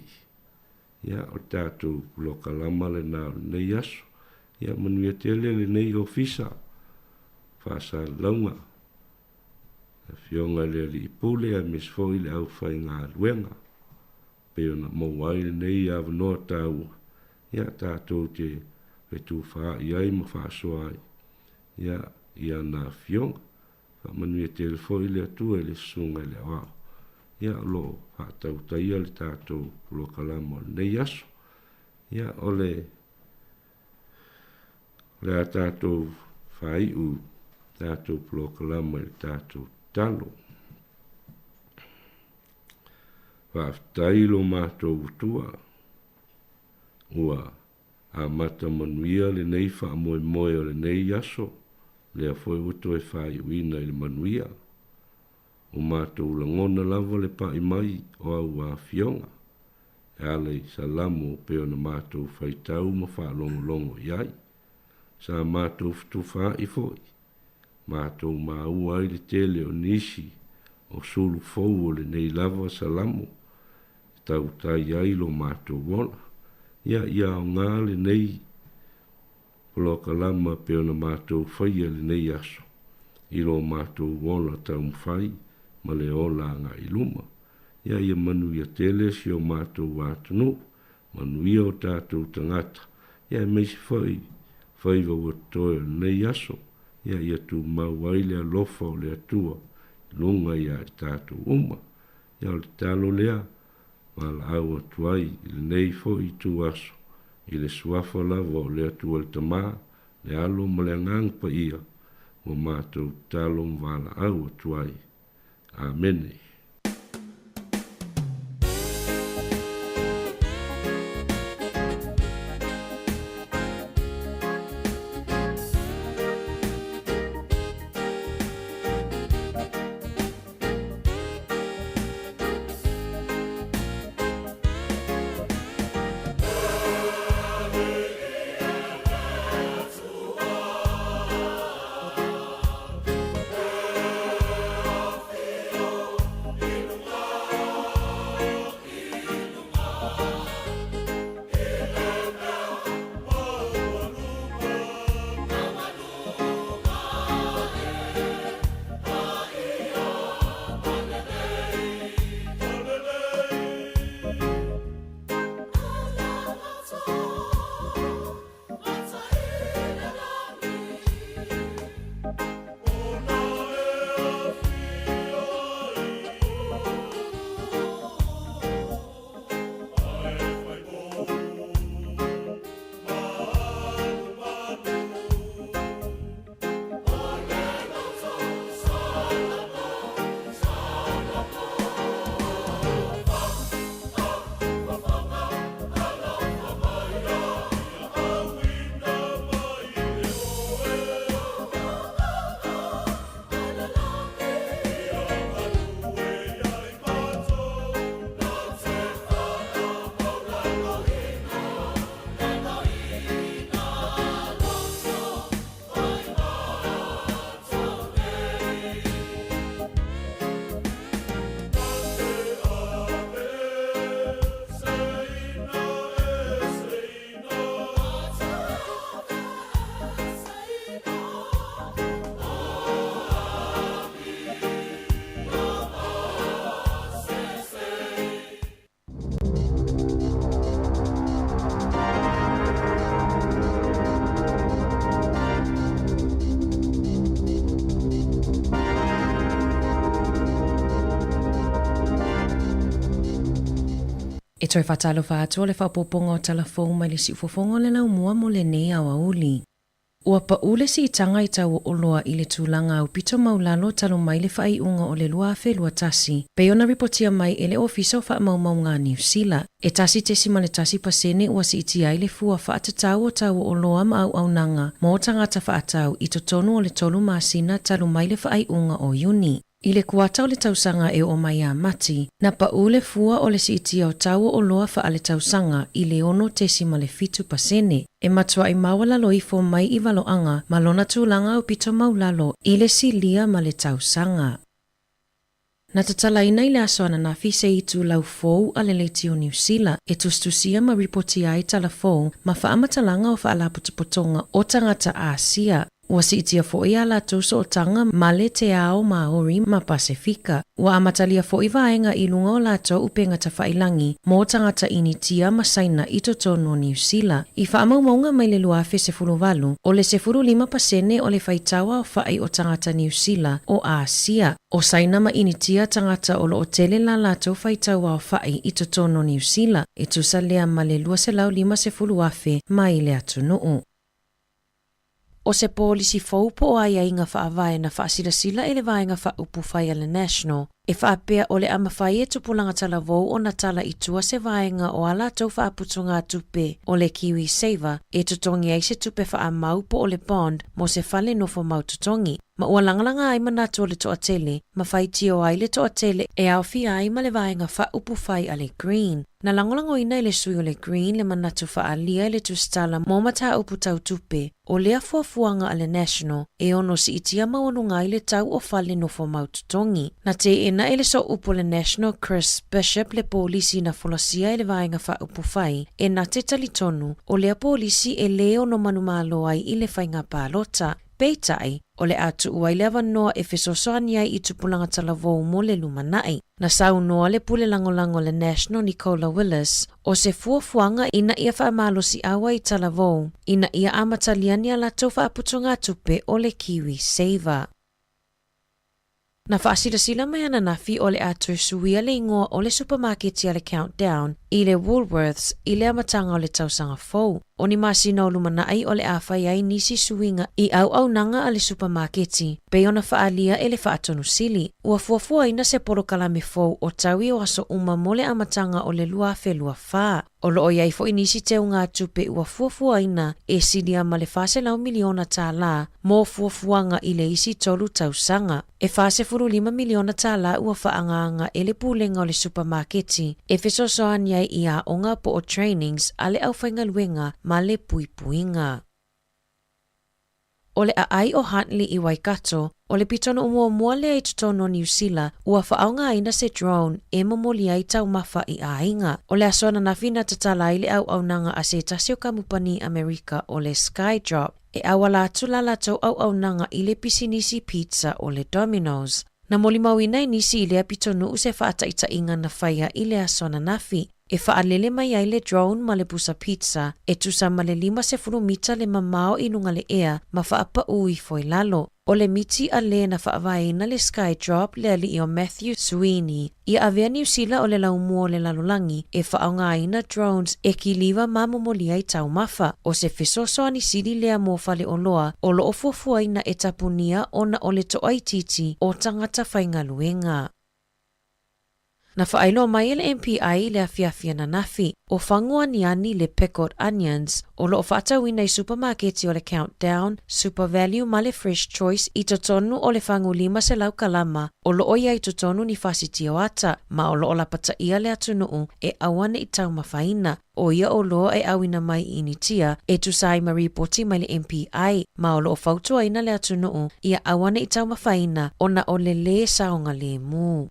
Ia o tātou loka lama le nā nei aso. Ia manuia tele le nei ofisa. Whasa launga. A fionga le li pule a misfoi le au whai ngā luenga. Peo na mawai le nei a vanoa tāua. Ia tātou te tu wha iai ma whaasoa ai. Ia nā fionga. Wha manuia tele foi le atua le sunga le wao. Ia lo hatau taia le tātou lo kalama nei aso. Ia ole le a tātou whai u tātou lo kalama le tātou talo. Whaftai lo mātou utua. Ua a mata manuia le nei wha moe o le nei aso. Le a foi uto e whai uina i le manuia. O mātou langona lava le pa mai o au a fionga. E alei sa lamo peo na mātou whaitau ma whaalongo iai. Sa mātou fitu wha i foi. Mātou māua i le tele o nisi o sulu fau o le nei lava sa lamo. Tau tai ai lo mātou wola. Ia o ngā le nei lo kalama pe ona mātou whaia le nei aso. I lo mātou wola tau mwhai, ma le ola ngā iluma. Ia ia manu ia tele si o mātou wātunu, manu ia o tātou tangata. Ia meisi whai wa toi nei aso. Ia ia tu mawai lea lofa o lea tua, lunga ia tātou uma. Ia o le talo lea, ma la au atuai, i le nei i tu aso. I le suafa lava o lea tua le tamā, le alo ma le ngang pa ia, o mātou talo mwala au atuai. Amene. E toi whatalo whātua le whapoponga o talafou mai le si ufofonga le nau mua mo le nei awa uli. Ua pa ule si itanga i tau o loa i le tūlanga au pito maulalo talo mai le whai unga o le lua afe lua tasi. Pe ona ripotia mai e le ofisa o wha mau ngā New Zealand. E tasi tesi ma le tasi pasene ua si iti ai le fua whaatatau o tau o loa ma au nanga. Mo tangata whaatau i to tonu o le tolu masina talo mai le whai unga o Juni. I le kuata o le tausanga e o mai a mati, na pa ule fua o le siitia o tau o loa wha ale tausanga i le ono tesi ma le fitu pasene. E matua i mawala loifo mai i waloanga, ma lona tūlanga o pito maulalo i le silia ma le tausanga. Na tatalaina i le asoana na fise i tū lau fōu a le leiti o New Zealand, e tustusia ma ripoti ai tala fōu, ma whaamatalanga o whaalaputupotonga o tangata Asia. Ua si itia fo ia la tuso o tanga male te ao Maori ma Pasifika. Ua amatalia fo i vaenga i lunga o lato upenga ta whailangi mo tangata initia ma saina i to tono New Zealand. I whaamaumaunga mai le luafe se furuvalu o le se furu 5% o le whaitawa o whai o tangata New Zealand o Asia. O saina ma initia tangata o lo o tele la lato whaitawa o whai i to tono New Zealand. E tusa lea ma le lua se lau 5 se furuafe mai le atunuu. O se polisi faupo o ai inga whaavae na whaasilasila e le vaenga whaupu whaia le National. E whaapea o le amawhai e tupulanga tala vou o na tala i tua se vaenga o ala tau whaaputunga tupe o le Kiwi Saver e tutongi ai se tupe whaamau po o le bond mo se whale nofo mau tutongi. Ma ua langalanga ai manatu o le toa tele, ma whaiti o ai le toa tele e au fi ai ma le vaenga whaupu whai a le Green. Na langolango ina ile sui o le Green le manatu whaalia le tustala mo mata upu tau tupe o lea fuafuanga a le National e ono si itia mawanunga ile tau o fale no fo maututongi. Na te ena ele so upo le National Chris Bishop le polisi na folosia ele vaenga wha upu fai e na te talitonu o lea polisi e leo no manumalo ai ile whainga pālota. Peitai, o le atu ua ilewa noa e fesosoani ai i tupulanga talavou mo le lumanai. Na sau noa le pule langolango le National Nicola Willis o se fuafuanga ina ia whaamalosi awa i talavou, ina ia amataliani ala tau whaaputunga tupe o le Kiwi Saver. Na whaasila mai ana nafi o le atu suia le ingoa o le supermarket ia le Countdown i le Woolworths i le amatanga o le tausanga fou. O ni masina o lumanai o le awhai ai nisi suinga i au nanga a le supermarketi, pe ona whaalia e le whaatonu sili. Ua fuafua ina se porokalame fou o tawi o aso uma mo le amatanga o le lua whelua wha. O lo o iai fo inisi te unga tupe ua fuafua ina e sidia ma le fase lau miliona tā la mo fuafuanga i le isi tolu tausanga. E fase furu 5 miliona tā la ua whaanganga e le pulenga o le supermarketi. E fesosoani ai i a onga po o trainings a le au whainga luenga ma le puipuinga. O le ai o Huntley i Waikato, o le pitono mua le ai tutono New Zealand, ua whaaunga aina se drone e mamoli ai tau mafa i ainga. O le asona na fina tatala i le au nanga a se tasio kamupani Amerika o le Skydrop, e awala atulala tau au nanga i le pisinisi pizza o le Domino's. Na moli mawina nisi i le pitono use whaata ita inga na whaia i le asona nafi. E whaalele mai ai le drone ma le busa pizza, e tusa ma le 5 mita le mamao i lunga le ea ma whaapa ui foi lalo. O le miti a le na whaavaina le Skydrop le ali i o Matthew Sweeney. I avea New Zealand o le laumua o le lalolangi e whaaunga aina drones e ki liwa mamomoli ai tau mafa. O se fesoso ani sidi lea mōwhale o loa o lo ofuafuaina e tapunia ona o le toai titi o tangata whainga luenga. Na whaelo mai le MPI le afiafia na nafi, o whangua ni ani le pickled onions, o lo o whaatawina i supermarketi o le Countdown, Super Value ma le Fresh Choice i totonu o le whangu 5 se lau kalama, o lo o ia i totonu ni whasiti o ata, ma o lo o lapata ia le atunuu e awane i tau mawhaina, o ia o lo e awina mai initia, e tusai ma reporti mai le MPI, ma o lo o whautua ina le atunuu, ia awane i tau mawhaina, ona o le saonga le mu.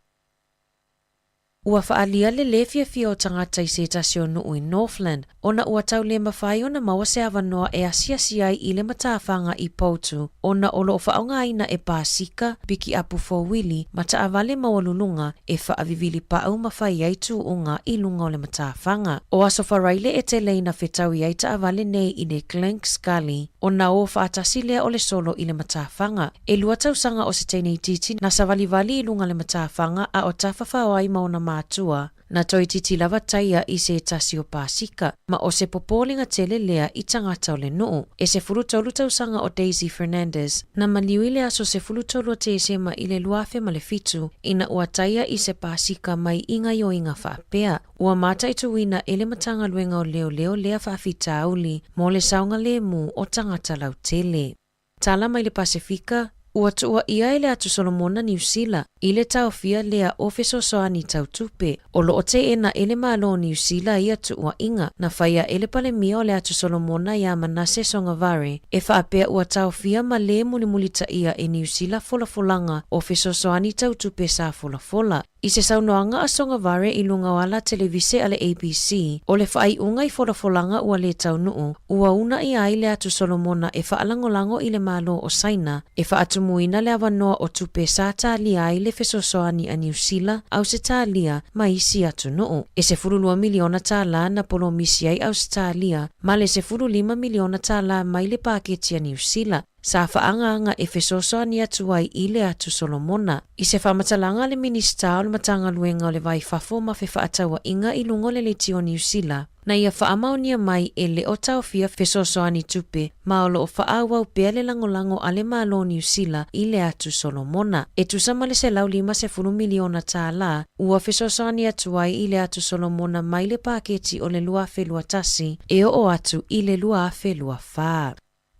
Ua whaalia le fiafia o tangata i se tasio nuu i Northland, ona ua tau le mawhai ona maua se awanoa e asiasiai i le matawhanga i Poutu, ona o lo whaonga aina e Pasika, biki apu fōwili, mata awale mawalulunga e whaavivili pau mawhai ai tu unga i lunga o le matawhanga. O aso wharaile e te leina whetau ai ta awale nei i le Clink Scully, ona o whaatasi lea o le solo i le matawhanga. E lua tausanga o se teinei titi na savalivali i lunga le matawhanga a o tawhawhao ai mauna matua, na toi titi lava taia i se tasio Pasika, ma o se popolinga tele lea i tangata o le nuu. E se fulutolu tausanga o Daisy Fernandez, na maliwi lea so se fulutolu o te sema i le luafe ma le fitu, ina ua taia i se Pasika mai inga yo inga whaapea. Ua mata i tuwina ele matanga luenga o leo lea whaafita auli, mo le saunga le mu o tangata lau tele. Tala mai le Pasifika, ua tua ia ele atu Solomona New Zealand, ile tau fia lea ofeso soani tau tupe. O lo o te ena ele malo New Zealand ia tua inga, na whaia ele pale mia o le atu Solomona ia Manase Songavare, e whaapea ua tau fia ma le mulimulita ia e New Zealand folafolanga ofeso soani tau tupe sa folafola. I se saunoanga a Songavare i lunga wala televise ale ABC, o le whaai unga i folafolanga ua le tau nuu, ua una i ai le atu Solomona e whaalangolango i le malo o Saina, e whaatumuina le awanoa o tupe sa talia ai le fesosoani a New Zealand au se talia ma isi atu nuu. E se 2 miliona tala na polo misi ai Australia, ma le se 5 miliona tala mai le paketi a New Zealand. Sa whaanga e fesosoani atu ai i le atu Solomona. I se whamatalanga le minista o le matanga luenga o le vai fafo ma whaatawa inga i lungo le leti o New Zealand. Na ia whaamaunia mai e le o tau fia fesosoani tupe, ma o lo o whaawau pea le langolango a le malo New Zealand i le atu Solomona. E tusama le se lau 5 miliona tala, ua fesosoani atu ai i le atu Solomona mai le paketi o le luafe luatasi, e o atu i le luafe luafaa.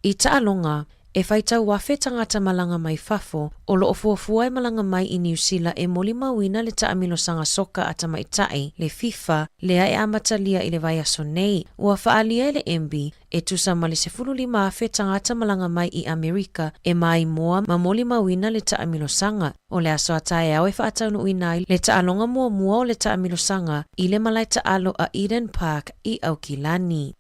I taalonga, e whaitau wafe tangata malanga mai fafo o lo ofuafua e malanga mai i New Zealand e moli mawina le taamilo sanga soka ata maitai le FIFA lea e amatalia i le vai aso nei. Ua whaalia e le MB e tusa ma le 15 afe tangata malanga mai i Amerika e mai moa ma moli mawina le taamilo sanga. O le aso atae au e whaataunu uinai le taalonga mua o le taamilo sanga i le malai taalo a Eden Park i Aukilani.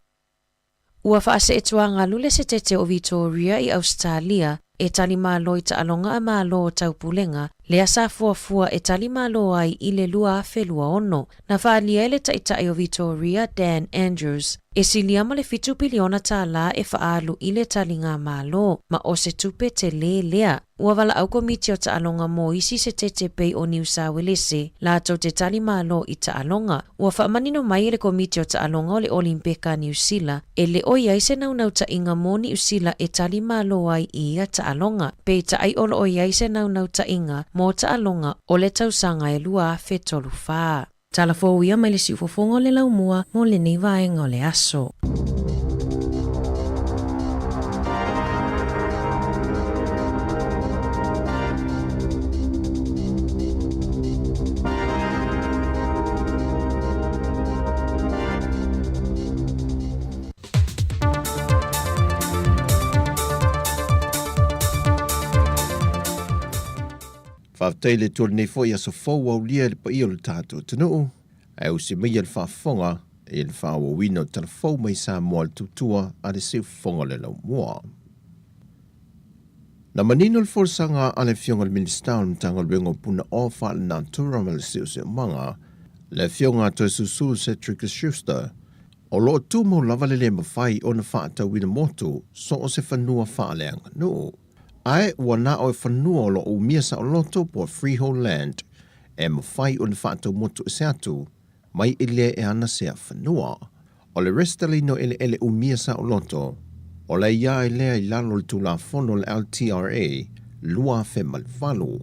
Ua whaase e tuanga lule se tete o Victoria i Australia e tali malo i taalonga a malo o taupulenga le asa fuafua e tali malo ai i le lua afe lua ono. Na whaalia ele taitai o Victoria Dan Andrews e silia ma le 7 piliona tala e whaalu i le tali ngā malo ma o se tupe te le lea. Ua wala au komiti o taalonga mo isi se tete pei o New South Wales la tau te tali malo i taalonga. Ua whaamanino mai le komiti o taalonga o le Olimpeka New Zealand e le o iai se naunau ta inga mo New Zealand e tali malo ai i a taalonga. Pei ta ai olo o iai se naunau ta inga mo taalonga o le tausanga e lua afe tolu wha. Tala fōuia mai le siufofonga o le laumua mo le nei vaenga o le aso. Whaaftei le tōle nei fo i aso fōu au lia le pa i o le tātou tanu. Au se mei al whaafonga e le whaawawina o tala fōu mai sa moa le tutua a le seu fonga le lau mua. Na manino le fōrsanga a le fionga le Ministaun tanga le wengo puna o wha le nātura ma le seu se manga le fionga to susu se Tricus Schuster o lo tumo lava le le mawhai o na whaata wina motu so o se whanua whaaleanga no. Ai wana o e whanua o lo umia sa o loto po freehold land e mawhai o na whaata motu e se atu mai ele e ana se a whanua. O le restalino ele umia sa o loto o le ia ele i lalo le tula fono le LTRA lua fe malfalu.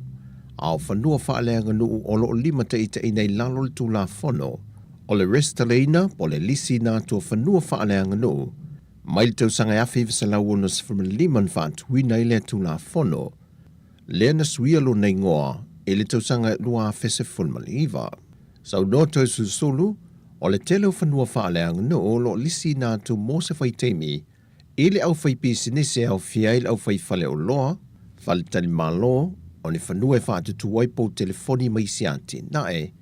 A o whanua whaaleanga nuu o lo lima te ita ina i lalo le tula fono o le restalina po le lisi na tua whanua whaaleanga nuu mai le tausanga e awhi visa lau ono se whamaliman whaat wina i le tula fono le na suia lo nei ngoa e le tausanga lua fese fulmali iwa. Sau no tau susulu o le tele o whanua whaaleanga nuu lo lisi na tu mo se whaitemi i le au whaipisi nese au fiail au whaifale o loa whale tali malo o ni whanua e whaatu tuwai po telefoni mai sianti nae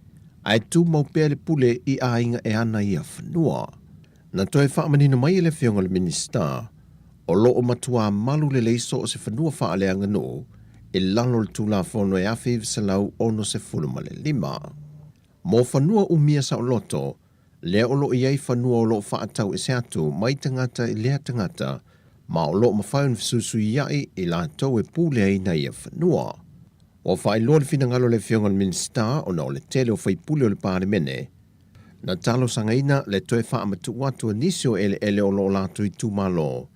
ai tu mau pēle pule i ainga e ana i a whanua. Na toi whaamanino mai le whionga le minista, o lo o matua malu le leiso o se whanua whaaleanga no, e lalo le tula whono e awhi visalau ono se fuluma le 5. Mo whanua umia sa o loto, lea o lo iei whanua o lo whaatau e se atu mai tangata i lea tangata, ma o lo mawhaun visusu iai i la tau e pule ai na ia whanua. O whai loa le finangalo le whionga le minista o na o le tele o whaipule o le pāre mene, na talo sangaina le toe whaamatu watu anisio ele o lo latu i tu malo,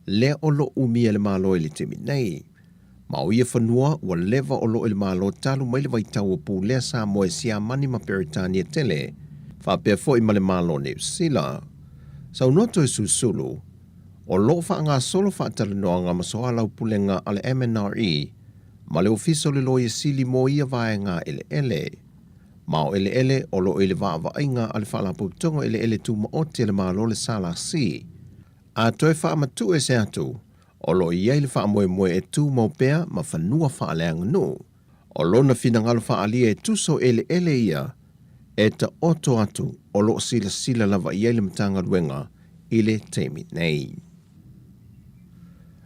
le o lo umia le malo ele temi nei. Ma o ia whanua wa leva o lo ele malo talu mai le waitau o pu lea sa moe sia mani ma Peritania tele, whapea fo i ma le malo New Zealand. Sau noto e susulu, o lo whaanga solo whaatala noa ngā masoalau pulenga ale MNRE, ma le ofiso le loia sili mo ia vaenga ele. Ma o ele o lo ele vaa inga ale whaalapu tongo ele tu ma oti le malo le sala si. A toi wha matu e se atu, o lo iei le wha moe e tu mau pea ma whanua whaaleanga no. O lo na finangalo whaalia e tuso ele ia, e ta oto atu o lo sila lava iei le matanga ruenga ile teimi nei.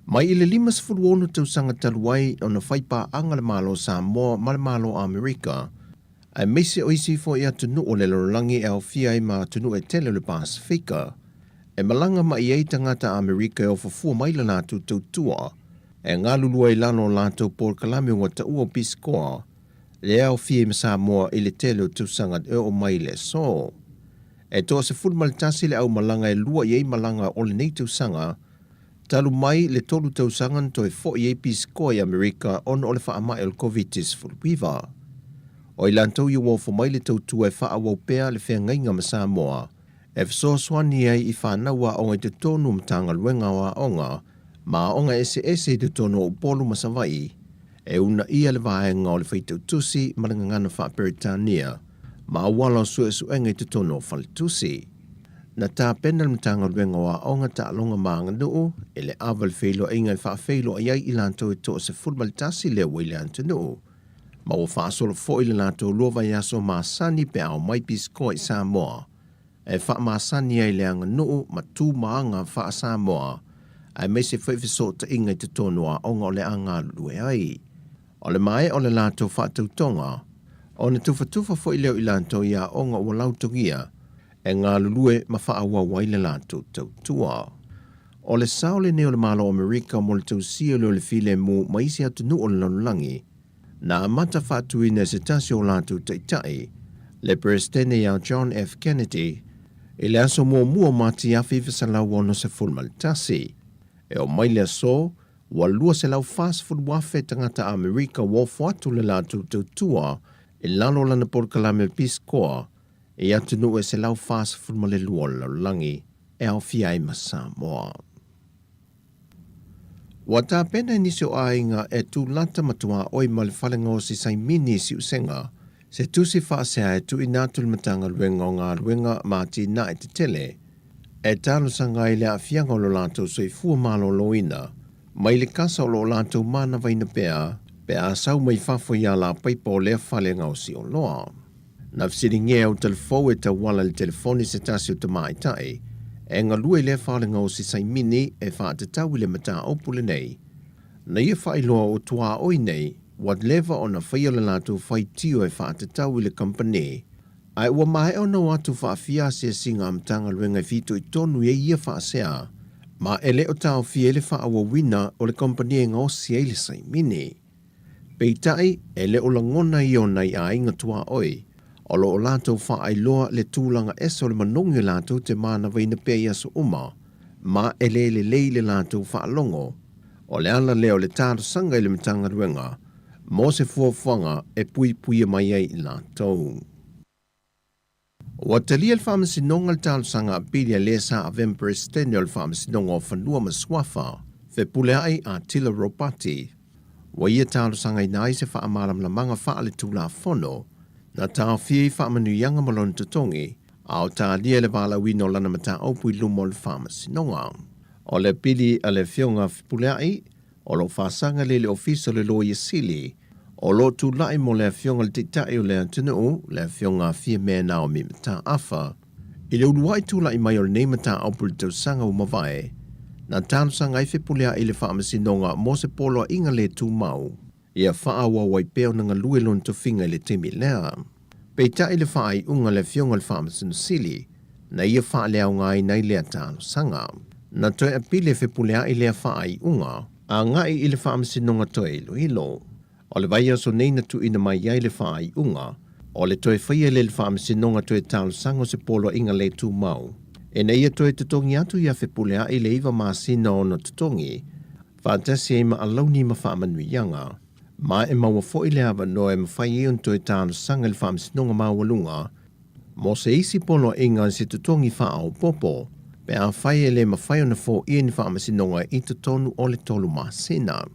Mai ile 5 tausanga taluai o na whaipa anga le malo Samoa ma le malo Amerika, ai meise o isi fo ia tunu o le lorangi e au fia i ma tunu e tele le Pasifika, e malanga ma i tangata Amerika e o fafua maila nātu tautua, e ngā lulua i lano lātou por kalame o ta ua piskoa, le au fia i ma Samoa i le tele o tausangat e o mai le so. E toa se fulmalitasi le au malanga e lua i malanga o le nei tausanga, talu mai le tolu tausangan to e fo i piskoa i Amerika on o le whaama el COVID-19 fulwiva. O i lantou i wofo mai le tautua e wha awau pea le whea ngainga ma Samoa, e fso swani ai i whanaua o ngai te tonu mtanga luenga wa onga, Ma onga ese te tono o polu masawai, e una ia le vaenga o le whaitau tusi marangangana wha Peritania, ma wala sue suenga te tono o whalitusi. Na tā pena le matanga ruenga wa onga ta alonga maanga nuu, e le aval whailo inga i wha whailo a iai ilanto e to se fulmalitasi le wile ante nuu. Ma o wha solo fo ile lanto luova yaso ma sani pe au mai pisko i Samoa. E wha ma sani ai leanga nuu ma tū maanga wha Samoa, ai me se whaifiso ta inga i te tonua onga o le anga lue ai. O le mai o le lanto wha tautonga, o ne tufa fo ileo ilanto ia onga o lautongia, e ngā lulue ma wha awa waile lanto tautua. O le saole neo le malo Amerika mo le tausia leo le file mu maisi atu nu o le lanulangi, na amata whatuina se tasi o lanto taitai, le presidente ia John F. Kennedy, e le aso mua mati afi visalau ono se fulmal tasi. E o maile so, walua se lau fast food wafe tangata Amerika wofo atu le lanto tautua, e lalo lana porkalame piskoa, e atunu e se lau fast food ma le lua laulangi, e au fiai ma Samoa. Wa tā pena nisi o ainga e tu lata matua oi ma le whalenga o si saimini si usenga, se tusi whaasea e tu inatu le matanga ruenga o ngā ruenga mati na e te tele, e talo sanga i le a fianga o lo lanto soi fua malo loina, mai le kasa o lo lanto mana vaina pea sau mai fafo ia la paipa o lea whalenga o si o loa. Na fsiri nge au telefo e ta wala le telefoni se tasi o te maitai, e ngā lua i lea whalenga o si saimini e wha te tau i le mata opule nei. Na ia whailoa o tua oi nei, wat leva o na whaia le lato whai tio e wha te tau i le company. Ai ua mai o na watu wha fia se singa amtanga luenga fito i tonu e ia wha sea, ma ele o tau fia le wha awa wina o le company e ngā osi e le saimini. Peitai, ele o langona i o nei a inga tua oi, o lo o lato wha ai loa le tūlanga eso le manongi lato te mana vaina pēia so uma, ma ele le leile lato wha alongo, o le ala leo le tāro sanga i le mitanga ruenga, mo se fuafuanga e pui mai ai i lato. Wa talia le whamasinonga le tāro sanga a pilia le sa a vemprestenio le whamasinonga o whanua maswafa, fe pule ai a Tila Ropati, wa ia tāro sanga i nai se wha amaram la manga wha ale tūla fono, na tau fie wha manu yanga malon tutongi, au tā lia le wala wino lana mata opui lumo le whamasinonga. O le pili a le fionga whipuleai, o lo whasanga le ofisa le loia sili, o lo tu lai mo le fionga le titai o le antinu, le fionga fie mea nao mi mata afa, i le unuai tu lai mai o le nei mata opui tau sanga umawai, na tānu sanga i whipuleai le whamasinonga mo se polo inga le tu mau, ia whaawa wai peo na ngalue lon to finga le temi lea. Peita i le whaai unga le fionga le whamasino sili, na ia wha lea unga i nei lea tāno sanga. Na toi a pile whipulea i lea whaai unga, a ngai i le whamasino nga toi ilo. O le vaia so nei na tu ina mai iai le whaai unga, o le toi whaia le whamasino nga toi tāno sanga se polo inga le tu mau. E na ia toi tutongi atu ia whipulea i le iwa maasina o na tutongi, whaatasi e ma alauni ma whaamanu ianga. Ma e maua fo i le awa no e mawhai i unto e tāno sanga le whaamsinonga mawalunga, mo se isi polo inga se tutongi wha au popo, pe a whai e le mawhai ona fo i ni whaamsinonga i tutonu o le tolu maasina.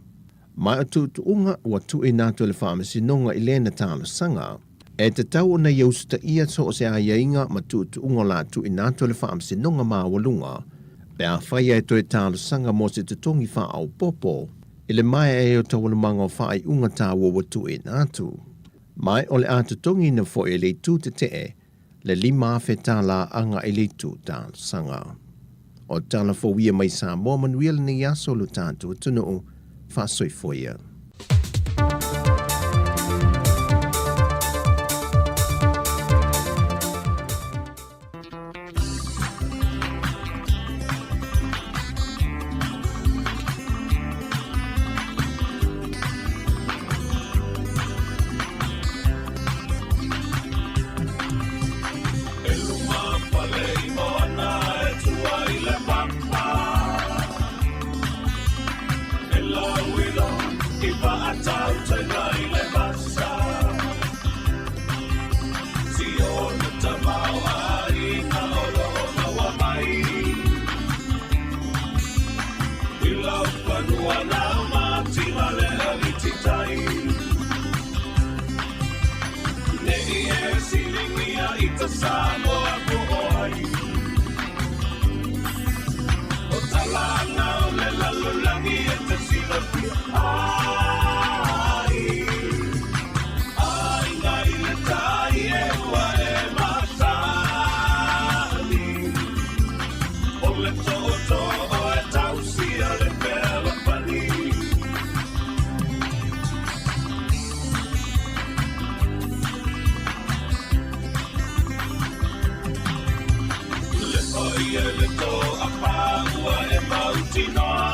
Ma a tuunga ua tu e nato le whaamsinonga i le na tāno sanga, e te tau ona iausta ia so o se a iainga ma tuunga la tu e nato le whaamsinonga mawalunga, pe a whai e to e tāno sanga mo se tutongi wha au popo, i le mai e o tawana manga o whaai unga tāua watu e nātu. Mai o le atu tongi na fo e le tū te te, le lima awhe tāla anga e le tū tāna sanga. O tāna fo wia mai sā mō manuela ni aso lu tātu tunu o whasoi foia. Love te Samoa ko ai. O talana o le lalolangi e te silapia ai. Ai ngai le tai e ua e matani. O le toto o e tausia le pela pani. Le oi e le to a paua e mautinoa.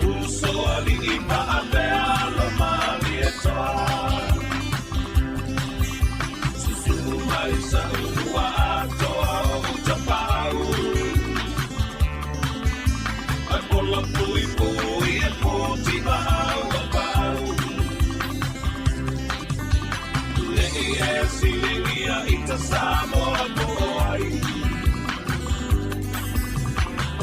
Uso ali i maapea lo mali e toa. Susumu mai sa ua atoa o utapau. Ai pola pui pui e puti mahau a pau. Nei e silingia i ta Samoa ko ai.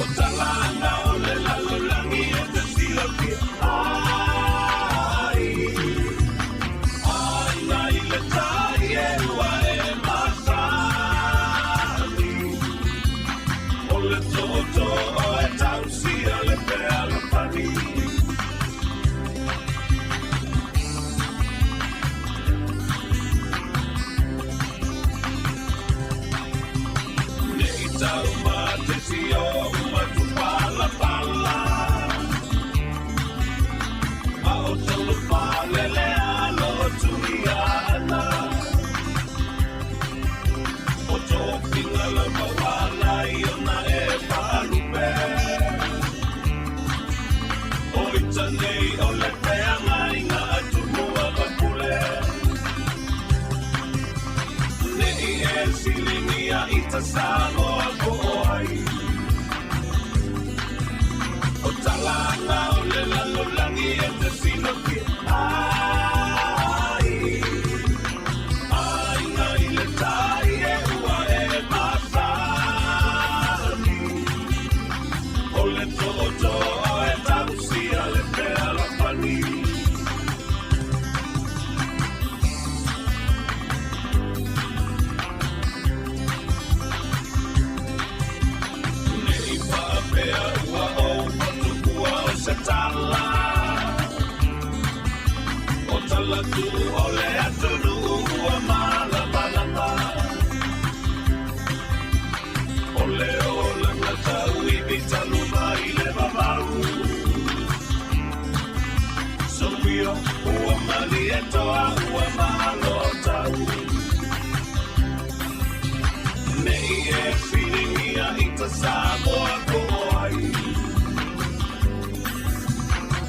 O talana o le lalolangi e te silapia ai. Ai nai le tai e ua e matani. O le toto o e tausia le pea le pani. Nei tau ma te tio ua tu pala pala. A o tolu pale le alo tui ana. O tō pinga la mawala i ona e palupe. O ita nei o le peanga inga atu mua kapule. Nei e silingia i ta Samoa ko ai. O talana o le lalolangi e te silapia ai. Ai ngai le tai e ua e matani. O le toto o e tausia le pea la pani. Nei paapea ua o patukua o se tala. O talatu o le atunu ua malamalama. O le o langa tau i bitanu mai le mamau. Sopio ua mali e toa ua malo tau. Nei e filingia i ta Samoa ko ai.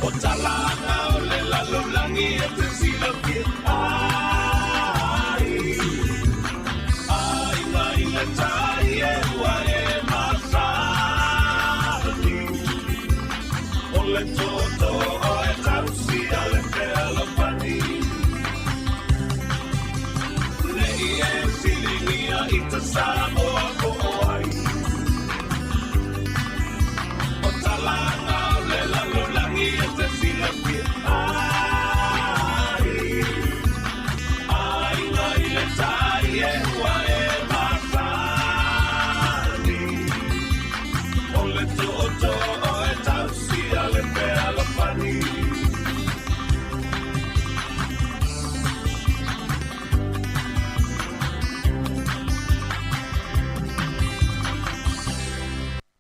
O talana o le lalolangi e te silapia ai. Ai nai le tai e ua e matani. O le toto o e tausia le pea la pani. Nei e silingia i ta Samoa ko ai. O talana o le lalolangi e te silapia ai. Ai nai le tai e ua e matani. O le toto o e tausia le pea la pani.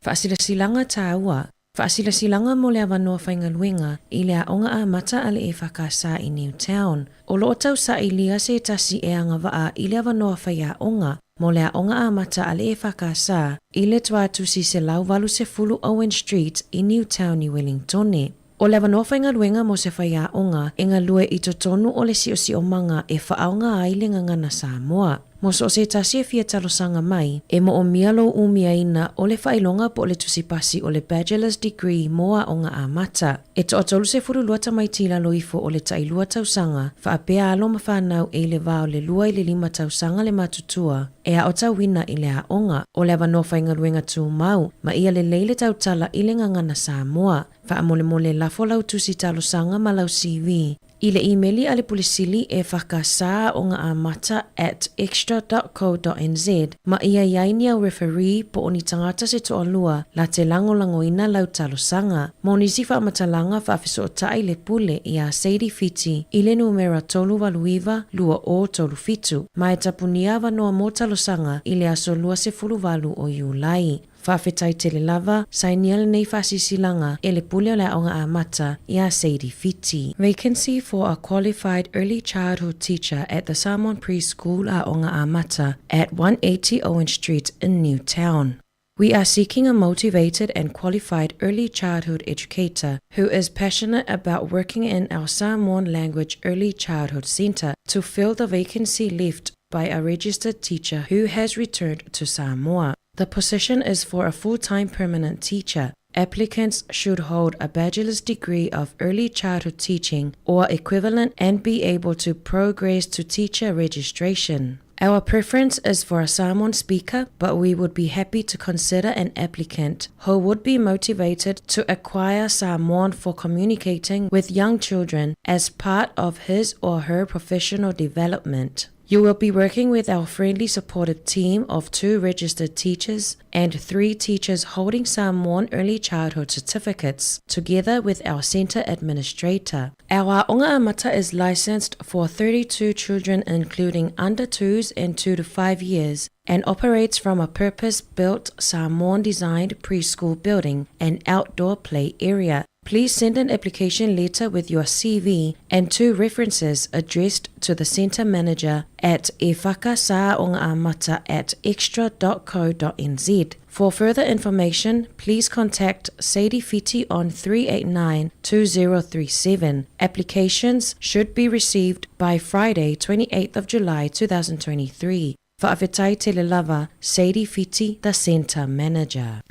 Faasilasilanga tāua. Faasilasilanga mo le avanoa whaingaluenga i le aonga a mata ale e whakasa i Newtown. O loo tau sa i lia se tasi e anga waa i le avanoa whaiaonga mo le aonga a mata ale e whakasa i le tuatusi se lauwalu se fulu Owen Street i Newtown i Wellingtone. O le avanoa whaingaluenga mo se whaiaonga e ngalue i totonu o le si o manga e whaaonga ai le ngangana Samoa. Mo so se tasi e fia talosanga mai, e mo o mialo umia ina o le whailonga po le tusipasi o le bachelor's degree moa o ngā amata. E to atolu se furu luata mai tila loifo o le tai lua tausanga, whaapea alo mawhanau e le vao le lua i le 5 tausanga le matutua, e a o tawina i le aonga, o le avanoa whaingaluenga tū mau, ma ia le leile tautala i le ngangana Samoa, wha mole lafo lau tusi talosanga ma lau CV, I le emaili a le pulisili e whakasā o ngā amata at extra.co.nz ma ia iaini au referee po o ni tangata se toa lua la te langolangoina lau talosanga. Mo nisi whaamatalanga whawhiso o tai le pule i a Sadie Fiti i le numera tolu waluiva lua o tolu fitu. Ma e tapunia wanoa mo talosanga i le aso lua se fulu walu o Iulai. Whawhetai tele lava, sainiel nei whasisilanga e le pule o le aonga a mata i a Sadie Fiti. Vacancy for a qualified early childhood teacher at the Samoan Preschool a aonga a mata at 180 Owen Street in Newtown. We are seeking a motivated and qualified early childhood educator who is passionate about working in our Samoan language early childhood center to fill the vacancy left by a registered teacher who has returned to Samoa. The position is for a full-time permanent teacher. Applicants should hold a bachelor's degree of early childhood teaching or equivalent and be able to progress to teacher registration. Our preference is for a Samoan speaker, but we would be happy to consider an applicant who would be motivated to acquire Samoan for communicating with young children as part of his or her professional development. You will be working with our friendly supportive team of 2 registered teachers and 3 teachers holding Samoan early childhood certificates, together with our centre administrator. Our aonga amata is licensed for 32 children including under 2s and 2 to 5 years and operates from a purpose-built Samoan-designed preschool building and outdoor play area. Please send an application letter with your CV and 2 references addressed to the centre manager at efakasaongaamata@extra.co.nz. For further information, please contact Sadie Fiti on 389-2037. Applications should be received by Friday, 28th of July 2023. Whaafetai tele lava, Sadie Fiti, the centre manager.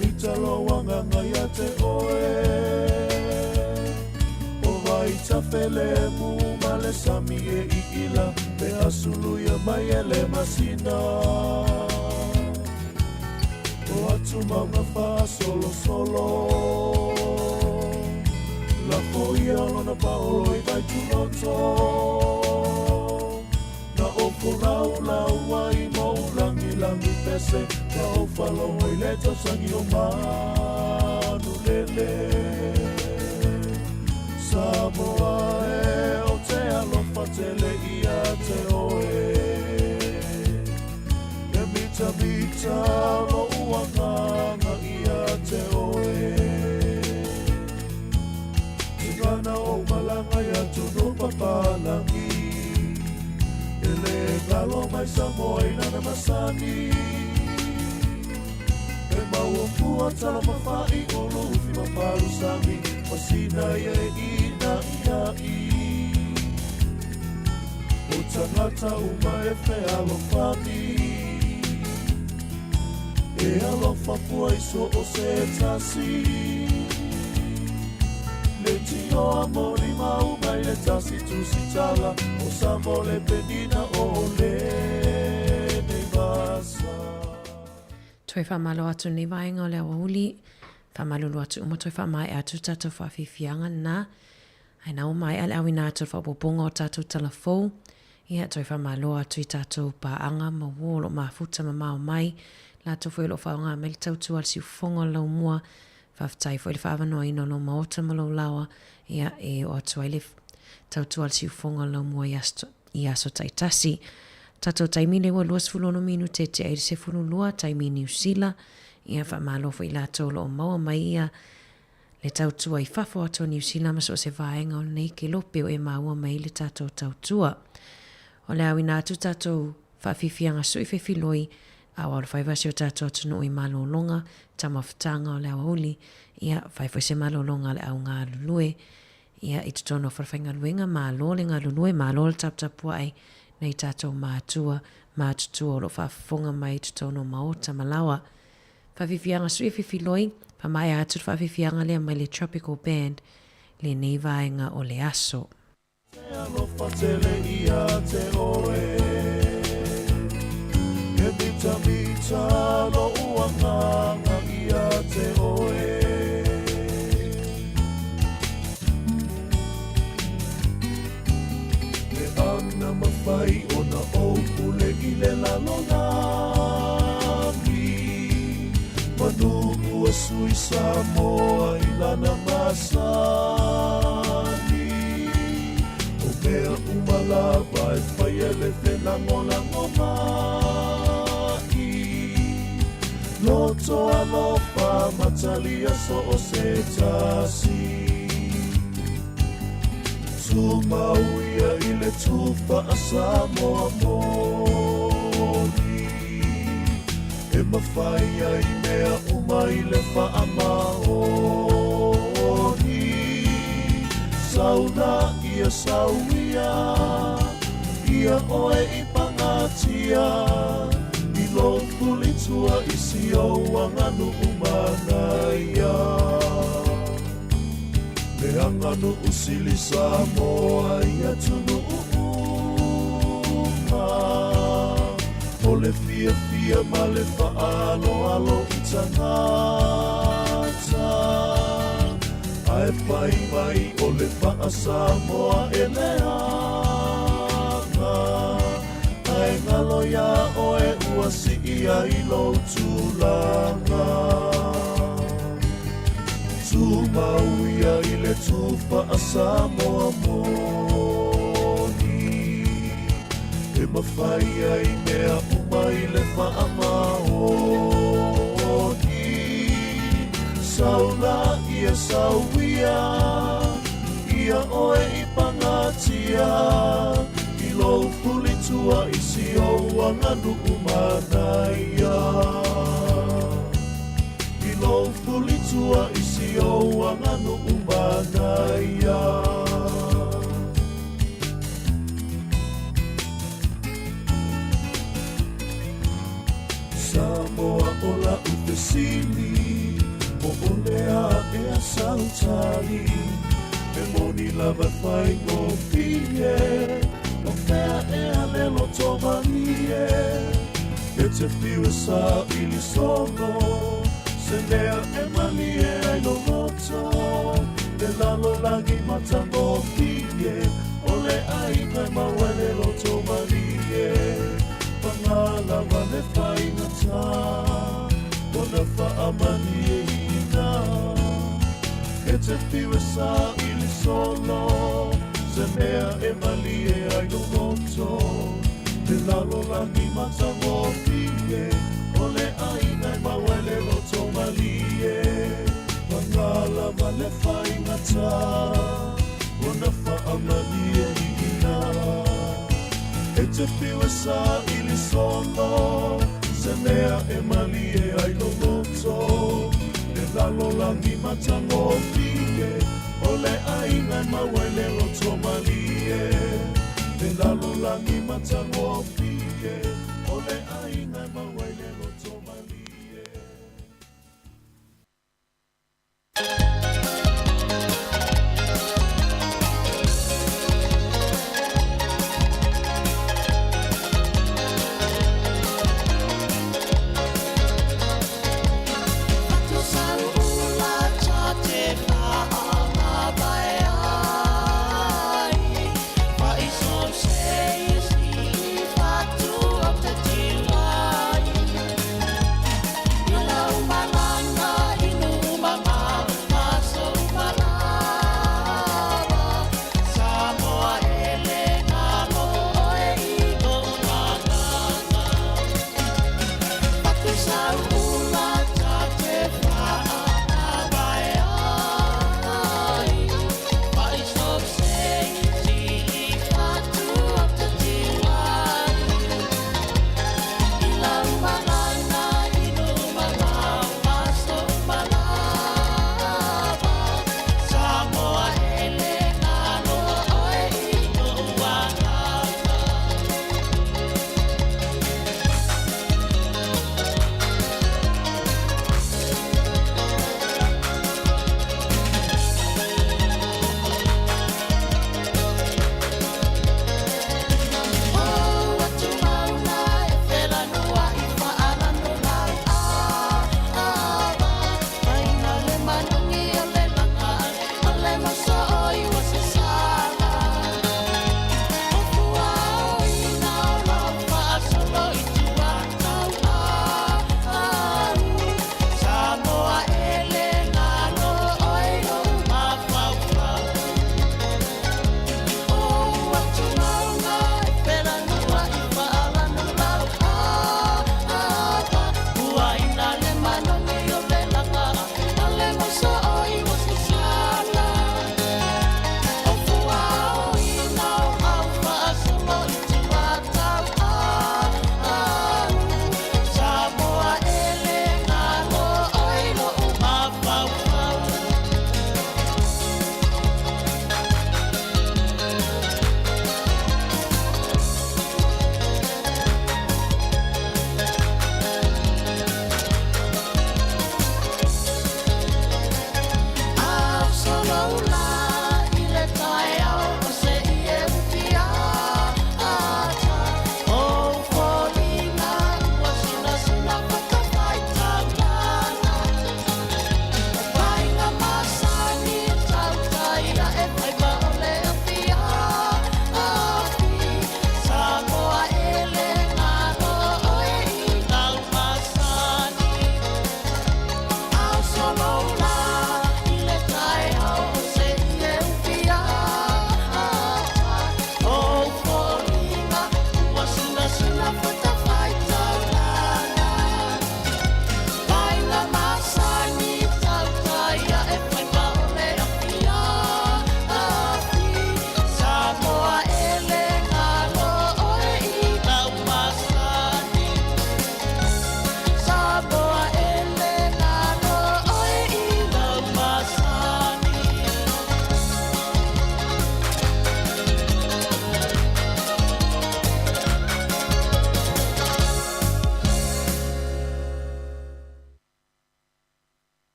Mita lo wanga ngaya te oe o vai tafele mu male sami e ila pe asulu ya mai ele masina o atu mama fa solo la foia lona paolo i vai tunoto na okorau la wai mo langi pese na o falo i leto sangi o manu lele Samoa e o te alofa tele ia te oe e mita lo uanganga ia te oe Tigana o malanga ia tunu papalangi ele galo mai Samoa i nana masani e maua pua tala mawhai o lufi maparu sami masina ia ina ia i o tangata uma e whe alofani e alofa pua iso o se tasi le tio amori mau mai le tasi tusi tala o samo le penina o le nei vasa Toi whamalo atu ni vaenga o lea wauli, whamalulu atu uma toi whamai atu tatou whawhiwhianga nā. Ai nau mai ale awi nā atu whapobonga o tatou talafou. Ia toi whamalo atu i tatou paanga ma wolo ma futa ma mao mai. La to fwelo whaonga me li tautu al si ufonga lau mua. Whaftai fwele whaavanoa ino lo maota ma lau lawa. Ia e o atu aile tautu al si ufonga lau mua i aso taitasi. Tatou taimi le wa luas fulono minu te aire se fulu lua taimi New Zealand. Ia wha malofo i la tolo o maua mai ia le tautua i whafo ato New Zealand maso se vaenga o nei ke lope o e maua mai le tatou tautua. O le awi nātu tatou whawhiwhianga sui whiwhiloi a wala whaiwasi o tatou atunu i malolonga tamawhatanga o le awa uli. Ia whaiwai se malolonga le au ngā lulue. Ia i tutono whawhainga luenga malo le ngā lulue malo le taptapua ai. Nei tātou mātua o lo whaafonga mai tutono maota malawa. Whawhiwhianga sui whiwhiloi, Pa mai atu whawhiwhianga lea mai le tropical band le nei vaenga o le aso. Te alofa tele ia te oe Ke mita mita lo uanganga ia te oe Ke ana mawhai o na opu le ile lalo nami Manu ua sui Samoa i lana masani O mea umalava e whai ele whenango mai Loto alofa matalia so o se tasi Tumauia i le tufa a Samoa moni E mawhai ai mea uma i le whaamaoni Sauna ia sauia Ia oe i pangatia I lo tuli tua i si o anganu umanaia Me anganu usili Samoa ia tunu uuma O le fia fia ma le whaalo alo i tangata Ai whai mai o le wha Samoa e leanga Ai ngalo ia o e ua si ia i lo tūlanga Tūmauia i le tūwha a Samoa moni E mawhai ai mea uma i le whaamaoni Sauna ia sauia Ia oe i pangatia I lo puli tua i si o anganu umanaia I lo puli tua i si o anganu umanaia Samoa ola upesili O olea e a sautali E moni lava whai no pie O mea e a lelo tomalie E te whiua sa ili sono Se mea e malie ai no roto E lalo lagi matango pie O le ai kai mawele lo tomalie Pangala wale whai na ta Ona whaamani e ina E te whiua sa ili sono Se mea e malie ai no roto Te lalo lani matango pie O le ai nai mawele lo tomalie Pangala wale whai na ta Ona whaamani e ina E te whiua sa ili sono Se mea e malie ai no roto Te lalo lani matango pie O le ai nai mawele lo tomalie Te lalo lani matango pie O le ai nai mawele lo tomalie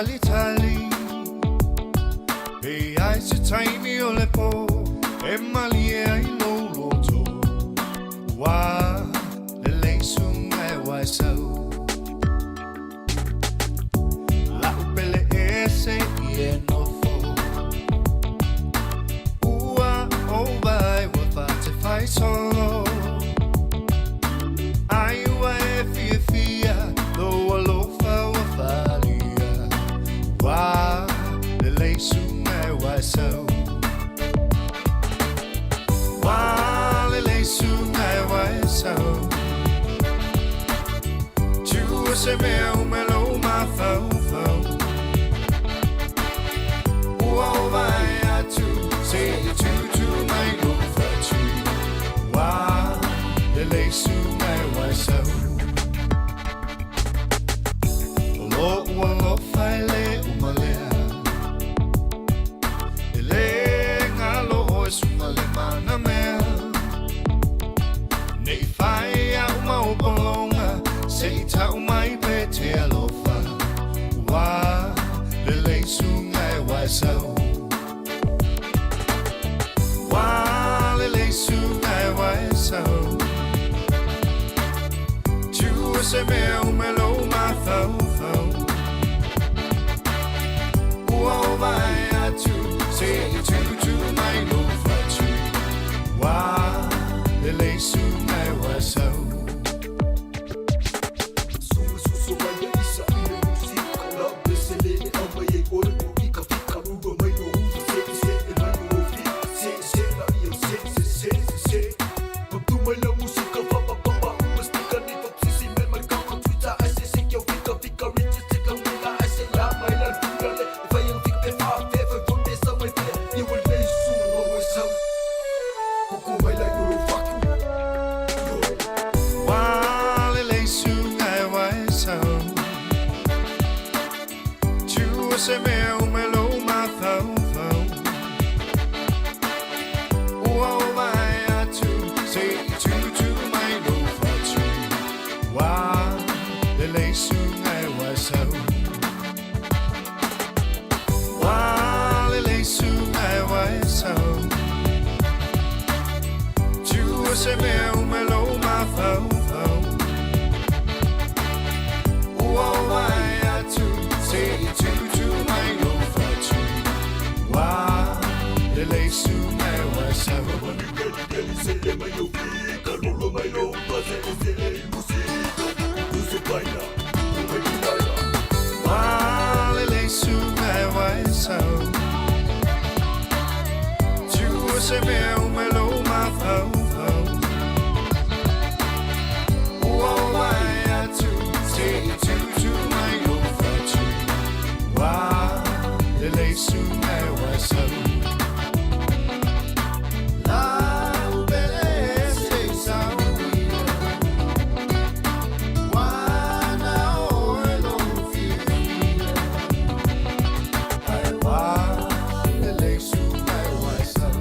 tali tali Pe ai se taimi o le po E mali e ai no loto Wa le leisunga e wai sau La upele e se i e no fo Ua o vai wa fa te fai solo Ai ua e fia fia Lo alofa wa falia Wa le leisunga e wai sau Wa le leisunga e wai sau Tua se mea o me lo ma fau fau Ua o vai atu Se i tu mai lo fa tu Wa le leisunga e wai sau Lo ua lo fai le umalea Le ngalo o sunga le mana mea Nei fai au mau polonga Se i tau mai pe te alofa Wa le leisunga e wai sau Wa le leisunga e wai sau Tua se mea o me lo ma fau fau Ua o vai atu Se i tu mai lo fa tu Wa le leisunga e wai sau Se mea o me lo ma fau fau Ua o vai atu Se i tu mai lo fa tu Wa le leisunga e wai sau Wa le leisunga e wai sau Tua se mea o me lo ma fau fau Ua o vai atu Se i tu mai lo fa tu Wa le leisunga e wai sau Se le mai lo fika Lolo mai lo pase Se le musika Uso baila Wa le leisunga e wai sau Tua se mea o me lo ma fau fau Ua o vai atu Se i tu mai lo fa tu Wa le leisunga e wai sau La ubele se sau Wa na o e lo fia Ai wa le leisunga e wai sau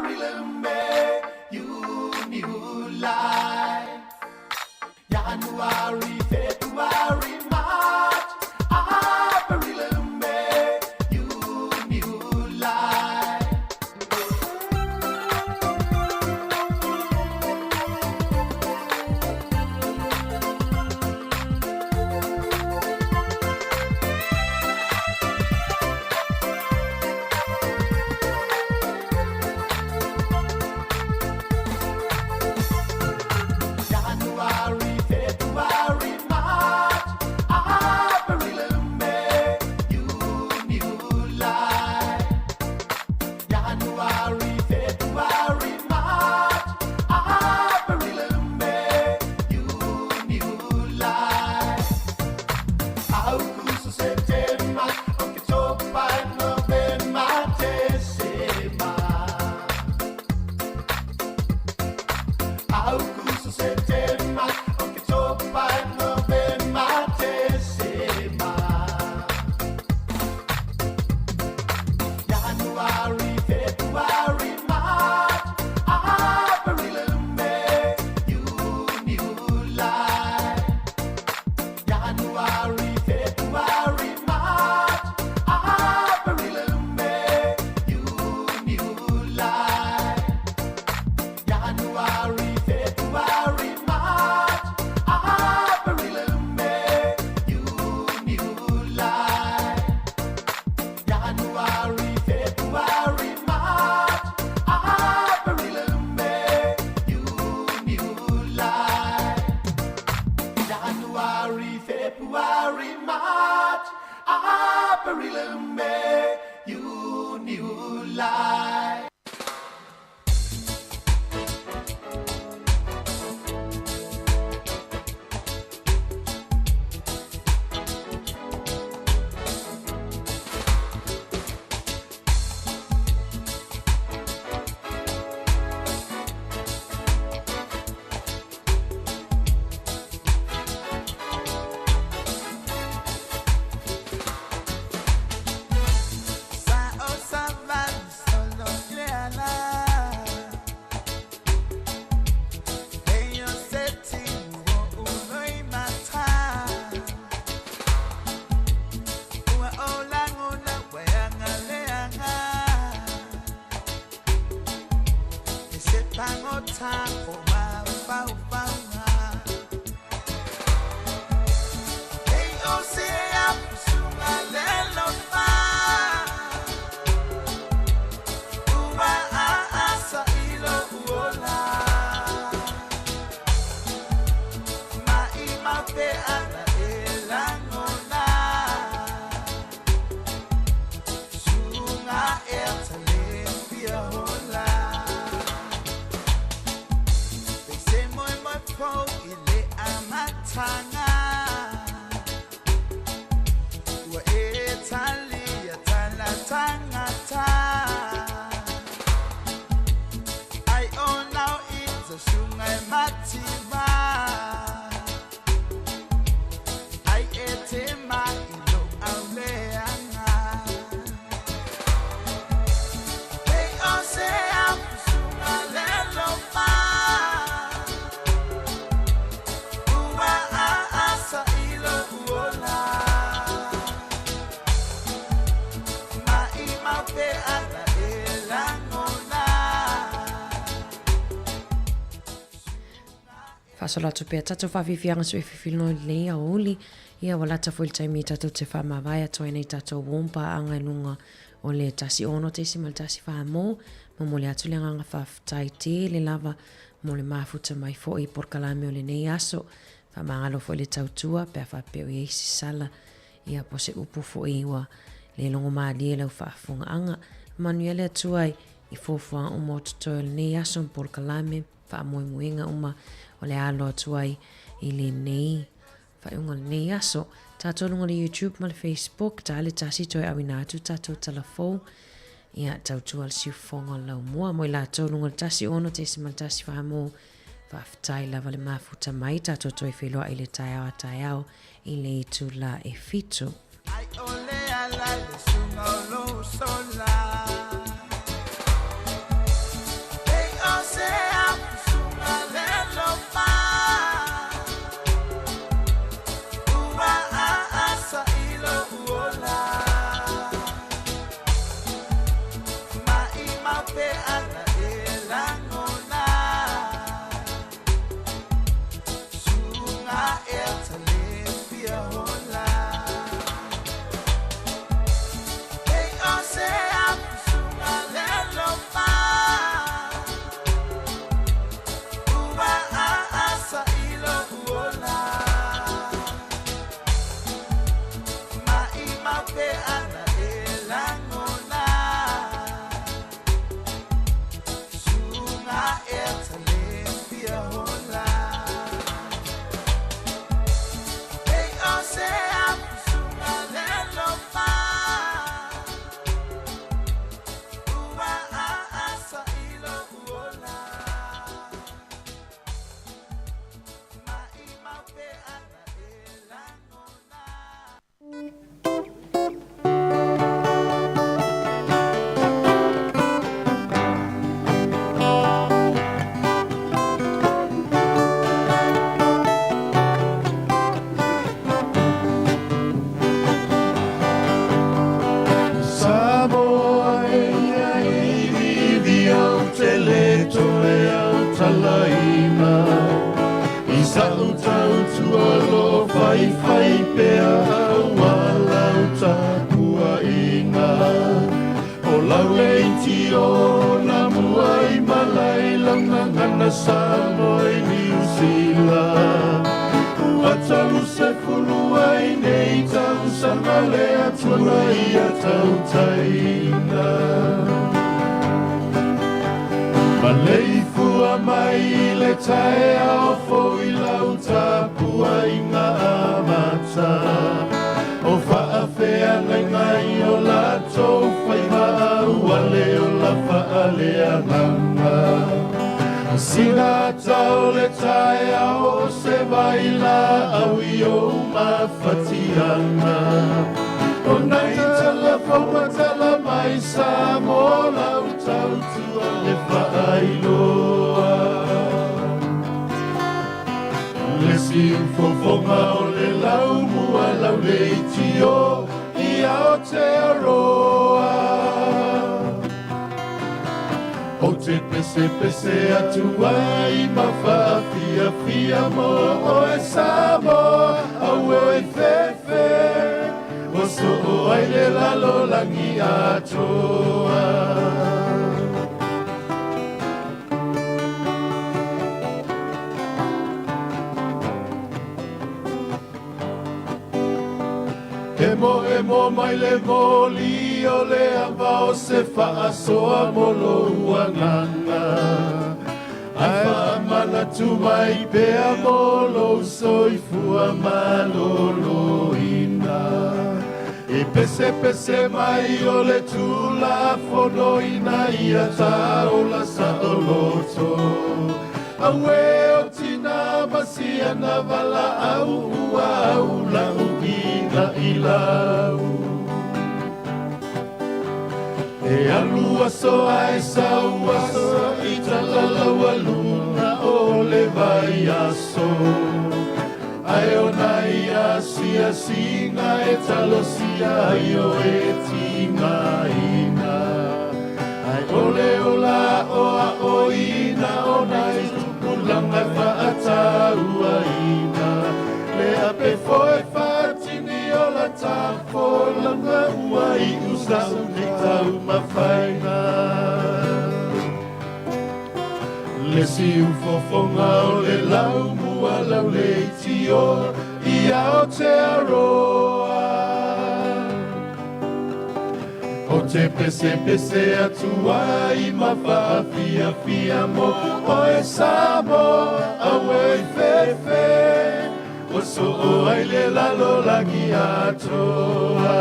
May, you new life. January, February, March, April, May, you new life. January, February, March, April, May, you new life. January, February, March, April, May, you new life. August, September, October, November, December. August, September, October, November, December. January, February, March, April, May, you new life. January, February, March, April, May, you new life. January, February, March, April, May, you new life. January, February, March, April, May, you new life. January, February, March, April, May, you new life. Fasolatu pe tatu whawhiwhianga sui whiwhino le a oli. Ia walata fuil taimi tatu te whamawai atoe nei tatu wompa anga lunga o le tasi ono te si mal tasi whamo. Mamole atu le anga whawhtai te le lava mo le mafuta mai fo i porkalame o le nei aso. Whamangalo fo le tautua pe a whapeo i eisi sala. Ia po se upu fo iwa le longo maa lie lau whaafunga anga. Manuele atuai i fofua o mototoe le nei aso in porkalame. Whaamoe muenga uma o le alo atuai i le nei. Whaiunga le nei aso. Tātou lunga le YouTube ma le Facebook. Tā le tasi toi awina atu tātou talafou. Ia tautua le siufonga lau mua. Moi la tau lunga le tasi ono te si mal tasi whamo. Whaftai lava le mafuta mai. Tātou toi wheloa i le taiao a taiao. I le itu la e fitu. Ai ole ala le sunga lo sola. na Samoa i New Zealand. Atalu se fulua I nei tau sanga le atua I a tau taina. Ma leifua mai le tae ao fo I lau tapua I ngā amata. O whaafea ngai ngai o lātou whaiva ua leo la whaalea nganga. Sina tau le tae ao se vaila au I o mawhatianga. O nei tala whaumatala mai sa mo lau tau tua le whaailoa. Le siufofonga o le lau mua lau le itio I ao te aroa. O te pese pese atua I mawhaafia fia mo o e samo au o e fefe. O so o ai le lalo langi atoa. E mo mai le moli o le ava o se whaasoa molo uanganga. Ai whaamana tu mai pea molo soifua malolo ina. E pese pese mai o le tula fono ina ia taola sa o loto. Awe o tina masia na vala au ua au la uina I lau. E alua so ai saua so I talalau aluna o le vai aso. Ai o nai asia singa e talosia I o e tinga ina. Ai ole ola oa o ina o nai tupulanga whaataua ina. Le ape foe whaatini o la tāwho langa ua I usa uni tau mawhainga. Le siufofonga o le lau mua lau le itio I ao te aroa. O te pese pese atua I mawhaafia fia mo o e samo au e fefe. O so o ai le lalo langi atoa.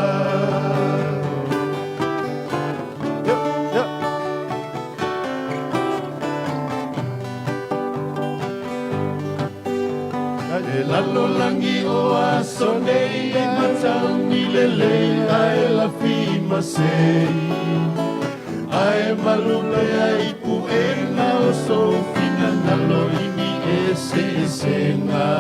E lalo langi o aso nei e matau ni lele ae la fima sei. Ae malule ai puena o so fina nalo ini e se senga.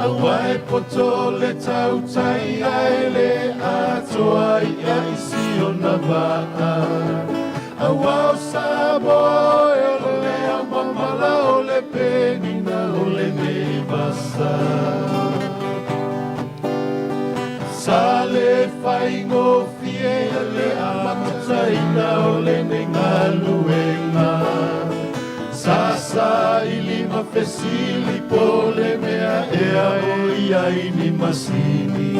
Awai poto le tau tai ai le atoa I isi o na waa. Awao sabo e o le amamala o le penina o le nevasa. Sa le whaingo fie le amataina o le nengaluenga. Sasa I lima fesili po le mea ea o ia ini masini.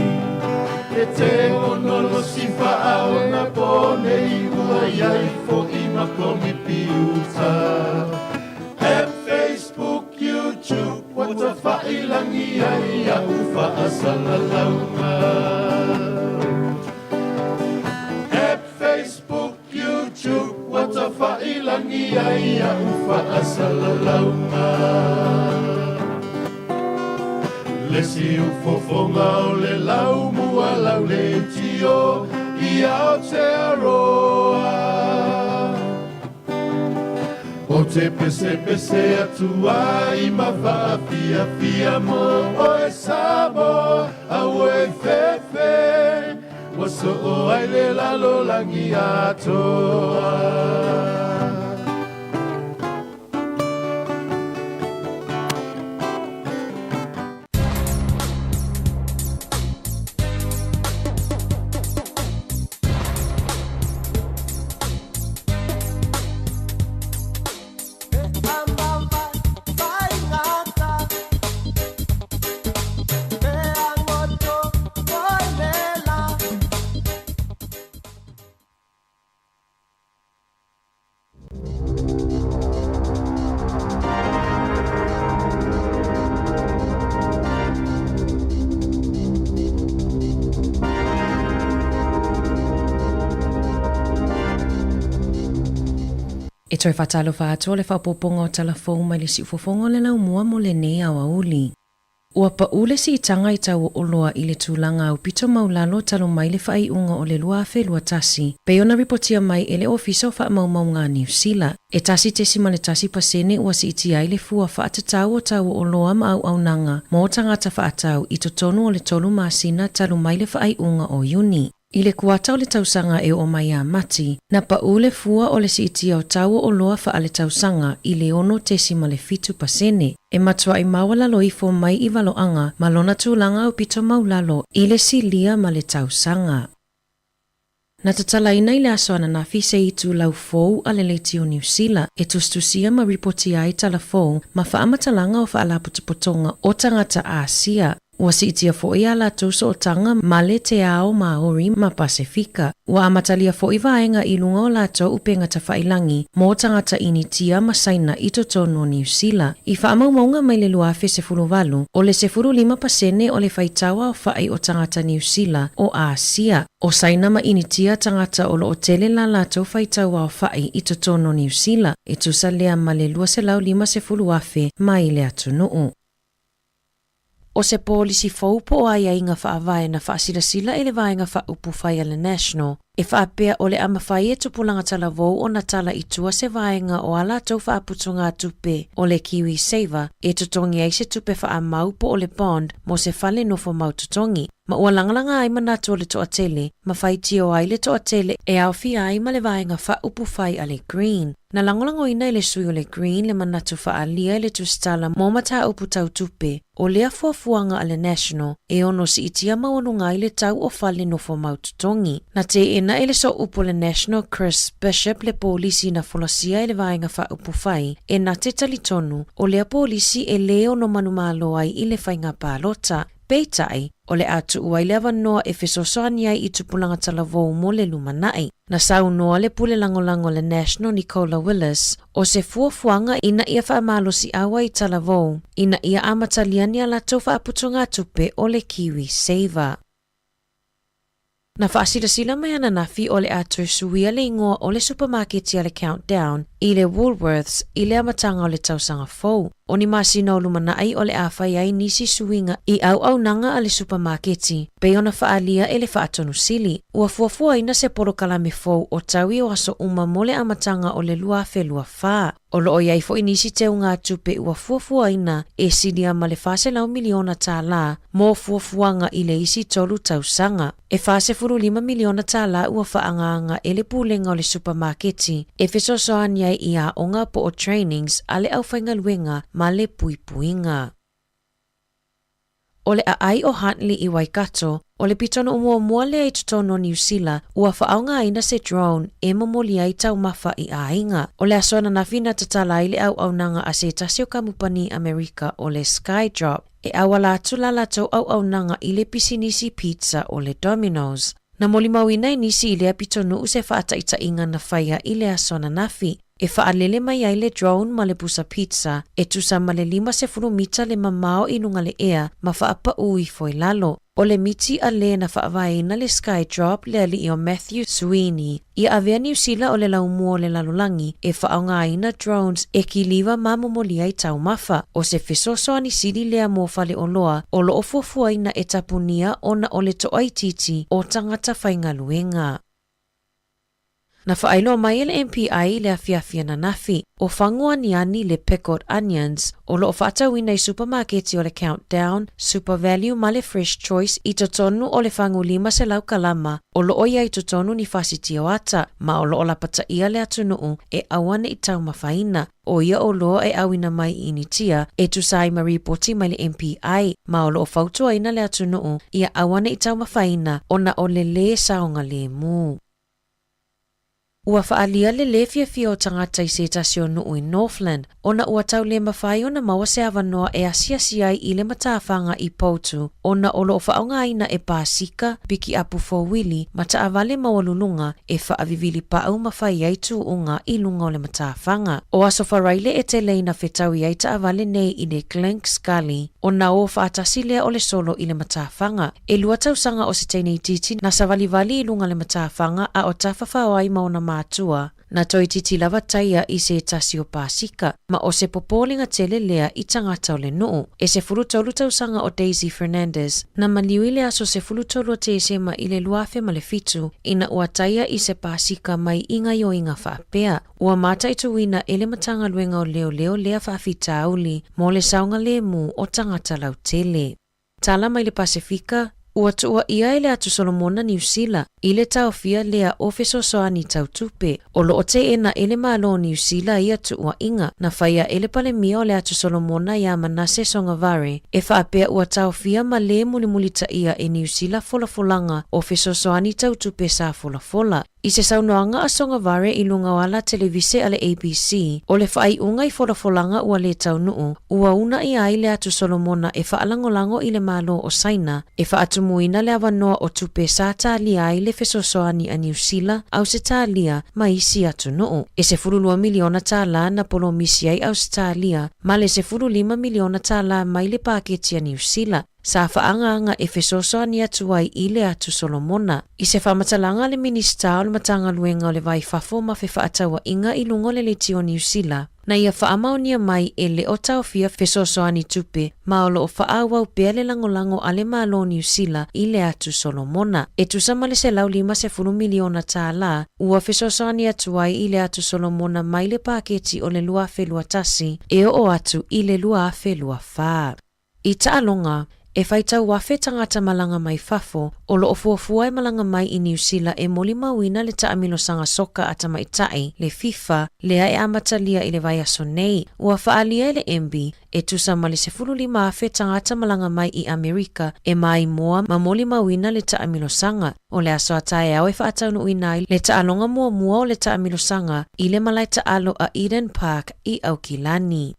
E te onolo si whaao na pone I ua iai fo I makomi piuta. App, Facebook, YouTube, wata whailangi ai a uwha asala launga. App, Facebook, YouTube, wata whailangi ai a uwha asala launga. Le siufofonga o le lau mua lau le tio I ao te aroa. O te pese pese atua I mawhaafia fia mo o e samo au e fefe. Wa so o ai le lalo langi atoa. I'm E toi whatalo whātua le whapoponga o talafong mai le si ufofonga le lau mua mo le nea wa uli. Ua pa ule si itanga i tau oloa i le tūlanga au pito maulalo talo mai le whai unga o le lua afe lua tasi. Pe ona ripotia mai e le ofisa o wha mau ngā New Zealand. E tasi tesima le tasi pasene ua si iti ai le fua wha atatau o tau oloa ma au nanga. Mo tangata wha atau i to tonu o le tolu masina talo mai le whai unga o Juni. I le kuata o le tausanga e o mai a mati, na pa ule fua o le si itia o tau o loa wha ale tausanga i le ono tesima le fitu pasene. E matua i mawala lo ifo mai i waloanga, malona tūlanga o pito maulalo i le si lia ma le tausanga. Na tatalaina i le asoana na fise i tū lau fōu a le leiti o New Zealand, e tustusia ma ripoti ai tala fōu, ma whaamatalanga o whaalaputupotonga o tangata Asia. Ua si itia fo ia la tuso o tanga male te ao Maori ma Pasifika. Ua amatalia fo i vaenga i lunga o lato upenga ta whailangi mo tangata initia ma saina i totono New Zealand. I whaamaumaunga mai le luafe se furuvalu o le se furu 5% o le whaitawa o whai o tangata New Zealand o Asia. O saina ma initia tangata o lo o tele la lato whaitawa o whai i totono New Zealand. E tusa lea ma le lua se lau 5 mai le atunuu. O se polisi faupo o ai inga whaavae na whaasirasila e le vaenga whaupu whai le National. E whaapea o le amawhai e tupulanga talavou o na tala i tua se vaenga o ala tau whaaputunga tupe o le Kiwi Saver e tutongi ai se tupe whaamau po o le bond mo se whale nofo mau tutongi. Ma ua langalanga ai manatu o le toa tele, ma whaiti o ai le toa tele e au fia ai ma le vaenga whaupu whai a le Green. Na langolango ina le sui o le Green le manatu whaalia le tustala mo mata upu tau tupe o lea fuafuanga a le National e ono si itia maonunga i le tau o whale nofo mau tutongi. Na te na ele so upo le National Chris Bishop le polisi na folosia ele vaenga wha upu whai e na te talitonu o lea polisi e leo no manumalo ai i le whainga pālota. Peitai o le atu ua i lewa noa e fesosoani ai i tupulanga talavou mo le lumanai. Na sau noa le pule langolango le National Nicola Willis o se fuafuanga ina ia whaamalosi awa i talavou ina ia amataliani ala tau whaaputunga tupe o le Kiwi Saver. Na whaasirasila mai ana nafi o le atu suia le ingoa o le supermarketi a le Countdown i le Woolworths i le amatanga o le tausanga fou. O ni masina o lumanai o le awhai ai nisi suinga i au nanga a le supermarketi. Pe ona whaalia e le whaatonu sili. Ua fuafua ina se porokalame fou o taui o aso uma mo le amatanga o le luafe luafaa. O lo o iai fo inisi te unga tupe ua fuafua ina e silia ma le fase lau miliona tā la mo fuafuanga i le isi tolu tausanga. E fase furu 5 miliona tā la ua whaanganga e le pulenga o le supermarketi. E fesosoani ai i a onga po o trainings a le au whainga luenga ma le puipuinga. O le ai o Huntley i Waikato, o le pitono mua le ai tutono New Zealand, ua whaaunga aina se drone e mamoli ai tau mafa i ainga. O le asona na fina tatala i le au nanga a se tasio kamupani Amerika o le Skydrop, e awala atula lato au nanga i le pisinisi pizza o le Domino's. Na moli mawina i nisi i le pitono use whaata ita inga na whaia i le asona nafi. E whaalele mai ai le drone ma le busa pizza, e tusa ma le 5 mita le mamao i nunga le ea ma whaapa ui foi lalo. O le miti a le na whaawaina le Skydrop le ali o Matthew Sweeney. I avea New Zealand o le laumua le lalulangi e whaaunga aina drones e ki liwa mamomoli ai tau mafa. O se fesosoani sili lea mōwhale o loa o lo ofuafuaina e tapunia ona o le toaititi o tangata whaingaluenga. Na whaailoa mai le MPI le afiafia na nafi o whangua ni ani le pickled onions o lo whaatawina i supermarketi o le Countdown, Super Value ma le Fresh Choice i totonu o le whangu 5 se lau kalama o lo oia i totonu ni whasiti o ata ma o lo lapata ia le atunuu e awane i tau mawhaina. O ia o loa e awina mai initia e tusai maripoti mai le MPI ma o lo whautua ina le atunuu ia awane i tau mawhaina o na o le saonga le mu. Ua whaalia le fia o tangata i se tasio nuu i Northland, ona ua tau le mawhai ona maua se awanoa e asiasiai i le matawhanga i Poutu, ona o loo whaonga aina e Pasika, biki apu fōwili, mata avale mawalulunga e whaavivili pau mawhai ai tu unga i lunga o le matawhanga. O aso wharaile e te leina whetawi ai ta avale nei i le Glenk Scully, ona o whaatasilea o le solo i le matawhanga. E lua tausanga o se teinei titi na savalivali i lunga le matawhanga a o tawhawhao ai maona matua na toi titi lava taia i se tasi o Pasika, ma o se popolinga tele lea i tangata o le nuu. E se fulutolu tausanga o Daisy Fernandez, na maliwi lea so se fulutolu o te se ma i le luafe ma le fitu, ina ua taia i se Pasika mai inga yo inga whaapea. Ua mata i tuwina ele matanga luenga o leo lea whaafita auli, mo le saunga le mu o tangata lau tele. Tala mai le Pasifika, ua tua ia ele atu Solomona New Zealand, ile tau fia lea ofeso soani tau tupe, o lo o te ena ele malo New Zealand ia tua inga, na whaia ele pale mia o le atu Solomona ia Manase Songavare, e whaapea ua tau fia ma le mulimulita ia e New Zealand folafulanga ofeso soani tau tupe sa folafola. I se saunoanga a Songavare i lunga wala televise ale ABC, o le whai unga i folafolanga ua le tau nuu, ua una i ai le atu Solomona e whaalangolango i le malo o Saina, e whaatumuina le awanoa o tupe sa talia ai le fesosoani a New Zealand au se talia ma isi atu nuu. E se 2 miliona tala na polo misi ai au se talia, ma le se 5 miliona tala mai le paketi a New Zealand. Sa whaanga e fesosoani atu ai i le atu Solomona. I se whamatalanga le minista o le matanga luenga o le vai fafo ma fe whaatawa inga i lungo le leti o New Zealand. Na ia whaamaunia mai e le o tau fia fesosoani tupe, ma o lo o whaawau pea le langolango ale malo New Zealand i le atu Solomona. E tusama le se lau 5 miliona tala, ua fesosoani atu ai i le atu Solomona mai le paketi o le luafe luatasi, e o atu i le luafe luafa. I taalonga, e whaitau wafe tangata malanga mai fafo, o lo ofuafua e malanga mai i New Zealand e moli mawina le taamilo sanga soka ata maitai, le FIFA, lea e amatalia i le vai aso nei, ua whaalia le MB, e tusama le se 15 afe tangata malanga mai i Amerika, e mai moa ma moli mawina le taamilo sanga, o le aso atae au e whaatau nui nai le taalonga mua o le taamilo sanga, i le malai taalo a Eden Park i Aukilani.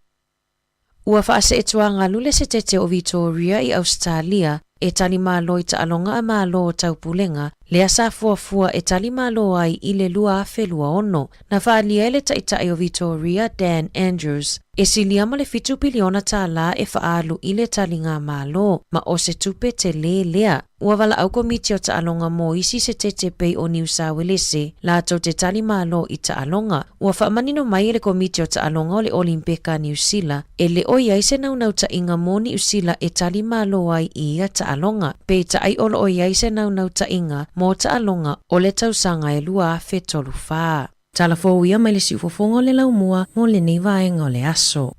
Ua whaase e tuanga lule se tete o Victoria i Australia, e tali malo i taalonga a malo o taupulenga, lea sa fuafua e tali malo ai i le lua felua ono, na whaalia ele taitai o Victoria Dan Andrews, e silia ma le 2 biliona tala e whaalu i le talinga malo, ma o se tupe te lea. Ua wala au komiti o taalonga mo isi se tete pei o New South Wales, la tau te tali malo i taalonga. Ua whaamanino mai le komiti o taalonga o le Olimpeka New Zealand, e le o iai se naunau ta inga mo New Zealand e tali malo ai i a taalonga. Pei ta ai olo o iai se naunau ta inga mo taalonga o le tausanga e lua fe tolu wha. Tala fōuia mai le si ufofonga o le laumua mo le nei vaenga o le aso.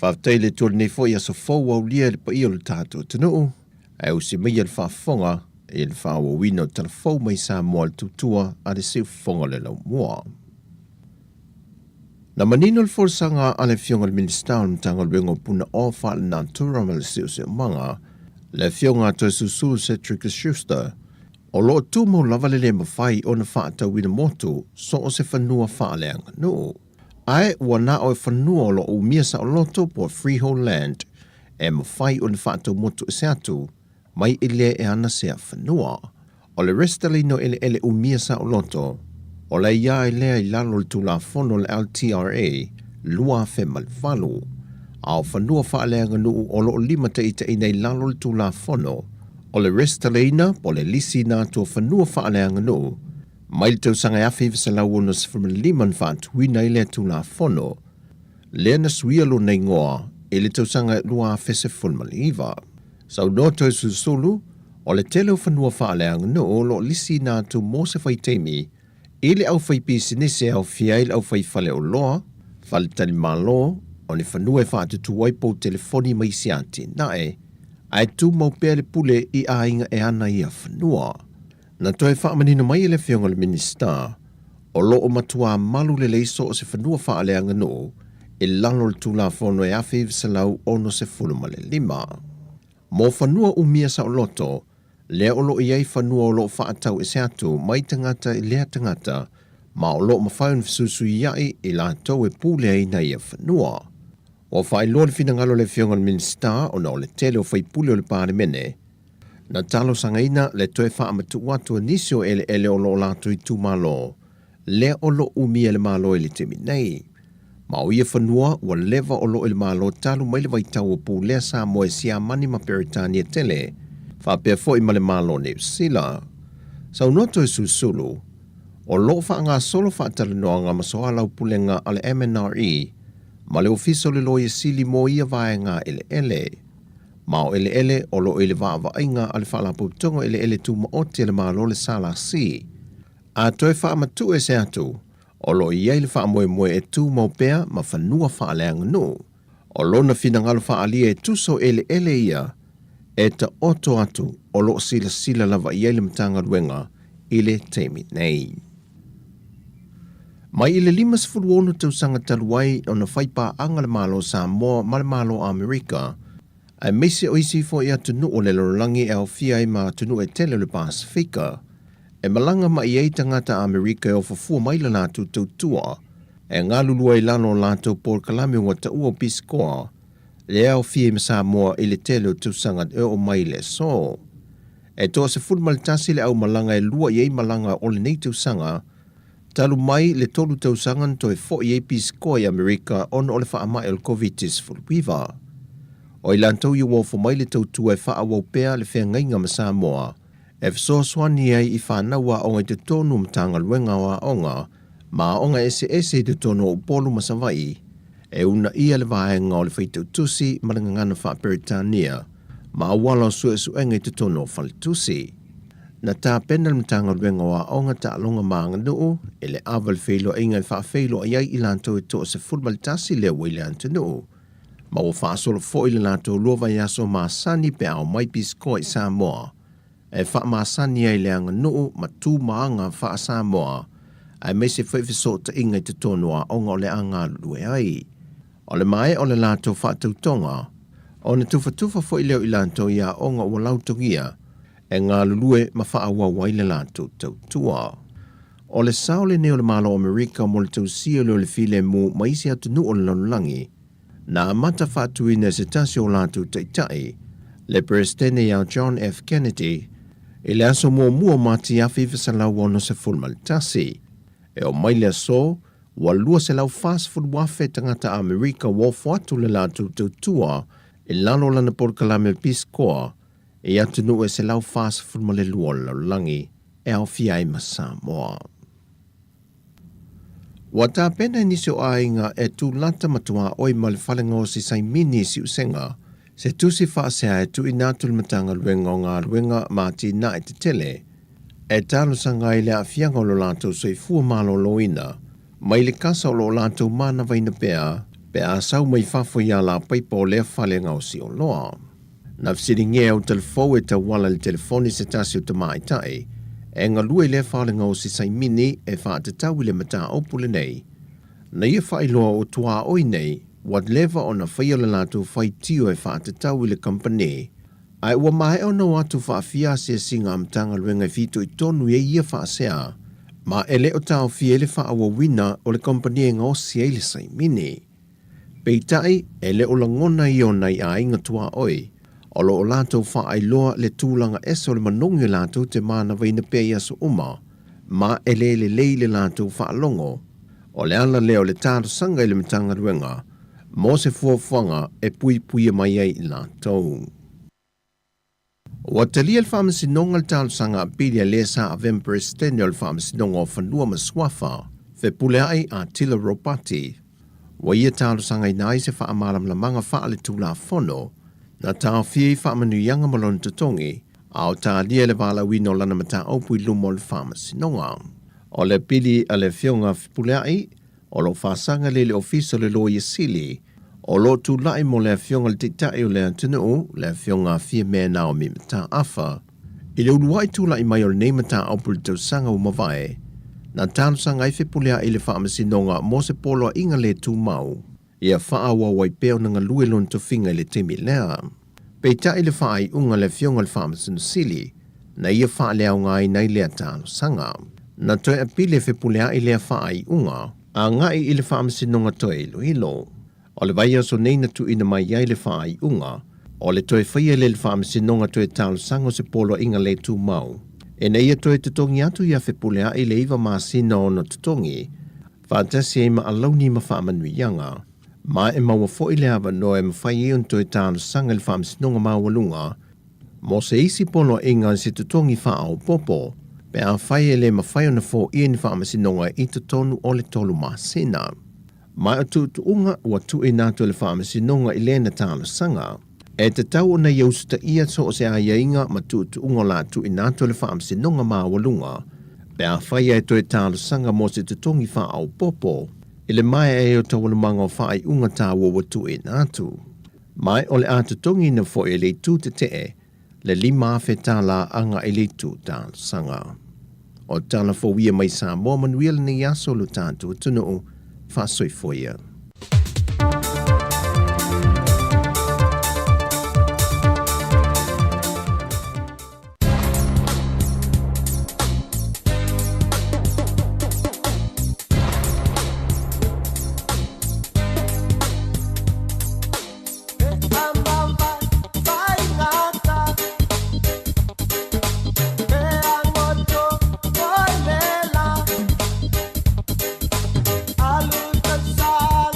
Whaatai le tōle nei fo i aso fōu au lia le pa i o le tātou tunuu, e au se mei al whaafonga e le whaawawina o tala fōu mai sa moa le tutua a le seu fonga le lau mua. Na manino le fōrsanga a le fionga le Ministaun tanga le wengo puna o wha le nātura ma le seu seu manga, le fionga to susu Cedric Schuster, o lo tumo lava le mawhai o na whaatau wina motu so o se whanua whaaleanga nuu. Ai wana o whanua o lo o mia sa o loto po freehold land e mawhai o na whaatau motu e se atu mai ele e ana se a whanua. O le restalino ele o mia sa o loto o le ia e lea i lalo le tula fono le LTRA lua fe malfalu. A o whanua whaaleanga nuu o lo o 5 te ina i lalo le tula fono o le restalina po le lisi na to whanua whaaleanga nuu mai le tausanga e awhi visa lau ono se 5 whaatuina i lea tula fono, lea na suia lo nei ngoa e le tausanga lua fese fulmaliva. Sau no toi susulu, o le tele o whanua whaaleanga no o lo lisi nā tu mō se whaitemi, e le au whaipisi nese au fiai le au whaifale o loa, whale tali malo, o ne whanua e whaatutu waipo telefoni mai siati nae, ai tu mau pēle pule i a inga e ana i a whanua. Na toi whaamanino mai le whionga le minista, o lo o matua malu le leiso o se whanua whaaleanga no, e lalo le tula whono e awhi visalau ono se fulumale 5. Mo whanua umia sa o loto, lea o lo iei whanua o lo whaatau e se atu mai tangata i lea tangata, ma o lo mawhaun visusu iai i la tau e pūlea i nei a whanua. O whai loa le finangalo le fionga minista o na o le tele o whaipule o le pāremene, na talo sangaina le toe wha amatu watu anisio ele o lo lato i tu malo, le o lo umi ele malo ele temi nei. Ma o ia whanua wa lewa o lo ele malo talu mai le waitau o pū lea sa moe sia mani ma Peritania tele, wha pia fo i male malo ne usila. Sau noto e susulu, o lo wha ngā solo wha talanoa ngā masoalau pulenga ale MNRE, ma le ofiso le loia sili mo ia vae ngā ele. Ma o ele o lo ele vaa inga ale wha la putongo ele tu ma oti le malo le sala si. A toi wha amatu e se atu, o lo iei le wha moe e tu mau pea ma whanua wha leanga no. O lo na finangalo wha alia e tuso ele ia, e ta oto atu o lo sila lava iei le matanga ruenga ile teimi nei. Mai ile 5 tausanga taluai o na whaipa anga le malo Samoa ma le malo Amerika, ai meise o isi fo ia tunu o le lorangi e au fia i ma tunu e tele le Pasifika, e malanga mai ei tangata Amerika e o fafua mai la nātu tautua, e ngā lulua i lano lātou por kalame o ta ua piskoa, le au fia i ma Samoa i le tele o tausangat e o mai le so. E toa se fulmalitasi le au malanga e lua i ei malanga o le nei tausanga, talu mai le tolu tausangan to e fo i piskoa i Amerika on o le wha ama el COVID-19 fulwiva. O i lantou i wofo mai le tautua e wha awau pea le whea ngainga ma Samoa, e fso swani ai i whanaua o ngai te tonu mtanga luenga wa onga, ma onga ese te tonu o polu masawai, e una ia le vaenga o le whaitau tusi marangangana wha Peritania, ma awala su engai te tonu o whalitusi. Na tā pena le mtanga luenga wa onga ta alonga maanga nuu, e le aval feilo inga i wha feilo ai i lantou e to se fulmalitasi le wile ante nuu. Ma o whaasolo fo i le lantou luova yaso ma sani pe au mai pisko i Samoa, e wha ma sani ai leanga nuu ma tū maanga wha Samoa, ai me se whaifiso ta inga i te tonua onga o le anga lue ai. O le mai o le lantou wha tautonga, o ne tufa fo i leo i lantou ia onga o lautongia, e ngā lulue ma wha awa waile lantou tautua. O le sao le neo le malo Amerika mo le tausia leo le file mu ma isi atu nu o le lanulangi, na amata whatuina se tasi o lantou taitai, le Presidente ia John F. Kennedy, e le aso mua mati afi visalau ono se fulmal tasi. E o mai le aso, walua se lau fast food wafe tangata Amerika wofo atu le lantou tautua, e lano lana porkalame piskoa, e atunu e se lau fast food ma le lua laulangi, e au fiai ma Samoa. Wa tā pena nisi o ainga e tu lata matua oi ma le whalenga o si saimini si usenga, se tusi whaasea e tu inatu le matanga luenga o ngā luenga mati na e te tele, e talo sanga i le afianga o lo lantou soi fua malo loina, mai le kasa o lo lantou mana vaina pea sau mai fafo ia la paipa o le whalenga o si o loa. Na fsiringe au telefou e ta wala le telefoni se tasi o te maitai, e ngā lua i le whalenga o si saimini e wha te tau i le mata opule nei. Na ia whailoa o tua oi nei, wat leva o na whaia le lātou whai tio e wha te tau i le company. Ai ua mai o na watu wha fia se singa amtanga luenga fito i tonu e ia wha sea, ma ele o tau fia le wha awa wina o le company e ngā osi e le saimini. Peitai, ele o langona i o nei a inga tua oi, o lo o lātou wha ai loa le tūlanga eso le manongi lātou te mana vaina pēia so uma, ma ele le leile lātou wha alongo, o le ala leo le tāro sanga i le mitanga ruenga, mo se fuafuanga e pui mai ai i lātou. Wa talia le whamasinonga le tāro sanga pilia le sa avem Presidente o le whamasinonga o whanua maswafa, fe pule ai a Tila Ropati, wa ia tāro sanga i nai se wha amaram la manga wha ale tūla fono, na tau fie i whamanu ianga malon tutongi, au tā lia le wala wino lana mata opui lumo le whamasinonga. O le pili a le whionga whipuleai, o lo whasanga le ofisa le loia sili, o lo tu lai mo le whionga le titai o le antinu, le whionga fie mea nao mi mata afa, i le unuai tu lai mai o le nei mata opui tau sanga umawai, na tānu sanga i whipuleai le whamasinonga mo se polo inga le tu mau, ia whaawa wai peo na ngalue lon to finga le temi lea. Peita i le whaai unga le whionga le whamasino sili, na ia wha lea unga i nei lea tāno sanga. Na toi a pile whipulea i lea whaai unga, a ngai i le whamasino nga toi ilo. O O le vai aso nei na tu ina mai iai le wha ai unga, o le toe whaia le wha amasinonga toe talo sango se polo inga le tu mau. E nei a toe tutongi atu ia whepulea i le iwa maasina o na tutongi, whaatasi e ma alauni ma wha amanuianga, ma e maua fo i le awa no e mawhai e un toe talo sanga le wha amasinonga mawalunga, mo se isi polo inga se tutongi wha au popo, pe a whai e le mawhai o na fo i ni wha amasinonga i tutonu o le tolu maasina. Mai o tuunga ua tu e nātu le wha amasinonga i le na talo sanga, e te tau na iausta ia so o se a iainga ma tuunga la tu i nātu le wha amasinonga mawalunga, pe a whai e toi talo sanga mo se tutongi wha au popo, i le mai e o tawalumanga o wha ai unga tā wa tu e nātu. Mai o le a tutongi na fo e le tu te te le lima fe tala anga i le tu talo sanga. O tala fo wia mai sa mo manuel ni yaso lu tātu tunu fa soifoia. Alu tasar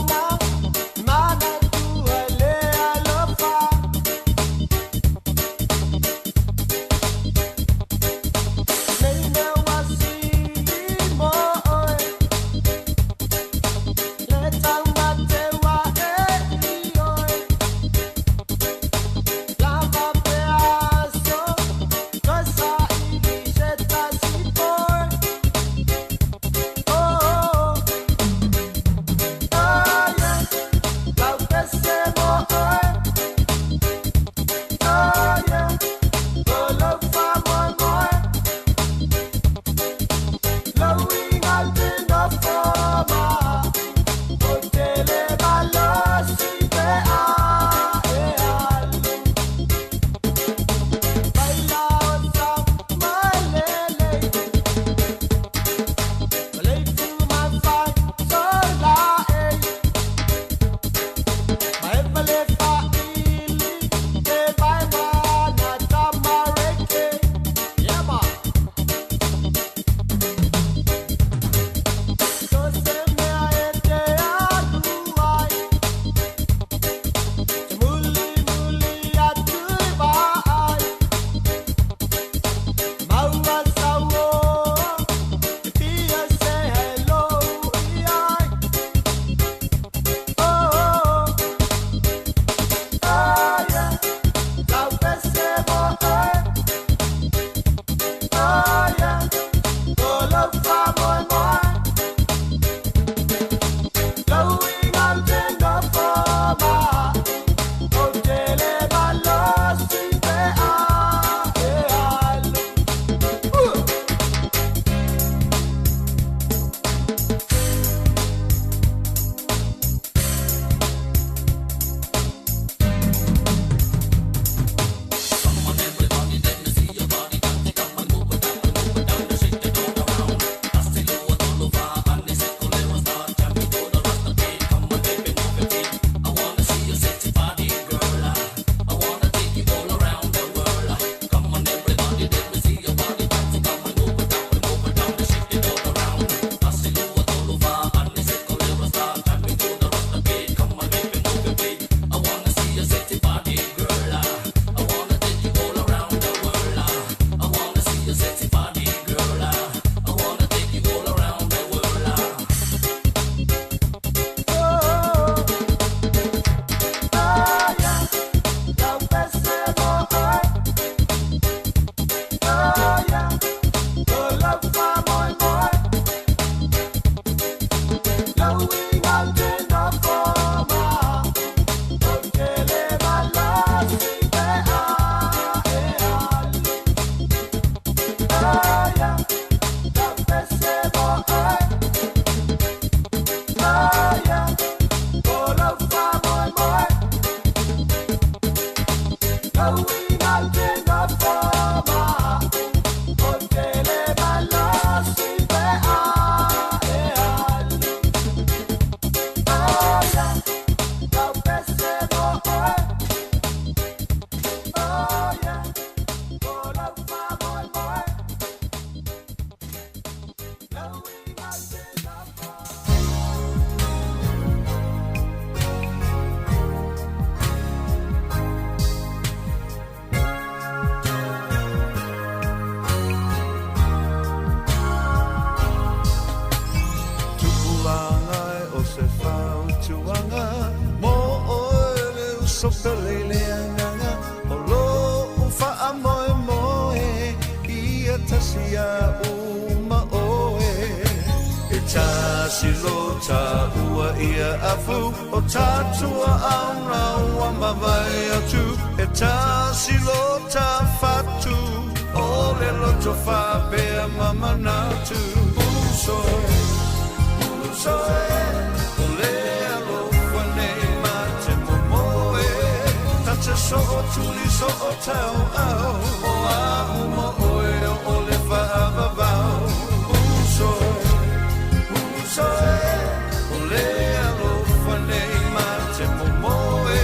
sopeleleanga o lo ufa amoe moe ia tasia uma oe e tasi lo ta ua ia afu o tatua aura ua mawai atu e tasi lo ta fatu o le loto fa bea mamanatu usoe usoe o le alo wane mate momoe tacha so o tuli so o tau au o a uma oe o le fa avavau usoe usoe o le alo wane mate momoe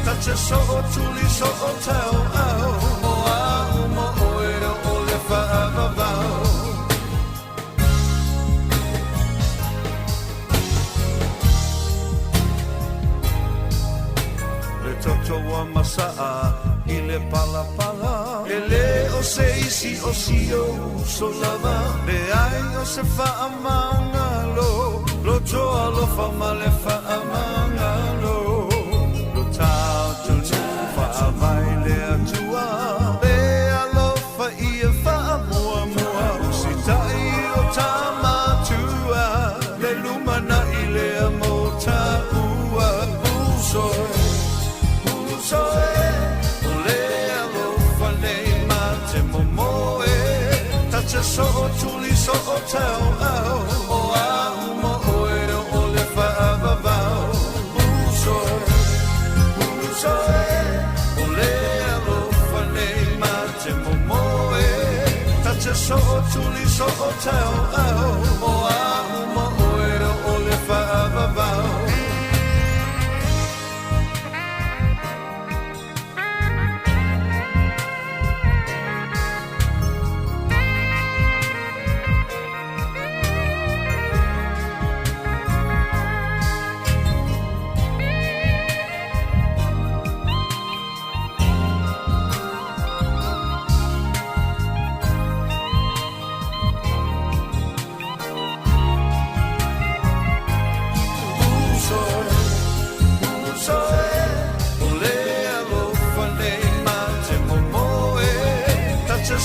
tacha so o tuli so o tau au o a uma oe o le fa avavau Toto wa masaa ile pala pala ele o se isi o sio so lava le ai o se fa amanga lo to alo fa male fa amanga lo ta tu fa vai le atua le alo fa ia fa mua mua si tai o tama tua le lumana ile amota ua uso Soe, ole alo fane mate momoe tacha so o tuli so o tau au o a uma oe o le fa avavau Soe, soe, ole alo fane mate momoe tacha so o tuli so o tau au o a uma oe o le fa avavau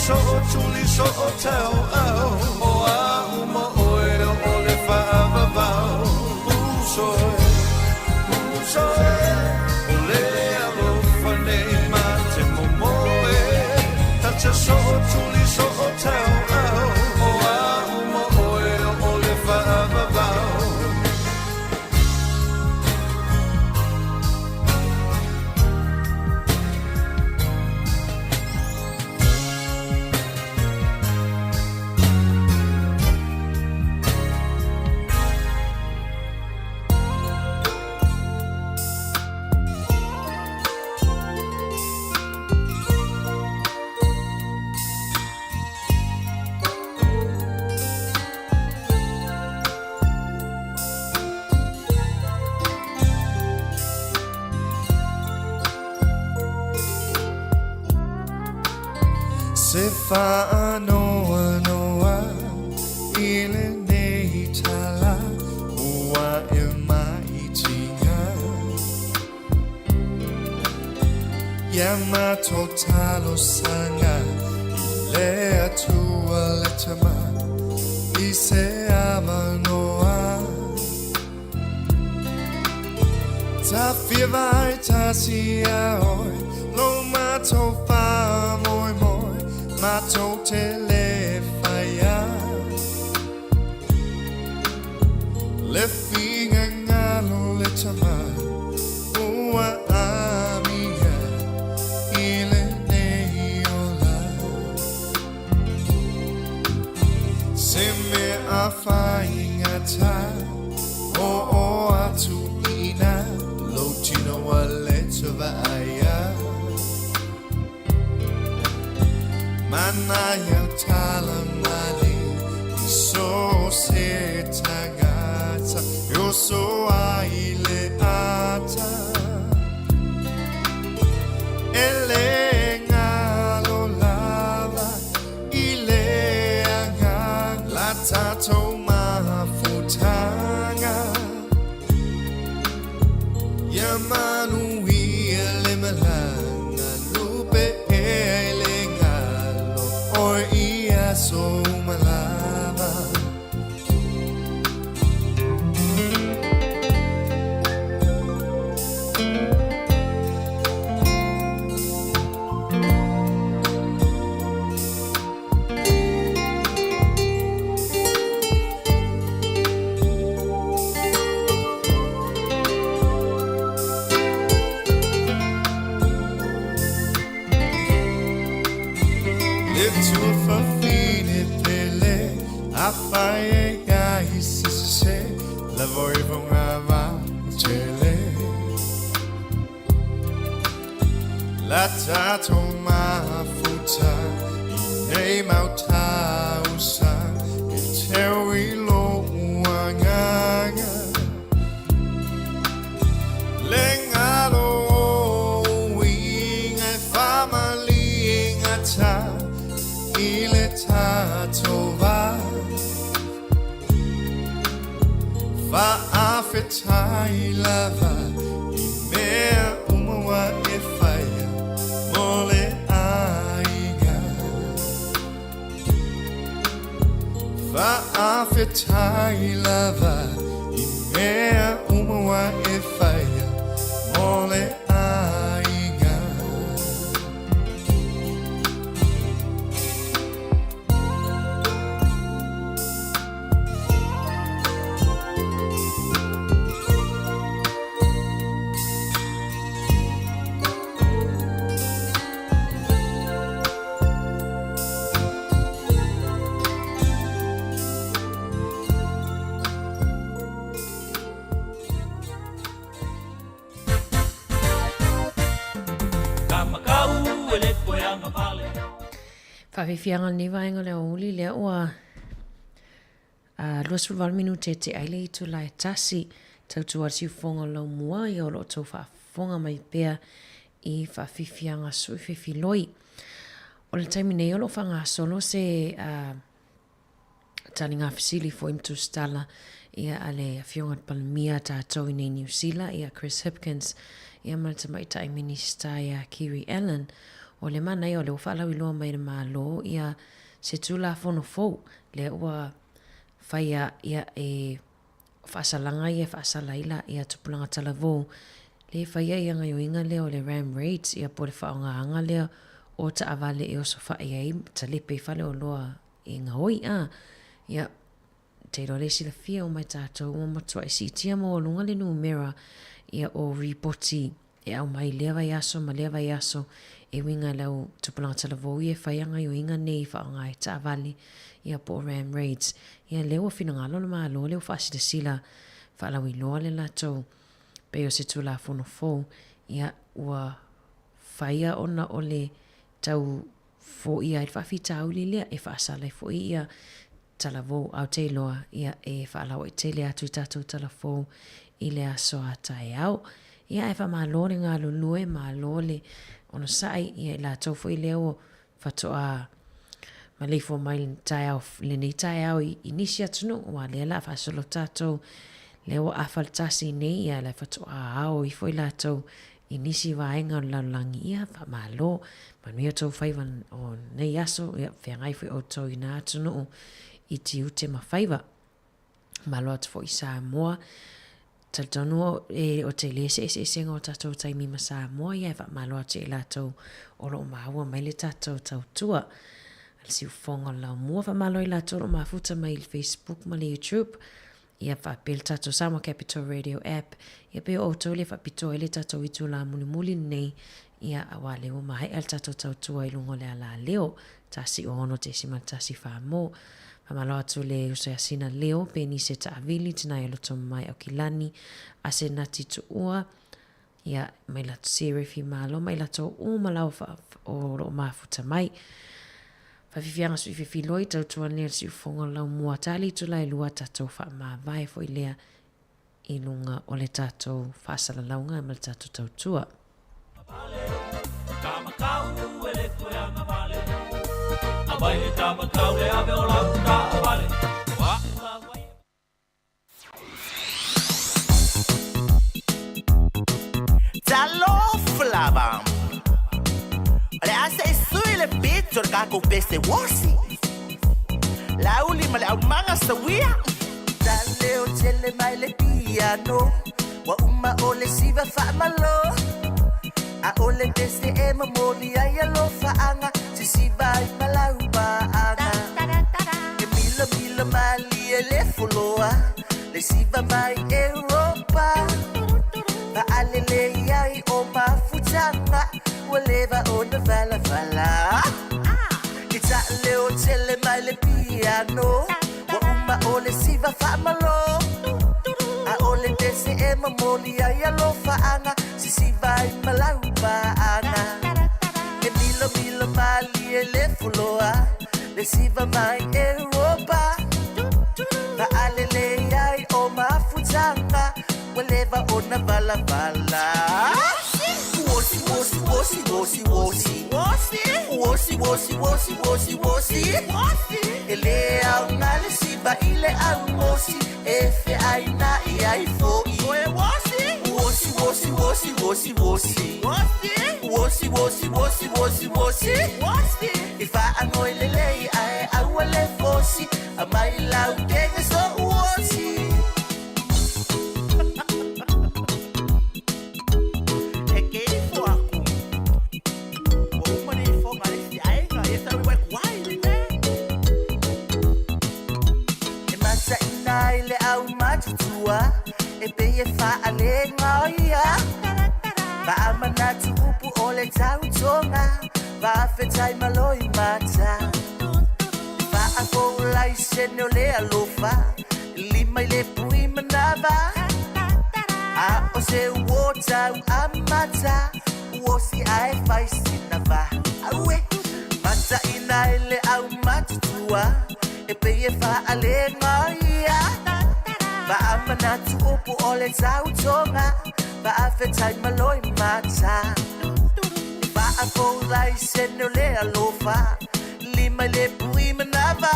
So tuli so tau au o a uma oe o le fa avavau usoe usoe o le alo fane mate momoe tacha so tuli so tau au o a uma oe o le fa avavau Se fa noa noa ile nei tala ua e mai tinga Yamato talo sanga ile atua letama I se ama noa Ta fia vai ta si a oi lo mato fa moi moi Mato te le faia Le finga ngalo le tama Ua amiga Ile nei ola Se me a fainga ta O atu ina Lo tino wa le tavaia Manaya tala mali so se tagata yo so aile ata ele ngalo lava ile anga la tato mafutanga yamanu so malava. Afae gai sise la voi vongava chele la tato ma futa nei mauta usa e tewi lo wanganga lengalo wing ai family ngata ile tato va Fa'afetai lava I mea umawa e whaia mole aiga Fa'afetai lava I mea umawa e whaia mole aiga Whawhiwhianga ni waenga leo uli leo ua luas ruwal minu te aile I tu lai tasi tautua tiu whonga lau mua I o lo tau whaafonga mai pea I whawhiwhianga sui whiwhiloi. O le taimi nei o lo whanga solo se tani ngā whisili fo imtu stala ia ale whionga palmia tātou I nei New Zealand ia Chris Hipkins ia malta mai tai minister ia Kiri Allen. O le mana I o le whalau I loa mai na malo ia se tula whono fau le ua whaia ia e whaasalanga ia whaasalaila ia tupulanga talavo le whaia ia ngai o inga leo le Ram Raids ia po le whaonga anga leo o ta avale e o so whaia I ta lepe whale o loa I ngā hoi ia te role sila fia o mai tātou o matua I si tia mo o lunga le numera ia o ripoti e au mai lewa iaso ma lewa iaso e winga lau tupulanga talavo ia whaianga I o inga nei whaonga I ta avale ia po Ram Raids ia leo whinangalo le maa leo whaasita sila whaalau I loa le latou pe o se tula whono fo ia ua whaia ona o le tau fo ia I whawhita au li lea e whaasala fo ia talavo au te loa ia e whaalau I te lea tu tatou talafo I lea soa tae au ia e wha maa lore ngā lulue maa lore ono sai ia I latou fo I leo whatoa ma leifo mai le nei tae au I nisi atunu wa lea la whaasolo tātou leo awhaltasi nei ia le whatoa au I fo I latou I nisi waenga o laulangi ia wha maa lo manui o tau whaiva o nei aso ia whiangai fo I autou I nā atunu I ti ute ma whaiva ma loa te fo I Samoa Taltonu o te lese senga o tātou taimi ma Samoa ia wha maa loa te I latou o lo maua mai le tātou tautua si ufonga lau mua wha malo I latou o mafuta mai le Facebook ma le YouTube ia wha pel tātou Samoa Capital Radio app ia pe o tau le wha pito le tātou I tu la muli nei ia awa leo mai al tātou tautua I lungo le ala leo tasi o ono te sima tasi wha mo wha malo atu le usai asina leo pe ni se ta avili tina I loto mai au kilani a se nati tu ua ia mai lato serifi malo mai lato malau o lo mafuta mai Whawhiwhianga sui whiwhiloi tautua nea si ufonga lau mua tali tu lai lua tātou wha maa vai fo I lea I lunga o le tātou whaasala launga ma le tātou tautua. Talo flabam. Le hace sui le pizzo el caco peste wasi. Lauli ma le au manga sawia. Dale o tele mai le piano. Wa uma o le siva fa malo. A ole dese e mamoli ai alo fa anga. Si siva i malau ba anga. E mila mali e le foloa. Le siva mai Europa. Ba alele ai o mafutanga. Waleva o na vala. Kita leo tele mai le piano. Wa uma o le siva fa malo. A ole dese e mamoli ai alo fa anga. Si siva i malau ba anga. E mila mali e le foloa. Le siva mai Europa. Ba alele ai o mafutanga. Waleva o na vala. Wosi. Ele au ngale siba ile au mosi. Efe aina ai foi. Wosi. Ifa anoi lele ai awale fosi. Amai lau kenge so wosi. Le au matutua e pe e fa ale ngoia ba amana tupu ole tautonga ba fetai maloi mata ba ako lai seno le alofa lima le pui manava a o se wota amata o si ai fai sinava awe mata ina le au matutua e pe e fa ale ngoia ba amana tupu ole tautonga ba afetai maloi mata ba ako lai seno le alofa lima le pui manava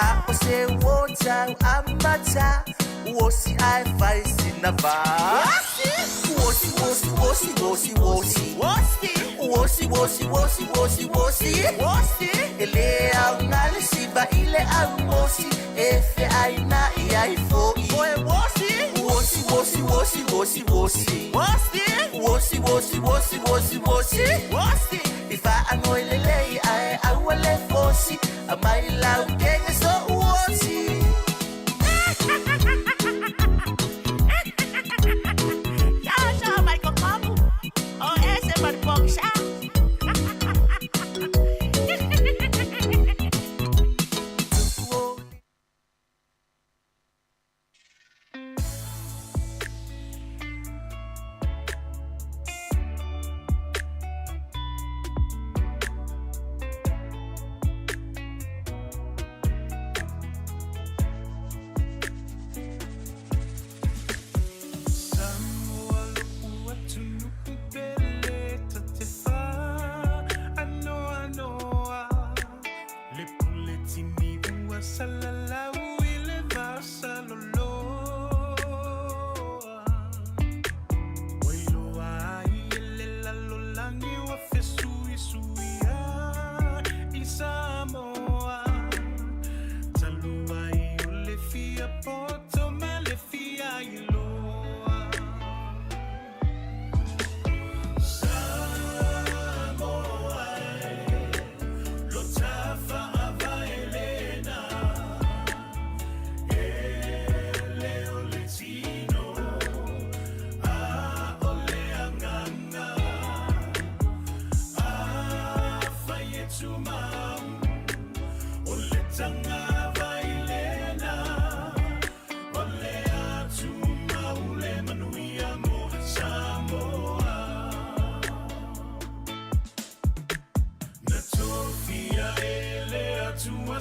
a o se wota amata o si ai fai sinava wosi ele au ngale siba ile au mosi efe aina ai foi wosi ifa anoi lele ai awale fosi amai lau kenge so wosi.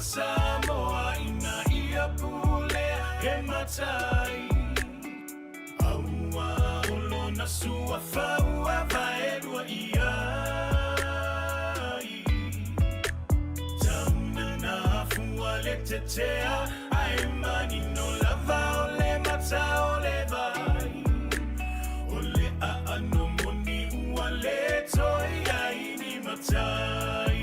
Samoa ina ia pule he matai aua olo na sua faua vaerua iai tauna na fua le tetea ai mani no lava ole mata ole vai ole a ano moni ua le toi ai ni matai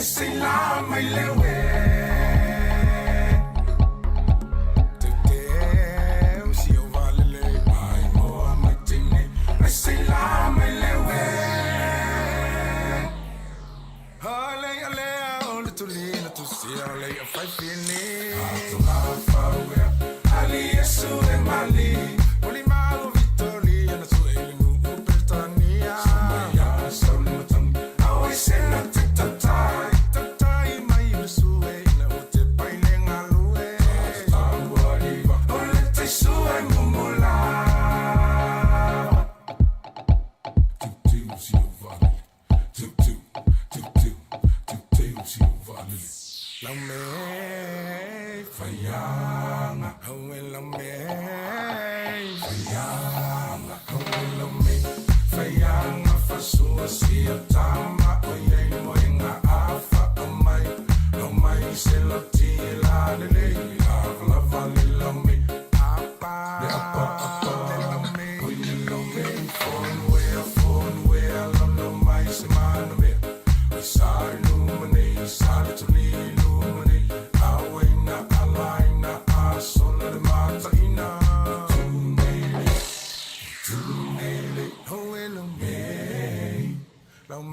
sei la mai lewe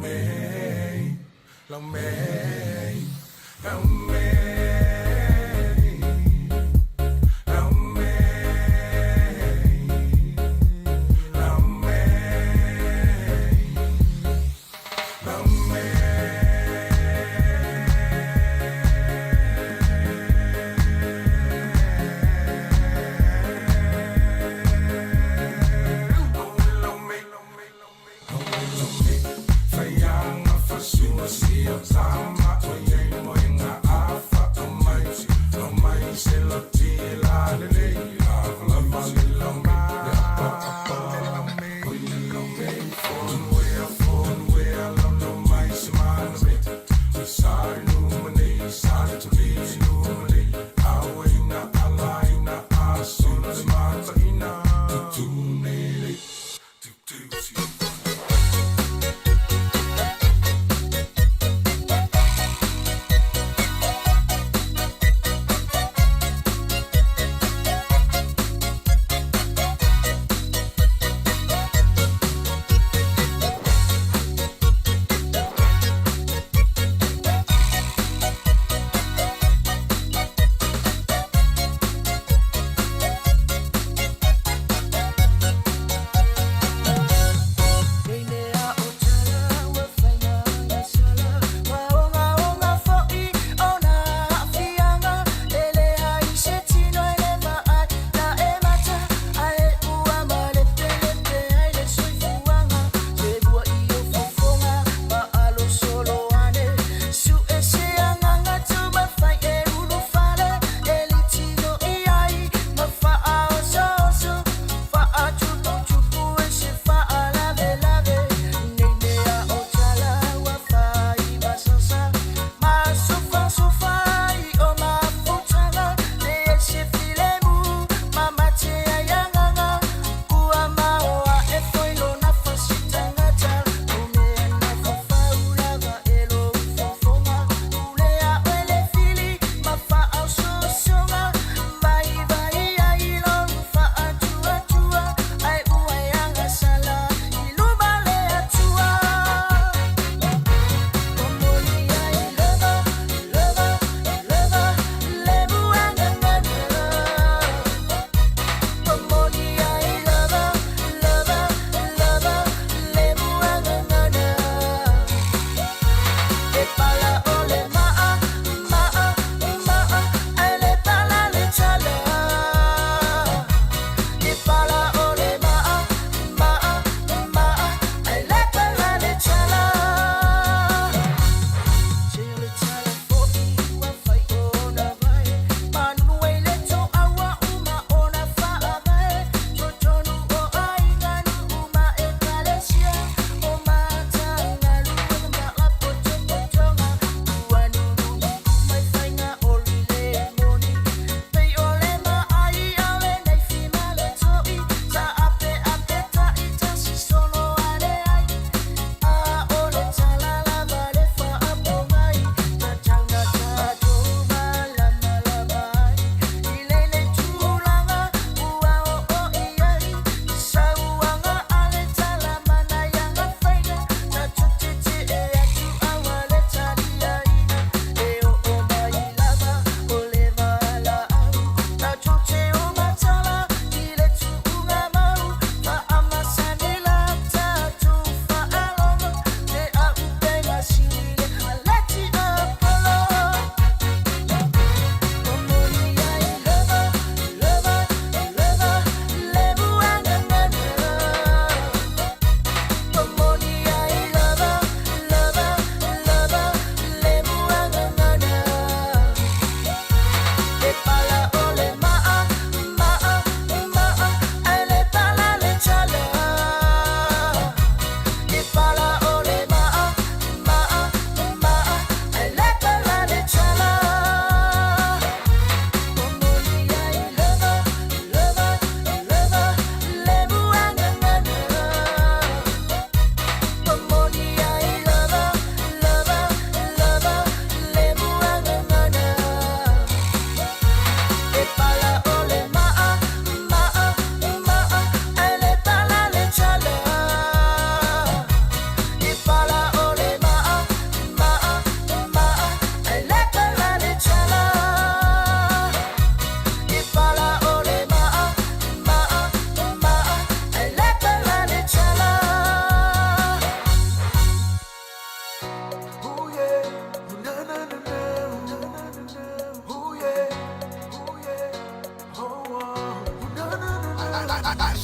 me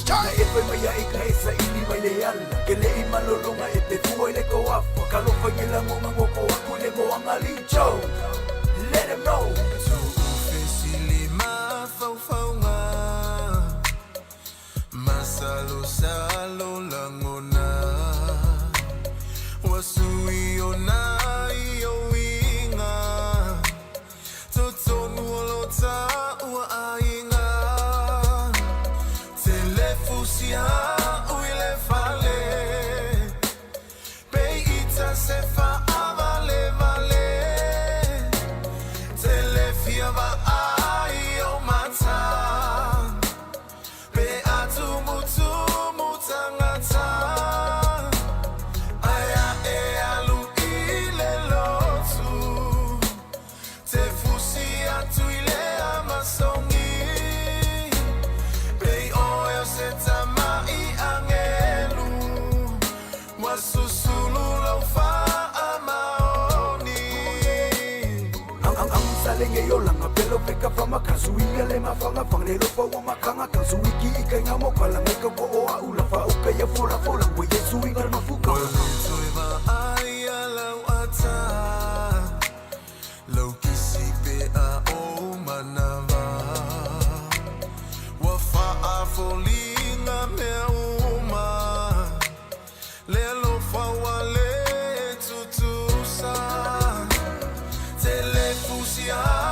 Na e whai mai a e ka e sa ini mai le ala Ke le I malolonga e te fua I le ko afa Ka lo whai la ngonga ngoko aku le mo angali Joe Let him know So ufesi lima faufaunga Masalo salo langona Wasui o na I o inga Totonu o lo ta ua ainga Telefusia uile fale Peita se fa avale vale Telefia va ai o mata Pe atu mutu mutangata Aya e alu ile lotu Te fusi atu ile amasongi Pei oyo se tamai angelu Wasusulu lau fa amaoni Ang salenge yo langa pelo peka fa makazuia le mafanga fang le lofa wa makanga kazuiki ika ngamo kala ngeka ko o aula fa uka ya fola fola we yesu inga mafuka Soiva ai alau ata Lau kisi pe a o manava Wafa a folinga me uma Le lofa wa le tutusa Telefusia